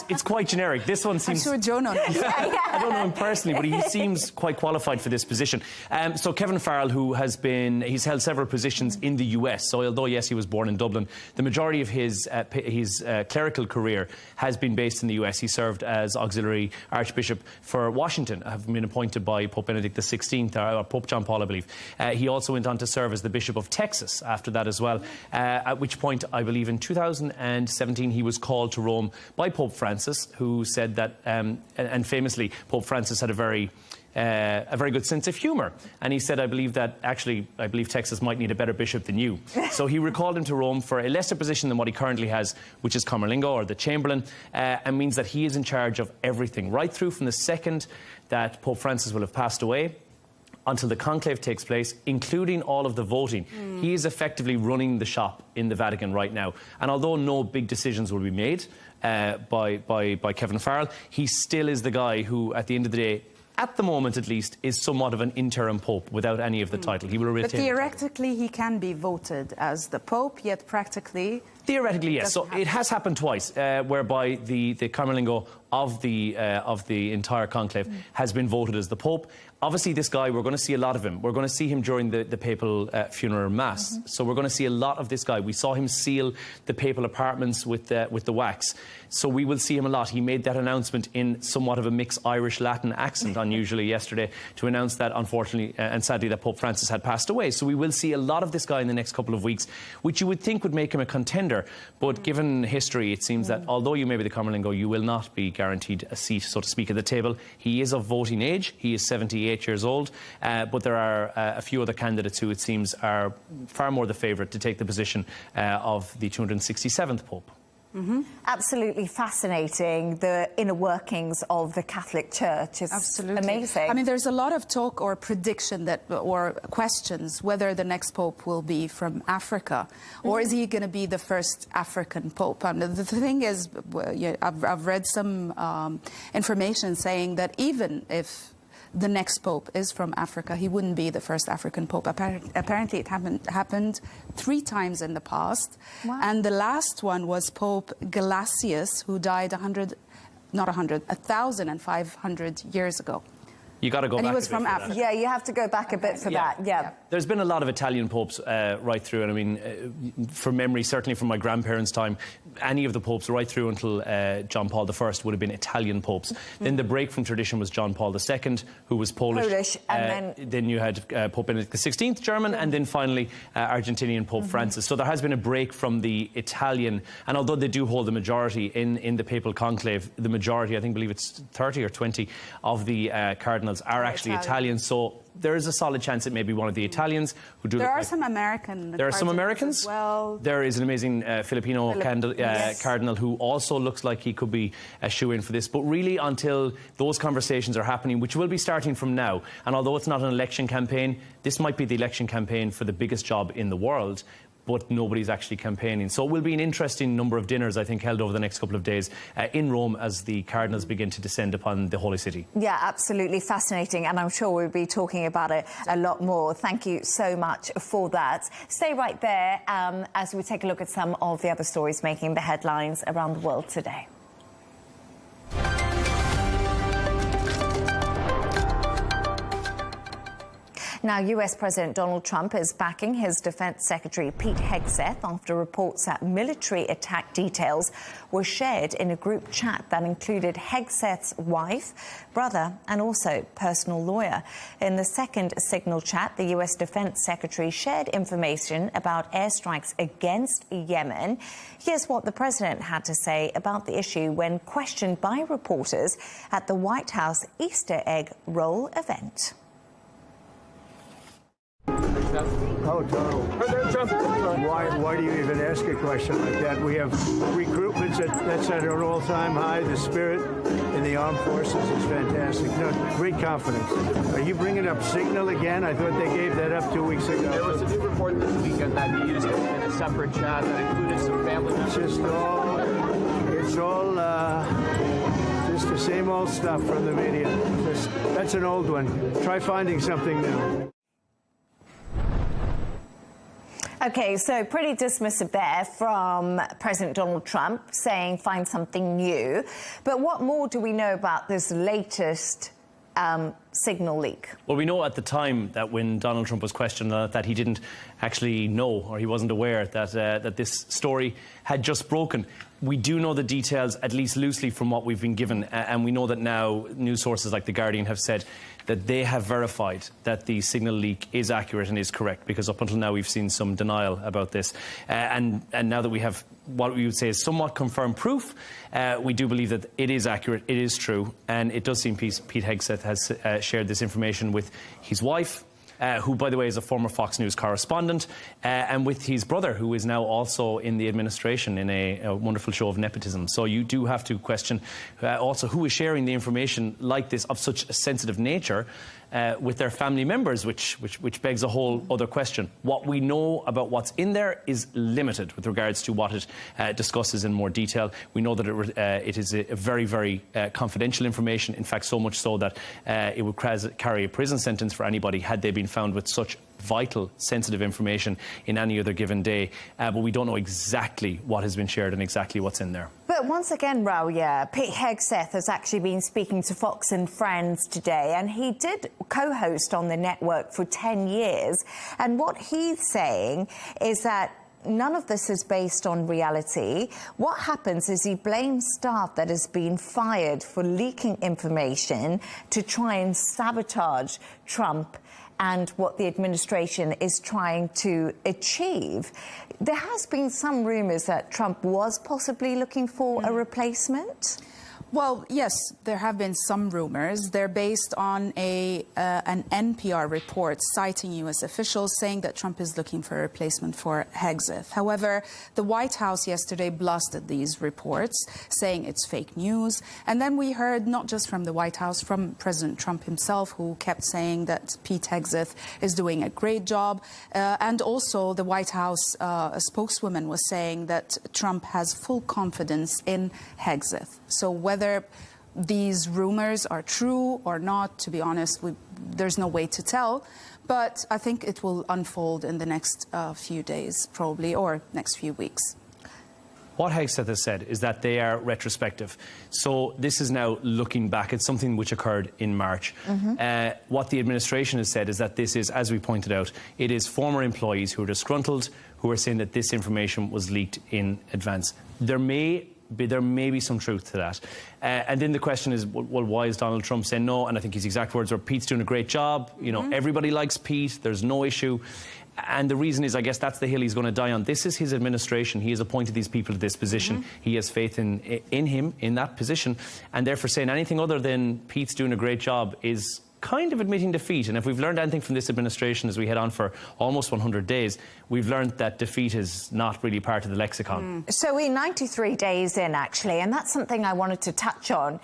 it's quite generic. This one seems... I'm sure Jono knows. I don't know him personally, but he seems quite qualified for this position. So Kevin Farrell, he's held several positions in the US. So although, yes, he was born in Dublin, the majority of his clerical career has been based in the US. He served as auxiliary archbishop for Washington, having been appointed by Pope Benedict XVI, or Pope John Paul, I believe. He also went on to serve as the Bishop of Texas after that as well, at which point, I believe in 2017, he was called to Rome by Pope Francis, who said that, and famously, Pope Francis had a very good sense of humour. And he said, I believe Texas might need a better bishop than you. So he recalled him to Rome for a lesser position than what he currently has, which is Camerlingo, or the Chamberlain, and means that he is in charge of everything, right through from the second that Pope Francis will have passed away until the conclave takes place, including all of the voting. He is effectively running the shop in the Vatican right now. And although no big decisions will be made by Kevin Farrell, he still is the guy who, at the end of the day, at the moment at least, is somewhat of an interim pope without any of the title. He will retain. But theoretically, he can be voted as the pope, yet practically... Theoretically, yes. So it has happened twice, whereby the Camerlingo of the entire conclave has been voted as the Pope. Obviously, this guy, we're going to see a lot of him. We're going to see him during the papal funeral mass. So we're going to see a lot of this guy. We saw him seal the papal apartments with the wax. So we will see him a lot. He made that announcement in somewhat of a mixed Irish-Latin accent, unusually, yesterday, to announce that, unfortunately, and sadly, that Pope Francis had passed away. So we will see a lot of this guy in the next couple of weeks, which you would think would make him a contender. But given history, it seems that although you may be the Camerlingo, you will not be guaranteed a seat, so to speak, at the table. He is of voting age. He is 78 years old. But there are a few other candidates who, it seems, are far more the favourite to take the position of the 267th Pope. Absolutely fascinating, the inner workings of the Catholic Church. It's amazing. I mean, there's a lot of talk or prediction that, or questions whether the next Pope will be from Africa, or is he going to be the first African Pope? The thing is, I've read some information saying that even if the next Pope is from Africa, he wouldn't be the first African Pope. Apparently it happened 3 times in the past. Wow. And the last one was Pope Gelasius, who died 1,500 years ago. You got to go back. And he was from Africa. Yeah, you have to go back a bit for that. Yeah. There's been a lot of Italian popes right through, and I mean, from memory, certainly from my grandparents' time, any of the popes right through until John Paul I would have been Italian popes. Then the break from tradition was John Paul II, who was Polish, and then you had Pope Benedict XVI, German, and then finally Argentinian Pope Francis. So there has been a break from the Italian, and although they do hold the majority in the papal conclave, the majority, I believe it's 30 or 20 of the cardinals are actually Italian. So there is a solid chance it may be one of the Italians who do. There are some American. There are some Americans. As well. There is an amazing Filipino cardinal who also looks like he could be a shoe-in for this. But really, until those conversations are happening, which will be starting from now, and although it's not an election campaign, this might be the election campaign for the biggest job in the world. But nobody's actually campaigning. So it will be an interesting number of dinners, I think, held over the next couple of days in Rome as the cardinals begin to descend upon the Holy City. Yeah, absolutely fascinating, and I'm sure we'll be talking about it a lot more. Thank you so much for that. Stay right there as we take a look at some of the other stories making the headlines around the world today. Now, US President Donald Trump is backing his Defense Secretary Pete Hegseth after reports that military attack details were shared in a group chat that included Hegseth's wife, brother, and also personal lawyer. In the second signal chat, the US Defense Secretary shared information about airstrikes against Yemen. Here's what the president had to say about the issue when questioned by reporters at the White House Easter egg roll event. Oh, total. Why do you even ask a question like that? We have recruitments that's at an all-time high. The spirit in the armed forces is fantastic. No, great confidence. Are you bringing up Signal again? I thought they gave that up 2 weeks ago. There was a new report this weekend that he used it in a separate chat that included some family members. It's all just the same old stuff from the media. That's an old one. Try finding something new. OK, so pretty dismissive there from President Donald Trump, saying find something new. But what more do we know about this latest signal leak? Well, we know at the time that when Donald Trump was questioned that he didn't actually know, or he wasn't aware that that this story had just broken. We do know the details, at least loosely, from what we've been given, and we know that now news sources like The Guardian have said that they have verified that the signal leak is accurate and is correct, because up until now we've seen some denial about this. And now that we have what we would say is somewhat confirmed proof, we do believe that it is accurate, it is true, and it does seem Pete Hegseth has shared this information with his wife, who, by the way, is a former Fox News correspondent, and with his brother, who is now also in the administration in a wonderful show of nepotism. So you do have to question also who is sharing the information like this of such a sensitive nature with their family members, which begs a whole other question. What we know about what's in there is limited with regards to what it discusses in more detail. We know that it is a very, very confidential information, in fact, so much so that it would carry a prison sentence for anybody had they been found with such vital, sensitive information in any other given day. But we don't know exactly what has been shared and exactly what's in there. But once again, Raul, Pete Hegseth has actually been speaking to Fox and Friends today, and he did co-host on the network for 10 years. And what he's saying is that none of this is based on reality. What happens is he blames staff that has been fired for leaking information to try and sabotage Trump and what the administration is trying to achieve. There has been some rumours that Trump was possibly looking for a replacement. Well, yes, there have been some rumors. They're based on an NPR report citing U.S. officials saying that Trump is looking for a replacement for Hegseth. However, the White House yesterday blasted these reports, saying it's fake news. And then we heard not just from the White House, from President Trump himself, who kept saying that Pete Hegseth is doing a great job. And also the White House spokeswoman was saying that Trump has full confidence in Hegseth. So whether these rumors are true or not, to be honest, there's no way to tell. But I think it will unfold in the next few days, probably, or next few weeks. What Hegseth has said is that they are retrospective. So this is now looking back at something which occurred in March. What the administration has said is that this is, as we pointed out, it is former employees who are disgruntled, who are saying that this information was leaked in advance. There may be some truth to that. And then the question is, well, why is Donald Trump saying no? And I think his exact words were, Pete's doing a great job. You know, everybody likes Pete. There's no issue. And the reason is, I guess that's the hill he's going to die on. This is his administration. He has appointed these people to this position. He has faith in him, in that position. And therefore saying anything other than Pete's doing a great job is kind of admitting defeat. And if we've learned anything from this administration as we head on for almost 100 days, we've learned that defeat is not really part of the lexicon. So we're 93 days in, actually, and that's something I wanted to touch on.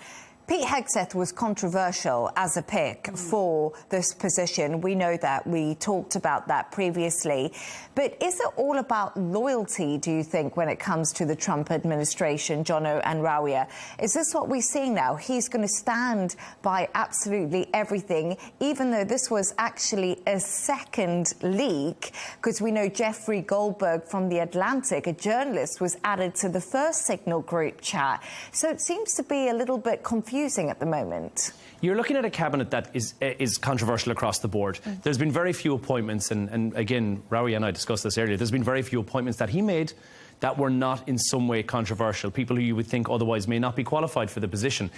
Pete Hegseth was controversial as a pick for this position. We know that. We talked about that previously. But is it all about loyalty, do you think, when it comes to the Trump administration, Jono and Rawiya? Is this what we're seeing now? He's going to stand by absolutely everything, even though this was actually a second leak, because we know Jeffrey Goldberg from The Atlantic, a journalist, was added to the first Signal group chat. So it seems to be a little bit confusing at the moment. You're looking at a cabinet that is controversial across the board. There's been very few appointments, and again, Rawiya and I discussed this earlier, there's been very few appointments that he made that were not in some way controversial, people who you would think otherwise may not be qualified for the position.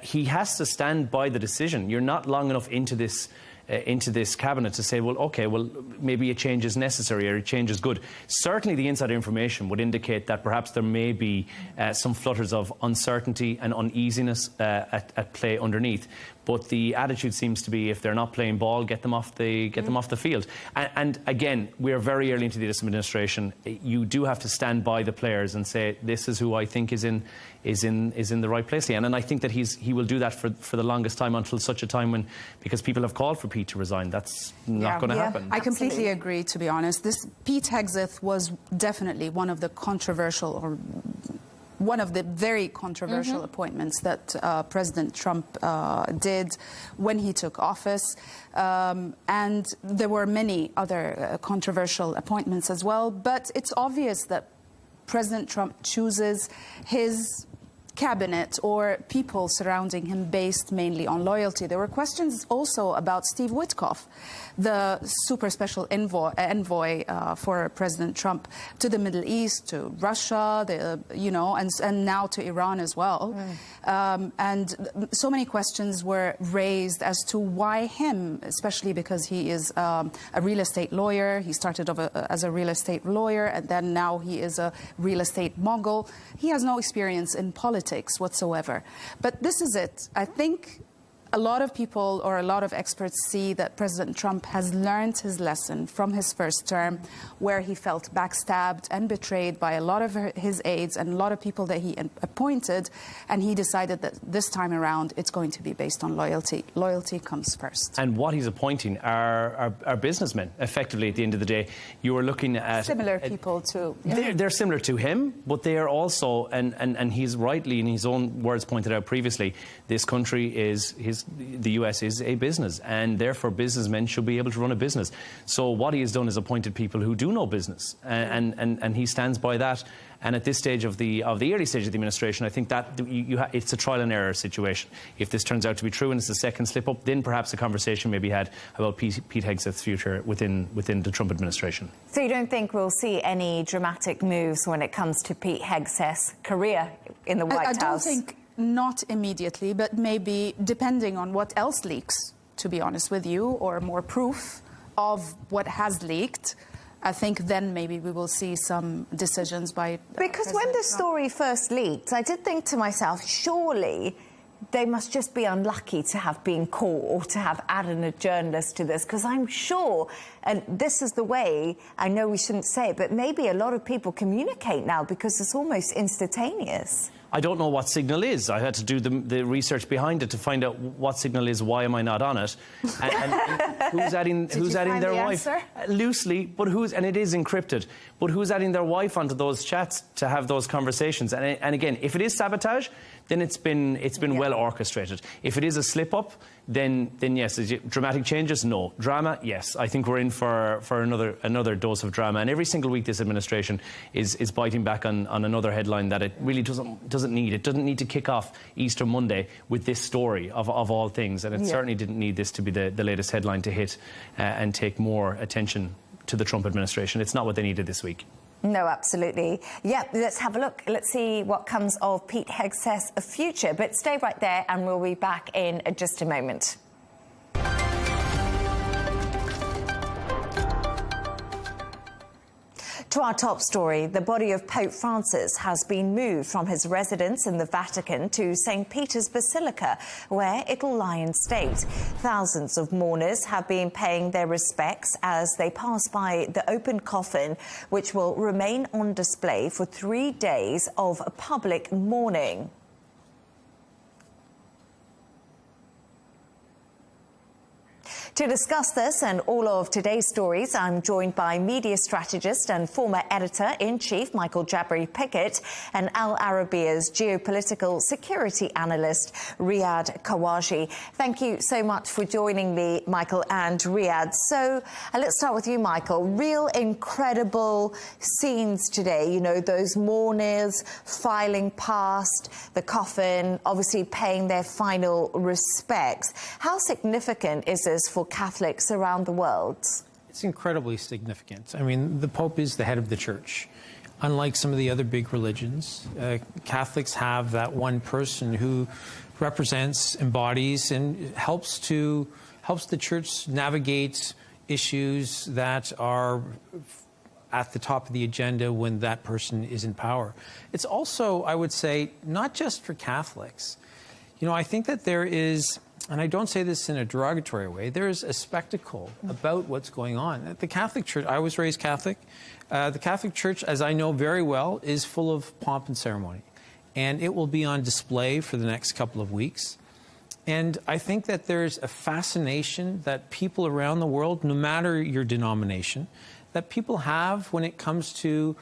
He has to stand by the decision. You're not long enough into this cabinet to say, well, OK, well, maybe a change is necessary or a change is good. Certainly the inside information would indicate that perhaps there may be some flutters of uncertainty and uneasiness at play underneath. But the attitude seems to be, if they're not playing ball, get them off the field. And again, we're very early into this administration. You do have to stand by the players and say, this is who I think is in the right place. And I think that he will do that for the longest time, until such a time when, because people have called for Pete to resign, that's not going to happen. I completely agree, to be honest. This Pete Hegseth was definitely one of the controversial, or one of the very controversial appointments that President Trump did when he took office. And there were many other controversial appointments as well. But it's obvious that President Trump chooses his cabinet or people surrounding him based mainly on loyalty. There were questions also about Steve Witkoff, the super special envoy for President Trump to the Middle East, to Russia, and now to Iran as well. And so many questions were raised as to why him, especially because he is a real estate lawyer. He started off as a real estate lawyer, and then now he is a real estate mogul. He has no experience in politics whatsoever. But this is it. I think a lot of people, or a lot of experts, see that President Trump has learned his lesson from his first term, where he felt backstabbed and betrayed by a lot of his aides and a lot of people that he appointed, and he decided that this time around it's going to be based on loyalty. Loyalty comes first. And what he's appointing are businessmen, effectively, at the end of the day. You are looking at similar people too. They're similar to him, but they are also, and he's rightly in his own words pointed out previously, this country is the US is a business, and therefore businessmen should be able to run a business. So what he has done is appointed people who do know business, and he stands by that. And at this stage of the early stage of the administration, I think that it's a trial and error situation. If this turns out to be true and it's a second slip up, then perhaps a conversation may be had about Pete Hegseth's future within the Trump administration. So you don't think we'll see any dramatic moves when it comes to Pete Hegseth's career in the White House? I don't think. Not immediately, but maybe depending on what else leaks, to be honest with you, or more proof of what has leaked. I think then maybe we will see some decisions by... Because when the story first leaked, I did think to myself, surely they must just be unlucky to have been caught or to have added a journalist to this, because I'm sure, and this is the way, I know we shouldn't say it, but maybe a lot of people communicate now because it's almost instantaneous. I don't know what Signal is. I had to do the research behind it to find out what Signal is, why am I not on it, and who's adding their wife loosely, but and it is encrypted. But who's adding their wife onto those chats to have those conversations? And again, if it is sabotage, then it's been well orchestrated. If it is a slip up, then yes. Is it dramatic changes? No. Drama? Yes. I think we're in for another dose of drama. And every single week, this administration is biting back on another headline that it really doesn't need. It doesn't need to kick off Easter Monday with this story of all things, and it certainly didn't need this to be the latest headline to hit and take more attention to the Trump administration. It's not what they needed this week. No, absolutely. Yeah, let's have a look. Let's see what comes of Pete Hegseth's future. But stay right there and we'll be back in just a moment. To our top story, the body of Pope Francis has been moved from his residence in the Vatican to St. Peter's Basilica, where it'll lie in state. Thousands of mourners have been paying their respects as they pass by the open coffin, which will remain on display for 3 days of public mourning. To discuss this and all of today's stories, I'm joined by media strategist and former editor-in-chief Michael Jabri-Pickett and Al Arabiya's geopolitical security analyst Riyadh Kawaji. Thank you so much for joining me, Michael and Riyadh. So let's start with you, Michael. Real incredible scenes today. You know, those mourners filing past the coffin, obviously paying their final respects. How significant is this for Catholics around the world? It's incredibly significant. I mean, the Pope is the head of the Church. Unlike some of the other big religions, Catholics have that one person who represents, embodies, and helps the Church navigate issues that are at the top of the agenda when that person is in power. It's also, I would say, not just for Catholics. You know, I think that there is, and I don't say this in a derogatory way, there is a spectacle about what's going on. At the Catholic Church, I was raised Catholic. The Catholic Church, as I know very well, is full of pomp and ceremony. And it will be on display for the next couple of weeks. And I think that there's a fascination that people around the world, no matter your denomination, that people have when it comes to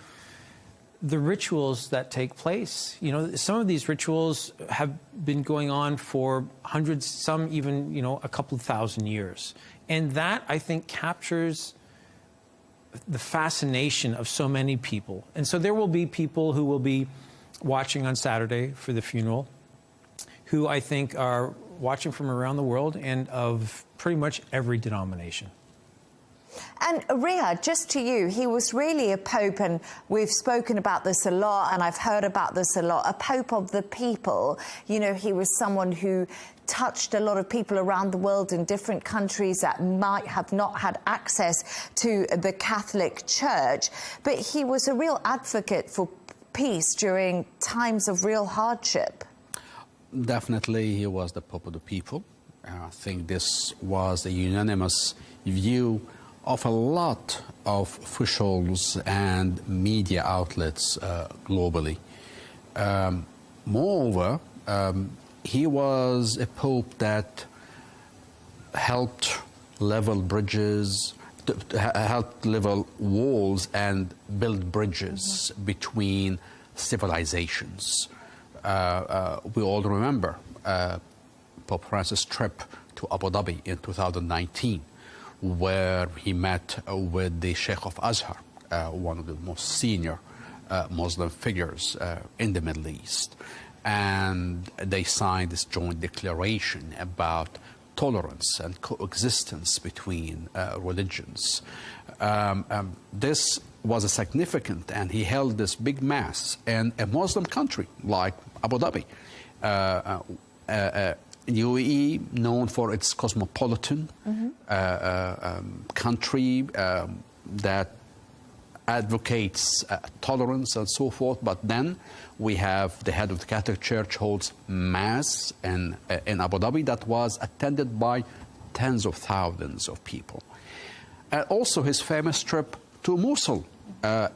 the rituals that take place. You know, some of these rituals have been going on for hundreds, some even, you know, a couple of thousand years. And that, I think, captures the fascination of so many people. And so there will be people who will be watching on Saturday for the funeral, who I think are watching from around the world and of pretty much every denomination. And Riyadh, just to you, he was really a pope, and we've spoken about this a lot, and I've heard about this a lot, a pope of the people. You know, he was someone who touched a lot of people around the world in different countries that might have not had access to the Catholic Church, but he was a real advocate for peace during times of real hardship. Definitely, he was the Pope of the people. I think this was a unanimous view of a lot of officials and media outlets globally. Moreover, he was a pope that helped level bridges, helped level walls and build bridges between civilizations. We all remember Pope Francis' trip to Abu Dhabi in 2019, where he met with the Sheikh of Azhar, one of the most senior Muslim figures in the Middle East. And they signed this joint declaration about tolerance and coexistence between religions. This was a significant, and he held this big mass in a Muslim country like Abu Dhabi. UAE, known for its cosmopolitan country that advocates tolerance and so forth, but then we have the head of the Catholic Church holds Mass in Abu Dhabi that was attended by tens of thousands of people. Also his famous trip to Mosul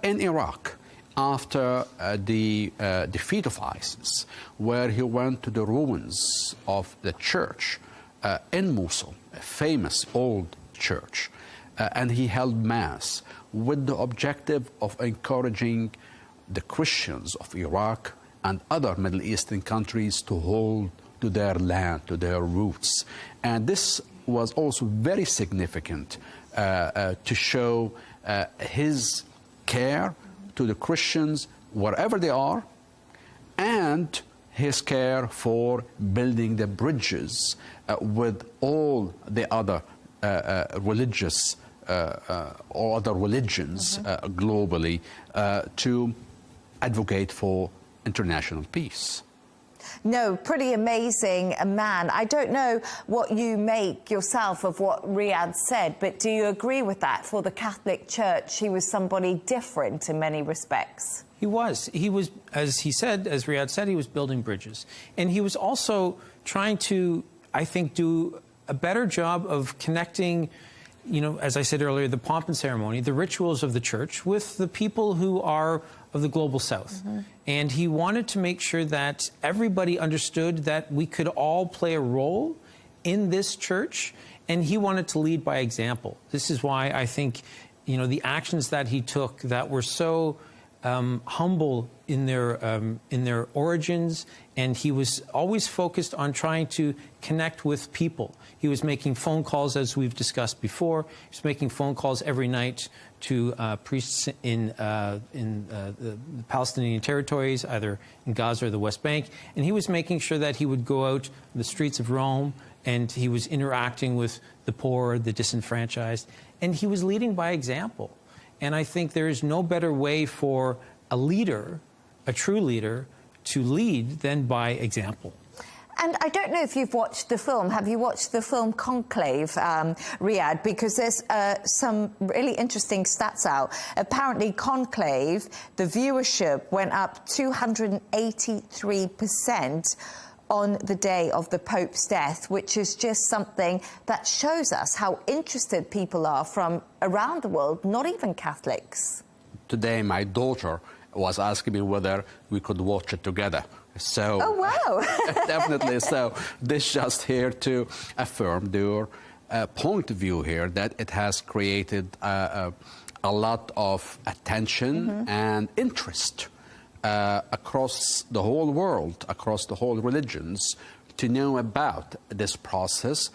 in Iraq after the defeat of ISIS, where he went to the ruins of the church in Mosul, a famous old church, and he held Mass with the objective of encouraging the Christians of Iraq and other Middle Eastern countries to hold to their land, to their roots. And this was also very significant to show his care to the Christians wherever they are, and his care for building the bridges with all the other religious or other religions globally to advocate for international peace. No, pretty amazing man. I don't know what you make yourself of what Riyadh said, but do you agree with that? For the Catholic Church, he was somebody different in many respects. He was, as he said, as Riyadh said, he was building bridges. And he was also trying to, I think, do a better job of connecting, you know, as I said earlier, the pomp and ceremony, the rituals of the church with the people who are of the global south. And he wanted to make sure that everybody understood that we could all play a role in this church, and he wanted to lead by example. This is why I think, you know, the actions that he took that were so humble in their origins, and he was always focused on trying to connect with people. He was making phone calls, as we've discussed before. He was making phone calls every night to priests in the Palestinian territories, either in Gaza or the West Bank, and he was making sure that he would go out on the streets of Rome, and he was interacting with the poor, the disenfranchised, and he was leading by example. And I think there is no better way for a leader, a true leader, to lead than by example. And I don't know if you've watched the film. Have you watched the film Conclave, Riyadh? Because there's some really interesting stats out. Apparently, Conclave, the viewership went up 283% on the day of the Pope's death, which is just something that shows us how interested people are from around the world, not even Catholics. Today, my daughter was asking me whether we could watch it together. So, oh, wow. Definitely. So this just here to affirm their point of view here that it has created a lot of attention and interest across the whole world, across the whole religions, to know about this process,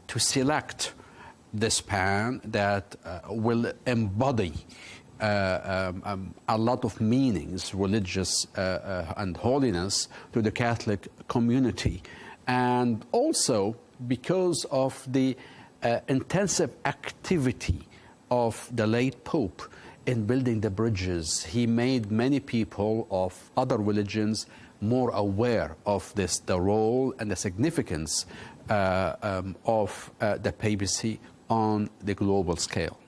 to select this pan that will embody a lot of meanings, religious and holiness, to the Catholic community. And also because of the intensive activity of the late Pope in building the bridges, he made many people of other religions more aware of this, the role and the significance of the papacy on the global scale.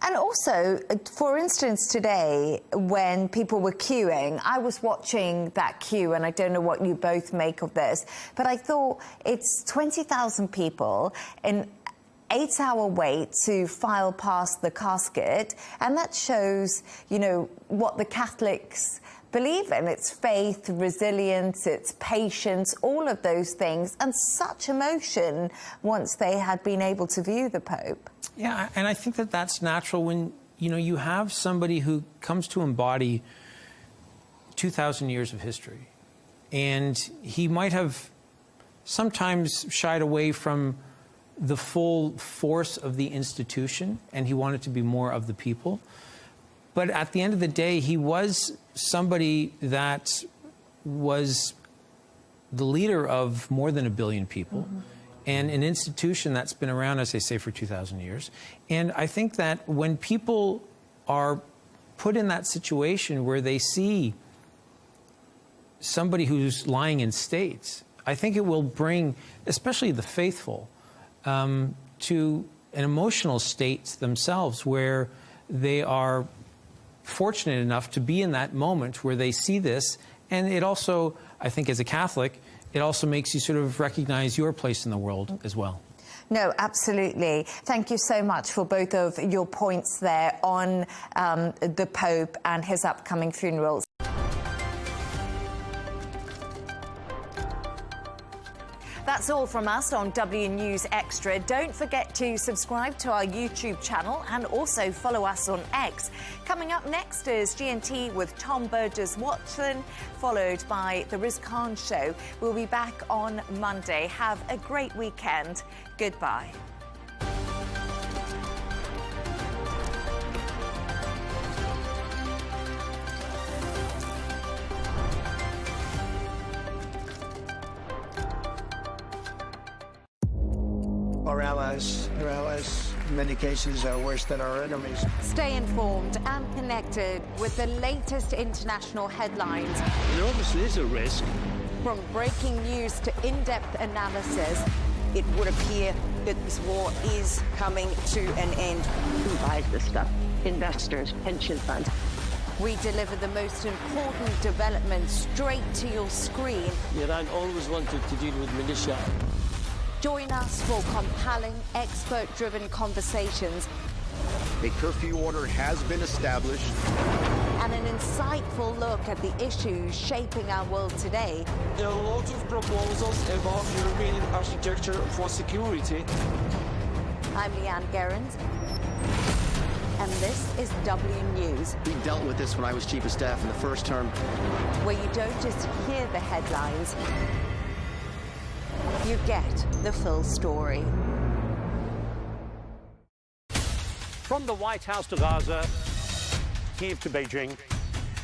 And also, for instance, today, when people were queuing, I was watching that queue, and I don't know what you both make of this, but I thought it's 20,000 people in 8-hour wait to file past the casket, and that shows, you know, what the Catholics believe in. It's faith, resilience, it's patience, all of those things, and such emotion once they had been able to view the Pope. Yeah, and I think that that's natural when, you know, you have somebody who comes to embody 2,000 years of history. And he might have sometimes shied away from the full force of the institution, and he wanted to be more of the people. But at the end of the day, he was somebody that was the leader of more than 1 billion people. And an institution that's been around, as I say, for 2,000 years. And I think that when people are put in that situation where they see somebody who's lying in state, I think it will bring, especially the faithful, to an emotional state themselves where they are fortunate enough to be in that moment where they see this. And it also, I think as a Catholic, it also makes you sort of recognize your place in the world as well. No, absolutely. Thank you so much for both of your points there on the Pope and his upcoming funeral. That's all from us on W News Extra. Don't forget to subscribe to our YouTube channel and also follow us on X. Coming up next is G&T with Tom Burges Watson, followed by the Riz Khan Show. We'll be back on Monday. Have a great weekend. Goodbye. Our allies, in many cases, are worse than our enemies. Stay informed and connected with the latest international headlines. There obviously is a risk. From breaking news to in-depth analysis, it would appear that this war is coming to an end. Who buys this stuff? Investors, pension funds. We deliver the most important developments straight to your screen. Iran always wanted to deal with militia. Join us for compelling, expert-driven conversations. A curfew order has been established. And an insightful look at the issues shaping our world today. There are a lot of proposals about European architecture for security. I'm Leigh Ann Gerrans, and this is W News. We dealt with this when I was Chief of Staff in the first term. Where you don't just hear the headlines, you get the full story. From the White House to Gaza, Kiev to Beijing,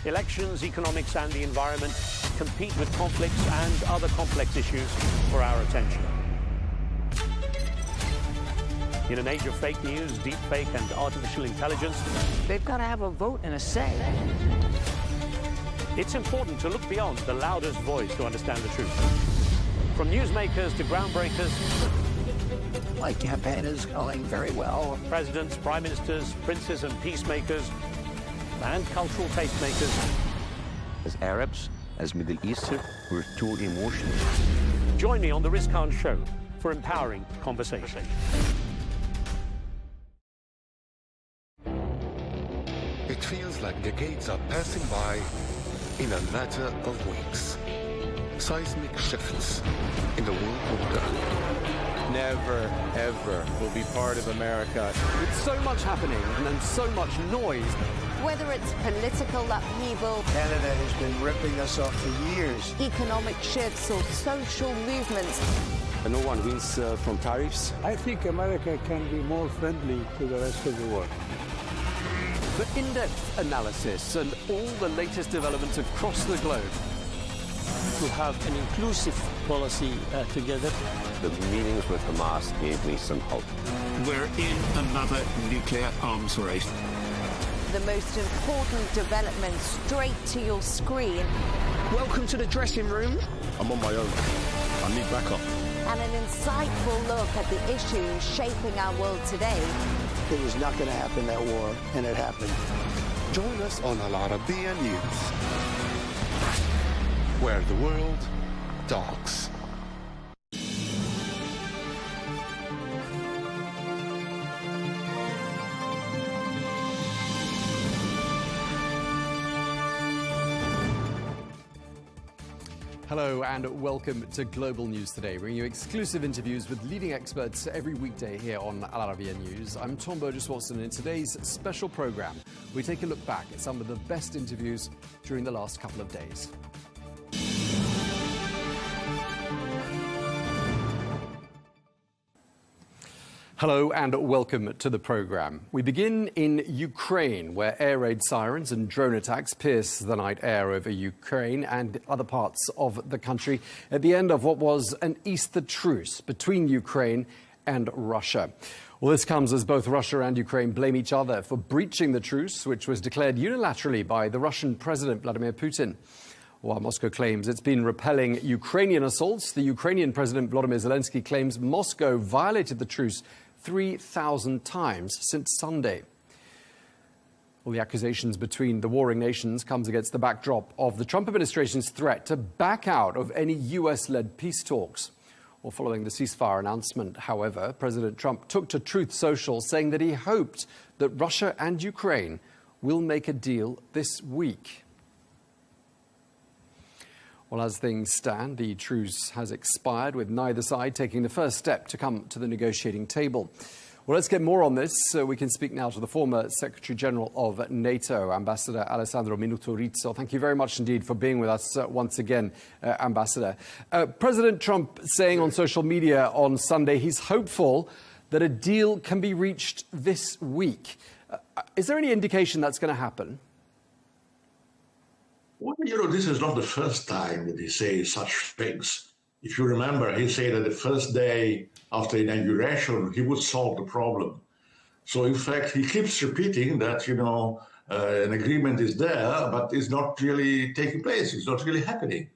elections, economics and the environment compete with conflicts and other complex issues for our attention. In an age of fake news, deep fake and artificial intelligence, they've got to have a vote and a say. It's important to look beyond the loudest voice to understand the truth. From newsmakers to groundbreakers, My campaign is going very well. Presidents, prime ministers, princes and peacemakers, and cultural tastemakers. As Arabs, as Middle Eastern, we're too emotional. Join me on the Riz Khan Show for empowering conversation. It feels like decades are passing by in a matter of weeks. Seismic shifts in the world order. Never, ever will be part of America. With so much happening and then so much noise. Whether it's political upheaval, Canada has been ripping us off for years. Economic shifts or social movements. And no one wins from tariffs. I think America can be more friendly to the rest of the world. For in-depth analysis and all the latest developments across the globe. To have an inclusive policy together. The meetings with Hamas gave me some hope. We're in another nuclear arms race. The most important developments straight to your screen. Welcome to the dressing room. I'm on my own. I need backup. And an insightful look at the issues shaping our world today. It was not going to happen, that war, and it happened. Join us on Arabiya News, where the world talks. Hello and welcome to Global News Today, bringing you exclusive interviews with leading experts every weekday here on Arabiya News. I'm Tom Burges Watson, and in today's special program, we take a look back at some of the best interviews during the last couple of days. Hello and welcome to the programme. We begin in Ukraine, where air raid sirens and drone attacks pierce the night air over Ukraine and other parts of the country at the end of what was an Easter truce between Ukraine and Russia. Well, this comes as both Russia and Ukraine blame each other for breaching the truce, which was declared unilaterally by the Russian President Vladimir Putin. While Moscow claims it's been repelling Ukrainian assaults, the Ukrainian President Volodymyr Zelensky claims Moscow violated the truce 3,000 times since Sunday. Well, the accusations between the warring nations comes against the backdrop of the Trump administration's threat to back out of any US-led peace talks. Well, following the ceasefire announcement, however, President Trump took to Truth Social saying that he hoped that Russia and Ukraine will make a deal this week. Well, as things stand, the truce has expired, with neither side taking the first step to come to the negotiating table. Well, let's get more on this. We can speak now to the former Secretary General of NATO, Ambassador Alessandro Minuto Rizzo. Thank you very much indeed for being with us once again, Ambassador. President Trump saying on social media on Sunday he's hopeful that a deal can be reached this week. Is there any indication that's going to happen? Well, this is not the first time that he says such things. If you remember, he said that the first day after inauguration, he would solve the problem. So, in fact, he keeps repeating that, an agreement is there, but it's not really taking place. It's not really happening.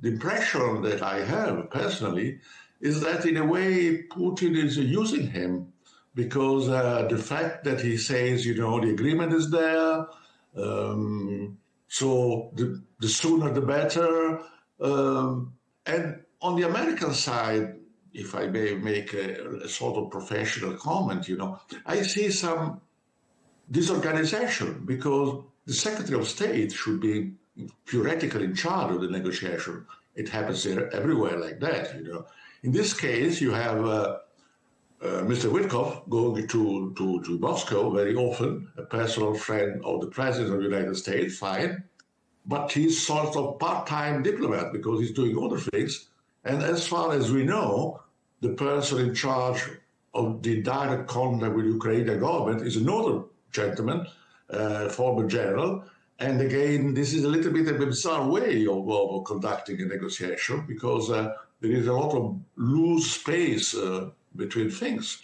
The impression that I have personally is that, in a way, Putin is using him because the fact that he says, the agreement is there, so the sooner the better. And on the American side, if I may make a sort of professional comment, I see some disorganization because the Secretary of State should be theoretically in charge of the negotiation. It happens everywhere like that, In this case, you have Mr. Witkoff going to Moscow very often, a personal friend of the President of the United States, fine. But he's sort of part-time diplomat because he's doing other things. And as far as we know, the person in charge of the direct contact with the Ukrainian government is another gentleman, former general. And again, this is a little bit of a bizarre way of conducting a negotiation because there is a lot of loose space between things.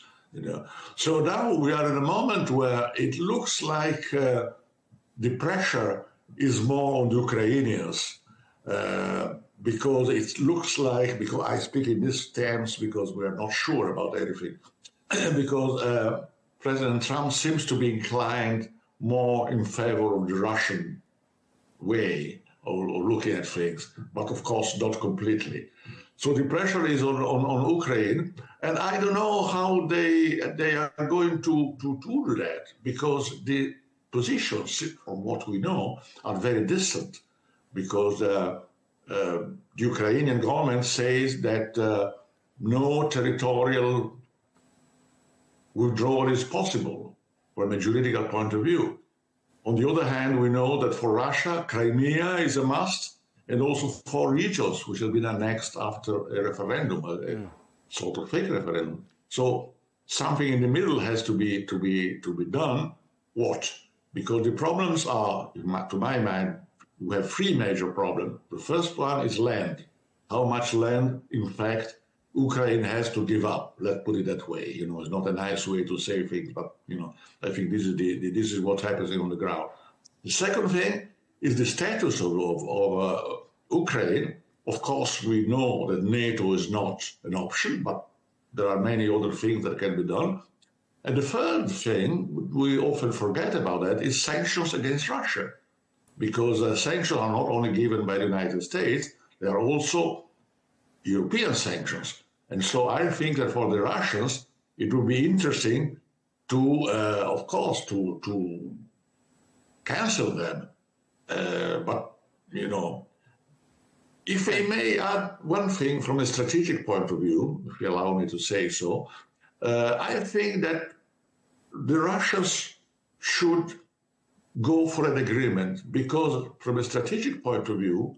So now we are in a moment where it looks like the pressure is more on the Ukrainians because it looks like, because I speak in these terms because we are not sure about everything, because President Trump seems to be inclined more in favor of the Russian way of looking at things, but of course not completely. So the pressure is on Ukraine, and I don't know how they are going to do that because the positions, from what we know, are very distant because the Ukrainian government says that no territorial withdrawal is possible from a juridical point of view. On the other hand, we know that for Russia, Crimea is a must, and also 4 regions which have been annexed after a referendum, a sort of fake referendum. So something in the middle has to be done. What? Because the problems are, to my mind, we have 3 major problems. The first one is land. How much land, in fact, Ukraine has to give up. Let's put it that way. It's not a nice way to say things, but I think this is what happens on the ground. The second thing is the status of Ukraine. Of course, we know that NATO is not an option, but there are many other things that can be done. And the third thing, we often forget about that, is sanctions against Russia. Because sanctions are not only given by the United States, they are also European sanctions. And so I think that for the Russians, it would be interesting to, of course, to cancel them. But, if I may add one thing from a strategic point of view, if you allow me to say so, I think that the Russians should go for an agreement because from a strategic point of view,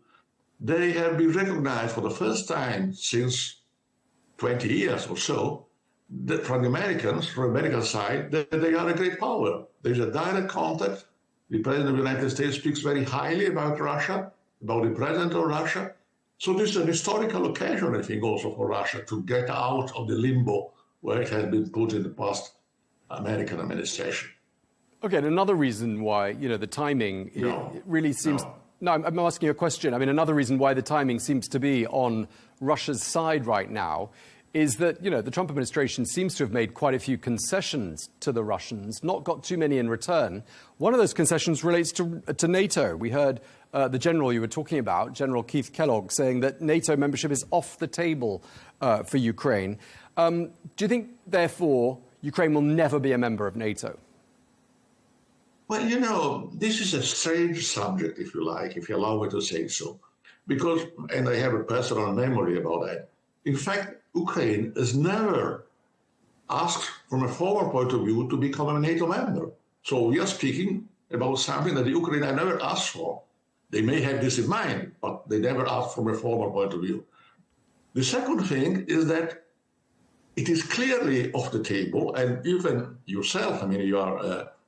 they have been recognized for the first time since 20 years or so that from the Americans, from the American side, that they are a great power. There's a direct contact. The President of the United States speaks very highly about Russia, about the President of Russia. So this is an historical occasion, I think, also for Russia to get out of the limbo where it has been put in the past American administration. Okay, and another reason why, the timing it really seems... No, I'm asking you a question. I mean, another reason why the timing seems to be on Russia's side right now is that, the Trump administration seems to have made quite a few concessions to the Russians, not got too many in return. One of those concessions relates to NATO. We heard the general you were talking about, General Keith Kellogg, saying that NATO membership is off the table for Ukraine. Do you think, therefore, Ukraine will never be a member of NATO? Well, this is a strange subject, if you like, if you allow me to say so, because, and I have a personal memory about that. In fact, Ukraine has never asked, from a formal point of view, to become a NATO member. So we are speaking about something that the Ukraine have never asked for. They may have this in mind, but they never asked from a formal point of view. The second thing is that it is clearly off the table, and even yourself, you are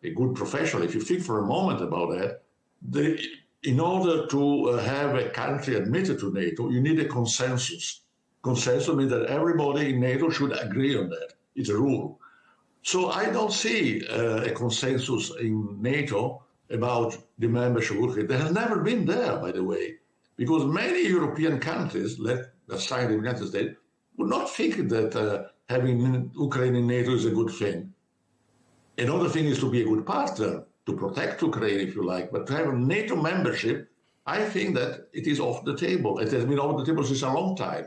a good professional. If you think for a moment about that, in order to have a country admitted to NATO, you need a consensus. Consensus means that everybody in NATO should agree on that. It's a rule. So I don't see a consensus in NATO about the membership of Ukraine. There has never been there, by the way, because many European countries, aside the United States, would not think that having Ukraine in NATO is a good thing. Another thing is to be a good partner, to protect Ukraine, if you like, but to have a NATO membership, I think that it is off the table. It has been off the table since a long time.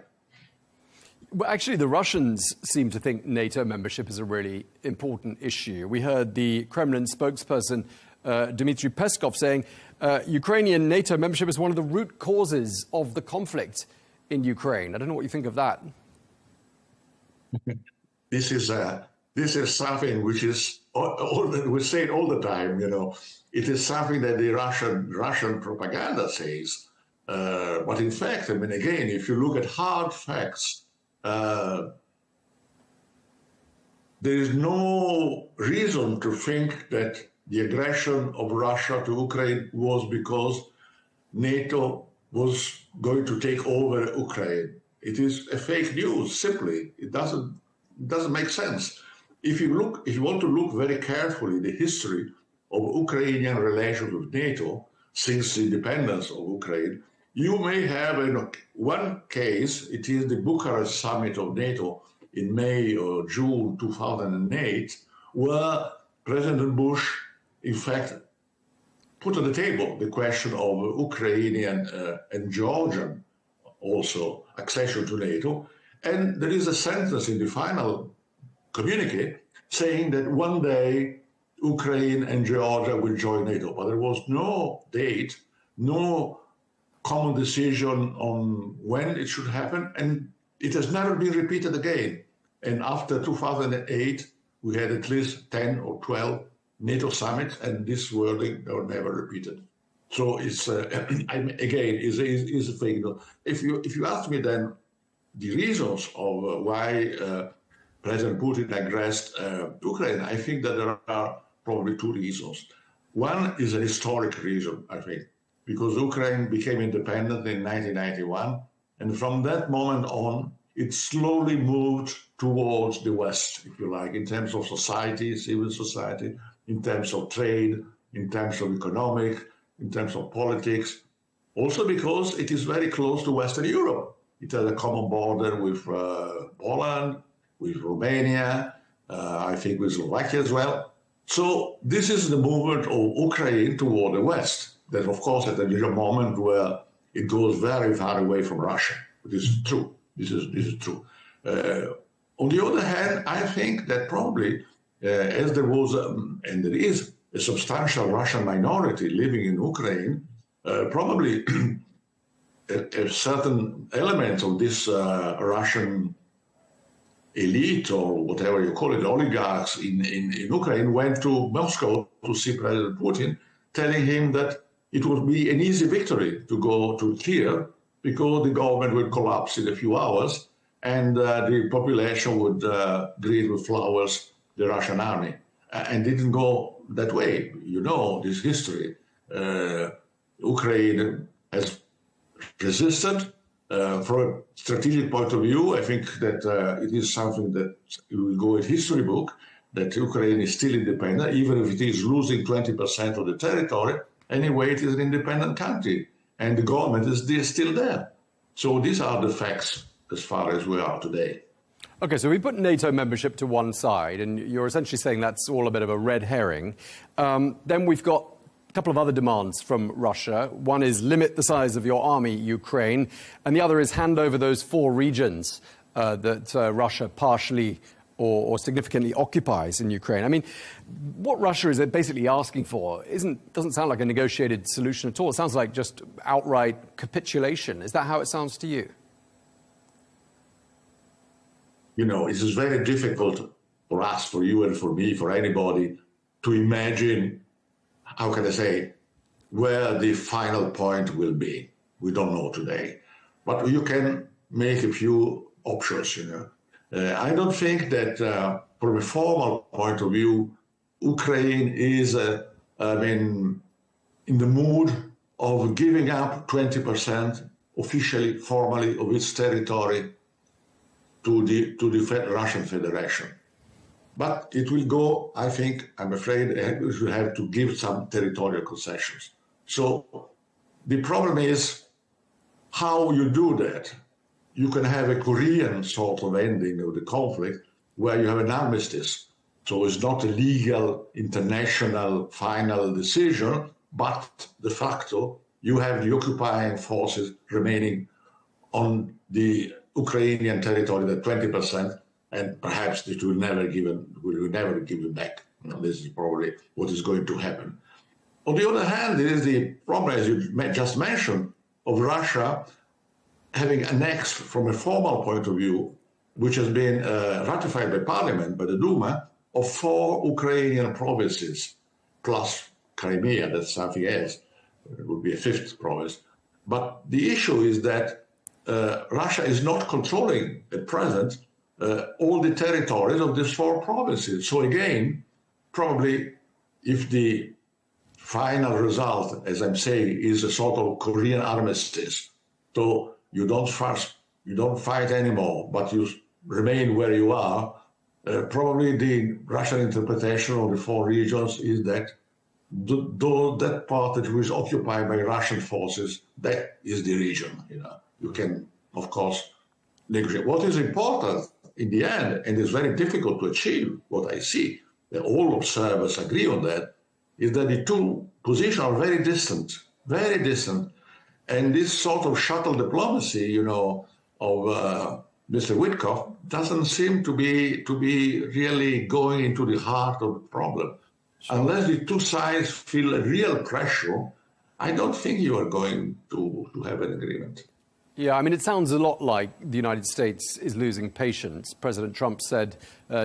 Well, actually, the Russians seem to think NATO membership is a really important issue. We heard the Kremlin spokesperson, Dmitry Peskov, saying Ukrainian NATO membership is one of the root causes of the conflict in Ukraine. I don't know what you think of that. This is something which is, we say it all the time, It is something that the Russian propaganda says. But in fact, again, if you look at hard facts, there is no reason to think that the aggression of Russia to Ukraine was because NATO was going to take over Ukraine. It is a fake news, simply. It doesn't make sense. If you want to look very carefully at the history of Ukrainian relations with NATO since the independence of Ukraine, you may have one case. It is the Bucharest summit of NATO in May or June 2008, where President Bush, in fact, put on the table the question of Ukrainian and Georgian also accession to NATO. And there is a sentence in the final communique saying that one day Ukraine and Georgia will join NATO. But there was no date, no common decision on when it should happen, and it has never been repeated again. And after 2008, we had at least 10 or 12 NATO summits, and this wording were never repeated. So it's again is a fake news. If you ask me then the reasons of why President Putin aggressed Ukraine, I think that there are probably two reasons. One is a historic reason, I think, because Ukraine became independent in 1991, and from that moment on, it slowly moved towards the West, if you like, in terms of society, civil society, in terms of trade, in terms of economic, in terms of politics, also because it is very close to Western Europe. It has a common border with Poland, with Romania, I think with Slovakia as well. So this is the movement of Ukraine toward the West. That, of course, at a moment where it goes very far away from Russia. This is true. This is true. On the other hand, I think that probably, as there was, and there is, a substantial Russian minority living in Ukraine, probably a certain element of this Russian elite, or whatever you call it, oligarchs in Ukraine, went to Moscow to see President Putin, telling him that it would be an easy victory to go to Kiev because the government would collapse in a few hours and the population would greet with flowers the Russian army. And didn't go that way. You know this history. Ukraine has resisted. From a strategic point of view, I think that it is something that will go in history book, that Ukraine is still independent, even if it is losing 20% of the territory. Anyway, it is an independent country, and the government is still there. So these are the facts as far as we are today. OK, so we put NATO membership to one side, and you're essentially saying that's all a bit of a red herring. Then we've got a couple of other demands from Russia. One is limit the size of your army, Ukraine, and the other is hand over those 4 regions that Russia partially or significantly occupies in Ukraine. I mean, what Russia is basically asking for doesn't sound like a negotiated solution at all. It sounds like just outright capitulation. Is that how it sounds to you? You know, it is very difficult for us, for you and for me, for anybody, to imagine, how can I say, where the final point will be. We don't know today. But you can make a few options, you know. I don't think that from a formal point of view, Ukraine is, in the mood of giving up 20% officially, formally, of its territory to the Russian Federation. But it will go, I think, I'm afraid, we will have to give some territorial concessions. So the problem is how you do that. You can have a Korean sort of ending of the conflict where you have an armistice. So it's not a legal, international, final decision, but de facto, you have the occupying forces remaining on the Ukrainian territory, the 20%, and perhaps it will never give it back. You know, this is probably what is going to happen. On the other hand, there is the problem, as you just mentioned, of Russia having annexed, from a formal point of view, which has been ratified by Parliament, by the Duma, of 4 Ukrainian provinces, plus Crimea, that's something else. It would be a 5th province. But the issue is that Russia is not controlling at present all the territories of these 4 provinces. So again, probably if the final result, as I'm saying, is a sort of Korean armistice, so you don't fight anymore, but you remain where you are, probably the Russian interpretation of the 4 regions is that that part that was occupied by Russian forces, that is the region. You know, you can, of course, negotiate. What is important in the end, and is very difficult to achieve, what I see, that all observers agree on that, is that the 2 positions are very distant, and this sort of shuttle diplomacy, you know, of Mr. Witkoff doesn't seem to be really going into the heart of the problem. Sure. Unless the 2 sides feel a real pressure, I don't think you are going to have an agreement. Yeah, I mean, it sounds a lot like the United States is losing patience. President Trump said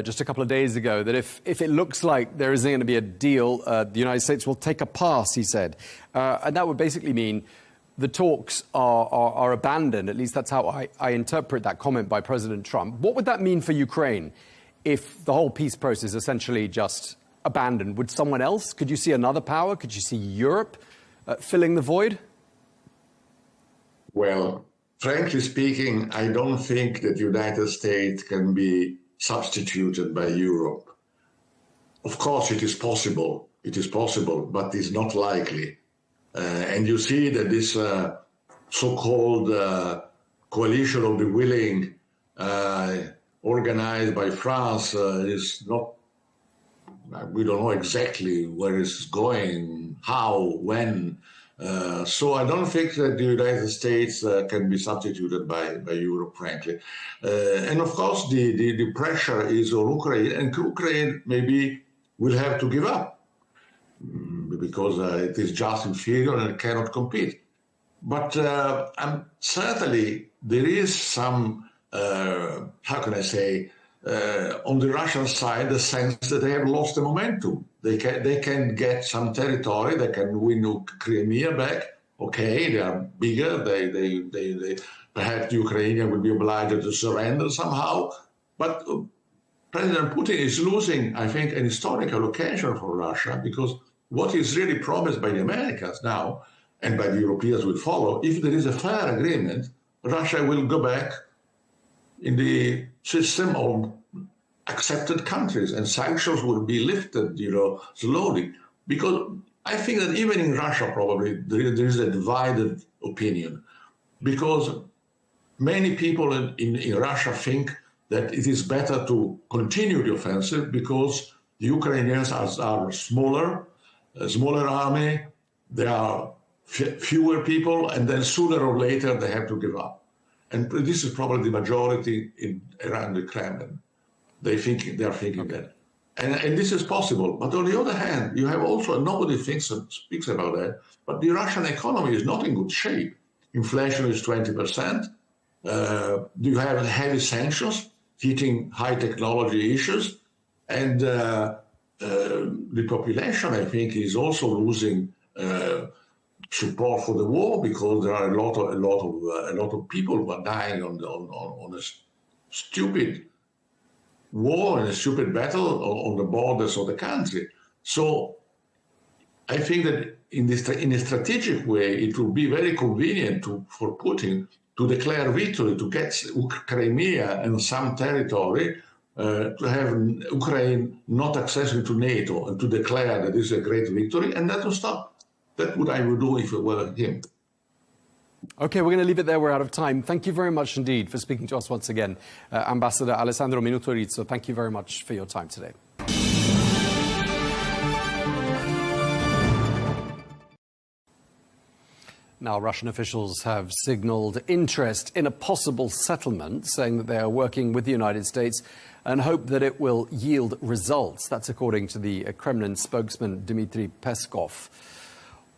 just a couple of days ago that if it looks like there isn't going to be a deal, the United States will take a pass, he said. And that would basically mean the talks are abandoned. At least that's how I interpret that comment by President Trump. What would that mean for Ukraine if the whole peace process essentially just abandoned? Would someone else? Could you see another power? Could you see Europe filling the void? Well, frankly speaking, I don't think that the United States can be substituted by Europe. Of course, it is possible, but it's not likely. And you see that this so-called coalition of the willing organized by France is not, we don't know exactly where it's going, how, when. So I don't think that the United States can be substituted by Europe, frankly. And of course, the pressure is on Ukraine, and Ukraine maybe will have to give up because it is just inferior and cannot compete. But certainly there is some, how can I say, on the Russian side, the sense that they have lost the momentum. They can get some territory, they can win Crimea back. Okay, they are bigger, they perhaps the Ukrainians will be obliged to surrender somehow. But President Putin is losing, I think, an historical occasion for Russia, because what is really promised by the Americans now, and by the Europeans will follow, if there is a fair agreement, Russia will go back in the system of accepted countries, and sanctions will be lifted, slowly. Because I think that even in Russia, probably, there is a divided opinion. Because many people in Russia think that it is better to continue the offensive because the Ukrainians are smaller, a smaller army, there are fewer people, and then sooner or later they have to give up. And this is probably the majority around the Kremlin. They are thinking that. And this is possible. But on the other hand, you have also, nobody speaks about that, but the Russian economy is not in good shape. Inflation is 20%. You have heavy sanctions hitting high technology issues. And the population, I think, is also losing support for the war because there are a lot of people who are dying on a stupid war and a stupid battle on the borders of the country. So I think that in a strategic way, it will be very convenient for Putin to declare victory, to get Crimea and some territory, to have Ukraine not accessing to NATO and to declare that this is a great victory, and that will stop. That's what I would do if it were him. OK, we're going to leave it there. We're out of time. Thank you very much indeed for speaking to us once again. Ambassador Alessandro Minuto-Rizzo, thank you very much for your time today. Now, Russian officials have signalled interest in a possible settlement, saying that they are working with the United States and hope that it will yield results. That's according to the Kremlin spokesman Dmitry Peskov.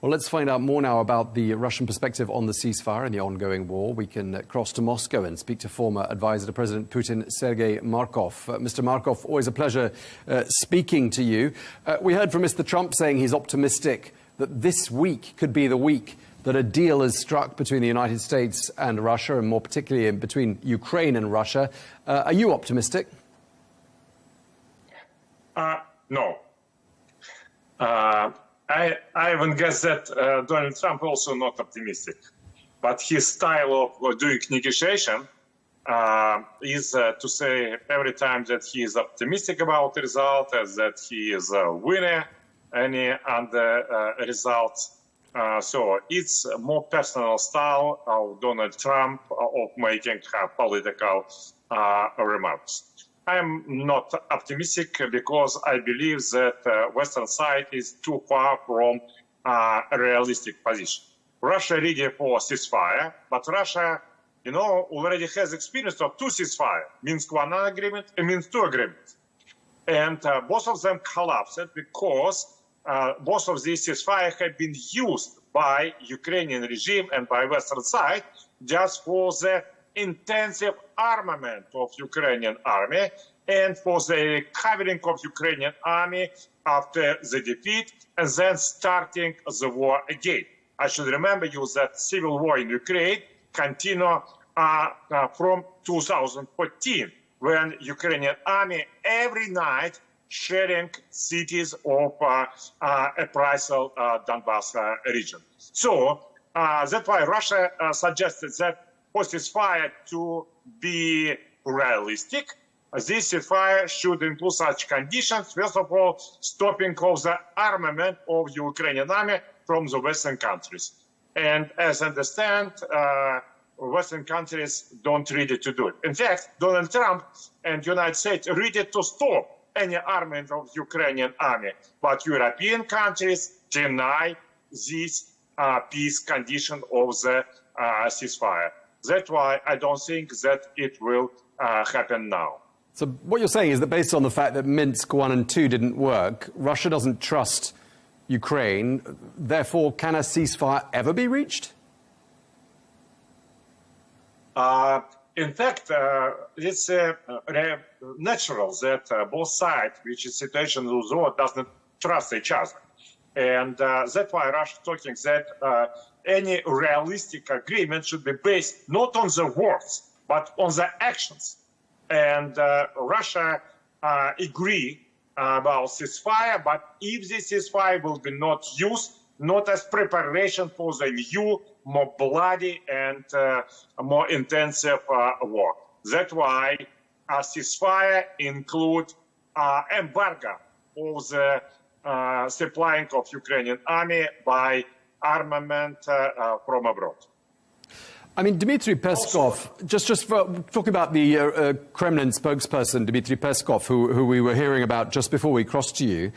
Well, let's find out more now about the Russian perspective on the ceasefire and the ongoing war. We can cross to Moscow and speak to former advisor to President Putin, Sergei Markov. Mr. Markov, always a pleasure speaking to you. We heard from Mr. Trump saying he's optimistic that this week could be the week that a deal is struck between the United States and Russia, and more particularly between Ukraine and Russia. Are you optimistic? No. I even guess that Donald Trump also not optimistic. But his style of doing negotiation is to say every time that he is optimistic about the result, as that he is a winner, any other results. So it's a more personal style of Donald Trump of making political remarks. I'm not optimistic because I believe that Western side is too far from a realistic position. Russia ready for ceasefire, but Russia, already has experience of 2 ceasefire, Minsk 1 agreement and Minsk 2 agreement. And both of them collapsed because both of these ceasefire have been used by Ukrainian regime and by Western side just for the intensive armament of Ukrainian army and for the recovering of Ukrainian army after the defeat and then starting the war again. I should remember you that civil war in Ukraine continued from 2014 when Ukrainian army every night sharing cities of April Donbass region. So that's why Russia suggested that for ceasefire to be realistic, this ceasefire should include such conditions. First of all, stopping of the armament of the Ukrainian army from the Western countries. And as I understand, Western countries don't ready to do it. In fact, Donald Trump and the United States are ready to stop any armament of Ukrainian army, but European countries deny this peace condition of the ceasefire. That's why I don't think that it will happen now. So what you're saying is that based on the fact that Minsk 1 and 2 didn't work, Russia doesn't trust Ukraine, therefore can a ceasefire ever be reached? In fact, it's natural that both sides, which is situation in the war, doesn't trust each other. And that's why Russia is talking that any realistic agreement should be based not on the words, but on the actions. And Russia agree about ceasefire, but if this ceasefire will be not used, not as preparation for the new, more bloody and more intensive war. That's why a ceasefire include embargo of the supplying of Ukrainian army by armament from abroad. I mean, Dmitry Peskov, just for talking about the Kremlin spokesperson, Dmitry Peskov, who we were hearing about just before we crossed to you,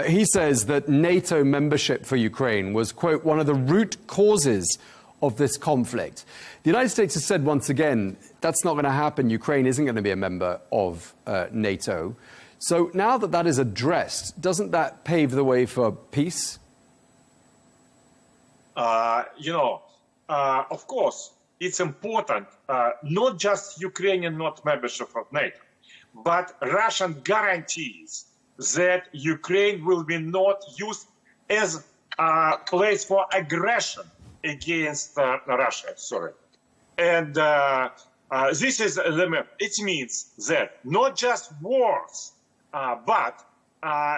he says that NATO membership for Ukraine was, quote, one of the root causes of this conflict. The United States has said once again, that's not going to happen. Ukraine isn't going to be a member of NATO. So now that that is addressed, doesn't that pave the way for peace? Of course, it's important, not just Ukrainian not membership of NATO, but Russian guarantees that Ukraine will be not used as a place for aggression against Russia. And this is it means that not just wars, but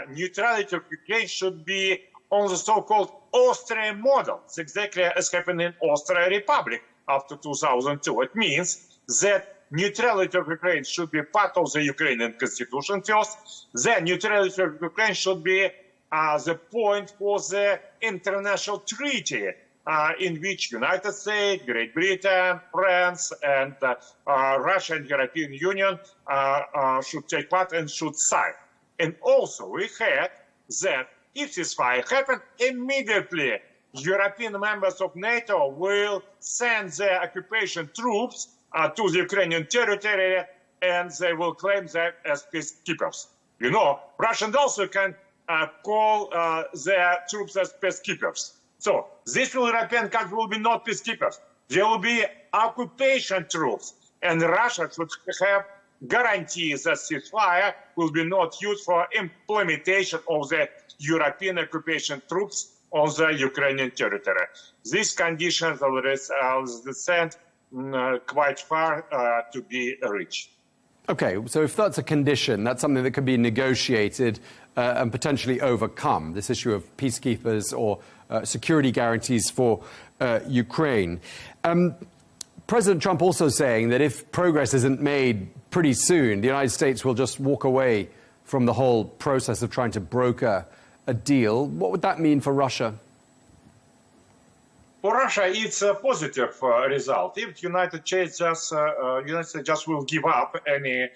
neutrality of Ukraine should be on the so-called Austrian model. It's exactly as happened in Austrian Republic after 2002. It means that neutrality of Ukraine should be part of the Ukrainian constitution first. Then neutrality of Ukraine should be the point for the international treaty in which United States, Great Britain, France, and Russia and European Union should take part and should sign. And also we had that if this fire happened, immediately European members of NATO will send their occupation troops to the Ukrainian territory, and they will claim them as peacekeepers. You know, Russians also can call their troops as peacekeepers. So this European country will be not peacekeepers. There will be occupation troops, and Russia should have guarantees that ceasefire will be not used for implementation of the European occupation troops on the Ukrainian territory. These conditions already descend quite far to be reached. Okay, so if that's a condition, that's something that can be negotiated and potentially overcome, this issue of peacekeepers or security guarantees for Ukraine. President Trump also saying that if progress isn't made pretty soon, the United States will just walk away from the whole process of trying to broker a deal. What would that mean for Russia? For Russia, it's a positive result. If United States just will give up any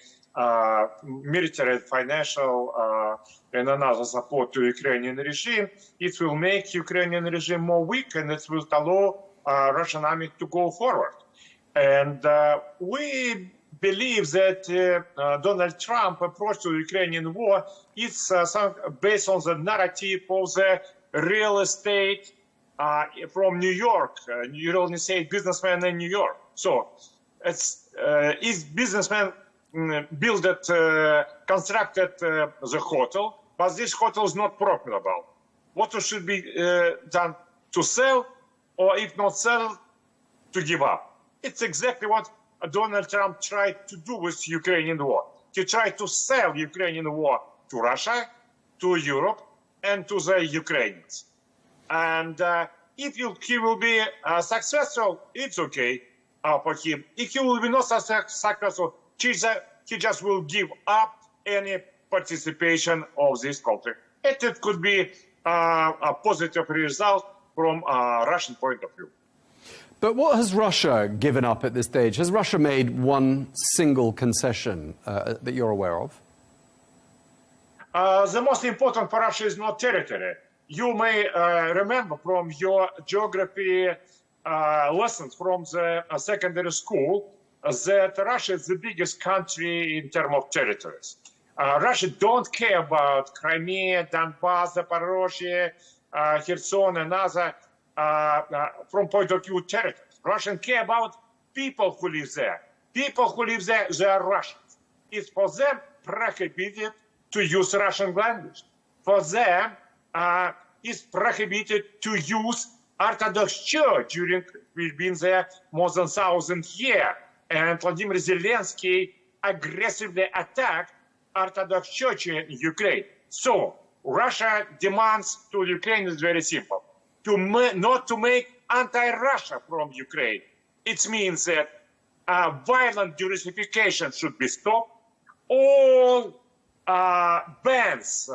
military, financial, and another support to Ukrainian regime, it will make Ukrainian regime more weak, and it will allow Russian army to go forward. And we believe that Donald Trump approach to the Ukrainian war is based on the narrative of the real estate from New York, real estate businessman in New York. So it's his businessman constructed the hotel, but this hotel is not profitable. What should be done to sell, or if not sell, to give up? It's exactly what Donald Trump tried to do with Ukrainian war. He tried to sell Ukrainian war to Russia, to Europe, and to the Ukrainians. And if he will be successful, it's okay for him. If he will be not successful, he just will give up any participation of this conflict. It could be a positive result from a Russian point of view. But what has Russia given up at this stage? Has Russia made one single concession that you're aware of? The most important for Russia is not territory. You may remember from your geography lessons from the secondary school that Russia is the biggest country in terms of territories. Russia don't care about Crimea, Donbass, Zaporozhye, Kherson, and other from point of view territories. Russians care about people who live there. People who live there, they are Russians. It's for them prohibited to use Russian language. For them, it's prohibited to use Orthodox Church during we've been there more than 1,000 years. And Vladimir Zelensky aggressively attacked Orthodox Church in Ukraine. So Russia demands to Ukraine is very simple. Not to make anti-Russia from Ukraine. It means that violent derussification should be stopped. All bans,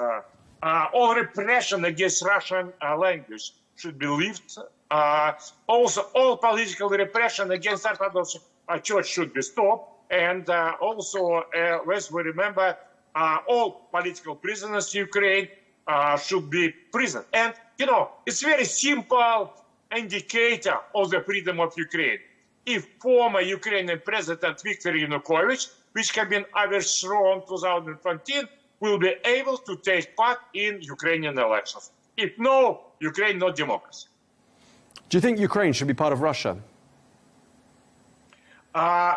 all repression against Russian language should be lifted, Also, all political repression against Orthodox Church should be stopped. And also, as we remember, all political prisoners in Ukraine should be imprisoned. And, you know, it's very simple indicator of the freedom of Ukraine. If former Ukrainian President Viktor Yanukovych, which had been overthrown in 2014, will be able to take part in Ukrainian elections. If no, Ukraine not democracy. Do you think Ukraine should be part of Russia?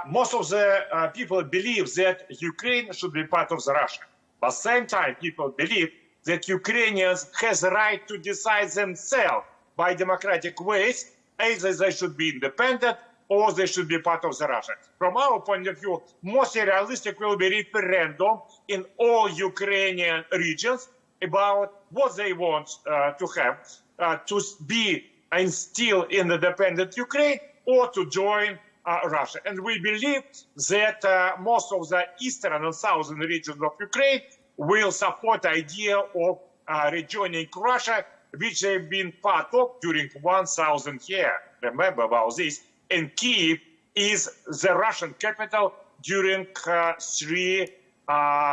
Most of the people believe that Ukraine should be part of Russia. But at the same time, people believe that Ukrainians has the right to decide themselves by democratic ways, either they should be independent or they should be part of the Russia. From our point of view, most realistic will be referendum in all Ukrainian regions about what they want to have, to be instilled in independent Ukraine or to join Russia. And we believe that most of the eastern and southern regions of Ukraine will support the idea of rejoining Russia, which they've been part of during 1,000 years. Remember about this. And Kyiv is the Russian capital during 3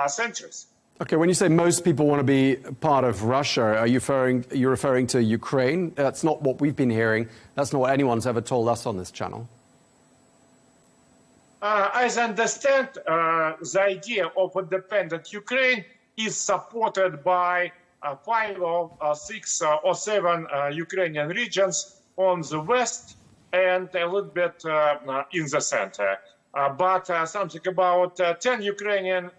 centuries. Okay, when you say most people want to be part of Russia, are you referring to Ukraine? That's not what we've been hearing. That's not what anyone's ever told us on this channel. As I understand, the idea of independent Ukraine is supported by 5 or 6 or 7 Ukrainian regions on the west and a little bit in the center. But something about 10 Ukrainian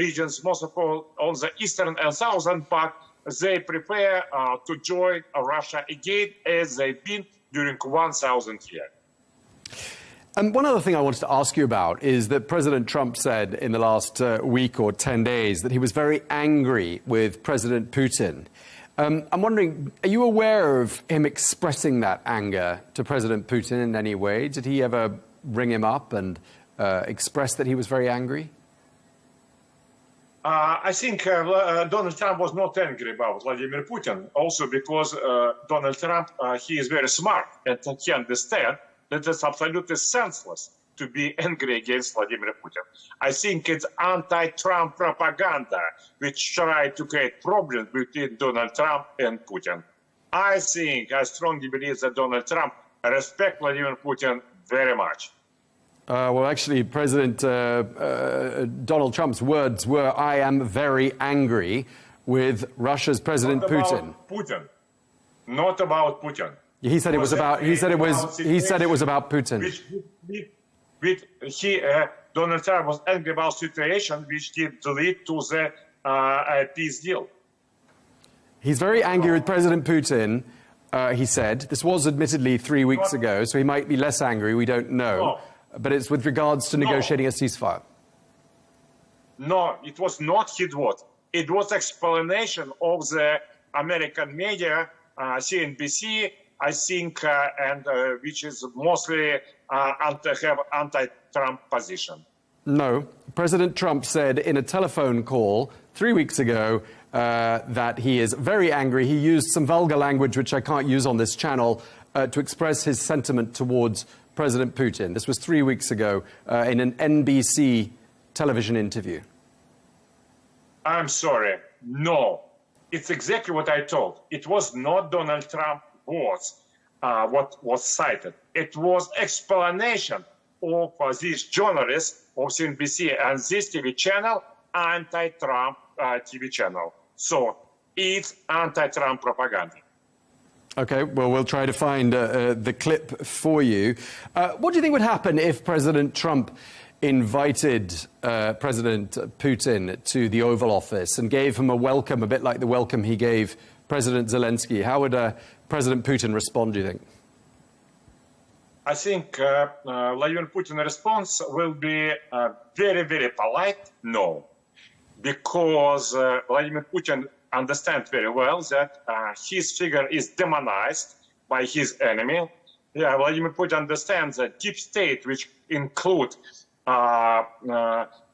regions, most of all on the eastern and southern part, they prepare to join Russia again as they've been during 1,000 years. And one other thing I wanted to ask you about is that President Trump said in the last week or 10 days that he was very angry with President Putin. I'm wondering, are you aware of him expressing that anger to President Putin in any way? Did he ever ring him up and express that he was very angry? I think Donald Trump was not angry about Vladimir Putin, also because Donald Trump, he is very smart and he understands that it's absolutely senseless to be angry against Vladimir Putin. I think it's anti-Trump propaganda which tried to create problems between Donald Trump and Putin. I strongly believe that Donald Trump respects Vladimir Putin very much. Well, actually, President Donald Trump's words were, "I am very angry with Russia's President Putin." Not about Putin. He said it was about. He said it was about Putin. Donald Trump was angry about situation which did lead to the peace deal. He's very angry with President Putin. He said this was admittedly 3 weeks ago, so he might be less angry. We don't know, but it's with regards to negotiating a ceasefire. No, it was not his word. It was explanation of the American media, CNBC. I think, and which is mostly have anti-Trump position. No. President Trump said in a telephone call 3 weeks ago that he is very angry. He used some vulgar language, which I can't use on this channel, to express his sentiment towards President Putin. This was 3 weeks ago in an NBC television interview. I'm sorry. No. It's exactly what I told. It was not Donald Trump words what was cited. It was explanation of this journalist of CNBC and this TV channel, anti-Trump TV channel. So it's anti-Trump propaganda. Okay, well, we'll try to find the clip for you. What do you think would happen if President Trump invited President Putin to the Oval Office and gave him a welcome, a bit like the welcome he gave President Zelensky? How would President Putin respond, do you think? I think Vladimir Putin's response will be very, very polite, no. Because Vladimir Putin understands very well that his figure is demonized by his enemy. Yeah, Vladimir Putin understands that deep state, which include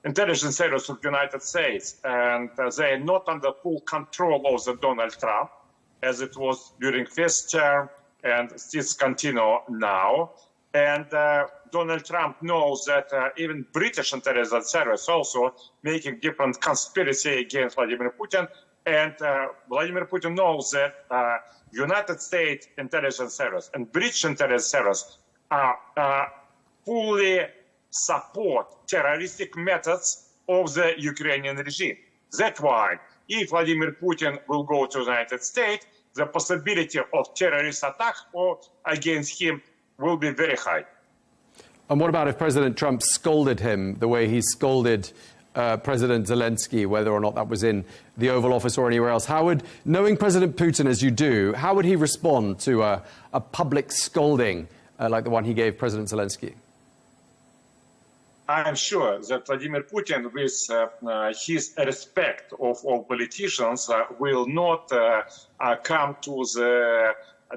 intelligence service of the United States, and they are not under full control of the Donald Trump, as it was during first term and this continue now. And Donald Trump knows that even British intelligence service also making different conspiracy against Vladimir Putin. And Vladimir Putin knows that United States intelligence service and British intelligence service fully support terroristic methods of the Ukrainian regime. That's why if Vladimir Putin will go to the United States, the possibility of terrorist attack against him will be very high. And what about if President Trump scolded him the way he scolded President Zelensky, whether or not that was in the Oval Office or anywhere else? How would, knowing President Putin as you do, how would he respond to a public scolding like the one he gave President Zelensky? I'm sure that Vladimir Putin, with his respect of all politicians, will not come to the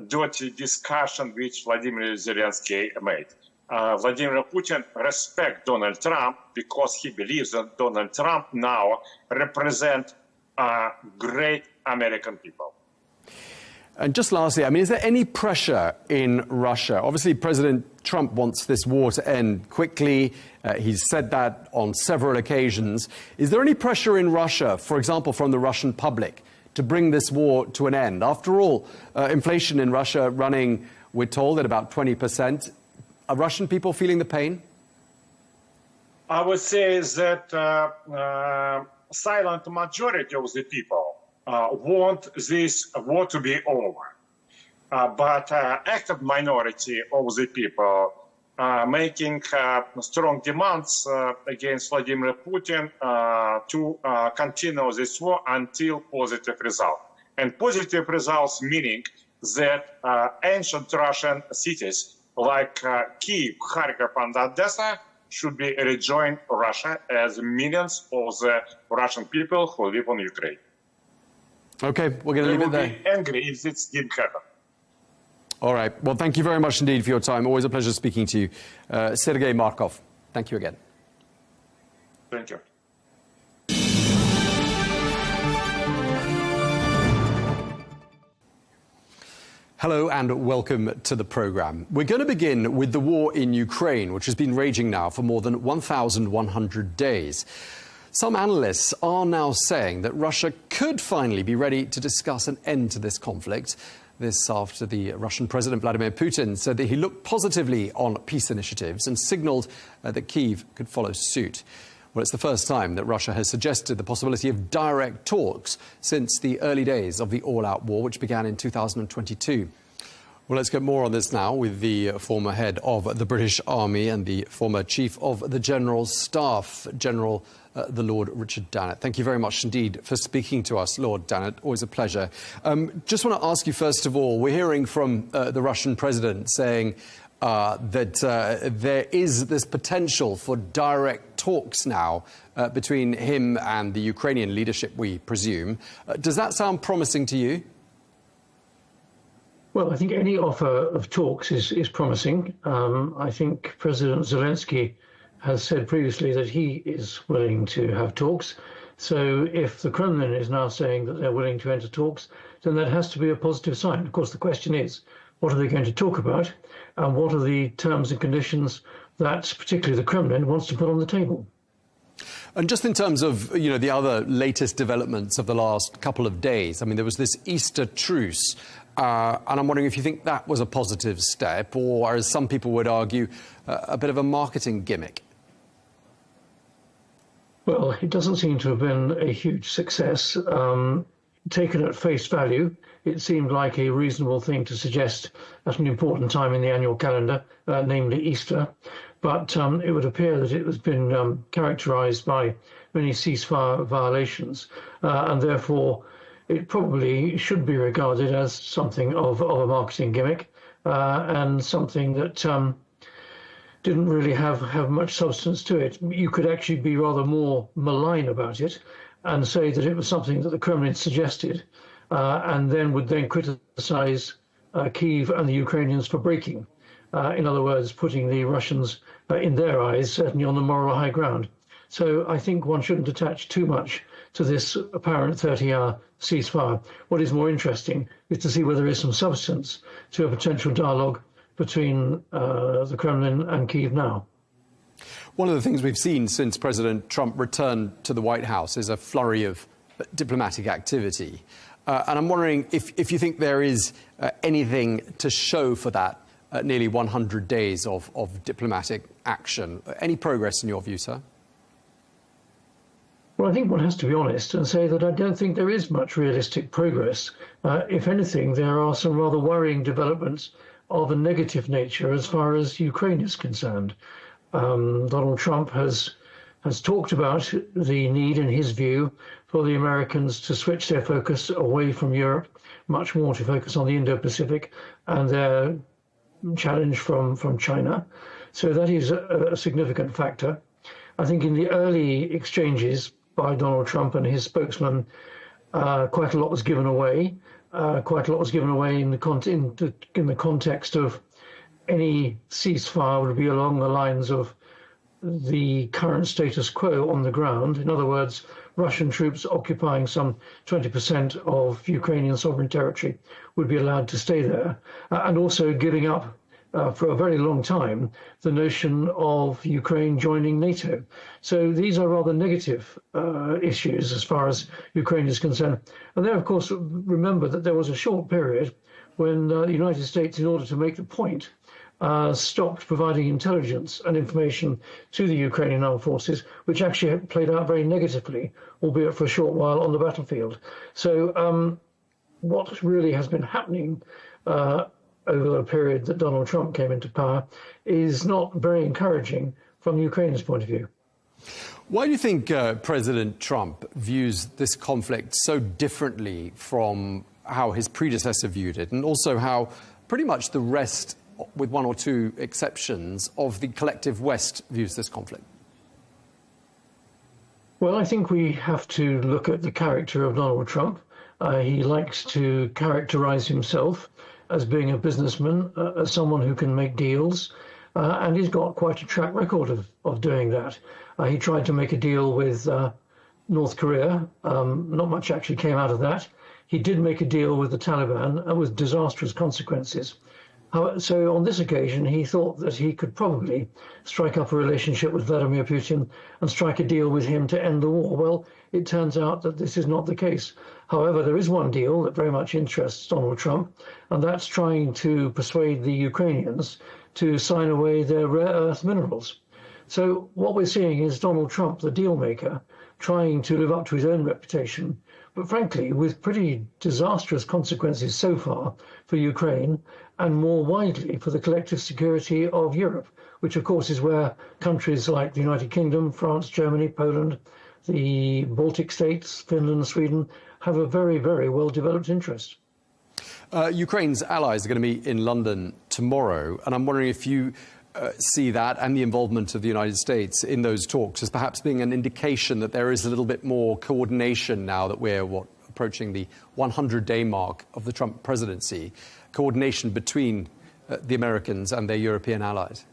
dirty discussion which Vladimir Zelensky made. Vladimir Putin respects Donald Trump because he believes that Donald Trump now represents great American people. And just lastly, I mean, is there any pressure in Russia? Obviously, President Trump wants this war to end quickly. He's said that on several occasions. Is there any pressure in Russia, for example, from the Russian public, to bring this war to an end? After all, inflation in Russia running, we're told, at about 20%. Are Russian people feeling the pain? I would say that silent majority of the people want this war to be over. But active minority of the people making strong demands against Vladimir Putin to continue this war until positive result. And positive results meaning that ancient Russian cities like Kyiv, Kharkiv, and Odessa should be rejoined Russia as millions of the Russian people who live in Ukraine. Okay, we're going to leave it there. They will be angry if this didn't happen. All right. Well, thank you very much indeed for your time. Always a pleasure speaking to you. Sergei Markov, thank you again. Thank you. Hello and welcome to the programme. We're going to begin with the war in Ukraine, which has been raging now for more than 1,100 days. Some analysts are now saying that Russia could finally be ready to discuss an end to this conflict. This after the Russian President Vladimir Putin said that he looked positively on peace initiatives and signalled that Kyiv could follow suit. Well, it's the first time that Russia has suggested the possibility of direct talks since the early days of the all-out war, which began in 2022. Well, let's get more on this now with the former head of the British Army and the former Chief of the General Staff, General the Lord Richard Dannatt. Thank you very much indeed for speaking to us, Lord Dannatt. Always a pleasure. Just want to ask you, first of all, we're hearing from the Russian president saying that there is this potential for direct talks now between him and the Ukrainian leadership, we presume. Does that sound promising to you? Well, I think any offer of talks is promising. I think President Zelensky has said previously that he is willing to have talks. So if the Kremlin is now saying that they're willing to enter talks, then that has to be a positive sign. Of course, the question is, what are they going to talk about? And what are the terms and conditions that particularly the Kremlin wants to put on the table? And just in terms of, you know, the other latest developments of the last couple of days, I mean, there was this Easter truce, and I'm wondering if you think that was a positive step, or as some people would argue, a bit of a marketing gimmick. Well, it doesn't seem to have been a huge success. Taken at face value, it seemed like a reasonable thing to suggest at an important time in the annual calendar, namely Easter. But it would appear that it has been characterized by many ceasefire violations, and therefore it probably should be regarded as something of a marketing gimmick and something that didn't really have much substance to it. You could actually be rather more malign about it and say that it was something that the Kremlin suggested, and then would then criticize Kyiv and the Ukrainians for breaking. In other words, putting the Russians, in their eyes, certainly on the moral high ground. So I think one shouldn't attach too much to this apparent 30-hour ceasefire. What is more interesting is to see whether there is some substance to a potential dialogue between the Kremlin and Kyiv now. One of the things we've seen since President Trump returned to the White House is a flurry of diplomatic activity. And I'm wondering if you think there is anything to show for that nearly 100 days of diplomatic action. Any progress in your view, sir? Well, I think one has to be honest and say that I don't think there is much realistic progress. If anything, there are some rather worrying developments of a negative nature as far as Ukraine is concerned. Donald Trump has talked about the need, in his view, for the Americans to switch their focus away from Europe, much more to focus on the Indo-Pacific and their challenge from China. So that is a significant factor. I think in the early exchanges by Donald Trump and his spokesman, quite a lot was given away. Quite a lot was given away in the context of any ceasefire would be along the lines of the current status quo on the ground. In other words, Russian troops occupying some 20% of Ukrainian sovereign territory would be allowed to stay there, and also giving up for a very long time the notion of Ukraine joining NATO. So these are rather negative issues as far as Ukraine is concerned. And then, of course, remember that there was a short period when the United States, in order to make the point, stopped providing intelligence and information to the Ukrainian armed forces, which actually played out very negatively, albeit for a short while, on the battlefield. So what really has been happening over the period that Donald Trump came into power is not very encouraging from Ukraine's point of view. Why do you think President Trump views this conflict so differently from how his predecessor viewed it, and also how pretty much the rest, with one or two exceptions, of the collective West views this conflict? Well, I think we have to look at the character of Donald Trump. He likes to characterize himself as being a businessman, as someone who can make deals, and he's got quite a track record of doing that. He tried to make a deal with North Korea. Not much actually came out of that. He did make a deal with the Taliban with disastrous consequences. So on this occasion, he thought that he could probably strike up a relationship with Vladimir Putin and strike a deal with him to end the war. Well, it turns out that this is not the case. However, there is one deal that very much interests Donald Trump, and that's trying to persuade the Ukrainians to sign away their rare earth minerals. So what we're seeing is Donald Trump, the deal maker, trying to live up to his own reputation, but frankly, with pretty disastrous consequences so far for Ukraine, and more widely for the collective security of Europe, which of course is where countries like the United Kingdom, France, Germany, Poland, the Baltic states, Finland, Sweden, have a very, very well-developed interest. Ukraine's allies are going to meet in London tomorrow, and I'm wondering if you see that and the involvement of the United States in those talks as perhaps being an indication that there is a little bit more coordination now that we're approaching the 100-day mark of the Trump presidency, coordination between the Americans and their European allies.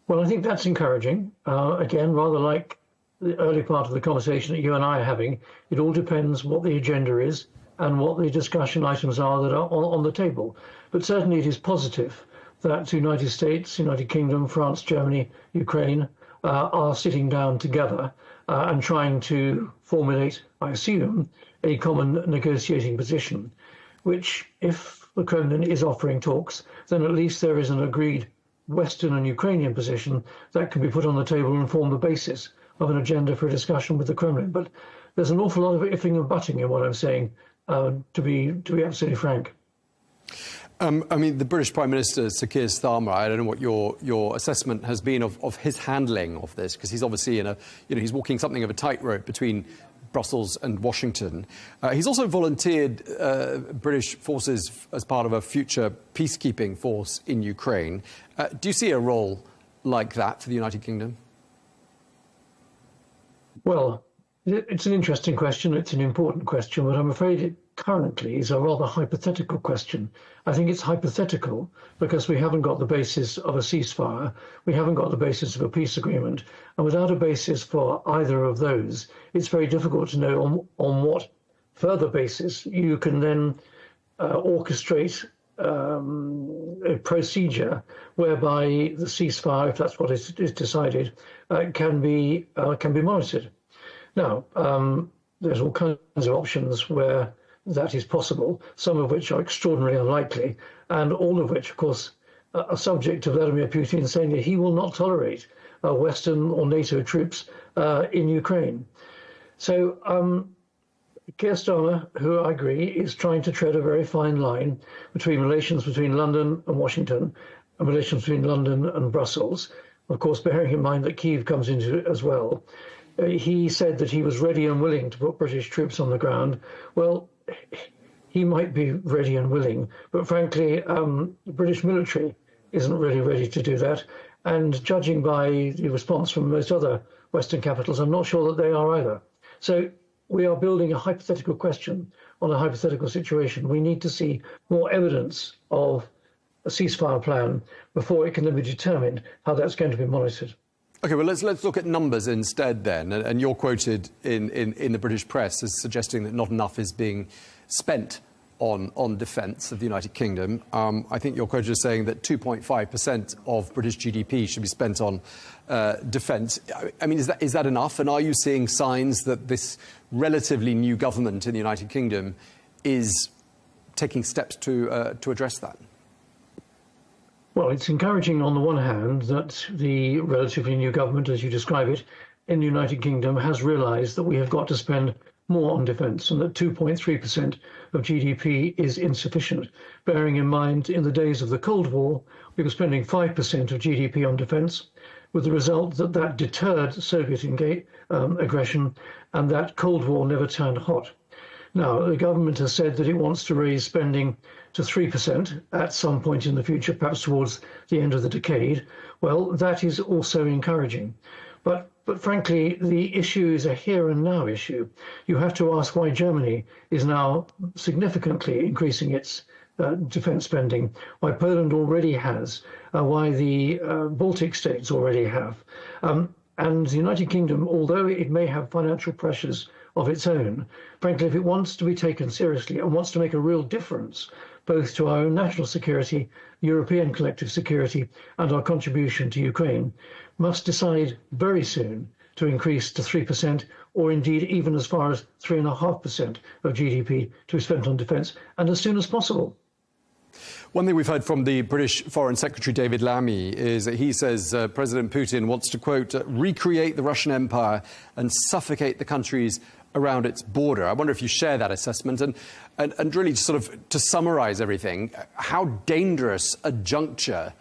Well, I think that's encouraging. Again, rather like the early part of the conversation that you and I are having, it all depends what the agenda is and what the discussion items are that are on the table. But certainly it is positive that the United States, United Kingdom, France, Germany, Ukraine are sitting down together and trying to formulate, I assume, a common negotiating position, which, if the Kremlin is offering talks, then at least there is an agreed Western and Ukrainian position that can be put on the table and form the basis of an agenda for a discussion with the Kremlin. But there's an awful lot of ifing and butting in what I'm saying, to be absolutely frank. I mean, the British Prime Minister, Sir Keir Starmer, I don't know what your assessment has been of his handling of this, because he's obviously he's walking something of a tightrope between Brussels and Washington. He's also volunteered British forces as part of a future peacekeeping force in Ukraine. Do you see a role like that for the United Kingdom? Well, it's an interesting question. It's an important question, but I'm afraid currently is a rather hypothetical question. I think it's hypothetical because we haven't got the basis of a ceasefire, we haven't got the basis of a peace agreement, and without a basis for either of those, it's very difficult to know on what further basis you can then orchestrate a procedure whereby the ceasefire, if that's what is decided, can be monitored. Now, there's all kinds of options where that is possible, some of which are extraordinarily unlikely, and all of which, of course, are subject to Vladimir Putin saying that he will not tolerate Western or NATO troops in Ukraine. So Keir Starmer, who I agree is trying to tread a very fine line between relations between London and Washington and relations between London and Brussels, of course, bearing in mind that Kyiv comes into it as well. He said that he was ready and willing to put British troops on the ground. Well, he might be ready and willing, but frankly, the British military isn't really ready to do that. And judging by the response from most other Western capitals, I'm not sure that they are either. So we are building a hypothetical question on a hypothetical situation. We need to see more evidence of a ceasefire plan before it can then be determined how that's going to be monitored. OK, well, let's look at numbers instead then. And you're quoted in the British press as suggesting that not enough is being spent on defence of the United Kingdom. I think you're quoted as saying that 2.5% of British GDP should be spent on defence. I mean, is that enough? And are you seeing signs that this relatively new government in the United Kingdom is taking steps to address that? Well, it's encouraging on the one hand that the relatively new government, as you describe it, in the United Kingdom has realised that we have got to spend more on defence and that 2.3% of GDP is insufficient, bearing in mind in the days of the Cold War, we were spending 5% of GDP on defence, with the result that that deterred Soviet aggression and that Cold War never turned hot. Now, the government has said that it wants to raise spending to 3% at some point in the future, perhaps towards the end of the decade. Well, that is also encouraging. But frankly, the issue is a here and now issue. You have to ask why Germany is now significantly increasing its defence spending, why Poland already has, why the Baltic states already have. And the United Kingdom, although it may have financial pressures of its own, frankly, if it wants to be taken seriously and wants to make a real difference, both to our own national security, European collective security, and our contribution to Ukraine, must decide very soon to increase to 3%, or indeed even as far as 3.5% of GDP to be spent on defence, and as soon as possible. One thing we've heard from the British Foreign Secretary David Lammy is that he says President Putin wants to, quote, recreate the Russian Empire and suffocate the countries around its border. I wonder if you share that assessment and really sort of to summarise everything, how dangerous a juncture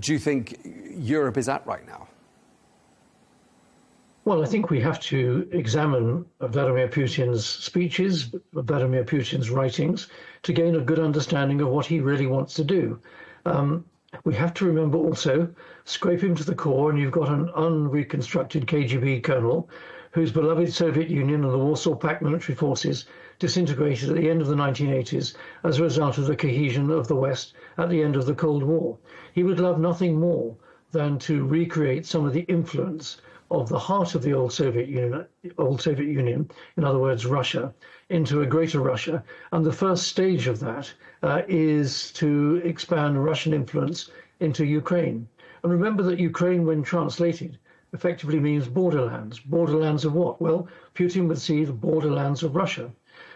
do you think Europe is at right now? Well, I think we have to examine Vladimir Putin's speeches, Vladimir Putin's writings, to gain a good understanding of what he really wants to do. We have to remember also, scrape him to the core, and you've got an unreconstructed KGB colonel whose beloved Soviet Union and the Warsaw Pact military forces disintegrated at the end of the 1980s as a result of the cohesion of the West at the end of the Cold War. He would love nothing more than to recreate some of the influence of the heart of the old Soviet Union, in other words, Russia, into a greater Russia. And the first stage of that is to expand Russian influence into Ukraine. And remember that Ukraine, when translated, effectively means borderlands. Borderlands of what? Well, Putin would see the borderlands of Russia.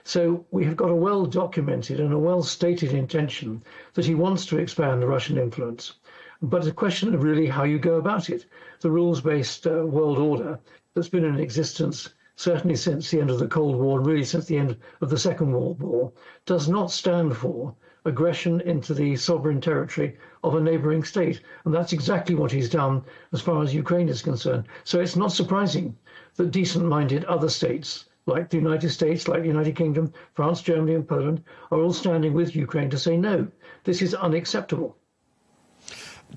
So we have got a well-documented and a well-stated intention that he wants to expand the Russian influence. But the question of really how you go about it. The rules-based world order that's been in existence certainly since the end of the Cold War, and really since the end of the Second World War, does not stand for aggression into the sovereign territory of a neighbouring state. And that's exactly what he's done as far as Ukraine is concerned. So it's not surprising that decent-minded other states, like the United States, like the United Kingdom, France, Germany and Poland, are all standing with Ukraine to say, no, this is unacceptable.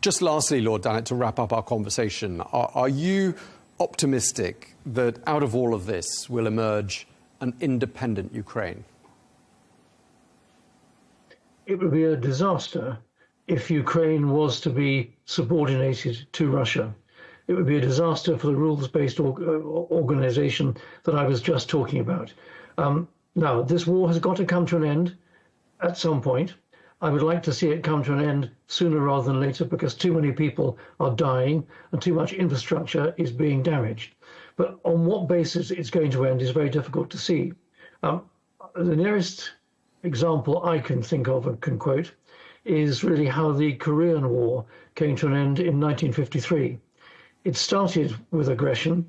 Just lastly, Lord Dannatt, to wrap up our conversation, are you optimistic that out of all of this will emerge an independent Ukraine? it would be a disaster if Ukraine was to be subordinated to Russia. It would be a disaster for the rules-based organization that I was just talking about. Now, this war has got to come to an end at some point. I would like to see it come to an end sooner rather than later, because too many people are dying and too much infrastructure is being damaged. But on what basis it's going to end is very difficult to see. The nearest example I can think of and can quote is really how the Korean War came to an end in 1953. It started with aggression,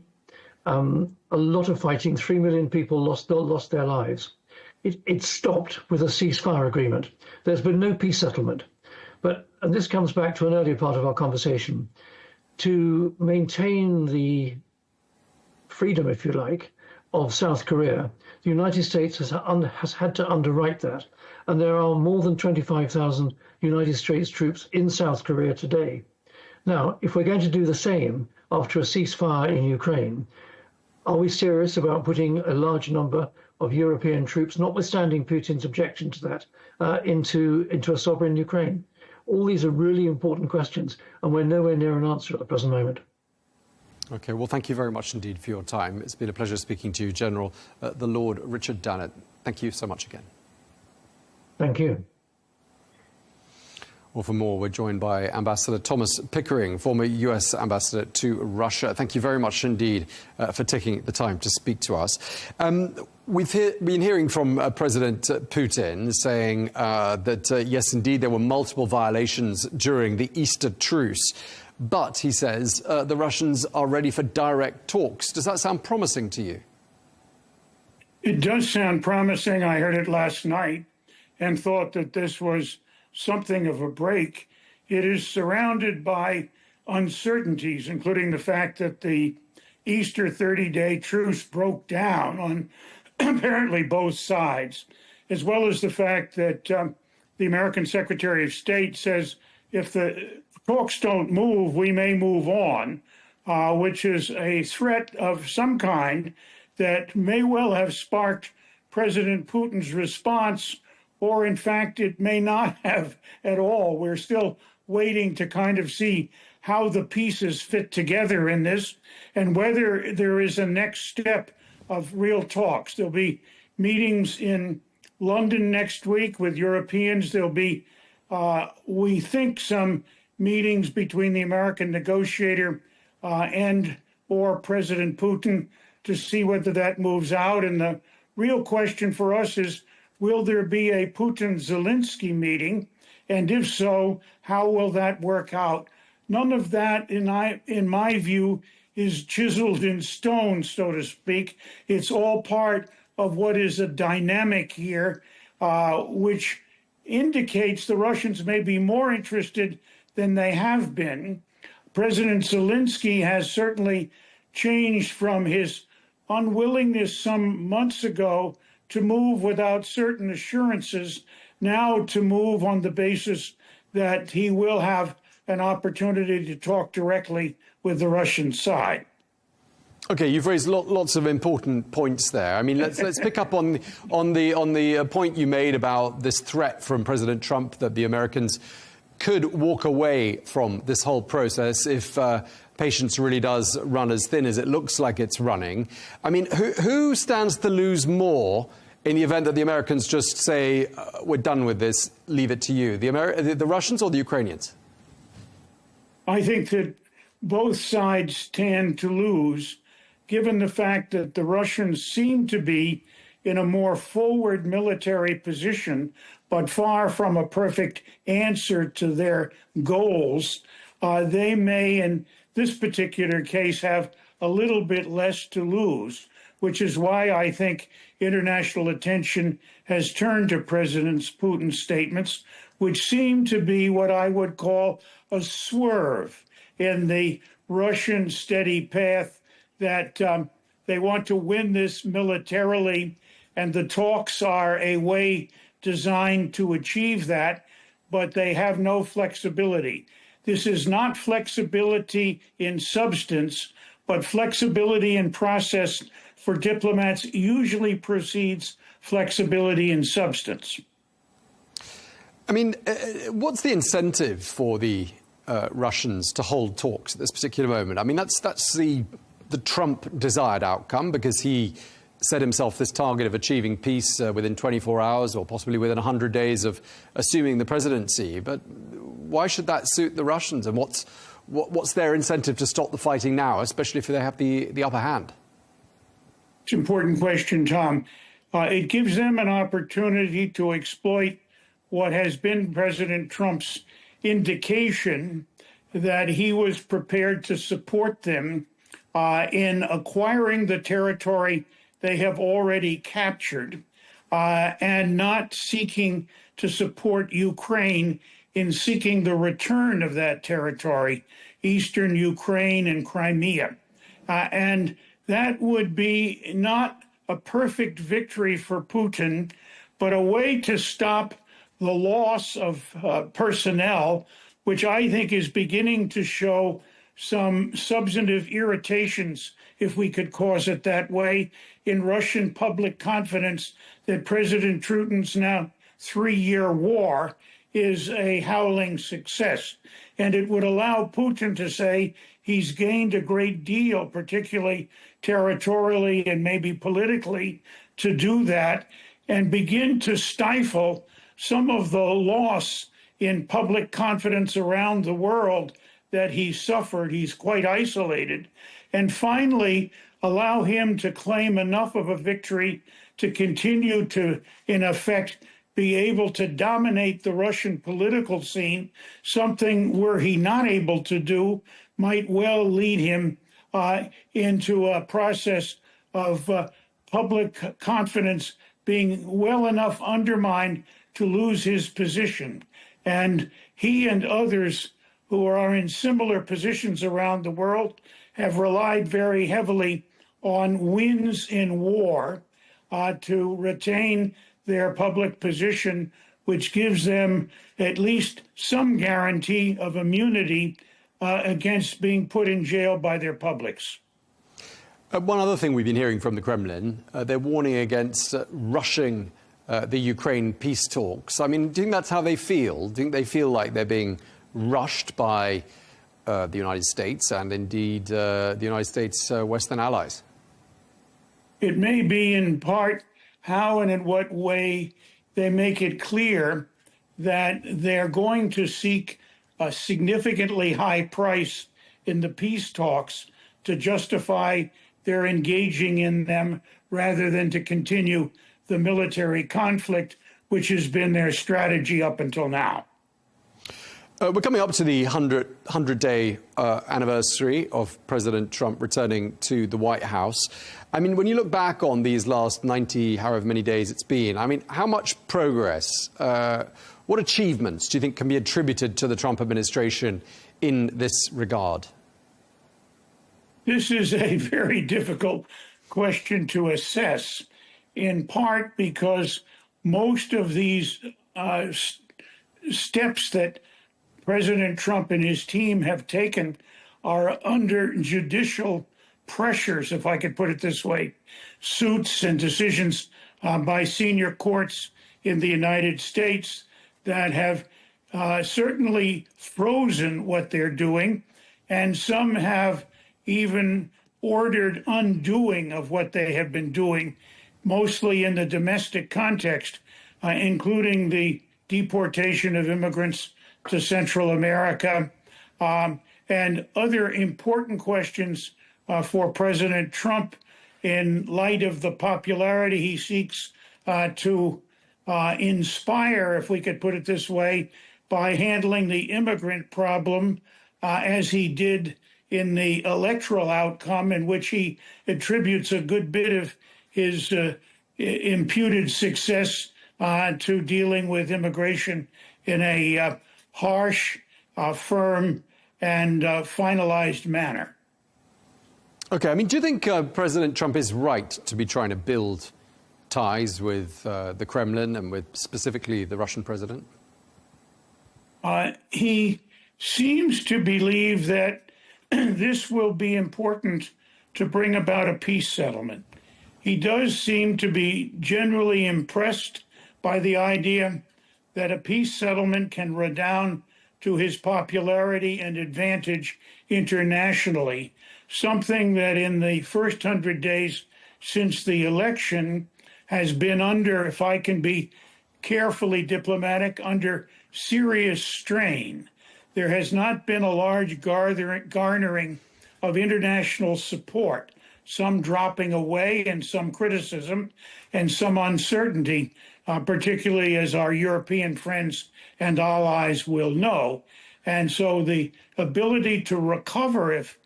a lot of fighting, 3 million people lost their lives. It stopped with a ceasefire agreement. There's been no peace settlement. But, and this comes back to an earlier part of our conversation, to maintain the freedom, if you like, of South Korea, the United States has had to underwrite that. And there are more than 25,000 United States troops in South Korea today. Now, if we're going to do the same after a ceasefire in Ukraine, are we serious about putting a large number of European troops, notwithstanding Putin's objection to that, into a sovereign Ukraine? All these are really important questions, and we're nowhere near an answer at the present moment. OK, well, thank you very much indeed for your time. It's been a pleasure speaking to you, General the Lord Richard Dannatt. Thank you so much again. Thank you. Well, for more, we're joined by Ambassador Thomas Pickering, former US ambassador to Russia. Thank you very much indeed for taking the time to speak to us. We've been hearing from President Putin saying that, yes, indeed, there were multiple violations during the Easter truce. But, he says, the Russians are ready for direct talks. Does that sound promising to you? It does sound promising. I heard it last night and thought that this was something of a break. It is surrounded by uncertainties, including the fact that the Easter 30-day truce broke down on apparently both sides, as well as the fact that the American Secretary of State says if the talks don't move, we may move on, which is a threat of some kind that may well have sparked President Putin's response, or in fact, it may not have at all. We're still waiting to kind of see how the pieces fit together in this and whether there is a next step of real talks. There'll be meetings in London next week with Europeans. There'll be, we think, some meetings between the American negotiator and or President Putin to see whether that moves out. And the real question for us is, will there be a Putin-Zelensky meeting? And if so, how will that work out? None of that, in my view, is chiseled in stone, so to speak. It's all part of what is a dynamic here, which indicates the Russians may be more interested than they have been. President Zelensky has certainly changed from his unwillingness some months ago to move without certain assurances, now to move on the basis that he will have an opportunity to talk directly with the Russian side. OK, you've raised lots of important points there. I mean, let's pick up on the point you made about this threat from President Trump that the Americans could walk away from this whole process if patience really does run as thin as it looks like it's running. I mean, who stands to lose more in the event that the Americans just say, we're done with this, leave it to you? The Russians or the Ukrainians? I think that both sides stand to lose, given the fact that the Russians seem to be in a more forward military position, but far from a perfect answer to their goals. They may, in this particular case, have a little bit less to lose, which is why I think international attention has turned to President Putin's statements, which seem to be what I would call a swerve in the Russian steady path that they want to win this militarily, and the talks are a way designed to achieve that, but they have no flexibility. This is not flexibility in substance, but flexibility in process for diplomats usually precedes flexibility in substance. I mean, what's the incentive for the Russians to hold talks at this particular moment? I mean, that's the Trump desired outcome, because he set himself this target of achieving peace within 24 hours or possibly within 100 days of assuming the presidency. But why should that suit the Russians? And what's their incentive to stop the fighting now, especially if they have the upper hand? It's an important question, Tom. It gives them an opportunity to exploit what has been President Trump's indication that he was prepared to support them in acquiring the territory they have already captured, and not seeking to support Ukraine in seeking the return of that territory, eastern Ukraine and Crimea. And that would be not a perfect victory for Putin, but a way to stop the loss of personnel, which I think is beginning to show some substantive irritations, if we could cause it that way, in Russian public confidence that President Putin's now 3-year war is a howling success. And it would allow Putin to say he's gained a great deal, particularly territorially and maybe politically, to do that and begin to stifle some of the loss in public confidence around the world that he suffered. He's quite isolated. And finally, allow him to claim enough of a victory to continue to, in effect, be able to dominate the Russian political scene, something were he not able to do might well lead him into a process of public confidence being well enough undermined to lose his position. And he and others who are in similar positions around the world have relied very heavily on wins in war to retain their public position, which gives them at least some guarantee of immunity against being put in jail by their publics. One other thing we've been hearing from the Kremlin, they're warning against rushing the Ukraine peace talks. I mean, do you think that's how they feel? Do you think they feel like they're being rushed by the United States and indeed the United States' Western allies? It may be in part how and in what way they make it clear that they're going to seek a significantly high price in the peace talks to justify their engaging in them rather than to continue the military conflict, which has been their strategy up until now. We're coming up to the 100-day anniversary of President Trump returning to the White House. I mean, when you look back on these last 90, however many days it's been, I mean, how much progress, what achievements do you think can be attributed to the Trump administration in this regard? This is a very difficult question to assess, in part because most of these steps that President Trump and his team have taken are under judicial pressures, if I could put it this way, suits and decisions by senior courts in the United States that have certainly frozen what they're doing, and some have even ordered undoing of what they have been doing, mostly in the domestic context, including the deportation of immigrants to Central America, and other important questions for President Trump in light of the popularity he seeks to inspire, if we could put it this way, by handling the immigrant problem as he did in the electoral outcome, in which he attributes a good bit of his imputed success to dealing with immigration in a harsh, firm, and finalized manner. Okay, I mean, do you think President Trump is right to be trying to build ties with the Kremlin and with specifically the Russian president? He seems to believe that this will be important to bring about a peace settlement. He does seem to be generally impressed by the idea that a peace settlement can redound to his popularity and advantage internationally, something that in the first 100 days since the election has been under, if I can be carefully diplomatic, under serious strain. There has not been a large garnering of international support, some dropping away and some criticism and some uncertainty, particularly as our European friends and allies will know. And so the ability to recover, if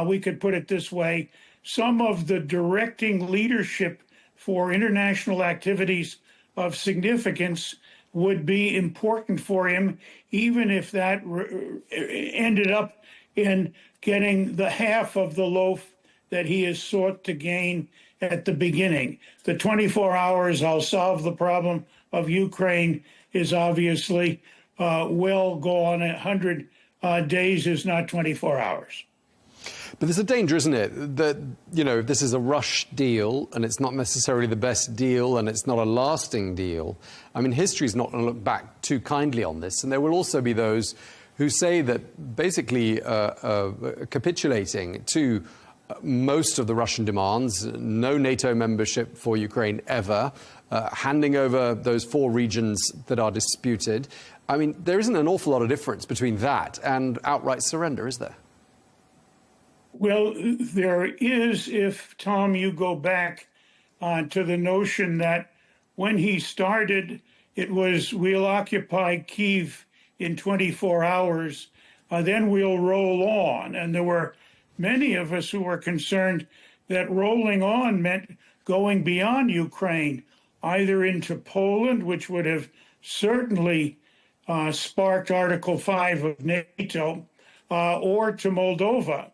we could put it this way, some of the directing leadership for international activities of significance would be important for him, even if that ended up in getting the half of the loaf that he has sought to gain at the beginning. The 24 hours, I'll solve the problem of Ukraine, is obviously well gone. 100 days is not 24 hours. But there's a danger, isn't it, that, you know, this is a rush deal and it's not necessarily the best deal and it's not a lasting deal. I mean, history's not going to look back too kindly on this. And there will also be those who say that basically capitulating to most of the Russian demands, no NATO membership for Ukraine ever, handing over those 4 regions that are disputed. I mean, there isn't an awful lot of difference between that and outright surrender, is there? Well, there is, if, Tom, you go back to the notion that when he started, it was, we'll occupy Kyiv in 24 hours, then we'll roll on. And there were many of us who were concerned that rolling on meant going beyond Ukraine, either into Poland, which would have certainly sparked Article 5 of NATO, or to Moldova,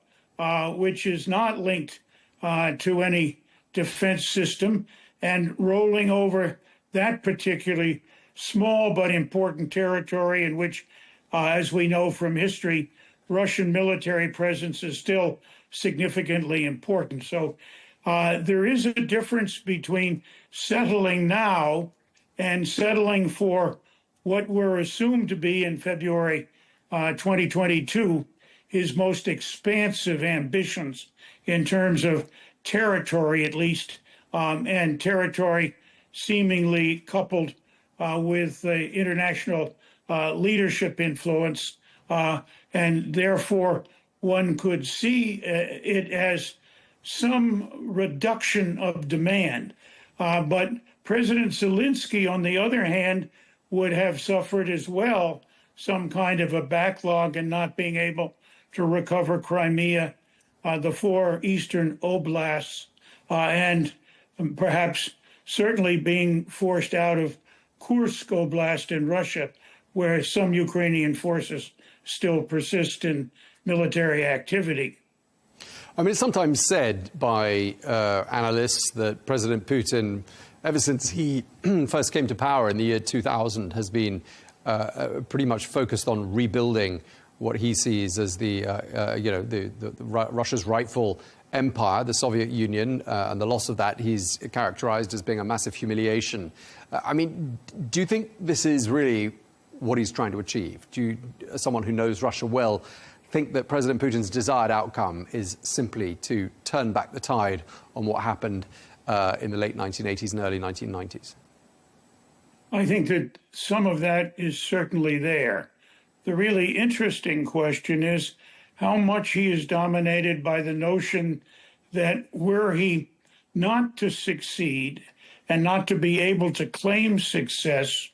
which is not linked to any defense system, and rolling over that particularly small but important territory in which, as we know from history, Russian military presence is still significantly important. So there is a difference between settling now and settling for what were assumed to be in February 2022 his most expansive ambitions in terms of territory, at least, and territory seemingly coupled with international leadership influence. And therefore, one could see it as some reduction of demand. But President Zelensky, on the other hand, would have suffered as well some kind of a backlog in not being able to recover Crimea, the 4 eastern oblasts, and perhaps certainly being forced out of Kursk Oblast in Russia, where some Ukrainian forces still persist in military activity. I mean, it's sometimes said by analysts that President Putin, ever since he first came to power in the year 2000, has been pretty much focused on rebuilding what he sees as the Russia's rightful empire, the Soviet Union, and the loss of that he's characterized as being a massive humiliation. I mean, do you think this is really what he's trying to achieve? Do you, as someone who knows Russia well, think that President Putin's desired outcome is simply to turn back the tide on what happened in the late 1980s and early 1990s? I think that some of that is certainly there. The really interesting question is how much he is dominated by the notion that were he not to succeed and not to be able to claim success,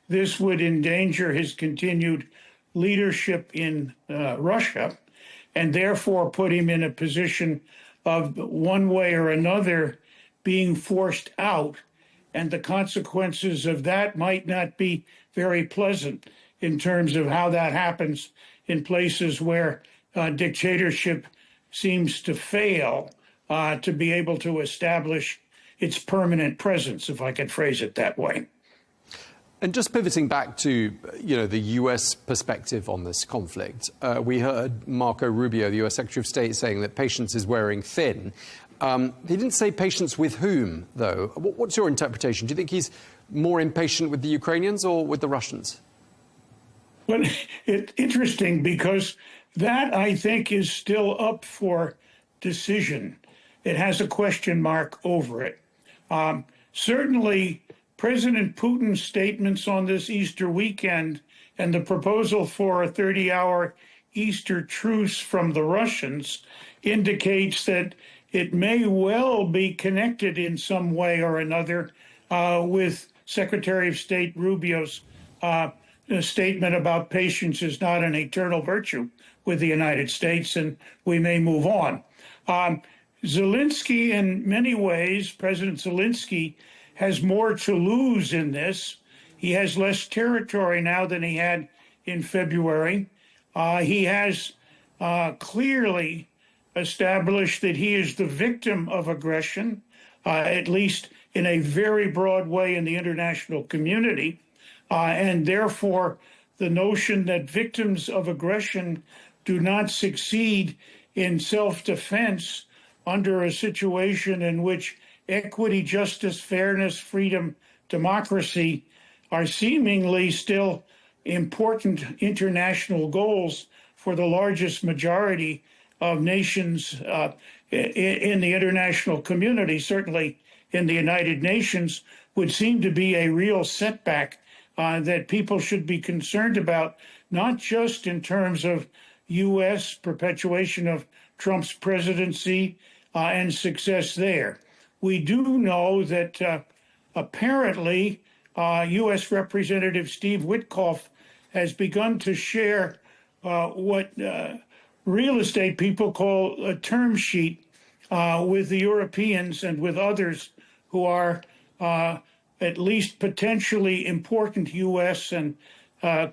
this would endanger his continued leadership in Russia and therefore put him in a position of one way or another being forced out. And the consequences of that might not be very pleasant in terms of how that happens in places where dictatorship seems to fail to be able to establish its permanent presence, if I could phrase it that way. And just pivoting back to, the U.S. perspective on this conflict, we heard Marco Rubio, the U.S. Secretary of State, saying that patience is wearing thin. He didn't say patience with whom, though. What's your interpretation? Do you think he's more impatient with the Ukrainians or with the Russians? Well, it's interesting because that, I think, is still up for decision. It has a question mark over it. Certainly, President Putin's statements on this Easter weekend and the proposal for a 30-hour Easter truce from the Russians indicates that it may well be connected in some way or another with Secretary of State Rubio's statement about patience is not an eternal virtue with the United States, and we may move on. Zelensky, in many ways, President Zelensky has more to lose in this. He has less territory now than he had in February. He has clearly established that he is the victim of aggression, at least in a very broad way in the international community. And therefore, the notion that victims of aggression do not succeed in self-defense under a situation in which equity, justice, fairness, freedom, democracy are seemingly still important international goals for the largest majority of nations in the international community, certainly in the United Nations, would seem to be a real setback that people should be concerned about, not just in terms of U.S. perpetuation of Trump's presidency and success there. We do know that apparently U.S. Representative Steve Witkoff has begun to share what real estate people call a term sheet with the Europeans and with others who are at least potentially important U.S. and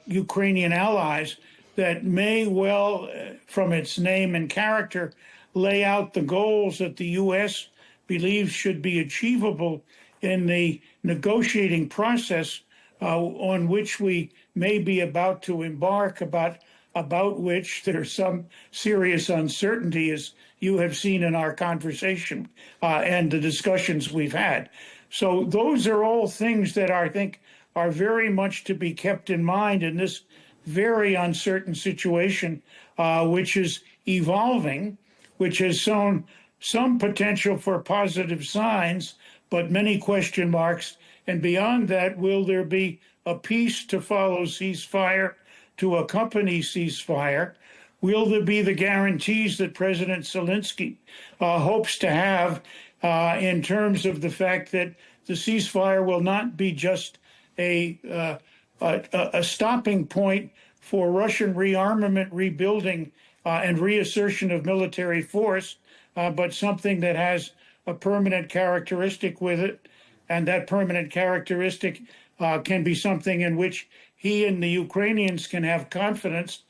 Ukrainian allies that may well, from its name and character, lay out the goals that the U.S. believes should be achievable in the negotiating process on which we may be about to embark, about which there's some serious uncertainty, as you have seen in our conversation and the discussions we've had. So those are all things that I think are very much to be kept in mind in this very uncertain situation, which is evolving, which has shown some potential for positive signs, but many question marks. And beyond that, will there be a peace to follow ceasefire, to accompany ceasefire? Will there be the guarantees that President Zelensky hopes to have in terms of the fact that the ceasefire will not be just a stopping point for Russian rearmament, rebuilding, and reassertion of military force, but something that has a permanent characteristic with it, and that permanent characteristic can be something in which he and the Ukrainians can have confidence,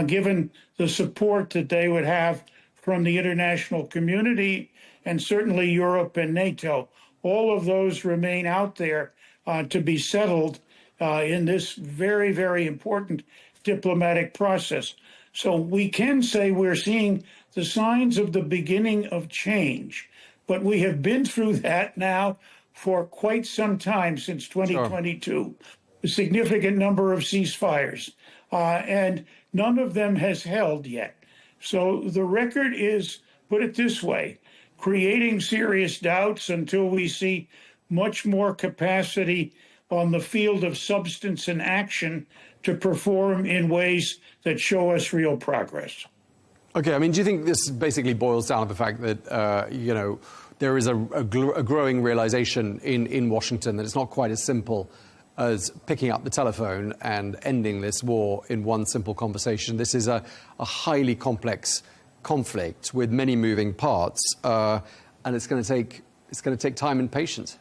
given the support that they would have from the international community and certainly Europe and NATO. All of those remain out there to be settled in this very, very important diplomatic process. So we can say we're seeing the signs of the beginning of change, but we have been through that now for quite some time, since 2022. Sure. A significant number of ceasefires, and none of them has held yet. So the record is, put it this way, creating serious doubts until we see much more capacity on the field of substance and action to perform in ways that show us real progress. Okay, I mean, do you think this basically boils down to the fact that, you know, there is a growing realization in Washington that it's not quite as simple as picking up the telephone and ending this war in one simple conversation? This is a highly complex conflict with many moving parts, and it's going to take time and patience.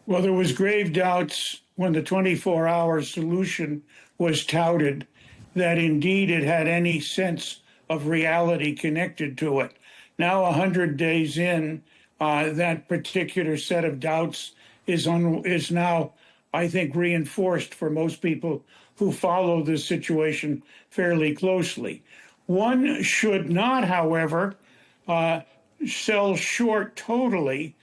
Well, there was grave doubts when the 24-hour solution was touted that indeed it had any sense of reality connected to it. Now, 100 days in, that particular set of doubts is now, I think, reinforced for most people who follow this situation fairly closely. One should not, however, sell short totally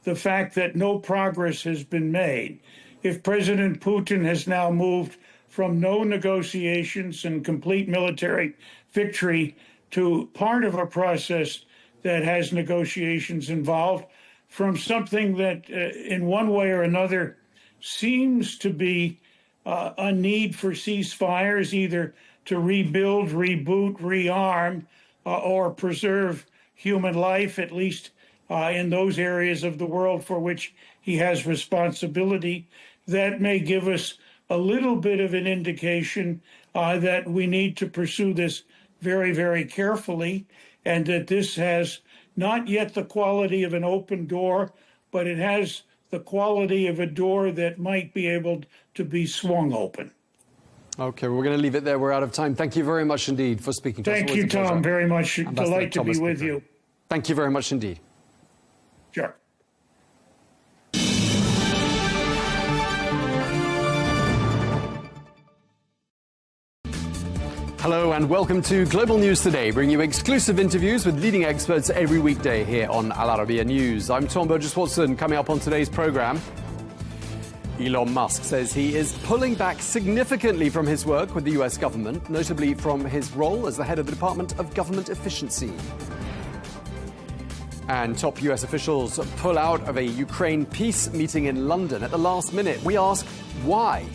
the fact that no progress has been made. If President Putin has now moved from no negotiations and complete military victory to part of a process that has negotiations involved, from something that in one way or another seems to be a need for ceasefires, either to rebuild, reboot, rearm, or preserve human life, at least in those areas of the world for which he has responsibility, that may give us a little bit of an indication that we need to pursue this very, very carefully, and that this has not yet the quality of an open door, but it has the quality of a door that might be able to be swung open. Okay, we're going to leave it there. We're out of time. Thank you very much indeed for speaking to us. Thank you, Tom, very much. Delight to be with you. Thank you very much indeed. Sure. Hello and welcome to Global News Today, bringing you exclusive interviews with leading experts every weekday here on Arabiya News. I'm Tom Burges Watson. Coming up on today's program, Elon Musk says he is pulling back significantly from his work with the US government, notably from his role as the head of the Department of Government Efficiency. And top US officials pull out of a Ukraine peace meeting in London at the last minute. We ask why.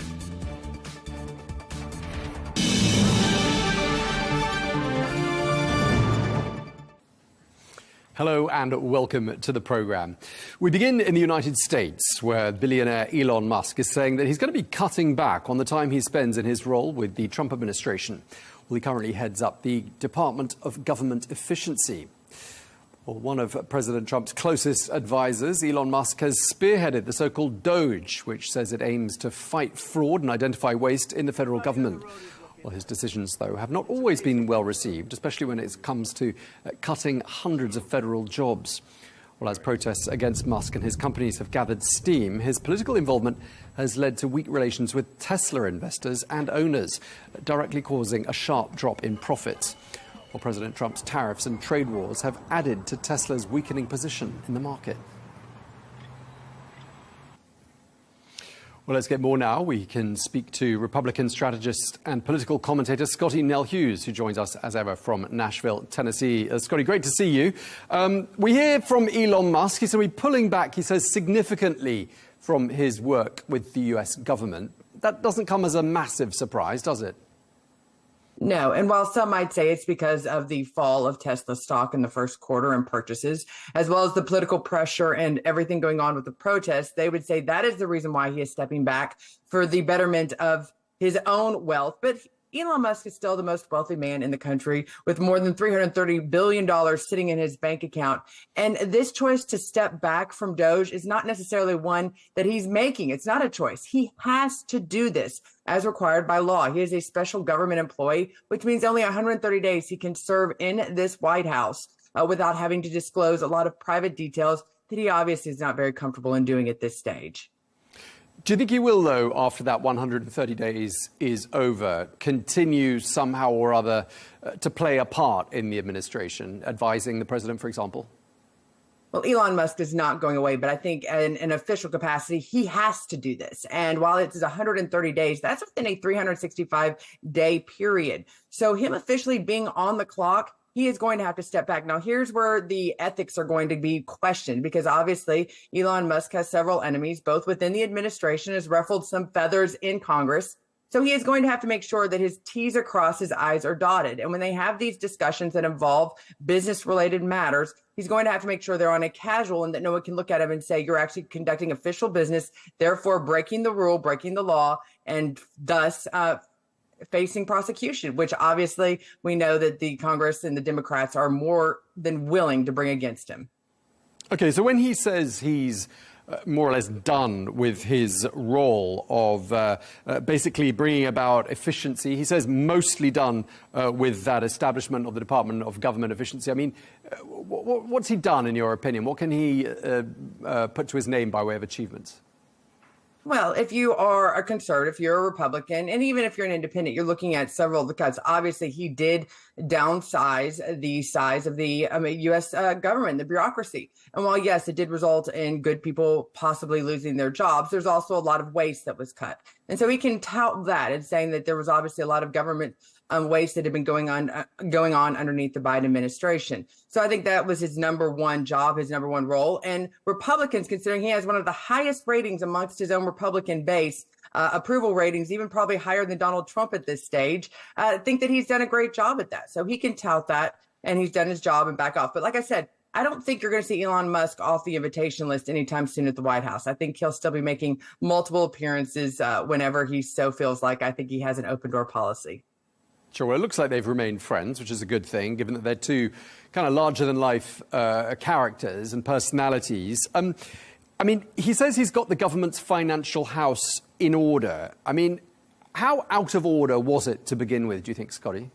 Hello and welcome to the program. We begin in the United States, where billionaire Elon Musk is saying that he's going to be cutting back on the time he spends in his role with the Trump administration. Well, he currently heads up the Department of Government Efficiency. Well, one of President Trump's closest advisors, Elon Musk, has spearheaded the so-called DOGE, which says it aims to fight fraud and identify waste in the federal government. Well, his decisions, though, have not always been well received, especially when it comes to cutting hundreds of federal jobs. Well, as protests against Musk and his companies have gathered steam, his political involvement has led to weak relations with Tesla investors and owners, directly causing a sharp drop in profits. Well, President Trump's tariffs and trade wars have added to Tesla's weakening position in the market. Well, let's get more now. We can speak to Republican strategist and political commentator Scotty Nell Hughes, who joins us as ever from Nashville, Tennessee. Scotty, great to see you. We hear from Elon Musk. He's going to be pulling back, he says, significantly from his work with the US government. That doesn't come as a massive surprise, does it? No, and while some might say it's because of the fall of Tesla stock in the first quarter and purchases, as well as the political pressure and everything going on with the protests, they would say that is the reason why he is stepping back for the betterment of his own wealth. But Elon Musk is still the most wealthy man in the country, with more than $330 billion sitting in his bank account. And this choice to step back from DOGE is not necessarily one that he's making. It's not a choice. He has to do this as required by law. He is a special government employee, which means only 130 days he can serve in this White House without having to disclose a lot of private details that he obviously is not very comfortable in doing at this stage. Do you think he will, though, after that 130 days is over, continue somehow or other to play a part in the administration, advising the president, for example? Well, Elon Musk is not going away, but I think in an official capacity, he has to do this. And while it's 130 days, that's within a 365-day period. So him officially being on the clock, he is going to have to step back. Now, here's where the ethics are going to be questioned, because obviously Elon Musk has several enemies, both within the administration, has ruffled some feathers in Congress. So he is going to have to make sure that his T's are crossed, his I's are dotted. And when they have these discussions that involve business-related matters, he's going to have to make sure they're on a casual and that no one can look at him and say, you're actually conducting official business, therefore breaking the rule, breaking the law, and thus facing prosecution, which obviously we know that the Congress and the Democrats are more than willing to bring against him. Okay, so when he says he's more or less done with his role of basically bringing about efficiency, he says mostly done with that establishment of the Department of Government Efficiency. I mean, what's he done, in your opinion? What can he put to his name by way of achievements? Well, if you are a conservative, if you're a Republican, and even if you're an independent, you're looking at several of the cuts. Obviously, he did downsize the size of the U.S. Government, the bureaucracy. And while, yes, it did result in good people possibly losing their jobs, there's also a lot of waste that was cut. And so he can tout that and saying that there was obviously a lot of government waste that had been going on underneath the Biden administration. So I think that was his number one job, his number one role. And Republicans, considering he has one of the highest ratings amongst his own Republican base, approval ratings, even probably higher than Donald Trump at this stage, think that he's done a great job at that. So he can tout that, and he's done his job and back off. But like I said, I don't think you're going to see Elon Musk off the invitation list anytime soon at the White House. I think he'll still be making multiple appearances whenever he so feels like. I think he has an open door policy. Sure. Well, it looks like they've remained friends, which is a good thing, given that they're two kind of larger-than-life characters and personalities. I mean, he says he's got the government's financial house in order. I mean, how out of order was it to begin with, do you think, Scotty?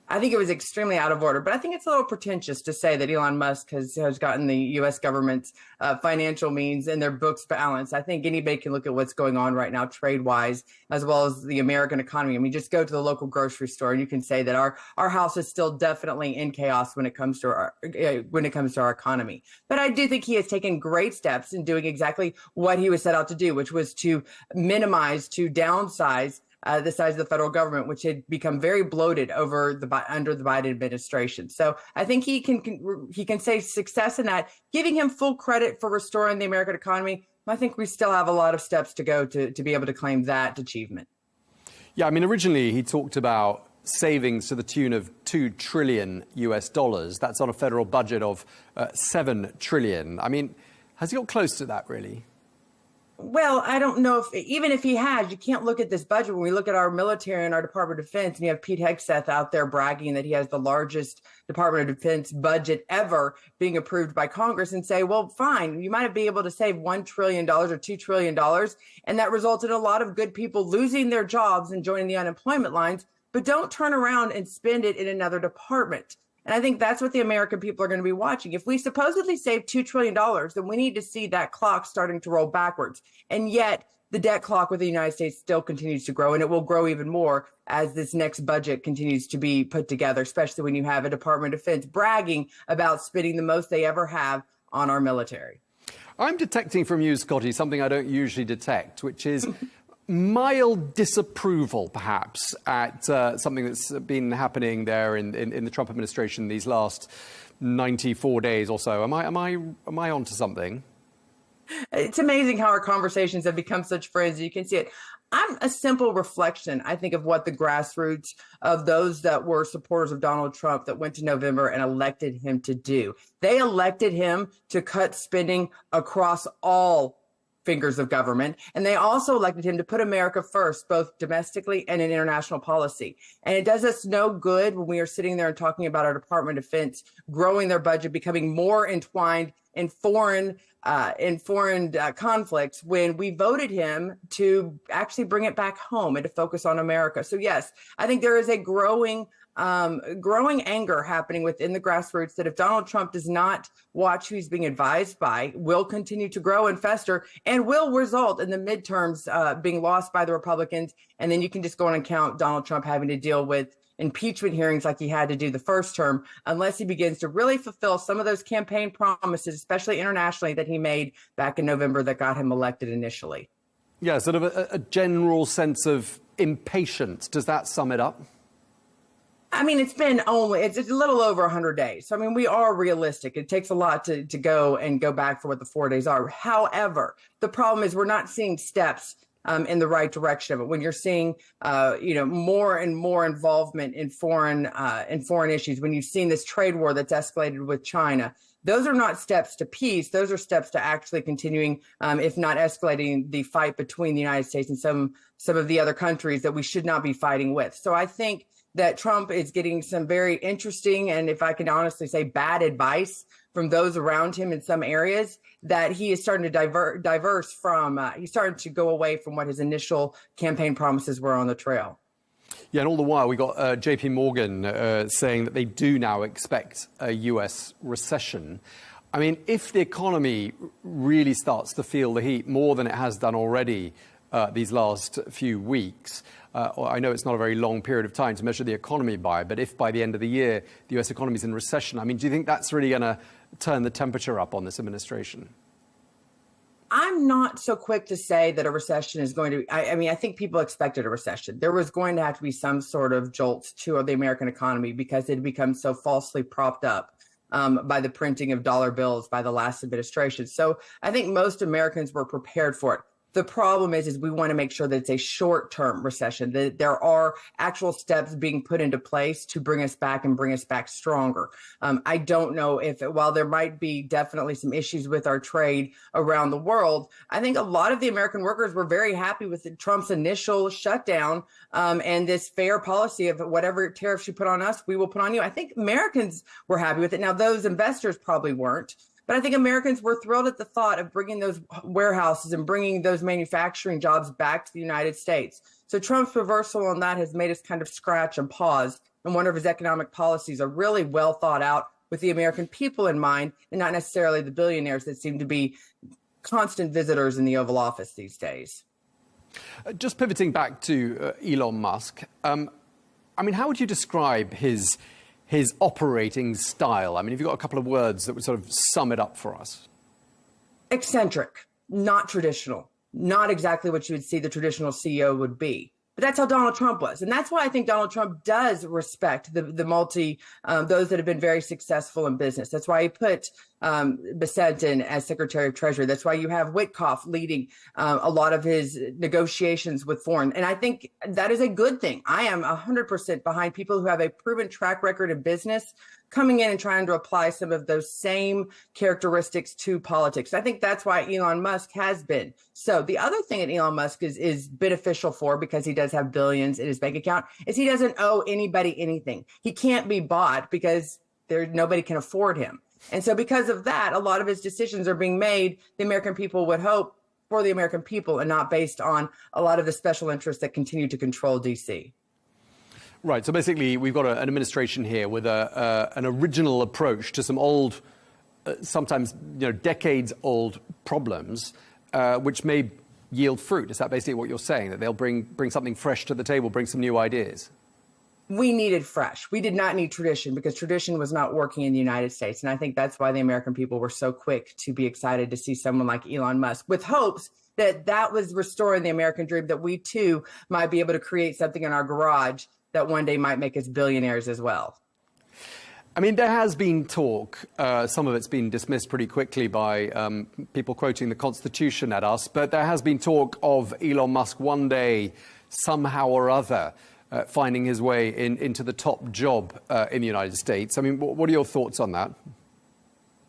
I think it was extremely out of order, but I think it's a little pretentious to say that Elon Musk has gotten the U.S. government's financial means and their books balanced. I think anybody can look at what's going on right now trade-wise, as well as the American economy. I mean, just go to the local grocery store and you can say that our house is still definitely in chaos when it comes to our economy. But I do think he has taken great steps in doing exactly what he was set out to do, which was to minimize, to downsize the size of the federal government, which had become very bloated under the Biden administration. So I think he can say success in that, giving him full credit for restoring the American economy. I think we still have a lot of steps to go to be able to claim that achievement. Yeah, I mean, originally he talked about savings to the tune of $2 trillion US. That's on a federal budget of $7 trillion. I mean, has he got close to that, really? Well, I don't know even if he has, you can't look at this budget when we look at our military and our Department of Defense, and you have Pete Hegseth out there bragging that he has the largest Department of Defense budget ever being approved by Congress, and say, well, fine, you might be able to save $1 trillion or $2 trillion. And that resulted in a lot of good people losing their jobs and joining the unemployment lines, but don't turn around and spend it in another department. And I think that's what the American people are going to be watching. If we supposedly save $2 trillion, then we need to see that clock starting to roll backwards. And yet the debt clock with the United States still continues to grow, and it will grow even more as this next budget continues to be put together, especially when you have a Department of Defense bragging about spending the most they ever have on our military. I'm detecting from you, Scotty, something I don't usually detect, which is mild disapproval, perhaps, at something that's been happening there in the Trump administration these last 94 days or so. Am I onto something? It's amazing how our conversations have become such frenzy. You can see it. I'm a simple reflection, I think, of what the grassroots of those that were supporters of Donald Trump that went to November and elected him to do. They elected him to cut spending across all fingers of government. And they also elected him to put America first, both domestically and in international policy. And it does us no good when we are sitting there and talking about our Department of Defense growing their budget, becoming more entwined in foreign conflicts, when we voted him to actually bring it back home and to focus on America. So yes, I think there is a growing anger happening within the grassroots that if Donald Trump does not watch who he's being advised by, will continue to grow and fester and will result in the midterms being lost by the Republicans. And then you can just go on and count Donald Trump having to deal with impeachment hearings like he had to do the first term, unless he begins to really fulfill some of those campaign promises, especially internationally, that he made back in November that got him elected initially. Yeah, sort of a general sense of impatience. Does that sum it up? I mean, it's a little over 100 days. So, I mean, we are realistic. It takes a lot to go back for what the 4 days are. However, the problem is we're not seeing steps in the right direction of it. When you're seeing, more and more involvement in foreign issues, when you've seen this trade war that's escalated with China, those are not steps to peace. Those are steps to actually continuing, if not escalating, the fight between the United States and some of the other countries that we should not be fighting with. So I think that Trump is getting some very interesting, and if I can honestly say, bad advice from those around him in some areas, that he is starting to he's starting to go away from what his initial campaign promises were on the trail. Yeah, and all the while we got JP Morgan saying that they do now expect a US recession. I mean, if the economy really starts to feel the heat more than it has done already these last few weeks, I know it's not a very long period of time to measure the economy by, but if by the end of the year the US economy is in recession, I mean, do you think that's really going to turn the temperature up on this administration? I'm not so quick to say that a recession is going to, I mean, I think people expected a recession. There was going to have to be some sort of jolt to the American economy because it had become so falsely propped up by the printing of dollar bills by the last administration. So I think most Americans were prepared for it. The problem is we want to make sure that it's a short-term recession, that there are actual steps being put into place to bring us back and bring us back stronger. I don't know if, while there might be definitely some issues with our trade around the world, I think a lot of the American workers were very happy with Trump's initial shutdown and this fair policy of whatever tariffs you put on us, we will put on you. I think Americans were happy with it. Now, those investors probably weren't. But I think Americans were thrilled at the thought of bringing those warehouses and bringing those manufacturing jobs back to the United States. So Trump's reversal on that has made us kind of scratch and pause. And one of his economic policies are really well thought out with the American people in mind and not necessarily the billionaires that seem to be constant visitors in the Oval Office these days. Just pivoting back to Elon Musk, I mean, how would you describe his operating style? I mean, have you got a couple of words that would sort of sum it up for us? Eccentric, not traditional, not exactly what you would see the traditional CEO would be. But that's how Donald Trump was. And that's why I think Donald Trump does respect those that have been very successful in business. That's why he put Bissett in as Secretary of Treasury. That's why you have Witkoff leading a lot of his negotiations with foreign. And I think that is a good thing. I am 100% behind people who have a proven track record in business coming in and trying to apply some of those same characteristics to politics. I think that's why Elon Musk has been. So the other thing that Elon Musk is beneficial for, because he does have billions in his bank account, is he doesn't owe anybody anything. He can't be bought because nobody can afford him. And so because of that, a lot of his decisions are being made, the American people would hope, for the American people and not based on a lot of the special interests that continue to control D.C. Right. So basically, we've got an administration here with an original approach to some old, sometimes decades-old problems, which may yield fruit. Is that basically what you're saying? That they'll bring something fresh to the table, bring some new ideas? We needed fresh. We did not need tradition because tradition was not working in the United States. And I think that's why the American people were so quick to be excited to see someone like Elon Musk, with hopes that was restoring the American dream, that we too might be able to create something in our garage that one day might make us billionaires as well. I mean, there has been talk, some of it's been dismissed pretty quickly by people quoting the Constitution at us, but there has been talk of Elon Musk one day, somehow or other, finding his way into the top job in the United States. I mean, what are your thoughts on that?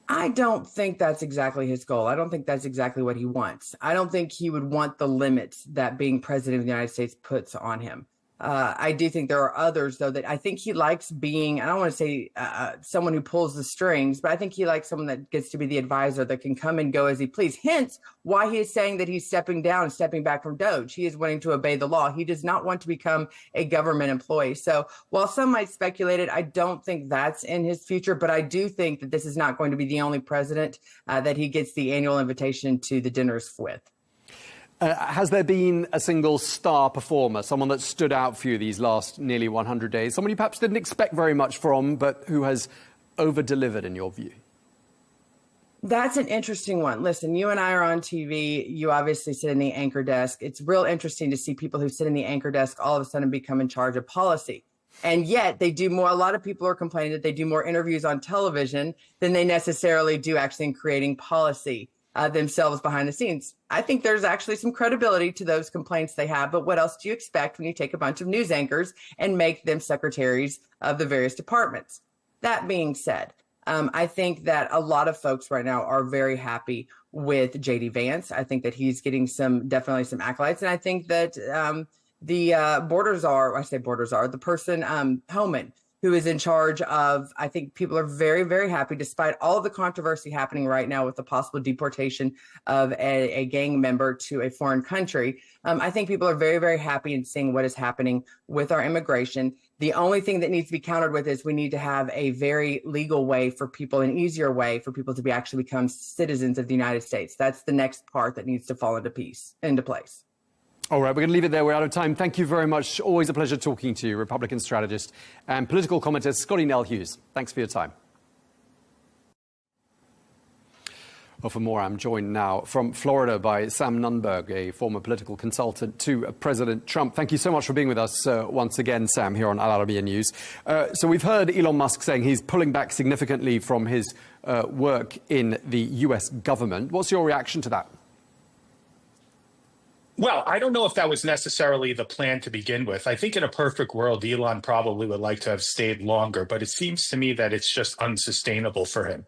I don't think that's exactly his goal. I don't think that's exactly what he wants. I don't think he would want the limits that being president of the United States puts on him. I do think there are others, though, that I think he likes being, I don't want to say someone who pulls the strings, but I think he likes someone that gets to be the advisor that can come and go as he please. Hence why he is saying that he's stepping down and stepping back from Doge. He is wanting to obey the law. He does not want to become a government employee. So while some might speculate it, I don't think that's in his future. But I do think that this is not going to be the only president that he gets the annual invitation to the dinners with. Has there been a single star performer, someone that stood out for you these last nearly 100 days, someone you perhaps didn't expect very much from, but who has over-delivered in your view? That's an interesting one. Listen, you and I are on TV. You obviously sit in the anchor desk. It's real interesting to see people who sit in the anchor desk all of a sudden become in charge of policy. And yet they do more. A lot of people are complaining that they do more interviews on television than they necessarily do actually in creating policy themselves behind the scenes. I think there's actually some credibility to those complaints they have. But what else do you expect when you take a bunch of news anchors and make them secretaries of the various departments? That being said, I think that a lot of folks right now are very happy with J.D. Vance. I think that he's getting definitely some accolades. And I think that the border czar, the person, Homan, who is in charge of, I think people are very, very happy, despite all of the controversy happening right now with the possible deportation of a gang member to a foreign country. I think people are very, very happy in seeing what is happening with our immigration. The only thing that needs to be countered with is we need to have a very legal way for people, an easier way for people to be actually become citizens of the United States. That's the next part that needs to fall into place. All right, we're going to leave it there. We're out of time. Thank you very much. Always a pleasure talking to you, Republican strategist and political commentator Scotty Nell Hughes. Thanks for your time. Well, for more, I'm joined now from Florida by Sam Nunberg, a former political consultant to President Trump. Thank you so much for being with us once again, Sam, here on Al Arabiya News. So we've heard Elon Musk saying he's pulling back significantly from his work in the US government. What's your reaction to that? Well, I don't know if that was necessarily the plan to begin with. I think in a perfect world, Elon probably would like to have stayed longer, but it seems to me that it's just unsustainable for him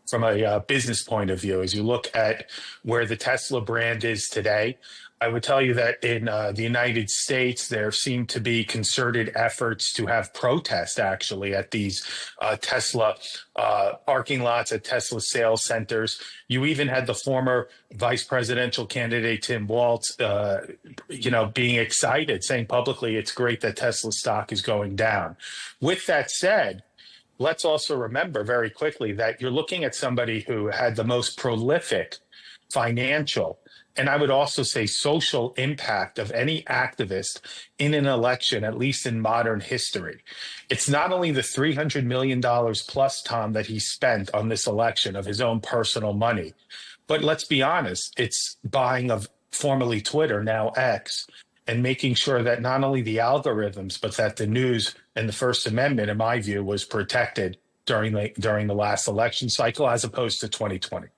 from a business point of view. As you look at where the Tesla brand is today, I would tell you that in the United States, there seem to be concerted efforts to have protests actually at these Tesla parking lots, at Tesla sales centers. You even had the former vice presidential candidate, Tim Walz, being excited, saying publicly, it's great that Tesla stock is going down. With that said, let's also remember very quickly that you're looking at somebody who had the most prolific financial, and I would also say social impact of any activist in an election, at least in modern history. It's not only the $300 million plus, Tom, that he spent on this election of his own personal money, but let's be honest, it's buying of formerly Twitter, now X, and making sure that not only the algorithms, but that the news and the First Amendment, in my view, was protected during the last election cycle, as opposed to 2020.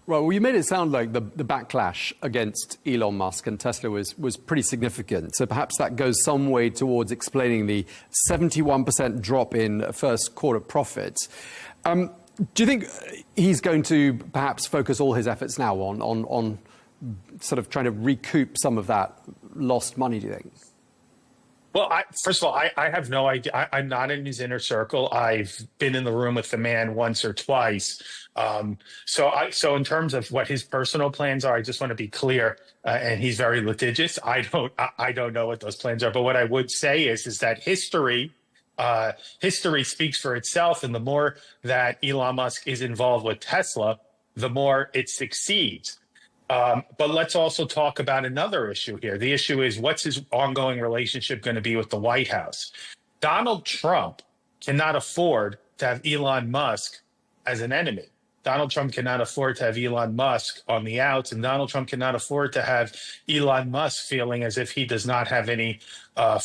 Right. Well, you made it sound like the backlash against Elon Musk and Tesla was pretty significant. So perhaps that goes some way towards explaining the 71% drop in first quarter profits. Do you think he's going to perhaps focus all his efforts now on sort of trying to recoup some of that lost money, do you think? Well, first of all, I have no idea. I'm not in his inner circle. I've been in the room with the man once or twice. So in terms of what his personal plans are, I just want to be clear. And he's very litigious. I don't know what those plans are. But what I would say is that history speaks for itself. And the more that Elon Musk is involved with Tesla, the more it succeeds. But let's also talk about another issue here. The issue is, what's his ongoing relationship going to be with the White House? Donald Trump cannot afford to have Elon Musk as an enemy. Donald Trump cannot afford to have Elon Musk on the outs, and Donald Trump cannot afford to have Elon Musk feeling as if he does not have any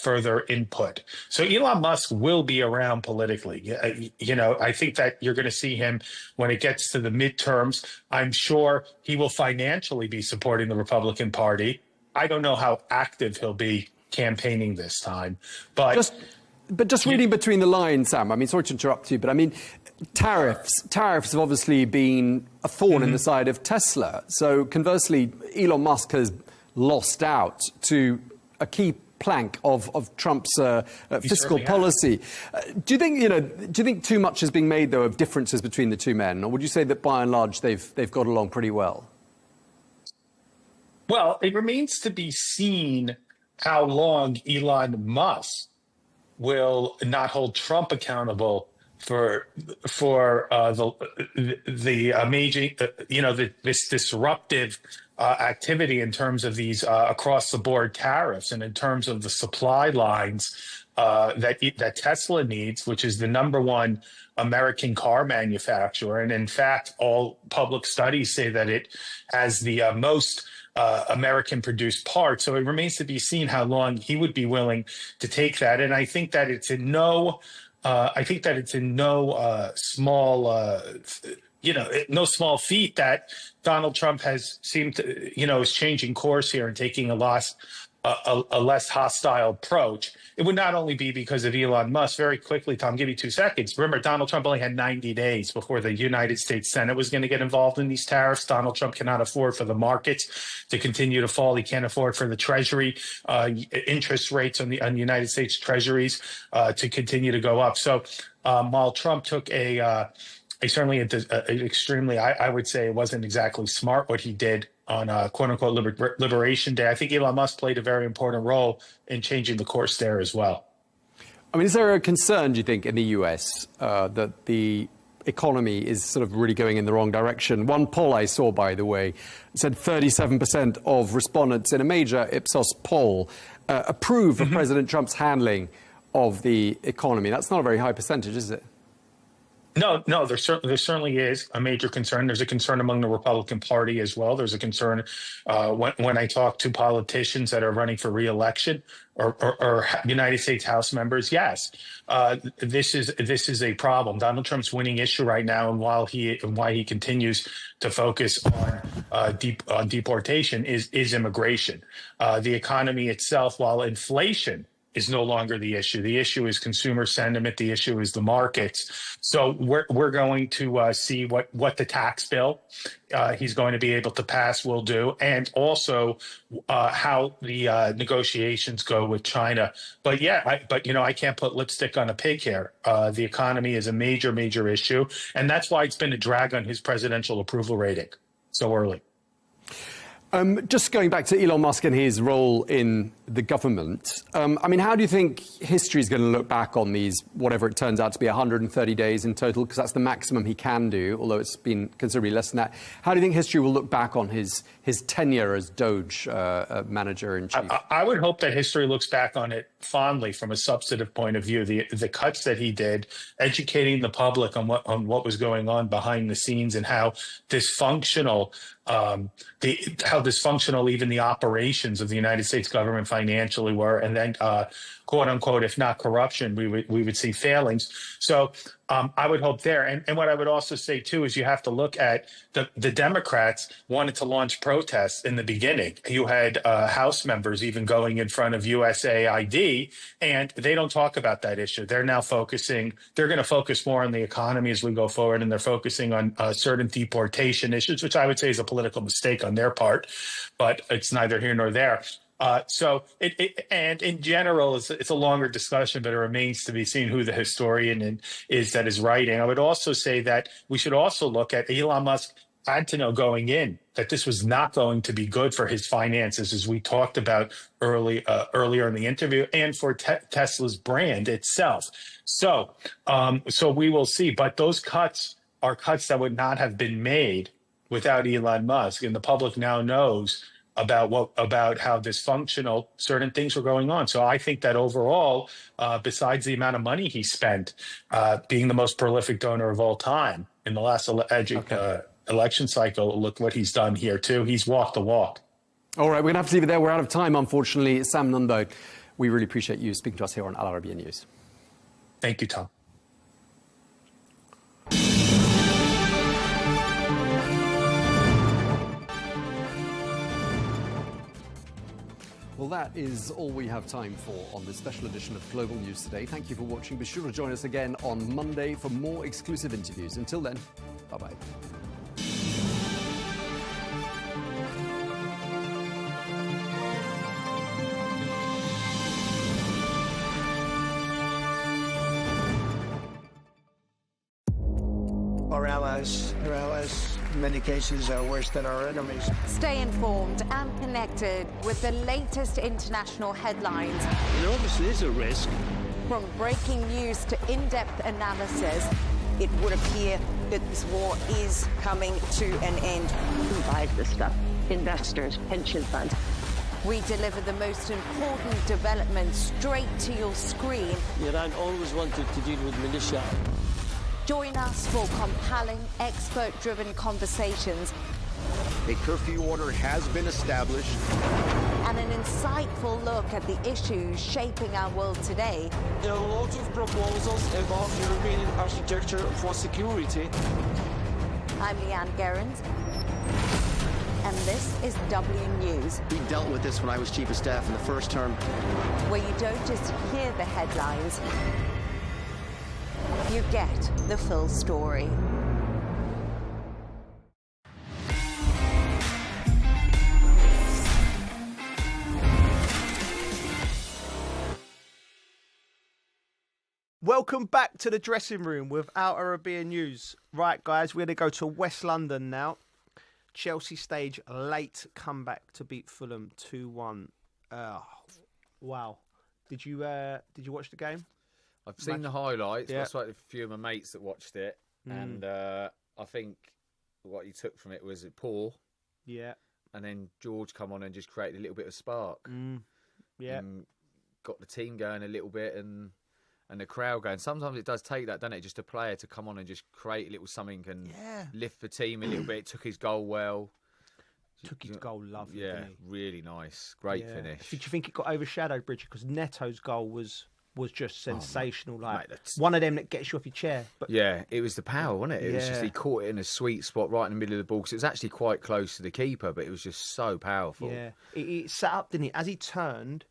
further input. So Elon Musk will be around politically. I think that you're going to see him when it gets to the midterms. I'm sure he will financially be supporting the Republican Party. I don't know how active he'll be campaigning this time, but just reading between the lines, Sam, I mean, sorry to interrupt you, but I mean, tariffs have obviously been a thorn in the side of Tesla. So conversely, Elon Musk has lost out to a key plank of Trump's fiscal policy. Do you think too much is being made, though, of differences between the two men, or would you say that by and large they've got along pretty well? Well, it remains to be seen how long Elon Musk will not hold Trump accountable for the amazing, this disruptive activity in terms of these across the board tariffs, and in terms of the supply lines that Tesla needs, which is the number one American car manufacturer. And in fact, all public studies say that it has the most American produced parts. So it remains to be seen how long he would be willing to take that. And I think that it's in no small feat that Donald Trump has seemed to, is changing course here and taking a less hostile approach. It would not only be because of Elon Musk. Very quickly, Tom, give you 2 seconds. Remember, Donald Trump only had 90 days before the United States Senate was going to get involved in these tariffs. Donald Trump cannot afford for the markets to continue to fall. He can't afford for the Treasury interest rates on the United States Treasuries to continue to go up. So while Trump took extremely, I would say it wasn't exactly smart what he did on quote unquote Liberation Day, I think Elon Musk played a very important role in changing the course there as well. I mean, is there a concern, do you think, in the US that the economy is sort of really going in the wrong direction? One poll I saw, by the way, said 37% of respondents in a major Ipsos poll approve of President Trump's handling of the economy. That's not a very high percentage, is it? No, there certainly is a major concern. There's a concern among the Republican Party as well. There's a concern when I talk to politicians that are running for re-election or United States House members. Yes, this is a problem. Donald Trump's winning issue right now, and why he continues to focus on deportation is immigration. The economy itself, while inflation is no longer the issue. The issue is consumer sentiment. The issue is the markets. So we're going to see what the tax bill he's going to be able to pass will do, and also how the negotiations go with China. But I can't put lipstick on a pig here. The economy is a major issue, and that's why it's been a drag on his presidential approval rating so early. Just going back to Elon Musk and his role in the government, I mean, how do you think history is going to look back on these, whatever it turns out to be 130 days in total, because that's the maximum he can do, although it's been considerably less than that. How do you think history will look back on his tenure as Doge manager-in-chief? I would hope that history looks back on it fondly from a substantive point of view. The cuts that he did, educating the public on what was going on behind the scenes and how dysfunctional even the operations of the United States government financially were, and then quote unquote, if not corruption, we would see failings. So I would hope there. And what I would also say too is you have to look at the Democrats wanted to launch protests in the beginning. You had House members even going in front of USAID, and they don't talk about that issue. They're now focusing. They're going to focus more on the economy as we go forward, and they're focusing on certain deportation issues, which I would say is a political mistake on their part, but it's neither here nor there. So and in general, it's a longer discussion, but it remains to be seen who the historian is that is writing. I would also say that we should also look at Elon Musk had to know going in that this was not going to be good for his finances, as we talked about earlier in the interview, and for Tesla's brand itself. So we will see. But those cuts are cuts that would not have been made without Elon Musk, and the public now knows about how dysfunctional certain things were going on. So I think that overall, besides the amount of money he spent, being the most prolific donor of all time in the last election cycle, look what he's done here too. He's walked the walk. All right, we're going to have to leave it there. We're out of time, unfortunately. Sam Nunberg, we really appreciate you speaking to us here on Al Arabiya News. Thank you, Tom. Well, that is all we have time for on this special edition of Global News Today. Thank you for watching. Be sure to join us again on Monday for more exclusive interviews. Until then, bye-bye. Our allies, in many cases, are worse than our enemies. Stay informed and connected with the latest international headlines. There obviously is a risk. From breaking news to in-depth analysis, it would appear that this war is coming to an end. Who buys this stuff? Investors, pension funds. We deliver the most important developments straight to your screen. Iran always wanted to deal with militia. Join us for compelling, expert-driven conversations. A curfew order has been established. And an insightful look at the issues shaping our world today. There are lots of proposals about European architecture for security. I'm Leigh Ann Gerrans, and this is W News. We dealt with this when I was chief of staff in the first term. Where you don't just hear the headlines, you get the full story. Welcome back to the dressing room with Al Arabiya News. Right, guys, we're going to go to West London now. Chelsea stage late comeback to beat Fulham 2-1. Wow. Did you watch the game? I've seen the highlights. I spoke to a few of my mates that watched it, and I think what he took from it was poor. Yeah. And then George come on and just created a little bit of spark. Yeah. And got the team going a little bit and the crowd going. Sometimes it does take that, doesn't it? Just a player to come on and just create a little something and lift the team a little bit. Took his goal well. Took his goal lovely. Yeah, didn't he? really nice. Great finish. Did you think it got overshadowed, Bridget? Because Neto's goal was just sensational. Mate, one of them that gets you off your chair. But yeah, it was the power, wasn't it? It was just he caught it in a sweet spot right in the middle of the ball. Because it was actually quite close to the keeper, but it was just so powerful. Yeah, it sat up, didn't it? As he turned,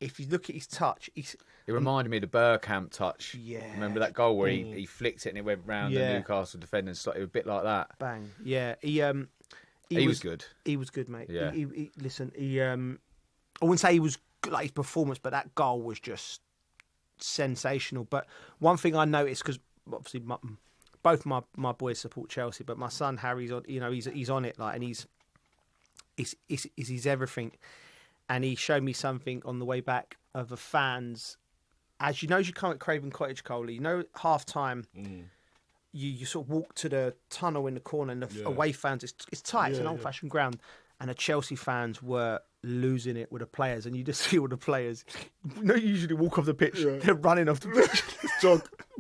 if you look at his touch, it reminded me of the Bergkamp touch. Yeah. Remember that goal where he flicked it and it went round the Newcastle defender and started a bit like that. Bang. Yeah. He was good. He was good, mate. Yeah. Listen, I wouldn't say he was good, like his performance, but that goal was just sensational. But one thing I noticed, because obviously both my boys support Chelsea, but my son Harry's on. He's on it, like, and he's everything. And he showed me something on the way back of the fans. As you know, as you come at Craven Cottage, Coley, half time. You sort of walk to the tunnel in the corner, and the away fans, it's tight, it's an old-fashioned ground, and the Chelsea fans were losing it with the players, and you just see all the players, you usually walk off the pitch, they're running off the pitch.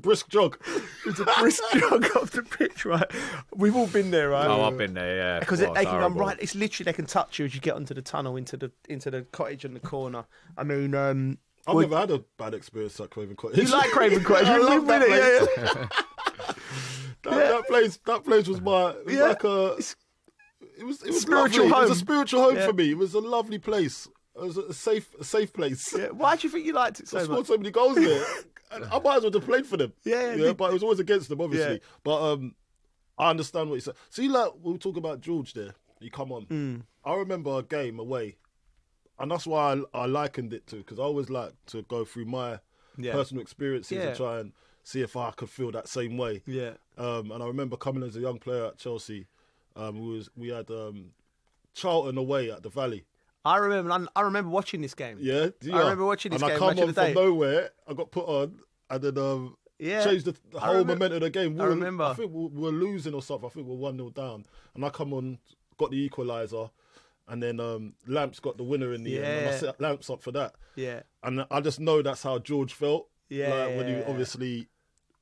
Brisk jog. It's a brisk jog off the pitch, right? We've all been there, right? Oh, I've been there, yeah. Because they can come right, it's literally, they can touch you as you get onto the tunnel, into the cottage in the corner. I mean, I've never had a bad experience at Craven Cottage. You like Craven Cottage? I love that place. Yeah. That place was like it was spiritual lovely. home. It was a spiritual home for me. It was a lovely place. It was a safe place. Yeah. Why do you think you liked it so much? I scored so many goals there. I might as well have played for them. Yeah, but it was always against them, obviously. Yeah. But I understand what you said. See, like we'll talk about George there. You come on. I remember a game away, and that's why I likened it to, because I always like to go through my personal experiences and try and see if I could feel that same way. Yeah. And I remember coming as a young player at Chelsea. We had Charlton away at the Valley. I remember watching this game. Yeah, I remember watching this game. And I come on from nowhere. I got put on, and then changed the whole momentum of the game. I remember. I think we were losing or something. I think we were 1-0 down, and I come on, got the equaliser, and then Lamps got the winner in the end. And I set Lamps up for that. Yeah. And I just know that's how George felt. Yeah. Like, when he obviously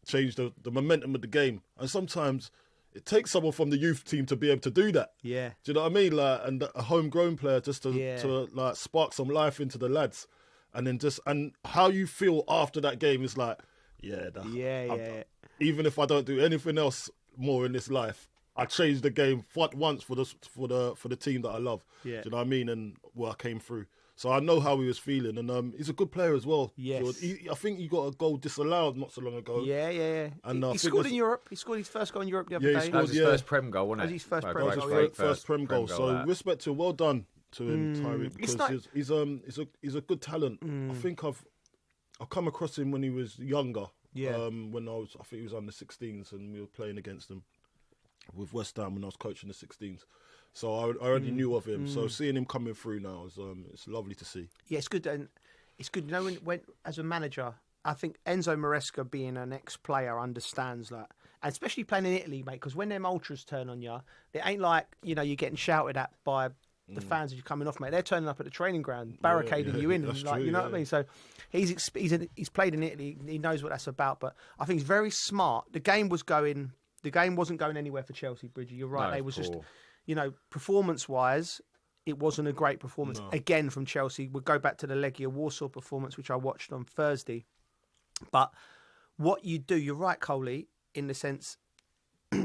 changed the momentum of the game, and sometimes it takes someone from the youth team to be able to do that. Yeah. Do you know what I mean? Like, and a homegrown player just to like spark some life into the lads, and then and how you feel after that game is like, even if I don't do anything else more in this life, I changed the game once for the team that I love. Yeah. Do you know what I mean? And I came through. So I know how he was feeling, and he's a good player as well. Yes. I think he got a goal disallowed not so long ago. Yeah. And he scored in Europe. He scored his first goal in Europe the other day. That was his first Prem goal, wasn't it? That was his first Prem goal. First Prem goal. So respect to well done to him, Tyreek, because he's a good talent. I think I've come across him when he was younger. Yeah. When I think he was under 16s, and we were playing against him with West Ham when I was coaching the 16s. So I already knew of him. So seeing him coming through now is it's lovely to see. Yeah, it's good. And it's good. You know, when as a manager, I think Enzo Maresca, being an ex-player, understands that, and especially playing in Italy, mate. Because when them ultras turn on you, it ain't like you're getting shouted at by the fans as you're coming off, mate. They're turning up at the training ground, barricading you in, and like, you know what I mean. So he's played in Italy. He knows what that's about. But I think he's very smart. The game wasn't going anywhere for Chelsea, Bridgie. You're right. They was just. Performance-wise, it wasn't a great performance. Again, from Chelsea. We'll go back to the Legia Warsaw performance, which I watched on Thursday. But what you do, you're right, Coley, in the sense,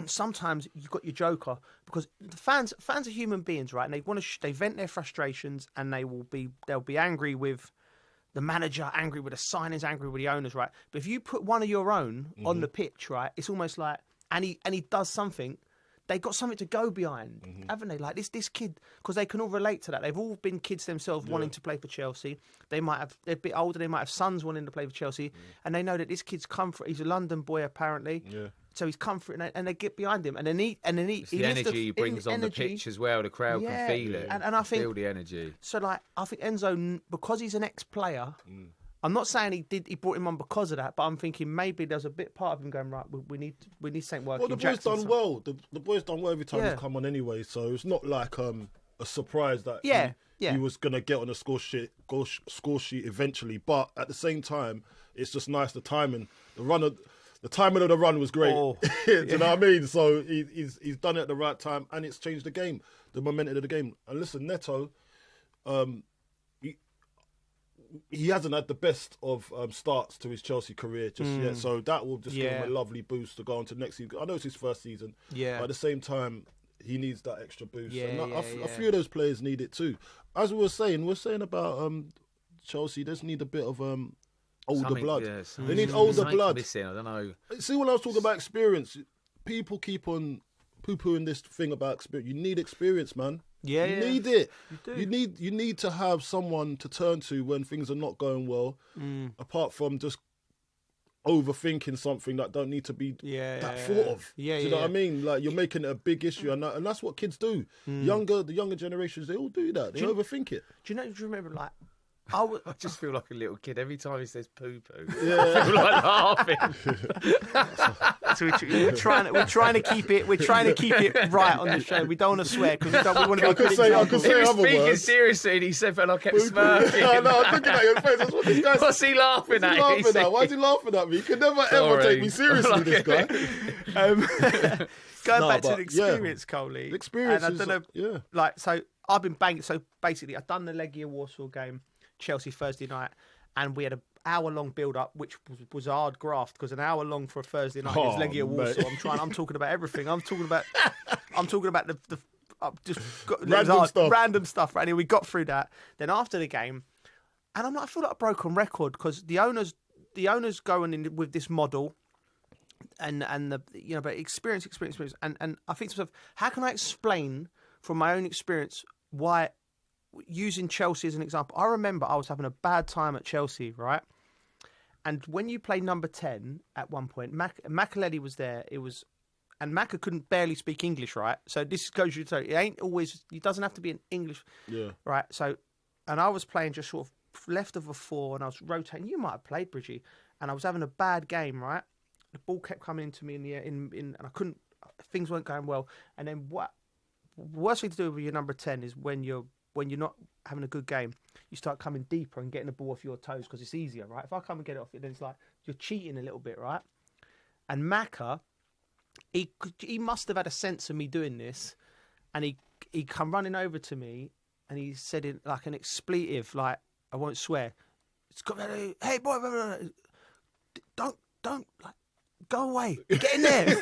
sometimes you've got your joker, because the fans are human beings, right? And they want to they vent their frustrations, and they'll be angry with the manager, angry with the signings, angry with the owners, right? But if you put one of your own on the pitch, right, it's almost like, and he does something. They got something to go behind, haven't they? Like this kid, because they can all relate to that. They've all been kids themselves wanting to play for Chelsea. They're a bit older. They might have sons wanting to play for Chelsea, and they know that this kid's come for. He's a London boy, apparently. Yeah. So he's come for it, and they get behind him, and then he the energy he brings on the pitch as well. The crowd can feel it. And I think feel the energy. So, like, I think Enzo, because he's an ex-player, I'm not saying he brought him on because of that, but I'm thinking maybe there's a bit part of him going, right, we need something working. Well, the boy's done well. The boy's done well every time he's come on anyway, so it's not like a surprise that he was gonna get on the score sheet eventually. But at the same time, it's just nice the timing. The timing of the run was great. Do you know what I mean? So he's done it at the right time, and it's changed the game, the momentum of the game. And listen, Neto, he hasn't had the best of starts to his Chelsea career just yet, so that will just give him a lovely boost to go on to next season. I know it's his first season, but at the same time, he needs that extra boost. A few of those players need it too. As we were saying about Chelsea, they just need a bit of older blood. They need older blood. Missing, I don't know. See, when I was talking about experience, people keep on poo-pooing this thing about experience. You need experience, man. You need it. You do. You need to have someone to turn to when things are not going well, apart from just overthinking something that don't need to be thought of. Do you know what I mean? Like, you're making it a big issue, and that's what kids do. The younger generations, they all do that. They overthink it. Do you remember, like, I just feel like a little kid every time he says poo-poo. I feel like laughing. So we're trying to keep it right on the show. We don't want to swear because we want to be good examples. He was speaking seriously, and he said, "But I kept smirking." No, I'm looking at your face. That's what this guy's. What's he laughing at? Why is he laughing at me? He could never ever take me seriously. This guy. Going back to the experience, Coley. The experience, and I don't know. Like, so I've been banging. So basically, I've done the Legia Warsaw game, Chelsea Thursday night, and we had an hour-long build-up, which was hard graft because an hour long for a Thursday night is Legia Warsaw. I'm talking about everything. I'm talking about the random stuff. Right, anyway, we got through that. Then after the game, and I feel like a broken record because the owners going in with this model. And but experience, and I think to myself, how can I explain from my own experience why, using Chelsea as an example, I remember I was having a bad time at Chelsea, right? And when you play number 10 at one point, Makelele was there. And Maka couldn't barely speak English, right? So this goes you to it doesn't have to be an English, right? So, and I was playing just sort of left of a 4, and I was rotating. You might have played Bridgie, and I was having a bad game, right? The ball kept coming into me and I couldn't. Things weren't going well. And then what? Worst thing to do with your number 10 is when you're not having a good game, you start coming deeper and getting the ball off your toes because it's easier, right? If I come and get it off you, then it's like you're cheating a little bit, right? And Maka, he must have had a sense of me doing this, and he come running over to me and he said it like an expletive, like, I won't swear. Hey boy, don't like. Go away. Get in there.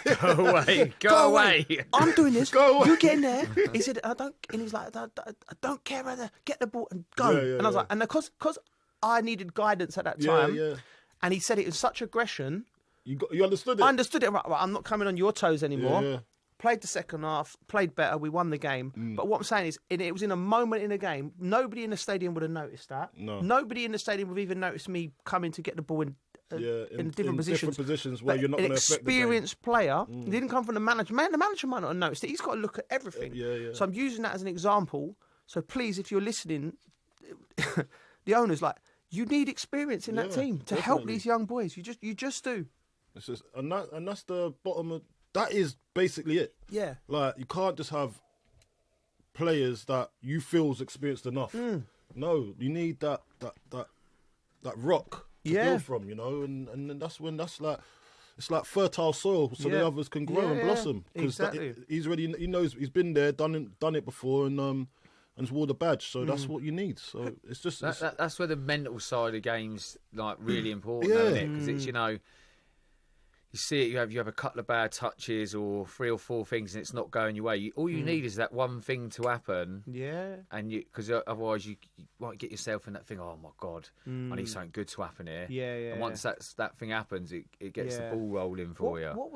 Go away. I'm doing this. Go away. You get in there. He said, and he was like, I don't care whether, get the ball and go. And I was like, and because I needed guidance at that time, and he said it in such aggression. You understood it? I understood it. Right, I'm not coming on your toes anymore. Played the second half, played better, we won the game. But what I'm saying is, it was in a moment in the game, nobody in the stadium would have noticed that. No. Nobody in the stadium would have even noticed me coming to get the ball in different positions where you're not going to affect the game. An experienced player, he didn't come from the manager. Man, the manager might not have noticed it. He's got to look at everything. So I'm using that as an example. So please, if you're listening, the owner's like, you need experience in that team to help these young boys. You just do. It's just, and that's the bottom of. That is basically it. Yeah. Like, you can't just have players that you feel's experienced enough. No, you need that rock to build from, and that's when it's like fertile soil, so the others can grow and blossom. Because he's already, he knows, he's been there, done it before, and wore the badge. So that's what you need. So it's just that's where the mental side of games like really important, isn't it? Because it's you see it, you have a couple of bad touches or 3 or 4 things, and it's not going your way. All you need is that one thing to happen. Yeah. And because otherwise you might get yourself in that thing. Oh my God, I need something good to happen here. Yeah. And once that thing happens, it gets the ball rolling for you. What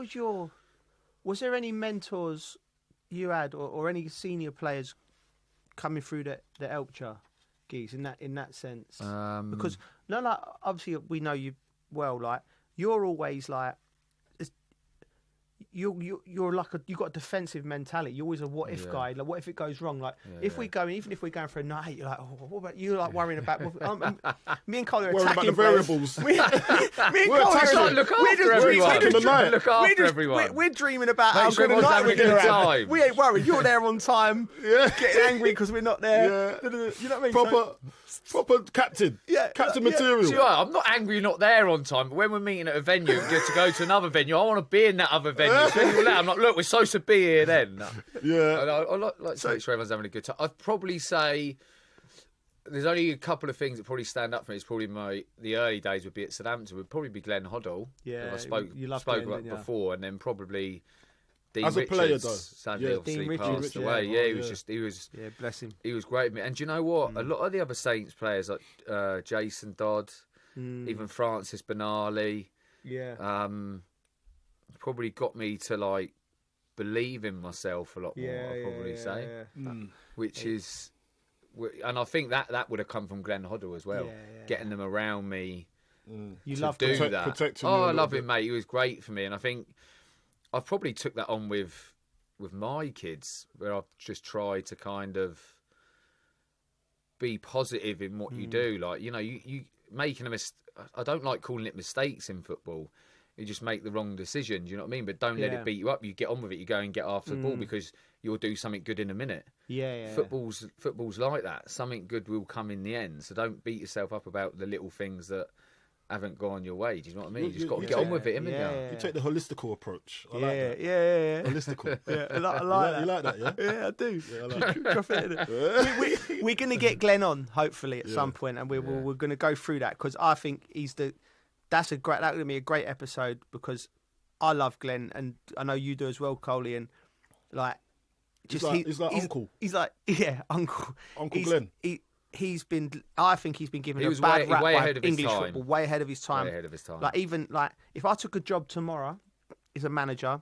was there any mentors you had, or any senior players coming through the Elkshire geese in that sense? Because like obviously we know you well. Like, you're always like, you're like you got a defensive mentality. You're always a what if guy. Like, what if it goes wrong? Like, even if we're going for a night, you're like, oh, what about you? Like worrying about me and Cole are attacking variables. Me and Cole are look after everyone. We're dreaming about how good a night we're going to have. We ain't worried. You're there on time. Getting angry because we're not there. You know what I mean? Proper captain. Captain material. See, I'm not angry you're not there on time, but when we're meeting at a venue and get to go to another venue, I want to be in that other venue. I'm like, look, we're supposed to be here then. I like to make sure everyone's having a good time. I'd probably say there's only a couple of things that probably stand up for me. It's probably the early days would be at Southampton. Would probably be Glenn Hoddle. Yeah, I spoke about before, and then probably Dean as a Richards, player, though. Sadly, obviously passed away. He was bless him. He was great. And do you know what? A lot of the other Saints players like Jason Dodd, even Francis Benali, probably got me to like believe in myself a lot more. I'd probably say, which is, and I think that would have come from Glenn Hoddle as well, getting them around me. You love to do that. Protecting I love him, mate. He was great for me, and I think I've probably took that on with my kids, where I've just tried to kind of be positive in what you do. Like, you making a mistake. I don't like calling it mistakes in football. You just make the wrong decision. Do you know what I mean? But don't let it beat you up. You get on with it. You go and get after the ball because you'll do something good in a minute. Football's like that. Something good will come in the end. So don't beat yourself up about the little things that haven't gone your way. Do you know what I mean? You just got to get on with it, haven't you? You take the holistical approach. I like that. Holistical. I like that. You like that, yeah? Yeah, I do. Yeah, I like We're going to get Glenn on, hopefully, at some point, and we're going to go through that, because I think that's that would be a great episode, because I love Glenn, and I know you do as well, Coley, and like, he's like uncle. He's like, uncle. Uncle Glenn. I think he's been given a bad rap by English football, way ahead of his time. Way ahead of his time. Like, even like, if I took a job tomorrow as a manager,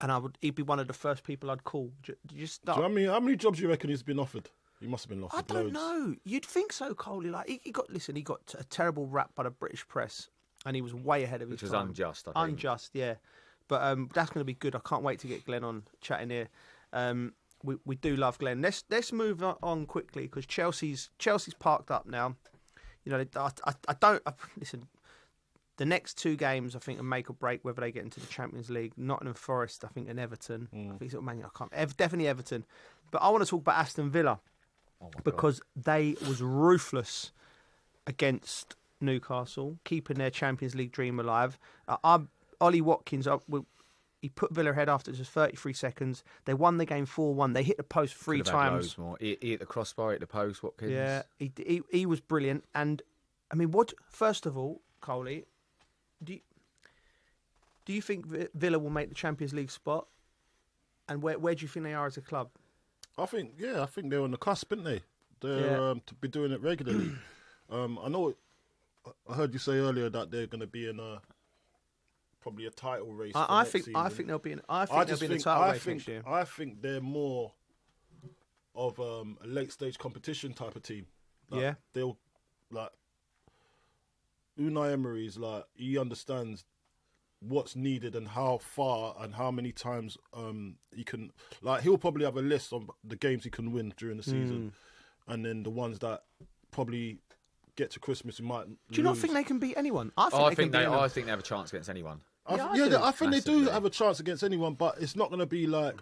and he'd be one of the first people I'd call. Just start. Do you know how many jobs do you reckon he's been offered? He must have been offered. I don't know. You'd think so, Coley. Like, he got a terrible rap by the British press, and he was way ahead of his time. Which was unjust, I think. Unjust, yeah. But that's going to be good. I can't wait to get Glenn on chatting here. We do love Glenn. Let's move on quickly, because Chelsea's parked up now. You know, I don't listen. The next two games, I think, are make or break whether they get into the Champions League. Nottingham Forest, I think, and Everton. I think it's Man. Definitely Everton. But I want to talk about Aston Villa, because they was ruthless against Newcastle, keeping their Champions League dream alive. Ollie Watkins, he put Villa ahead after just 33 seconds. They won the game 4-1. They hit the post three times. More. He hit the crossbar, hit the post, Watkins. Yeah, he was brilliant. And, I mean, first of all, Coley, do you think Villa will make the Champions League spot? And where do you think they are as a club? I think they're on the cusp, aren't they? They're to be doing it regularly. I heard you say earlier that they're going to be in probably a title race. I think they'll be in. I think they'll be in a title race next year. I think they're more of a late stage competition type of team. Like, they'll like Unai Emery's like, he understands what's needed and how far and how many times he can, like, he'll probably have a list of the games he can win during the season, and then the ones that probably get to Christmas he might lose. Do you not think they can beat anyone? I think they have a chance against anyone. I think they do have a chance against anyone, but it's not going to be like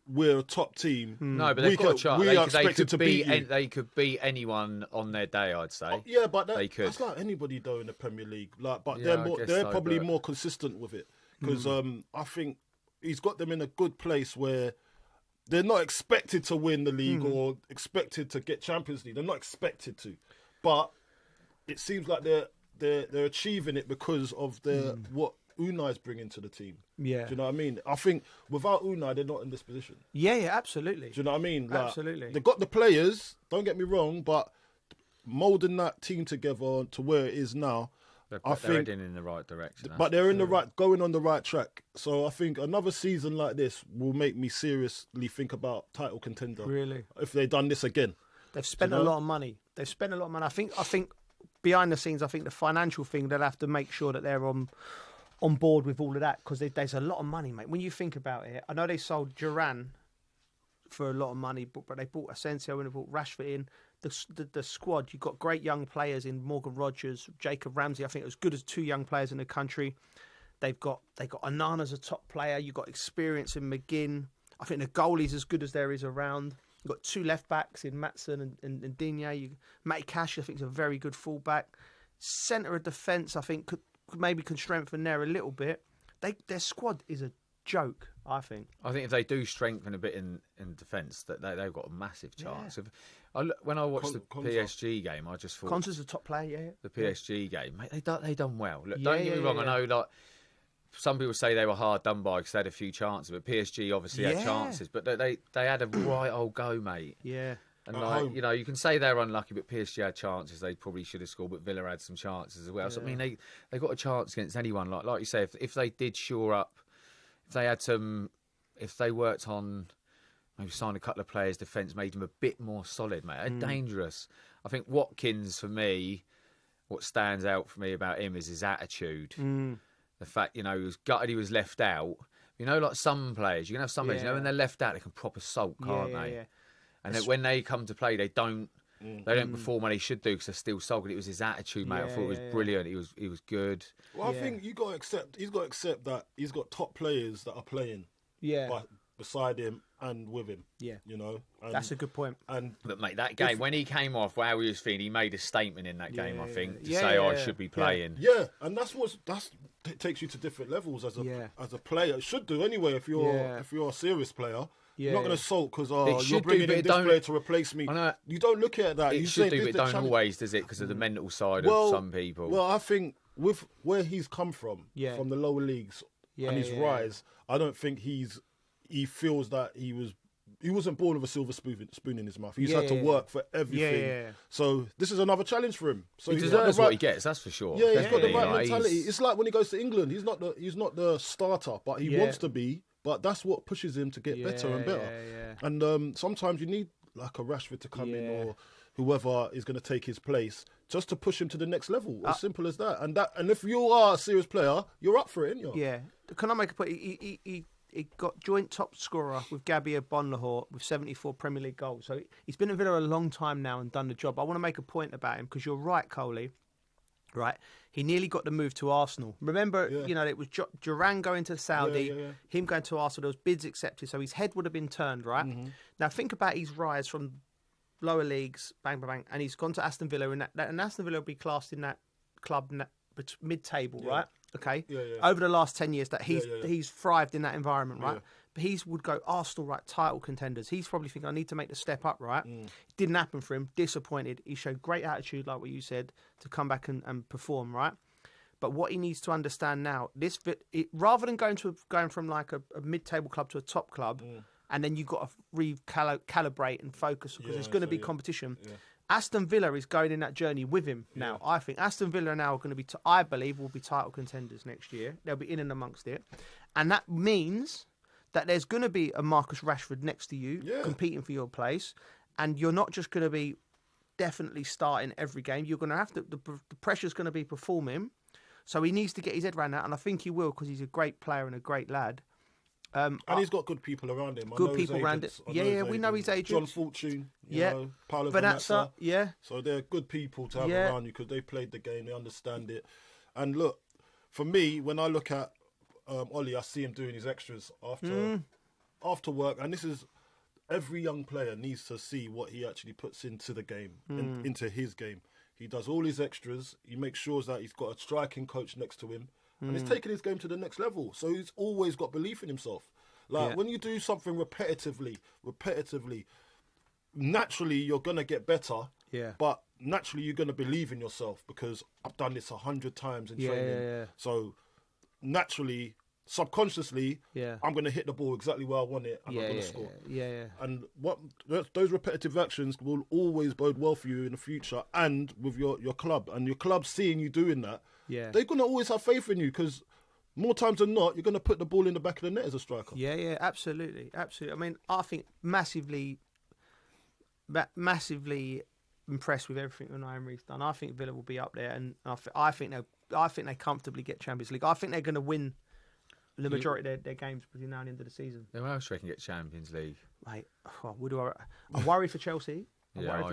we're a top team. No, but they've got a chance. We are expected to beat you. They could beat anyone on their day, I'd say. Yeah, but they could. That's like anybody though in the Premier League. Like, but they're probably more consistent with it, because I think he's got them in a good place where they're not expected to win the league or expected to get Champions League. They're not expected to, but it seems like they're achieving it because of what Unai's bringing to the team. Yeah. Do you know what I mean? I think without Unai, they're not in this position. Yeah, absolutely. Do you know what I mean? Like, absolutely. They've got the players, don't get me wrong, but moulding that team together to where it is now, they're heading in the right direction. But they're going on the right track. So I think another season like this will make me seriously think about title contender. Really? If they've done this again. They've spent a lot of money. I think behind the scenes, I think the financial thing, they'll have to make sure that they're on on board with all of that, because there's a lot of money, mate. When you think about it, I know they sold Gerrans for a lot of money, but they bought Asensio and they bought Rashford in. The squad, you've got great young players in Morgan Rogers, Jacob Ramsey. I think as good as 2 young players in the country. They got Annan as a top player. You've got experience in McGinn. I think the goalie's as good as there is around. You've got 2 left backs in Matson and Digne. Matty Cash, I think, is a very good fullback. Centre of defence, I think, could strengthen there a little bit. Their squad is a joke, I think. I think if they do strengthen a bit in defence, that they've got a massive chance. When I watched the PSG game, I just thought Konsa's a top player. The PSG game, mate, they done well. Look, don't get me wrong. I know, like, some people say they were hard done by because they had a few chances, but PSG obviously had chances. But they had a right old go, mate. Yeah. And like, you know, you can say they're unlucky, but PSG had chances. They probably should have scored, but Villa had some chances as well. So I mean, they got a chance against anyone. Like you say, if they did shore up, if they worked on, maybe signed a couple of players, defence, made them a bit more solid, mate. They're dangerous. I think Watkins, for me, what stands out for me about him is his attitude. The fact, you know, he was gutted he was left out. You know, like some players, you can have some players, you know, when they're left out, they can proper sulk, can't they? Yeah. And then when they come to play, they don't perform what they should do because they're still sulking. It was his attitude, mate. I thought it was brilliant. He was good. Well, I think he's got to accept that he's got top players that are playing. Beside him and with him. Yeah. You know? That's a good point. But, mate, that game, when he came off, how he was feeling, he made a statement in that game, I think, to say, I should be playing. Yeah, and that's takes you to different levels as a player. It should do anyway if you're a serious player. You're not going to sulk because you're bringing in this player to replace me. You don't look at that. It should do, but it don't always, does it? Because of the mental side of some people. Well, I think with where he's come from the lower leagues and his rise, I don't think he feels that he wasn't born with a silver spoon in his mouth. He's had to work for everything. So this is another challenge for him. So he deserves what he gets, that's for sure. Yeah, he's got the right mentality. It's like when he goes to England, he's not the starter, but he wants to be. But that's what pushes him to get better and better. And sometimes you need like a Rashford to come in or whoever is going to take his place just to push him to the next level. As simple as that. And if you are a serious player, you're up for it, aren't you? Yeah. Can I make a point? He got joint top scorer with Gabby Bonlahor with 74 Premier League goals. So he's been at Villa a long time now and done the job. I want to make a point about him because you're right, Coley. Right, he nearly got the move to Arsenal. Remember, you know, it was Gerrans going to Saudi, him going to Arsenal. There was bids accepted, so his head would have been turned. Right now, think about his rise from lower leagues, bang, bang, bang, and he's gone to Aston Villa, and Aston Villa will be classed in that club mid-table, right? Okay. Over the last 10 years, that he's thrived in that environment, right? But he would go Arsenal, right? Title contenders. He's probably thinking, I need to make the step up, right? It didn't happen for him. Disappointed. He showed great attitude, like what you said, to come back and perform, right? But what he needs to understand now, rather than going from like a mid-table club to a top club, and then you've got to recalibrate and focus because there's going to be competition. Aston Villa is going in that journey with him now. I think Aston Villa now are going to be, I believe, will be title contenders next year. They'll be in and amongst it. And that means that there's going to be a Marcus Rashford next to you competing for your place. And you're not just going to be definitely starting every game. You're going to have to, the pressure's going to be performing. So he needs to get his head around that. And I think he will because he's a great player and a great lad. And he's got good people around him. Good people around it. We know his agents. John Fortune, Paolo Vanazza. Yeah. So they're good people to have around you because they played the game, they understand it. And look, for me, when I look at Ollie, I see him doing his extras after work. And this is, every young player needs to see what he actually puts into the game, into his game. He does all his extras. He makes sure that he's got a striking coach next to him. And he's taking his game to the next level. So he's always got belief in himself. Like when you do something repetitively, naturally you're going to get better. Yeah. But naturally you're going to believe in yourself because I've done this 100 times in training. So naturally, subconsciously, I'm going to hit the ball exactly where I want it and I'm going to score. And those repetitive actions will always bode well for you in the future and with your club. And your club seeing you doing that, they're going to always have faith in you because more times than not, you're going to put the ball in the back of the net as a striker. Yeah, absolutely. I mean, I think massively impressed with everything Unai Emery's done. I think Villa will be up there, and I think they'll I think they comfortably get Champions League. I think they're going to win the majority of their games between now and the end of the season. Who else do you reckon get Champions League? Mate, I'm worried for Chelsea. I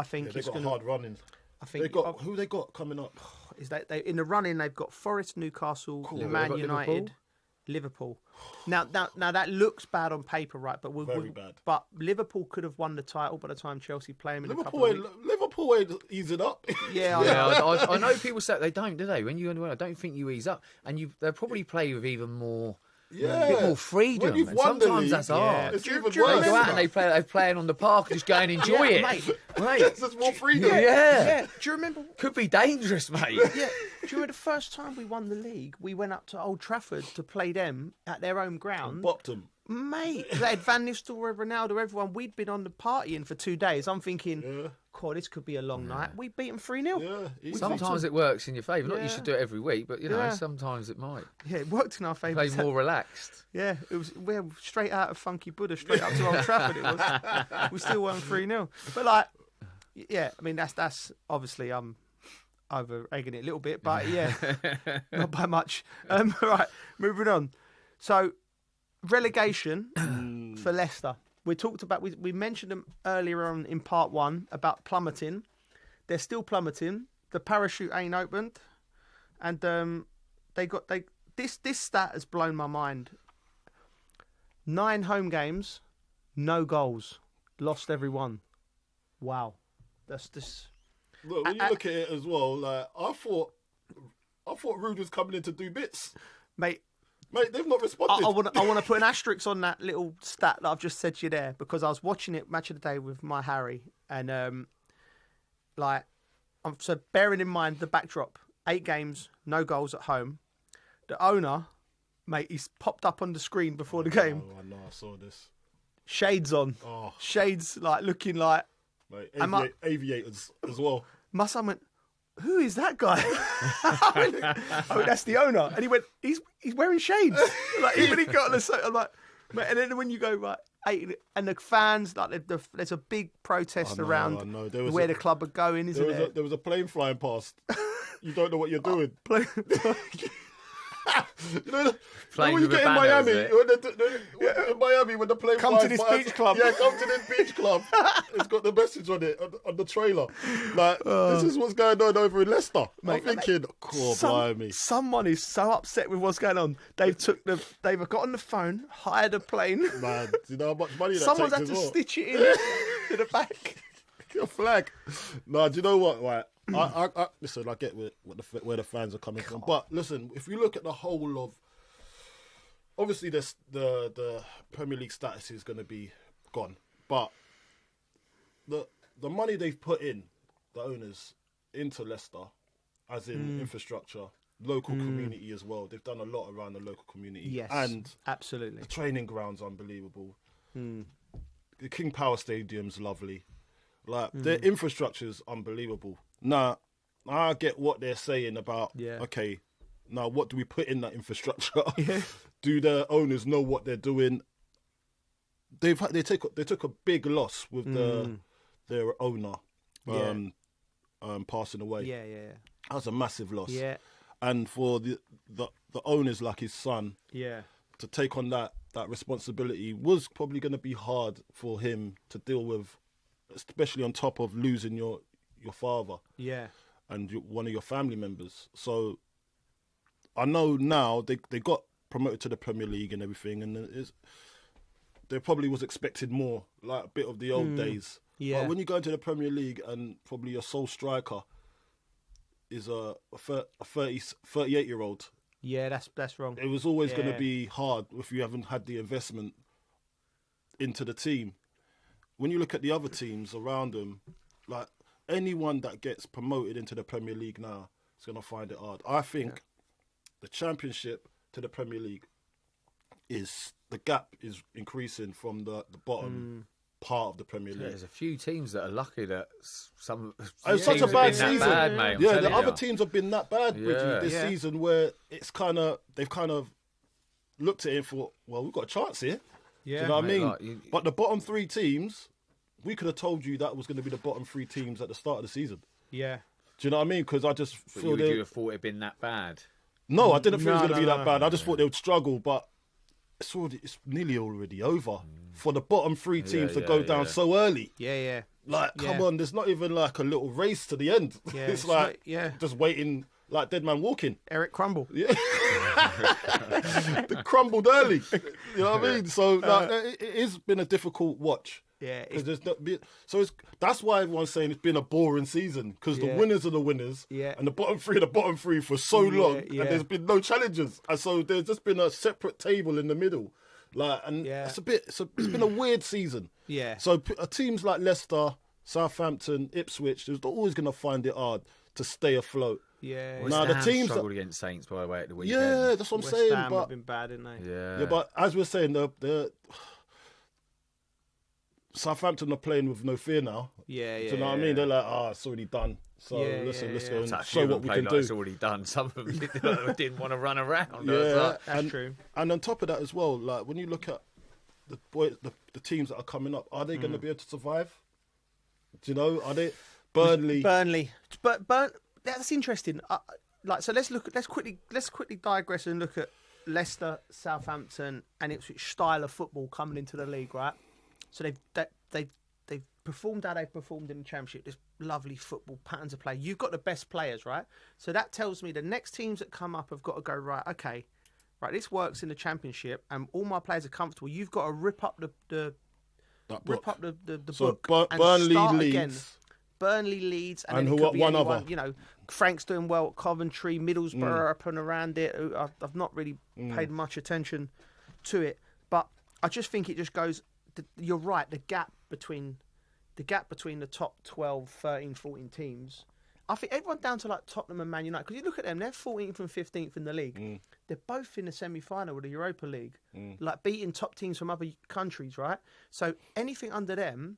think they've got hard running. I think who they got coming up? Is that they in the running? They've got Forest, Newcastle, Man United, Liverpool. Now that looks bad on paper, right? But very bad. But Liverpool could have won the title by the time Chelsea play them in Liverpool ain't easing up. Yeah, I know people say they don't, do they? When you I don't think you ease up, and they'll probably play with even more. Yeah, a bit more freedom. When you've won the league, that's hard. It's even worse. They go out and they're playing on the park and just go and enjoy it. Mate. There's more freedom. Yeah. Do you remember? Could be dangerous, mate. Yeah. Do you remember the first time we won the league? We went up to Old Trafford to play them at their home ground. Bopped them. Mate, they had Van Nistelrooy, Ronaldo, everyone. We'd been on the partying for 2 days. I'm thinking, God, this could be a long night. We beat them 3-0. Yeah, sometimes it works in your favour. Not you should do it every week, but sometimes it might. Yeah, it worked in our favour. Play more relaxed. Yeah, we're straight out of Funky Buddha, straight up to Old Trafford. It was. We still won 3-0. But I mean that's obviously I'm over egging it a little bit, but not by much. Right, moving on. So. Relegation for Leicester. We mentioned them earlier on in part 1 about plummeting. They're still plummeting. The parachute ain't opened, and this stat has blown my mind. 9 home games, no goals, lost every one. Wow, that's this. Look, when you look at it as well, like I thought Rude was coming in to do bits, mate. Mate, they've not responded. I want to put an asterisk on that little stat that I've just said to you there, because I was watching it Match of the Day with my Harry, and so bearing in mind the backdrop, 8 games, no goals at home. The owner, mate, he's popped up on the screen before the game. I know, I saw this. Shades on. Oh. Shades looking like... Mate, aviators as well. My son went, who is that guy? That's the owner. And he went, he's wearing shades. Even he got on the side, I'm like, mate, and then when you go, and the fans, there's a big protest around where the club are going, isn't there? There was a plane flying past. You don't know what you're doing. When you get in Miami, in Miami, when the plane come to this beach club. Yeah, come to this beach club. It's got the message on it on the trailer. This is what's going on over in Leicester. Mate, I'm thinking, blimey. Someone is so upset with what's going on. They've got on the phone, hired a plane. Man, do you know how much money that Someone's takes had to as well? stitch it in to the back. Your flag. No, do you know what? Right. I listen. I get where the fans are coming from, but listen, if you look at the whole of, obviously, the Premier League status is going to be gone, but the money they've put in, the owners, into Leicester, as in infrastructure, local community as well. They've done a lot around the local community. Yes, and absolutely. The training ground's unbelievable. The King Power Stadium's lovely. Their infrastructure's unbelievable. Now, I get what they're saying about, okay, now what do we put in that infrastructure? Do the owners know what they're doing? They took a big loss with their owner passing away. Yeah. That was a massive loss. Yeah. And for the owners like his son, to take on that responsibility was probably going to be hard for him to deal with, especially on top of losing your father, and one of your family members. So I know now they got promoted to the Premier League and everything, and there probably was expected more, like a bit of the old days. Yeah. But when you go into the Premier League and probably your sole striker is a 38-year-old. Yeah, that's wrong. It was always going to be hard if you haven't had the investment into the team. When you look at the other teams around them, like anyone that gets promoted into the Premier League now is going to find it hard. I think the Championship to the Premier League the gap is increasing from the bottom part of the Premier League. There's a few teams that are lucky that it's such a bad season. Bad, mate, the other teams have been that bad this season, where they've kind of looked at it and thought, well, we've got a chance here. Yeah, do you know what I mean? Like, but the bottom 3 teams, we could have told you that was going to be the bottom 3 teams at the start of the season. Yeah. Do Do you know what I mean? Because I just feel would you have thought it'd been that bad? No, I didn't think it was going to be that bad. I just thought they would struggle, but it's nearly already over for the bottom 3 teams to go down so early. Yeah. Like, come on, there's not even like a little race to the end. Yeah, it's like just waiting, like dead man walking. Eric Crumble. Yeah. They crumbled early. You know what I mean? So like, it has been a difficult watch. Yeah. That's why everyone's saying it's been a boring season, because the winners are the winners, and the bottom 3 are the bottom 3 for so long, and there's been no challenges, and so there's just been a separate table in the middle. Like, and it's been a weird season. Yeah. So teams like Leicester, Southampton, Ipswich, they're always going to find it hard to stay afloat. Yeah. Now the teams struggled against Saints, by the way, at the weekend. Yeah, that's what I'm saying. West Ham but have been bad, didn't they? Yeah, but as we're saying, the Southampton are playing with no fear now. Yeah. Do you know what I mean? They're like, it's already done. So let's go and show what we can do. It's already done. Some of them didn't want to run around. Yeah, that's true. And on top of that as well, like when you look at the teams that are coming up, are they going to be able to survive? Do you know? Are they Burnley? But that's interesting. So let's quickly digress and look at Leicester, Southampton, and Ipswich style of football coming into the league, right? So they've performed how they've performed in the Championship. This lovely football patterns of play. You've got the best players, right? So that tells me the next teams that come up have got to go, right, okay, right, this works in the Championship, and all my players are comfortable. You've got to rip up the book and Burnley start Leeds. again. Burnley, Leeds, and who? It could be One anyone, other. You know, Frank's doing well at Coventry, Middlesbrough up and around it. I've not really paid much attention to it, but I just think it just goes. You're right. The gap between the top 12, 13, 14 teams. I think everyone down to like Tottenham and Man United, because you look at them, they're 14th and 15th in the league. They're both in the semi-final of the Europa League, like beating top teams from other countries, right? So anything under them,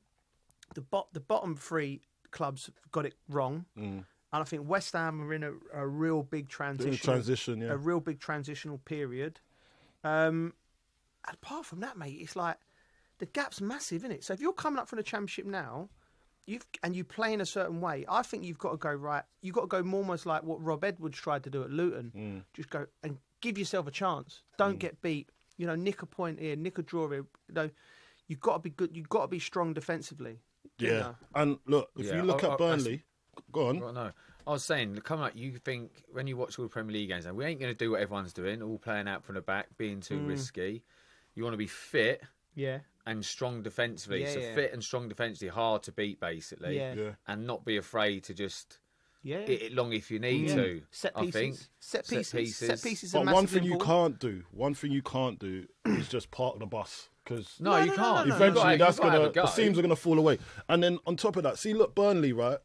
the bottom 3 clubs got it wrong. And I think West Ham are in a real big transition. A real big transitional period. Apart from that, mate, it's like the gap's massive, isn't it? So if you're coming up from the Championship now, you play in a certain way, I think you've got to go right. You've got to go more almost like what Rob Edwards tried to do at Luton. Just go and give yourself a chance. Don't get beat. You know, nick a point here, nick a draw here. You know, you've got to be good. You've got to be strong defensively. Yeah. You know? And look, if you look at Burnley, go on. Well, no, I was saying, coming up, you think when you watch all the Premier League games, we ain't going to do what everyone's doing, all playing out from the back, being too risky. You want to be fit. Yeah. And strong defensively. Fit and strong defensively, hard to beat, basically. Yeah. And not be afraid to just hit it long if you need to. Set pieces. I think. Set pieces. But one thing you can't do is just park the bus. Because you can't. Eventually, the seams are gonna fall away. And then on top of that, see, look, Burnley, right?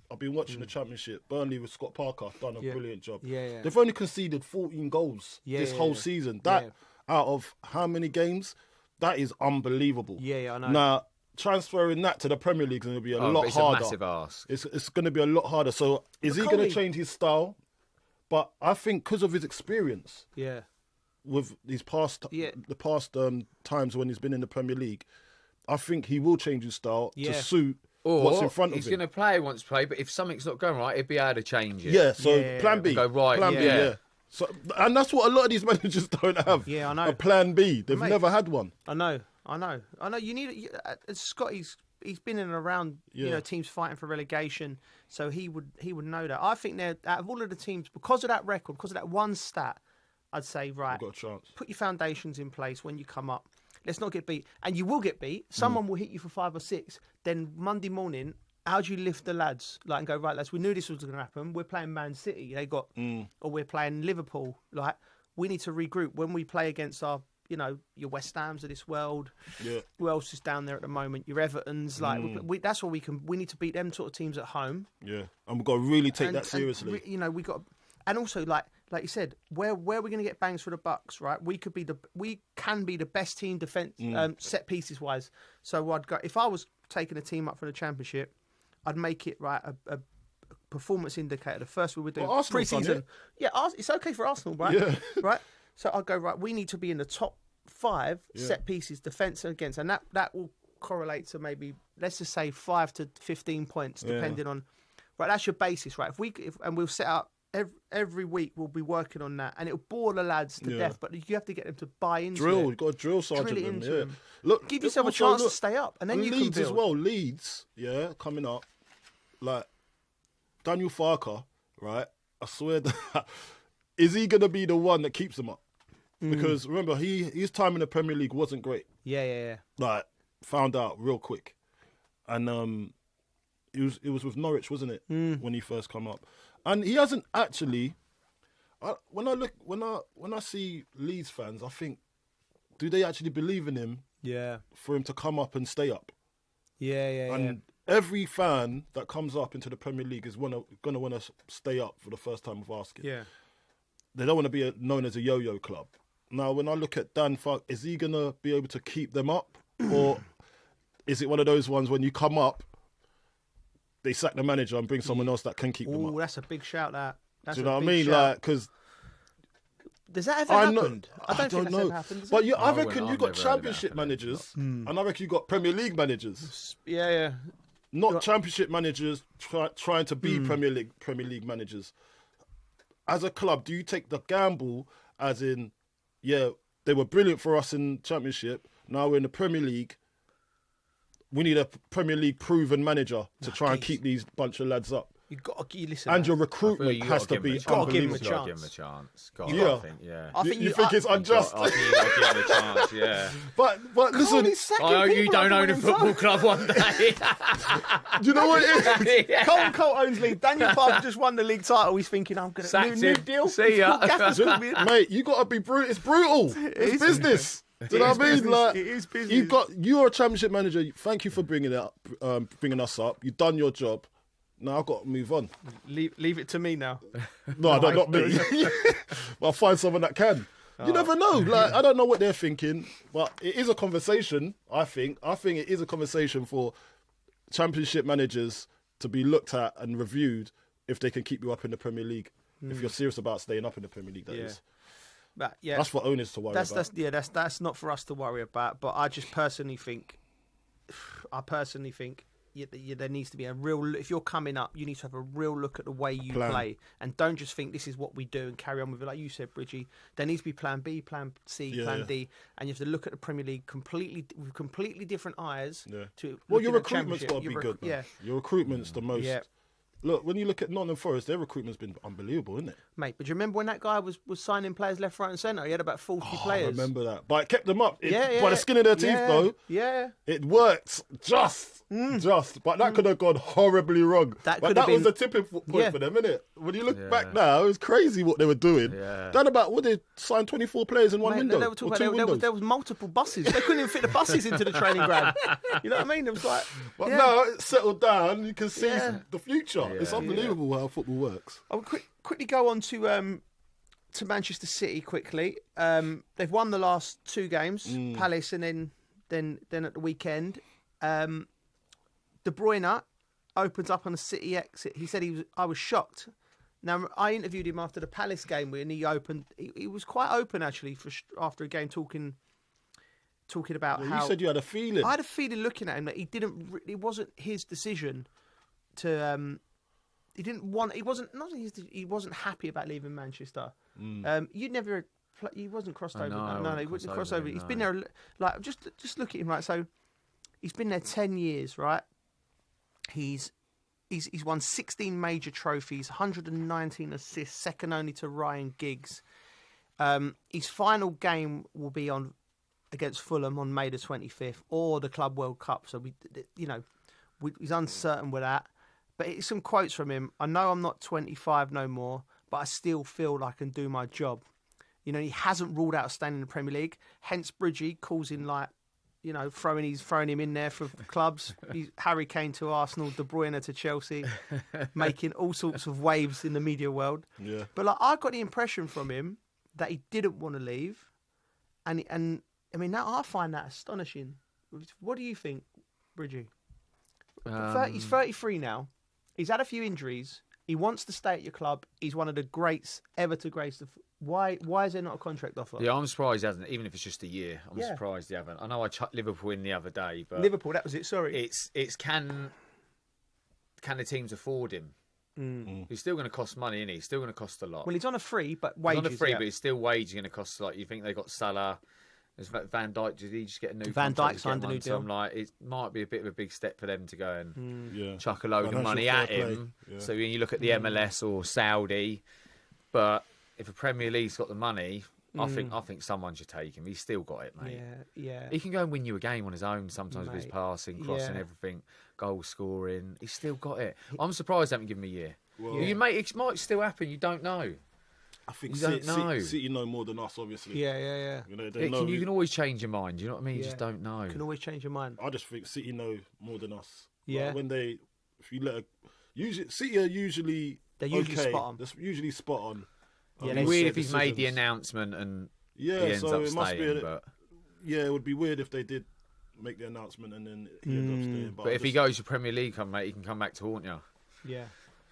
I've been watching the Championship. Burnley with Scott Parker done a brilliant job. Yeah. They've only conceded 14 goals this whole season. That out of how many games? That is unbelievable. Yeah, I know. Now, transferring that to the Premier League is going to be a lot harder. It's a massive ask. It's going to be a lot harder. So, is he going to change his style? But I think because of his experience, with these the past times when he's been in the Premier League, I think he will change his style to suit what's in front of him. He's going to play, wants to play, but if something's not going right, he'll be able to change it. Yeah. So Plan B. Go right. Plan B. Yeah. So, and that's what a lot of these managers don't have. Yeah, I know. A plan B. They've never had one. I know. You need Scott. He's been in and around teams fighting for relegation, so he would know that. I think out of all of the teams, because of that record, because of that one stat, I'd say right. Got a chance. Put your foundations in place when you come up. Let's not get beat, and you will get beat. Someone will hit you for 5 or 6. Then Monday morning, how do you lift the lads and go, right, lads, we knew this was going to happen. We're playing Man City. Or we're playing Liverpool. We need to regroup when we play against our, your West Hams of this world. Yeah. Who else is down there at the moment? Your Evertons. That's what we need to beat them sort of teams at home. Yeah, and we've got to really take that seriously. We got, and also like you said, where we're going to get bangs for the bucks, right? We can be the best team defense set pieces wise. So I'd go if I was taking a team up for the Championship. I'd make it a performance indicator. The first we would do pre-season. Yeah, it's okay for Arsenal, right? Yeah. Right. So I'd go right. We need to be in the top 5 set pieces, defence and against, and that will correlate to maybe let's just say 5 to 15 points, depending on Right, that's your basis, right? And we'll set up every week. We'll be working on that, and it'll bore the lads to death. But you have to get them to buy into it. You've got to drill sergeant them. Look, give yourself a chance to stay up, and then you Leeds can build as well. Leeds, coming up, like Daniel Farker, right? I swear that is he going to be the one that keeps them up? Because remember, his time in the Premier League wasn't great. Yeah. Like found out real quick, and it was with Norwich, wasn't it, when he first come up? And he hasn't actually. When I see Leeds fans, I think, do they actually believe in him? Yeah. For him to come up and stay up. Yeah. And every fan that comes up into the Premier League is gonna want to stay up for the first time of asking. Yeah. They don't want to be known as a yo-yo club. Now, when I look at Dan Fark, is he gonna be able to keep them up, or is it one of those ones when you come up, they sack the manager and bring someone else that can keep them up? Oh, that's a big shout. Do you know what I mean? Like, because does that ever happened? I don't think that's know. ever happened. But I reckon you got Championship managers, and I reckon you got Premier League managers. Yeah. Not Championship managers trying to be Premier League managers. As a club, do you take the gamble as in, they were brilliant for us in Championship, now we're in the Premier League, we need a Premier League proven manager to try and keep these bunch of lads up? You've got to listen. And your recruitment has to be got to give him a unbelievable. chance. Give him a chance. I think you think it's unjust. I think you got to give him a chance. Yeah. But listen, I hope you don't own a football club one day. Do you know what it is? Cole owns League. Daniel Farker just won the league title. He's thinking, I'm going to new deal. See ya. Mate, you got to be brutal. It's brutal. It's business. Do you know what I mean? Like, it is business. You're a Championship manager. Thank you for bringing us up. You've done your job. Now I've got to move on. Leave it to me now. No, not me. I'll find someone that can. You never know. Like, I don't know what they're thinking, but it is a conversation. I think it is a conversation for Championship managers to be looked at and reviewed if they can keep you up in the Premier League. If you're serious about staying up in the Premier League, that is. But, that's for owners to worry about. That's not for us to worry about. But I just personally think, there needs to be a real. If you're coming up, you need to have a real look at the way you play, and don't just think this is what we do and carry on with it. Like you said, Bridgie, there needs to be Plan B, Plan C, Plan D, and you have to look at the Premier League with completely different eyes. Well, your recruitment's got to be good. Man. Your recruitment's the most. Yeah. Look, when you look at Nottingham Forest, their recruitment's been unbelievable, isn't it? Mate, but do you remember when that guy was signing players left, right and centre? He had about 40 players. I remember that. But it kept them up. By the skin of their teeth, though. Yeah. It worked just. But that could have gone horribly wrong. That was a tipping point for them, isn't it? When you look back now, it was crazy what they were doing. Then they signed 24 players in one window. They were talking about there was multiple buses. They couldn't even fit the buses into the training ground. You know what I mean? It was like... But now it's settled down. You can see the future. It's unbelievable how football works. I'll quickly go on to Manchester City quickly. They've won the last two games, Palace and then at the weekend. De Bruyne opens up on a City exit. He said I was shocked. Now, I interviewed him after the Palace game when he opened. He was quite open, actually, after a game, talking about how... You said you had a feeling. I had a feeling looking at him that it wasn't his decision to... He wasn't happy about leaving Manchester. He wasn't crossed over. No, he wasn't crossed over. He's been there, like, just look at him, right? So he's been there 10 years, right? He's won 16 major trophies, 119 assists, second only to Ryan Giggs. His final game will be against Fulham on May the 25th, or the Club World Cup. So he's uncertain with that. But it's some quotes from him. I know I'm not 25 no more, but I still feel like I can do my job. He hasn't ruled out staying in the Premier League. Hence, Bridgie calls him throwing him in there for clubs. Harry Kane to Arsenal, De Bruyne to Chelsea, making all sorts of waves in the media world. Yeah. But I got the impression from him that he didn't want to leave, and I mean now I find that astonishing. What do you think, Bridgie? He's 33 now. He's had a few injuries. He wants to stay at your club. He's one of the greats ever to grace the... Why is there not a contract offer? Yeah, I'm surprised he hasn't, even if it's just a year. I'm surprised he haven't. I know I chucked Liverpool in the other day, but... Liverpool, that was it, sorry. It's can the teams afford him? He's still going to cost money, isn't he? He's still going to cost a lot. Well, he's on a free, but wages. He's on a free, but his still wages going to cost. Like, you think they got Salah? There's Van Dijk. Did he just get a new? Van contract? Dijk signed a new deal. So I'm like, it might be a bit of a big step for them to go and chuck a load of Financial money fair at him. play. So when you look at the MLS or Saudi, but if a Premier League's got the money, I think someone should take him. He's still got it, mate. Yeah. He can go and win you a game on his own sometimes with his passing, crossing, everything, goal scoring. He's still got it. I'm surprised they haven't given him a year. Well, it might still happen. You don't know. I think you don't know. City know more than us, obviously. Yeah. You know, they know you can always change your mind. You know what I mean? You just don't know. You can always change your mind. I just think City know more than us. Yeah. Like if you let City are usually they're usually okay. spot on. They're usually spot on. Yeah, it'd be weird if he's made the announcement and he ends up staying. It would be weird if they did make the announcement and then he ends up staying. But if he goes to Premier League, mate, he can come back to haunt you. Yeah.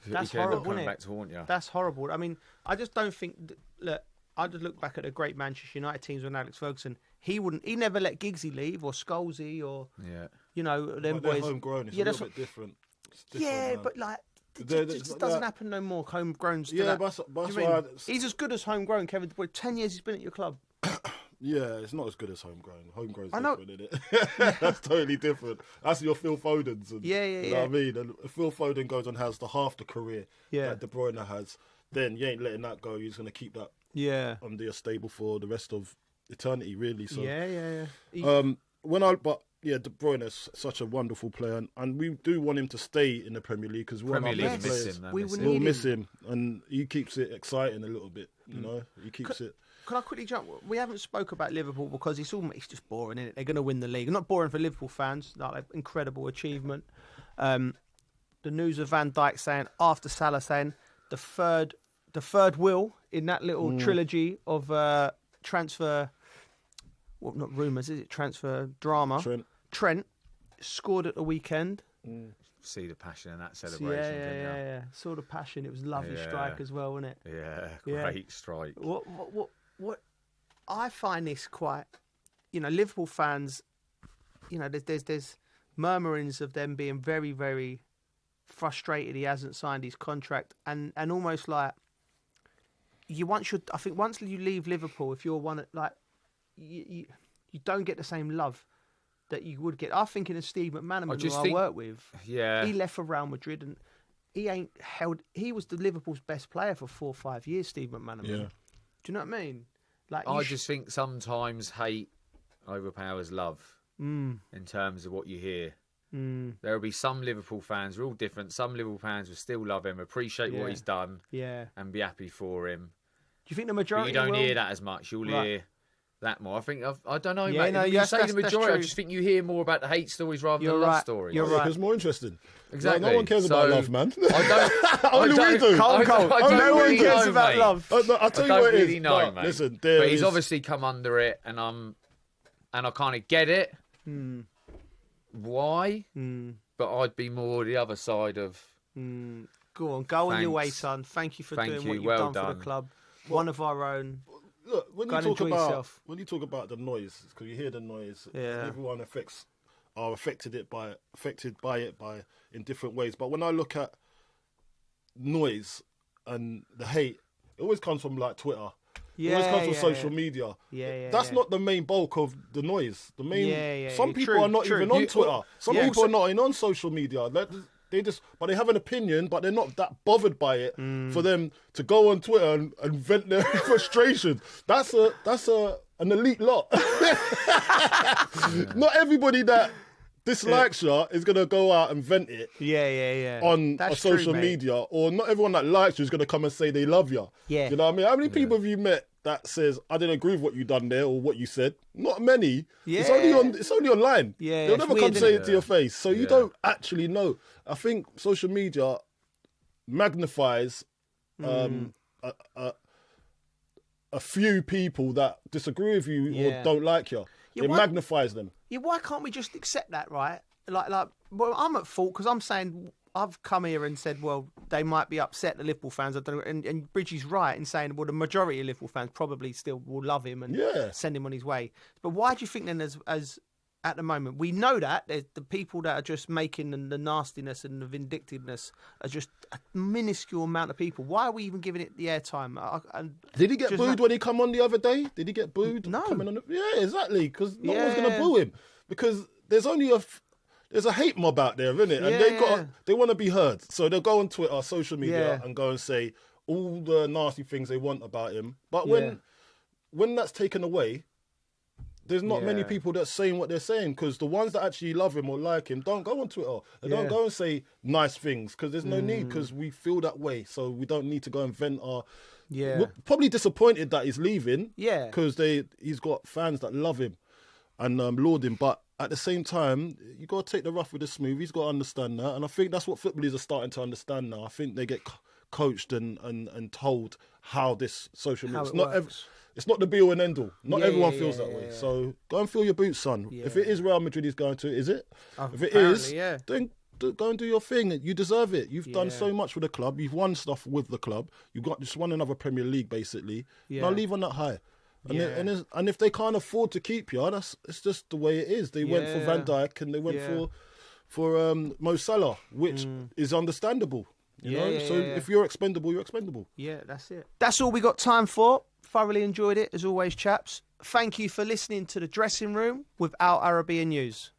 That's horrible, isn't it? Back to haunt you. That's horrible. I mean, I just don't think. Look, I just look back at the great Manchester United teams with Alex Ferguson. He never let Giggsy leave or Scholesy or you know them boys. Homegrown. It's a little bit different. Man. But like. It just doesn't happen no more. Homegrowns. That's why he's as good as homegrown, Kevin. Boy, 10 years he's been at your club. Yeah, it's not as good as homegrown. Homegrown's different, isn't it? That's totally different. That's your Phil Fodens. And, you know what I mean? And if Phil Foden goes and has half the career that De Bruyne has, then you ain't letting that go. You're just going to keep that under your stable for the rest of eternity, really. So De Bruyne is such a wonderful player, and we do want him to stay in the Premier League because we'll miss him, and he keeps it exciting a little bit. You know, he keeps it. Can I quickly jump? We haven't spoke about Liverpool because it's just boring, isn't it? They're going to win the league. Not boring for Liverpool fans. Like incredible achievement. The news of Van Dijk saying after Salah saying the third will in that little trilogy of transfer. Well, not rumours, is it? Transfer drama. Trent scored at the weekend. See the passion in that celebration. Yeah. Saw the passion. It was a lovely strike as well, wasn't it? Yeah, great strike. What I find this quite, Liverpool fans, there's murmurings of them being very, very frustrated he hasn't signed his contract, and almost like I think once you leave Liverpool, if you're one like you don't get the same love that you would get. I'm thinking of Steve McManaman, who I work with. Yeah, he left for Real Madrid, and he was the Liverpool's best player for 4 or 5 years. Steve McManaman. Yeah. Do you know what I mean? Like I just think sometimes hate overpowers love in terms of what you hear. There will be some Liverpool fans, we're all different. Some Liverpool fans will still love him, appreciate what he's done, and be happy for him. Do you think the majority? But you don't hear that as much. You'll hear that more. I don't know, mate. No, you say the majority. I just think you hear more about the hate stories rather than the love stories. You're right. It's more interesting. Exactly. Like, no one cares about love, man. Only we do. No one cares about love. I'll tell you what it is. Know, mate. Listen, but he's obviously come under it, and I kind of get it. Why? But I'd be more the other side of. Go on your way, son. Thank you for doing what you've done for the club. One of our own. Look, when you talk about the noise, because you hear the noise, everyone are affected by it in different ways. But when I look at noise and the hate, it always comes from like Twitter. It always comes from social media. That's not the main bulk of the noise. The main some people are not even on Twitter. Some people are not even on social media. But they have an opinion, but they're not that bothered by it for them to go on Twitter and vent their frustration. That's an elite lot. Not everybody that dislikes you is going to go out and vent it on social media, or not everyone that likes you is going to come and say they love you. You know what I mean? How many people have you met that says, I didn't agree with what you done there or what you said? Not many. It's only online. They'll never come say it to your face. So you don't actually know. I think social media magnifies a few people that disagree with you or don't like you. It magnifies them. Why can't we just accept that, right? Well, I'm at fault because I'm saying I've come here and said, well, they might be upset, the Liverpool fans. And Bridgie's right in saying, well, the majority of Liverpool fans probably still will love him and send him on his way. But why do you think then, as at the moment. We know that the people that are just making the nastiness and the vindictiveness are just a minuscule amount of people. Why are we even giving it the airtime? Did he get booed when he come on the other day? Did he get booed? No. Yeah, exactly. Because no one's going to boo him. Because there's only there's a hate mob out there, isn't it? And they want to be heard. So they'll go on Twitter, social media, and go and say all the nasty things they want about him. But when that's taken away, there's not many people that's saying what they're saying, because the ones that actually love him or like him don't go on Twitter. They don't go and say nice things, because there's no need, because we feel that way. So we don't need to go and vent our... We're probably disappointed that he's leaving, because he's got fans that love him and laud him. But at the same time, you got to take the rough with the smooth. He's got to understand that. And I think that's what footballers are starting to understand now. I think they get coached and told how this social media... It's not the be all and end all. Not everyone feels that way. So go and fill your boots, son. If it is Real Madrid he's going to, is it? If it is, then go and do your thing. You deserve it. You've done so much for the club. You've won stuff with the club. You've just won another Premier League, basically. Now leave on that high. And if they can't afford to keep you, it's just the way it is. They went for Van Dijk and they went for Mo Salah, which is understandable. You know? If you're expendable, you're expendable. Yeah, that's it. That's all we got time for. Thoroughly enjoyed it, as always, chaps. Thank you for listening to The Dressing Room with Al Arabiya News.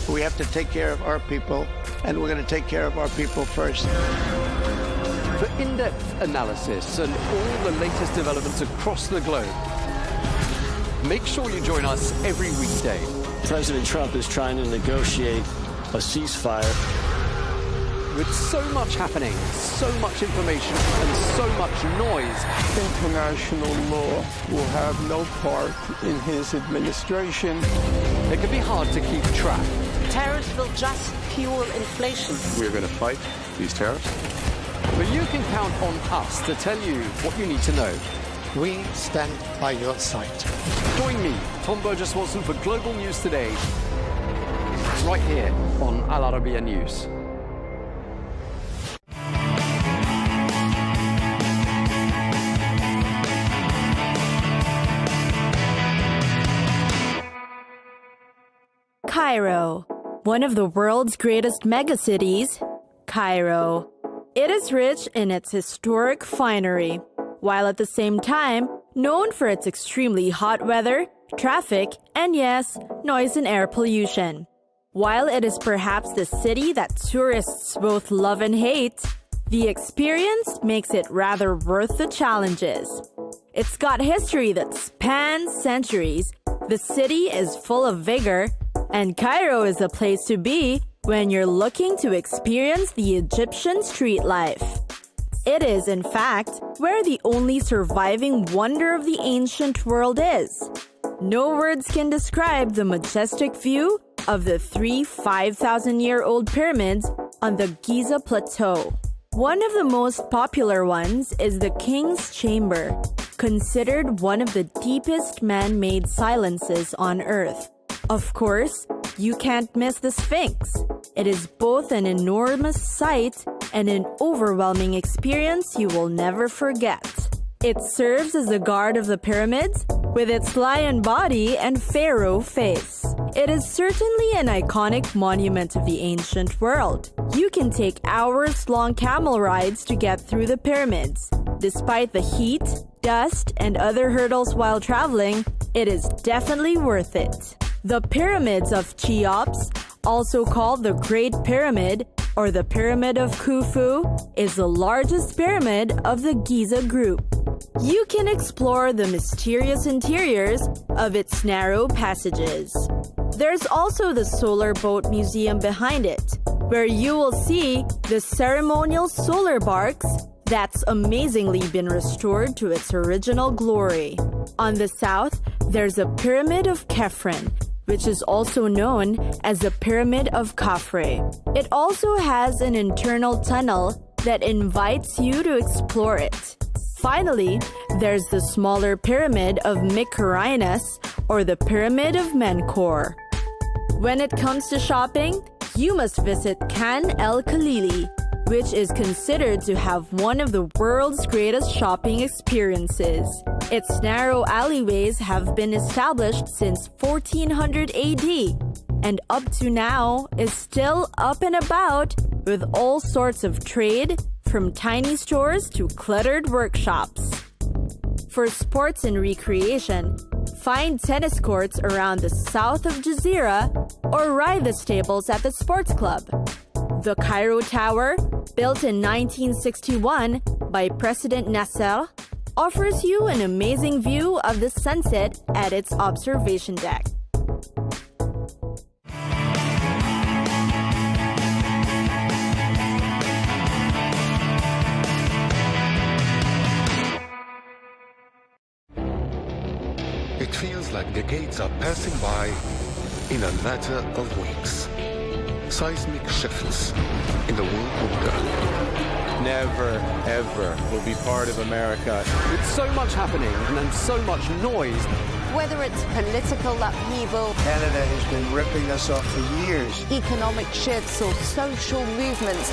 We have to take care of our people, and we're going to take care of our people first. For in-depth analysis and all the latest developments across the globe, make sure you join us every weekday. President Trump is trying to negotiate a ceasefire. With so much happening, so much information, and so much noise, international law will have no part in his administration. It can be hard to keep track. Tariffs will just fuel inflation. We're going to fight these tariffs. But you can count on us to tell you what you need to know. We stand by your side. Join me, Tom Burges Watson, for Global News Today, right here on Al Arabiya News. Cairo, one of the world's greatest megacities, Cairo. It is rich in its historic finery, while at the same time known for its extremely hot weather, traffic, and yes, noise and air pollution. While it is perhaps the city that tourists both love and hate, the experience makes it rather worth the challenges. It's got history that spans centuries, the city is full of vigor, and Cairo is a place to be when you're looking to experience the Egyptian street life. It is, in fact, where the only surviving wonder of the ancient world is. No words can describe the majestic view of the 3 5,000-year-old pyramids on the Giza Plateau. One of the most popular ones is the King's Chamber, considered one of the deepest man-made silences on Earth. Of course, you can't miss the Sphinx. It is both an enormous sight and an overwhelming experience you will never forget. It serves as the guard of the pyramids with its lion body and pharaoh face. It is certainly an iconic monument of the ancient world. You can take hours-long camel rides to get through the pyramids. Despite the heat, dust, and other hurdles while traveling, it is definitely worth it. The pyramids of Cheops, also called the Great Pyramid or the Pyramid of Khufu, is the largest pyramid of the Giza group. You can explore the mysterious interiors of its narrow passages. There's also the Solar Boat Museum behind it, where you will see the ceremonial solar barks that's amazingly been restored to its original glory. On the south, there's a Pyramid of Khafre, which is also known as the Pyramid of Khafre. It also has an internal tunnel that invites you to explore it. Finally, there's the smaller Pyramid of Mycerinus, or the Pyramid of Menkaure. When it comes to shopping, you must visit Khan el Khalili, which is considered to have one of the world's greatest shopping experiences. Its narrow alleyways have been established since 1400 AD, and up to now is still up and about with all sorts of trade, from tiny stores to cluttered workshops. For sports and recreation, find tennis courts around the south of Jazeera or ride the stables at the sports club. The Cairo Tower, built in 1961 by President Nasser, offers you an amazing view of the sunset at its observation deck. It feels like decades are passing by in a matter of weeks. Seismic shifts in the world order. Never, ever will be part of America. With so much happening and so much noise. Whether it's political upheaval, Canada has been ripping us off for years. economic shifts, or social movements,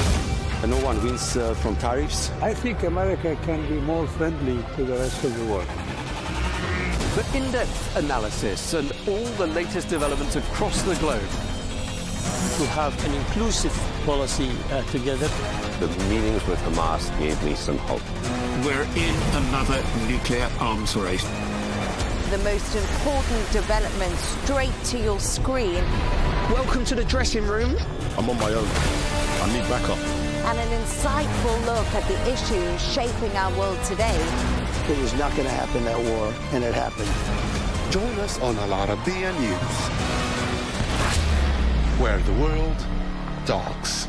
And no one wins from tariffs. I think America can be more friendly to the rest of the world. For in-depth analysis and all the latest developments across the globe. To have an inclusive policy together. The meetings with Hamas gave me some hope. We're in another nuclear arms race. the most important developments straight to your screen. Welcome to the dressing room. I'm on my own. I need backup. And an insightful look at the issues shaping our world today. It was not going to happen, that war, and it happened. Join us on Arabiya News, where the world talks.